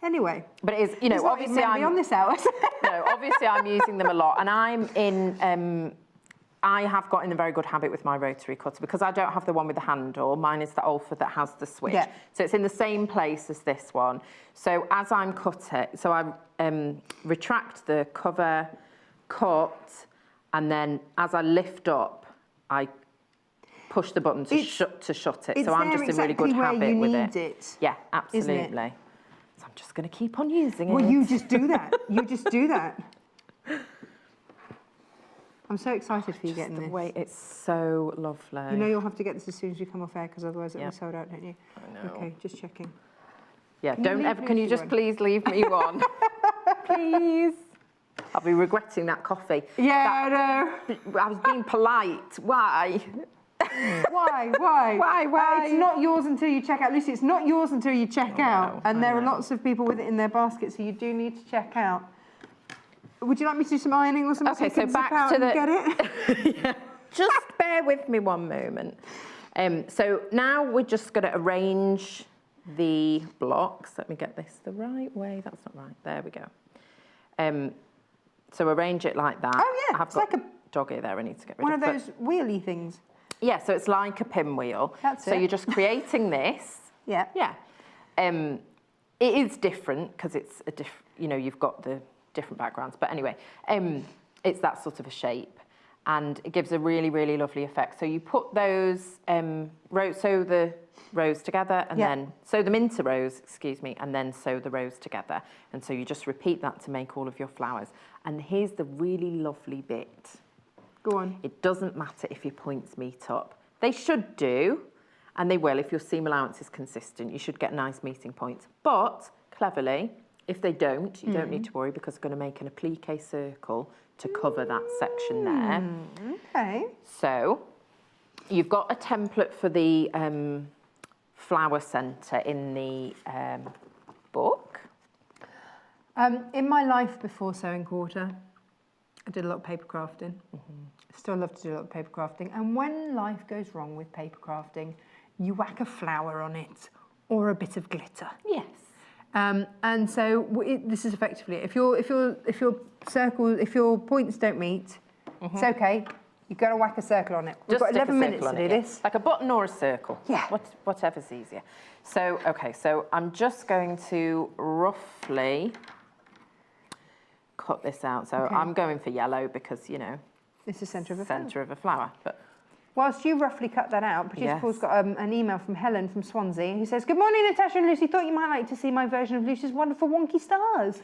S1: Anyway.
S4: But it is, you know, obviously
S1: I'm on this hours.
S4: No, obviously I'm using them a lot, and I have got in a very good habit with my rotary cutter because I don't have the one with the handle. Mine is the Alpha that has the switch.
S1: Yeah.
S4: So it's in the same place as this one. So as I'm cutting, so I retract the cover, cut, and then as I lift up, I push the button to shut it. So I'm just in really good habit with it. Yeah, absolutely. So I'm just going to keep on using it.
S1: Well, you just do that. You just do that. I'm so excited for you getting this.
S4: Wait, it's so lovely.
S1: You know you'll have to get this as soon as you come off air because otherwise it'll be sold out, don't you?
S4: I know.
S1: Okay, just checking.
S4: Yeah,
S1: Can
S4: can
S1: you
S4: you just
S1: one?
S4: please leave me one? Please. I'll be regretting that coffee.
S1: Yeah, I know.
S4: I was being polite. Why?
S1: Why?
S4: Why?
S1: It's not yours until you check out. Lucy, it's not yours until you check out. And there are
S4: know.
S1: lots of people with it in their basket, so you do need to check out. Would you like me to do some ironing or something?
S4: Okay,
S1: so you can
S4: so
S1: zip
S4: back
S1: out
S4: to
S1: and
S4: the...
S1: get it?
S4: Yeah. Just bear with me one moment. So now we're just going to arrange the blocks. Let me get this the right way. That's not right. There we go. So arrange it like that.
S1: Oh, yeah.
S4: I've
S1: It's
S4: got
S1: like a
S4: doggy there I need to get rid
S1: One
S4: of.
S1: of those wheelie things.
S4: Yeah, so it's like a pinwheel.
S1: That's
S4: so
S1: it.
S4: you're just creating this.
S1: Yeah.
S4: Yeah. It is different because it's a you've got the different backgrounds. But anyway, it's that sort of a shape. And it gives a really, really lovely effect. So you put those, sew the rows together and then sew them into rows, and then sew the rows together. And so you just repeat that to make all of your flowers. And here's the really lovely bit.
S1: Go on.
S4: It doesn't matter if your points meet up. They should do, and they will if your seam allowance is consistent. You should get nice meeting points. But, cleverly, if they don't, you don't need to worry because I'm going to make an applique circle to cover that section there.
S1: Okay.
S4: So, you've got a template for the flower centre in the book.
S1: In my life before sewing quarter, I did a lot of paper crafting. Still love to do a lot of paper crafting. And when life goes wrong with paper crafting, you whack a flower on it or a bit of glitter.
S4: Yes.
S1: And so this is effectively it. If your points don't meet, it's okay. You've got to whack a circle on it. We've
S4: Just
S1: got
S4: stick a
S1: 11 minutes
S4: circle
S1: to
S4: on
S1: do
S4: it,
S1: this.
S4: Like a button or a circle.
S1: Yeah.
S4: Whatever's easier. So, okay, so I'm just going to roughly cut this out. So I'm going for yellow because,
S1: This is centre of a flower.
S4: centre of a flower. But
S1: Whilst you roughly cut that out, Producer
S4: Yes.
S1: Paul's got an email from Helen from Swansea who says, "Good morning, Natasha and Lucy. Thought you might like to see my version of Lucy's wonderful wonky stars.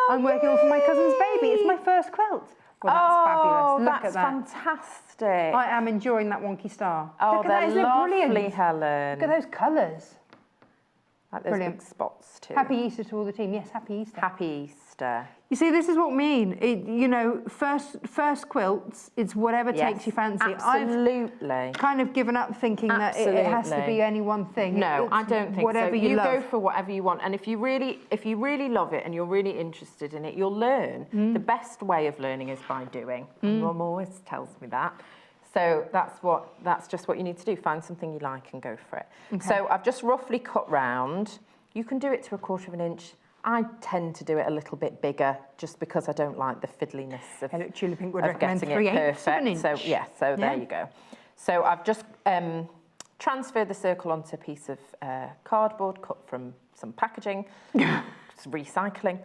S1: I'm working on for my cousin's baby. It's my first quilt." Well, that's fabulous. Look
S4: that's
S1: at that.
S4: fantastic.
S1: I am enjoying that wonky star.
S4: Oh,
S1: Look at that.
S4: they're
S1: Isn't it
S4: lovely,
S1: brilliant?
S4: Helen.
S1: Look at those colours.
S4: Like those
S1: Brilliant.
S4: big spots too.
S1: Happy Easter to all the team. Yes, happy Easter.
S4: Happy Easter.
S1: You see, this is what I mean. First quilts, it's whatever takes your fancy.
S4: Absolutely.
S1: I've kind of given up thinking that it has to be any one thing.
S4: No,
S1: It's
S4: I don't think
S1: whatever
S4: so.
S1: you love.
S4: go for whatever you want, and if you really love it and you're really interested in it, you'll learn. The best way of learning is by doing. Mum always tells me that. So that's just what you need to do. Find something you like and go for it.
S1: Okay.
S4: So I've just roughly cut round. You can do it to 1/4 inch. I tend to do it a little bit bigger just because I don't like the fiddliness of,
S1: Julie Pink would
S4: of
S1: recommend
S4: getting
S1: 3/8
S4: it
S1: of an
S4: perfect.
S1: inch.
S4: So there you go. So I've just transferred the circle onto a piece of cardboard cut from some packaging. It's recycling.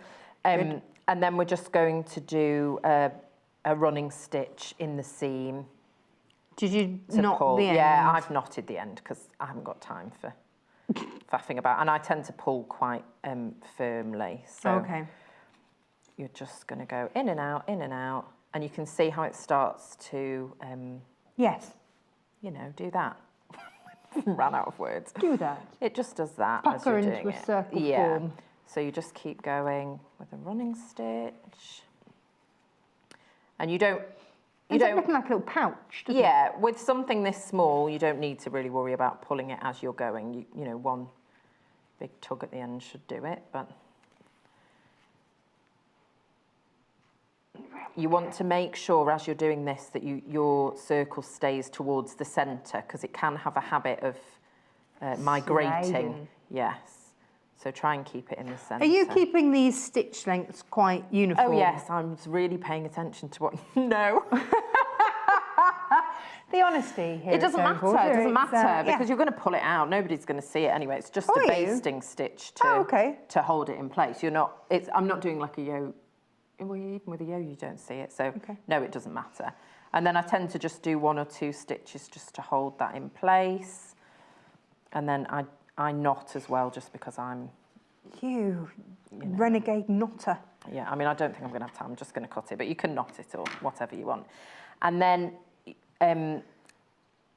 S4: And then we're just going to do a running stitch in the seam.
S1: Did you
S4: to
S1: knot
S4: pull.
S1: the end?
S4: Yeah, I've knotted the end because I haven't got time for faffing about. And I tend to pull quite firmly. So
S1: Okay.
S4: you're just going to go in and out, and you can see how it starts to,
S1: Yes.
S4: you know, do that. Ran out of words.
S1: Do that.
S4: It just does that as
S1: Pucker
S4: you're
S1: into
S4: doing
S1: a
S4: it.
S1: circle
S4: Yeah.
S1: form.
S4: So you just keep going with a running stitch, and you don't.
S1: It's looking like a little pouch, doesn't it?
S4: Yeah, with something this small, you don't need to really worry about pulling it as you're going. You know, one big tug at the end should do it, but you want to make sure as you're doing this that your circle stays towards the centre, because it can have a habit of migrating.
S1: Sliding.
S4: Yes. So try and keep it in the centre.
S1: Are you keeping these stitch lengths quite uniform?
S4: Oh yes, I'm really paying attention to what. No.
S1: The honesty here.
S4: It doesn't matter. It doesn't matter because
S1: yeah.
S4: you're going to pull it out. Nobody's going to see it anyway. It's just
S1: Oh,
S4: a
S1: are you?
S4: basting stitch to hold it in place. You're not. I'm not doing like a yo. Well, even with a yo, you don't see it. So no, it doesn't matter. And then I tend to just do 1 or 2 stitches just to hold that in place. And then I knot as well, just because I'm.
S1: You renegade knotter.
S4: Yeah, I mean, I don't think I'm going to have time. I'm just going to cut it, but you can knot it or whatever you want. And then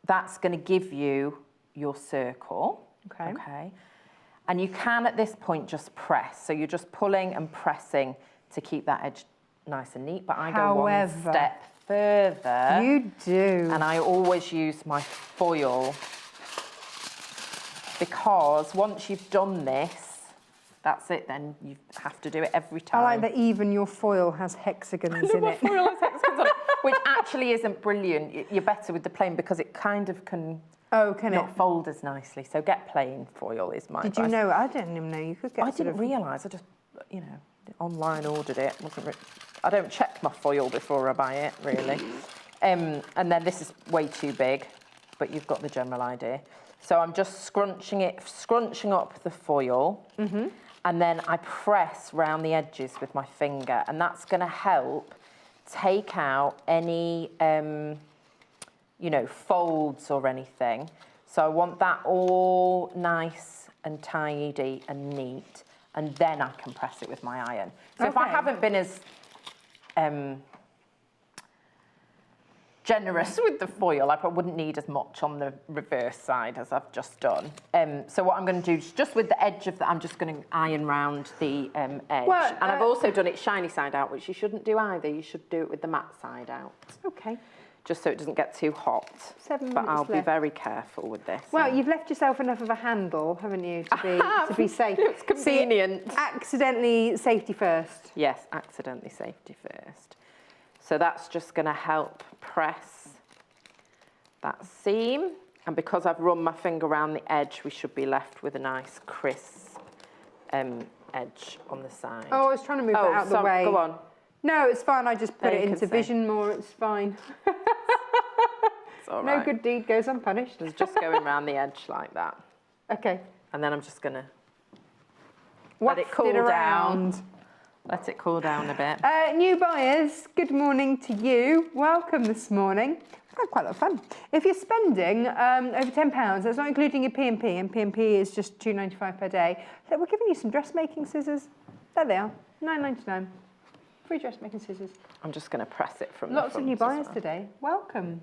S4: that's going to give you your circle.
S1: Okay.
S4: Okay. And you can, at this point, just press. So you're just pulling and pressing to keep that edge nice and neat. But I go one step further.
S1: You do.
S4: And I always use my foil, because once you've done this, that's it, then you have to do it every time.
S1: I like that even your foil has hexagons in it.
S4: Foil has hexagons on it, which actually isn't brilliant. You're better with the plain because it kind of can not fold as nicely. So get plain foil is my
S1: Did
S4: advice.
S1: you know? I didn't even know you could get
S4: I didn't realise. I just, you know, online ordered it. I don't check my foil before I buy it, really. And then this is way too big, but you've got the general idea. So I'm just scrunching up the foil, and then I press round the edges with my finger, and that's going to help take out any, you know, folds or anything. So I want that all nice and tidy and neat, and then I can press it with my iron. So if I haven't been as generous with the foil, I probably wouldn't need as much on the reverse side as I've just done. So what I'm going to do is just with the edge of I'm just going to iron round the edge.
S1: Well,
S4: and I've also done it shiny side out, which you shouldn't do either. You should do it with the matte side out.
S1: Okay.
S4: Just so it doesn't get too hot.
S1: 7 minutes
S4: But I'll be
S1: left.
S4: very careful with this.
S1: Well, you've left yourself enough of a handle, haven't you, to be safe.
S4: It's convenient.
S1: See, accidentally safety first.
S4: Yes, accidentally safety first. So that's just going to help press that seam. And because I've run my finger around the edge, we should be left with a nice crisp edge on the side.
S1: Oh, I was trying to move that out the way.
S4: Go on.
S1: No, it's fine. I just put
S4: There
S1: it
S4: you
S1: into
S4: can see.
S1: vision more. It's fine.
S4: It's all right.
S1: No good deed goes unpunished.
S4: It's just going around the edge like that.
S1: Okay.
S4: And then I'm just going to
S1: Waft
S4: it cool
S1: around.
S4: down. Let it cool down a bit.
S1: New buyers, good morning to you. Welcome this morning. We've had quite a lot of fun. If you're spending over £10, that's not including your P&P, and P&P is just £2.95 per day, so we're giving you some dressmaking scissors. There they are, £9.99. Free dressmaking scissors.
S4: I'm just going to press it from
S1: Lots
S4: the
S1: of
S4: front
S1: new
S4: as
S1: buyers
S4: well.
S1: today. Welcome.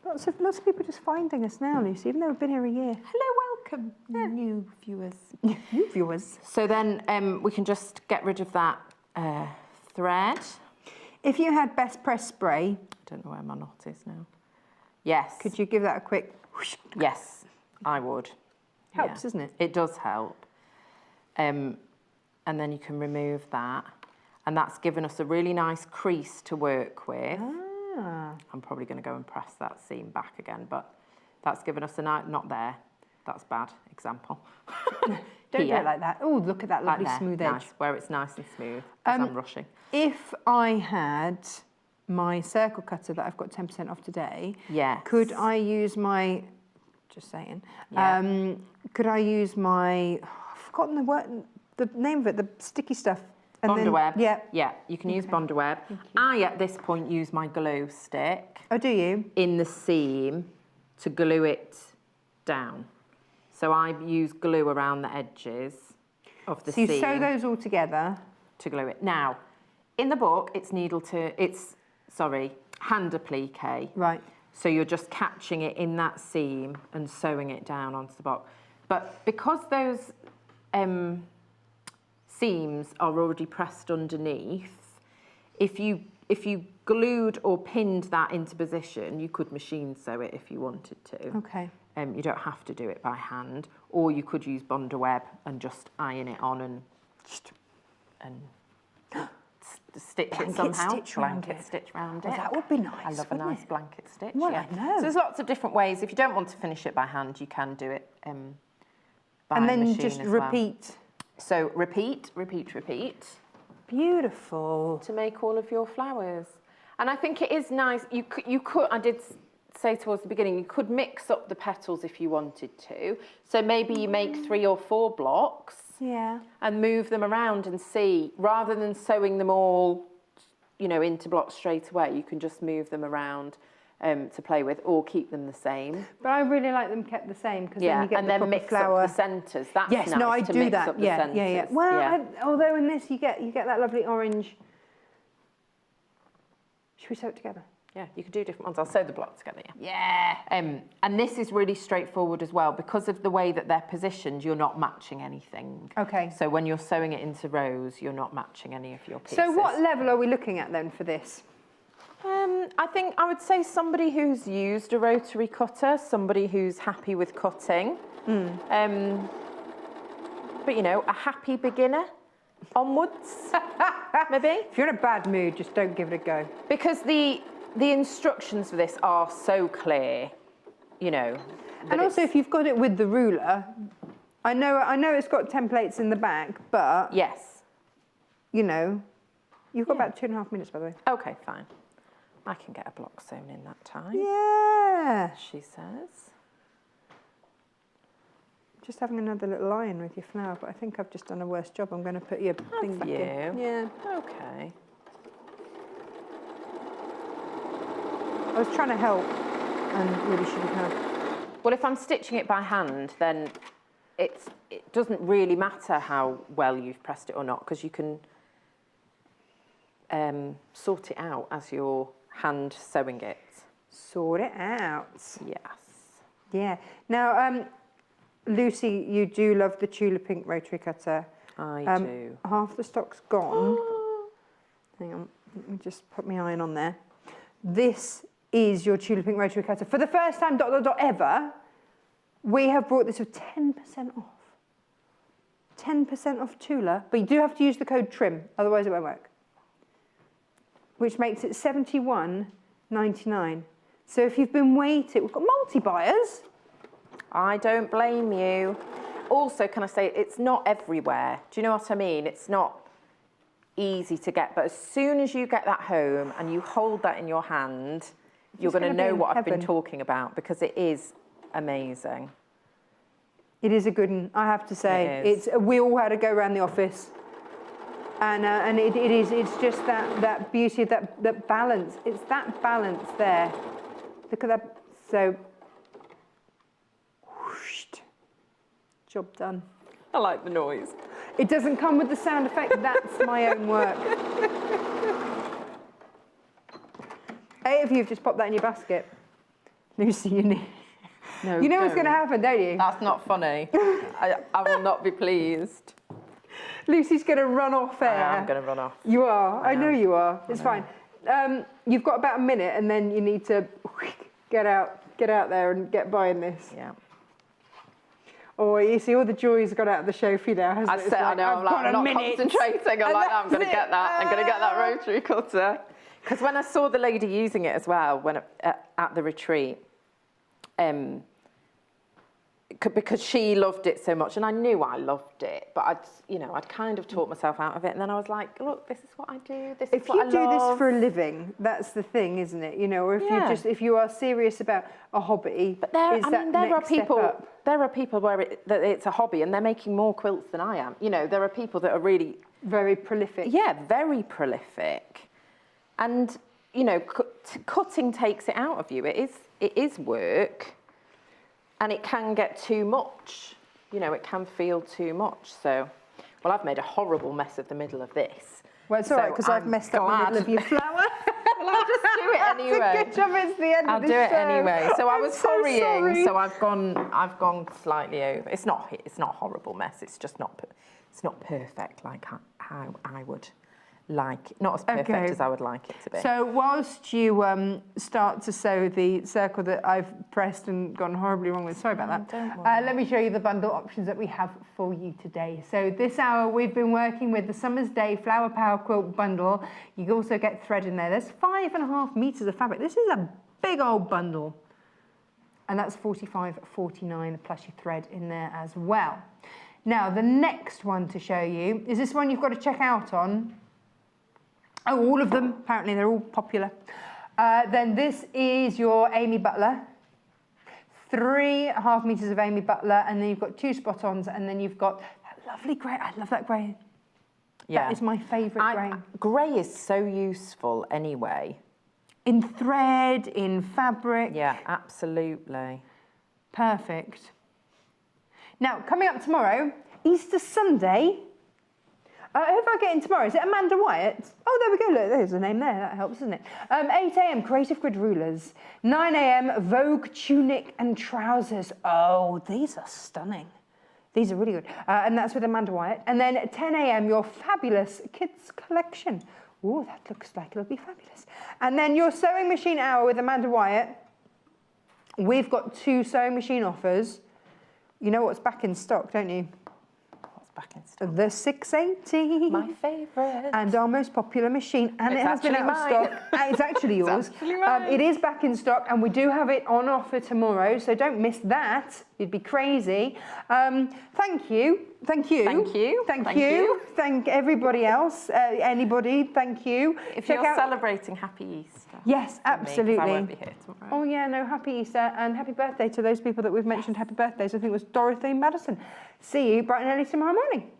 S1: Lots of people just finding us now, Lucy, even though we've been here a year.
S4: Hello, welcome, new viewers.
S1: New viewers.
S4: So then we can just get rid of that thread.
S1: If you had Best Press spray,
S4: I don't know where my knot is now. Yes.
S1: could you give that a quick whoosh?
S4: Yes, I would.
S1: Helps, doesn't it?
S4: It does help. And then you can remove that. And that's given us a really nice crease to work with.
S1: Ah.
S4: I'm probably going to go and press that seam back again, but that's given us a nice, not there. That's bad example.
S1: Don't do it like that. Oh, look at that lovely
S4: Like there,
S1: smooth edge.
S4: nice, where it's nice and smooth, 'cause I'm rushing.
S1: If I had my circle cutter that I've got 10% off today,
S4: Yes.
S1: could I use my, just saying,
S4: Yeah.
S1: could I use my, I've forgotten the name of it, the sticky stuff. And
S4: Bondaweb.
S1: Yeah.
S4: Yeah, you can use Bondaweb. I, at this point, use my glue stick
S1: Oh, do you?
S4: in the seam to glue it down. So I use glue around the edges of the
S1: So you
S4: seam
S1: sew those all together.
S4: to glue it. Now, in the book, it's hand applique.
S1: Right.
S4: So you're just catching it in that seam and sewing it down onto the block. But because those seams are already pressed underneath, if you glued or pinned that into position, you could machine sew it if you wanted to.
S1: Okay.
S4: You don't have to do it by hand, or you could use Bondaweb and just iron it on and stitch it somehow.
S1: Stitch round
S4: blanket
S1: it.
S4: stitch round
S1: Oh,
S4: it.
S1: that would be nice.
S4: I love a
S1: wouldn't
S4: nice
S1: it?
S4: blanket stitch.
S1: Well,
S4: yeah.
S1: I know.
S4: So there's lots of different ways. If you don't want to finish it by hand, you can do it by
S1: And then
S4: machine
S1: just
S4: as well.
S1: repeat.
S4: So repeat, repeat, repeat
S1: Beautiful.
S4: to make all of your flowers. And I think it is nice. You could. I did say towards the beginning, you could mix up the petals if you wanted to. So maybe you make 3 or 4 blocks.
S1: Yeah.
S4: And move them around and see, rather than sewing them all, into blocks straight away, you can just move them around to play with, or keep them the same.
S1: But I really like them kept the same because then you get
S4: and
S1: the
S4: then
S1: proper
S4: mix
S1: flower.
S4: up the centres. That's
S1: Yes,
S4: nice
S1: no, I
S4: to
S1: do
S4: mix
S1: that.
S4: up the
S1: Yeah,
S4: centres.
S1: yeah, yeah. Well,
S4: yeah.
S1: although in this you get that lovely orange. Should we sew it together?
S4: Yeah, you could do different ones. I'll sew the blocks together, yeah. And this is really straightforward as well. Because of the way that they're positioned, you're not matching anything.
S1: Okay.
S4: So when you're sewing it into rows, you're not matching any of your pieces.
S1: So what level are we looking at then for this?
S4: I think I would say somebody who's used a rotary cutter, somebody who's happy with cutting. But, a happy beginner onwards, maybe.
S1: If you're in a bad mood, just don't give it a go.
S4: Because the instructions for this are so clear,
S1: And also, if you've got it with the ruler, I know it's got templates in the back, but
S4: yes,
S1: you've got about 2.5 minutes, by the way.
S4: Okay, fine. I can get a block sewn in that time.
S1: Yeah.
S4: She says.
S1: Just having another little iron with your flower, but I think I've just done a worse job. I'm going to put your thing back in. Yeah.
S4: Okay.
S1: I was trying to help and really shouldn't have.
S4: Well, if I'm stitching it by hand, then it doesn't really matter how well you've pressed it or not, because you can sort it out as you're hand sewing it.
S1: Sort it out.
S4: Yes.
S1: Yeah. Now, Lucy, you do love the Tula pink rotary cutter.
S4: I do.
S1: Half the stock's gone. Hang on, let me just put my iron on there. This is your Tula pink rotary cutter. For the first time, ever, we have brought this with 10% off. 10% off Tula, but you do have to use the code TRIM, otherwise it won't work. Which makes it $71.99. So if you've been waiting, we've got multi-buyers.
S4: I don't blame you. Also, can I say, it's not everywhere. Do you know what I mean? It's not easy to get, but as soon as you get that home and you hold that in your hand, you're going to know what I've been talking about, because it is amazing.
S1: It is a good one, I have to say.
S4: It is.
S1: We all had to go around the office. And it's just that beauty, that balance. It's that balance there. Look at that. So, whoosh, job done.
S4: I like the noise.
S1: It doesn't come with the sound effect. That's my own work. 8 of you have just popped that in your basket. Lucy, you know what's going to happen, don't you?
S4: That's not funny. I will not be pleased.
S1: Lucy's going to run off air.
S4: I am going to run off.
S1: You are. I know you are. It's fine. You've got about a minute, and then you need to get out there and get buying this.
S4: Yeah.
S1: Oh, you see, all the joy's got out of the show for you now, hasn't it?
S4: I know. I'm not concentrating. I'm like, I'm going to get that. I'm going to get that rotary cutter. Because when I saw the lady using it as well, when at the retreat, because she loved it so much, and I knew I loved it, but I'd kind of talked myself out of it, and then I was like, look, this is what I do. This is what I love.
S1: If you do this for a living, that's the thing, isn't it? You know, or if you are serious about a hobby,
S4: but there are people where that it's a hobby, and they're making more quilts than I am. You know, there are people that are really
S1: very prolific.
S4: Yeah, very prolific, and you know, cutting takes it out of you. It is work. And it can get too much, you know, it can feel too much. So, well, I've made a horrible mess of the middle of this.
S1: Well, it's all right, because I've messed up the middle of your flower.
S4: Well, I'll just do it anyway.
S1: Good job, it's the end
S4: I'll
S1: of the
S4: do
S1: show.
S4: it anyway. So I was hurrying, so I've gone slightly over. It's not a horrible mess. It's just not perfect like how I would like, not as perfect as I would like it to be.
S1: So whilst you start to sew the circle that I've pressed and gone horribly wrong with, sorry about that, let me show you the bundle options that we have for you today. So this hour we've been working with the Summer's Day Flower Power Quilt Bundle. You also get thread in there. There's 5.5 meters of fabric. This is a big old bundle. And that's $45.49 plus your thread in there as well. Now the next one to show you is this one you've got to check out on. Oh, all of them, apparently they're all popular. Then this is your Amy Butler. 3.5 meters of Amy Butler, and then you've got 2 spot-ons, and then you've got that lovely grey. I love that grey. Yeah. That is my favourite grey.
S4: Grey is so useful anyway.
S1: In thread, in fabric.
S4: Yeah, absolutely.
S1: Perfect. Now, coming up tomorrow, Easter Sunday. Who have I getting tomorrow? Is it Amanda Wyatt? Oh, there we go. Look, there's the name there. That helps, doesn't it? 8 a.m. Creative Grid Rulers. 9 a.m. Vogue Tunic and Trousers. Oh, these are stunning. These are really good. And that's with Amanda Wyatt. And then at 10 a.m. your fabulous kids collection. Oh, that looks like it'll be fabulous. And then your sewing machine hour with Amanda Wyatt. We've got 2 sewing machine offers. You know what's back in stock, don't you?
S4: Back in stock.
S1: The 680.
S4: My favourite.
S1: And our most popular machine. And it has been out of stock. It's actually yours.
S4: It's actually mine.
S1: It is back in stock, and we do have it on offer tomorrow, so don't miss that. You'd be crazy. Thank you. Thank you.
S4: Thank you.
S1: Thank you. Thank everybody else. Anybody, thank you.
S4: If you're celebrating, happy Easter.
S1: Yes, absolutely.
S4: I won't be here tomorrow.
S1: Oh yeah, no, happy Easter and happy birthday to those people that we've mentioned happy birthdays. I think it was Dorothy Madison. See you bright and early tomorrow morning.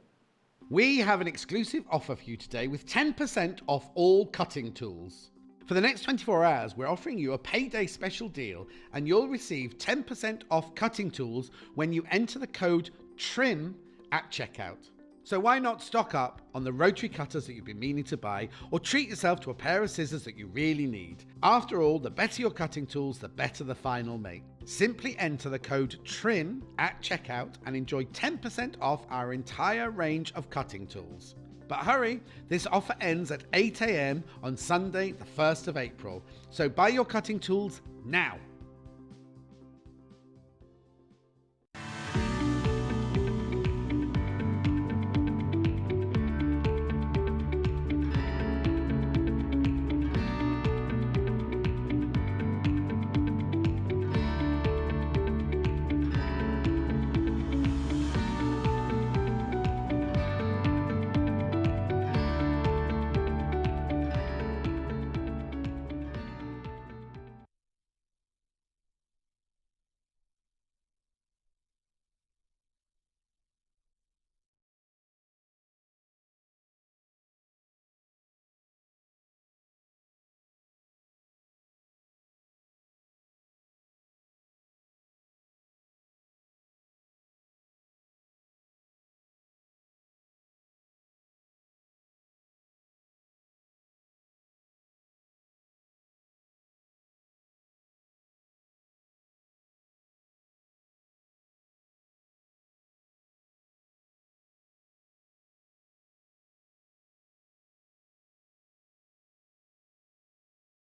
S3: We have an exclusive offer for you today with 10% off all cutting tools. For the next 24 hours, we're offering you a payday special deal, and you'll receive 10% off cutting tools when you enter the code TRIM at checkout. So why not stock up on the rotary cutters that you've been meaning to buy, or treat yourself to a pair of scissors that you really need? After all, the better your cutting tools, the better the final make. Simply enter the code TRIM at checkout and enjoy 10% off our entire range of cutting tools. But hurry, this offer ends at 8 a.m. on Sunday, the 1st of April. So buy your cutting tools now.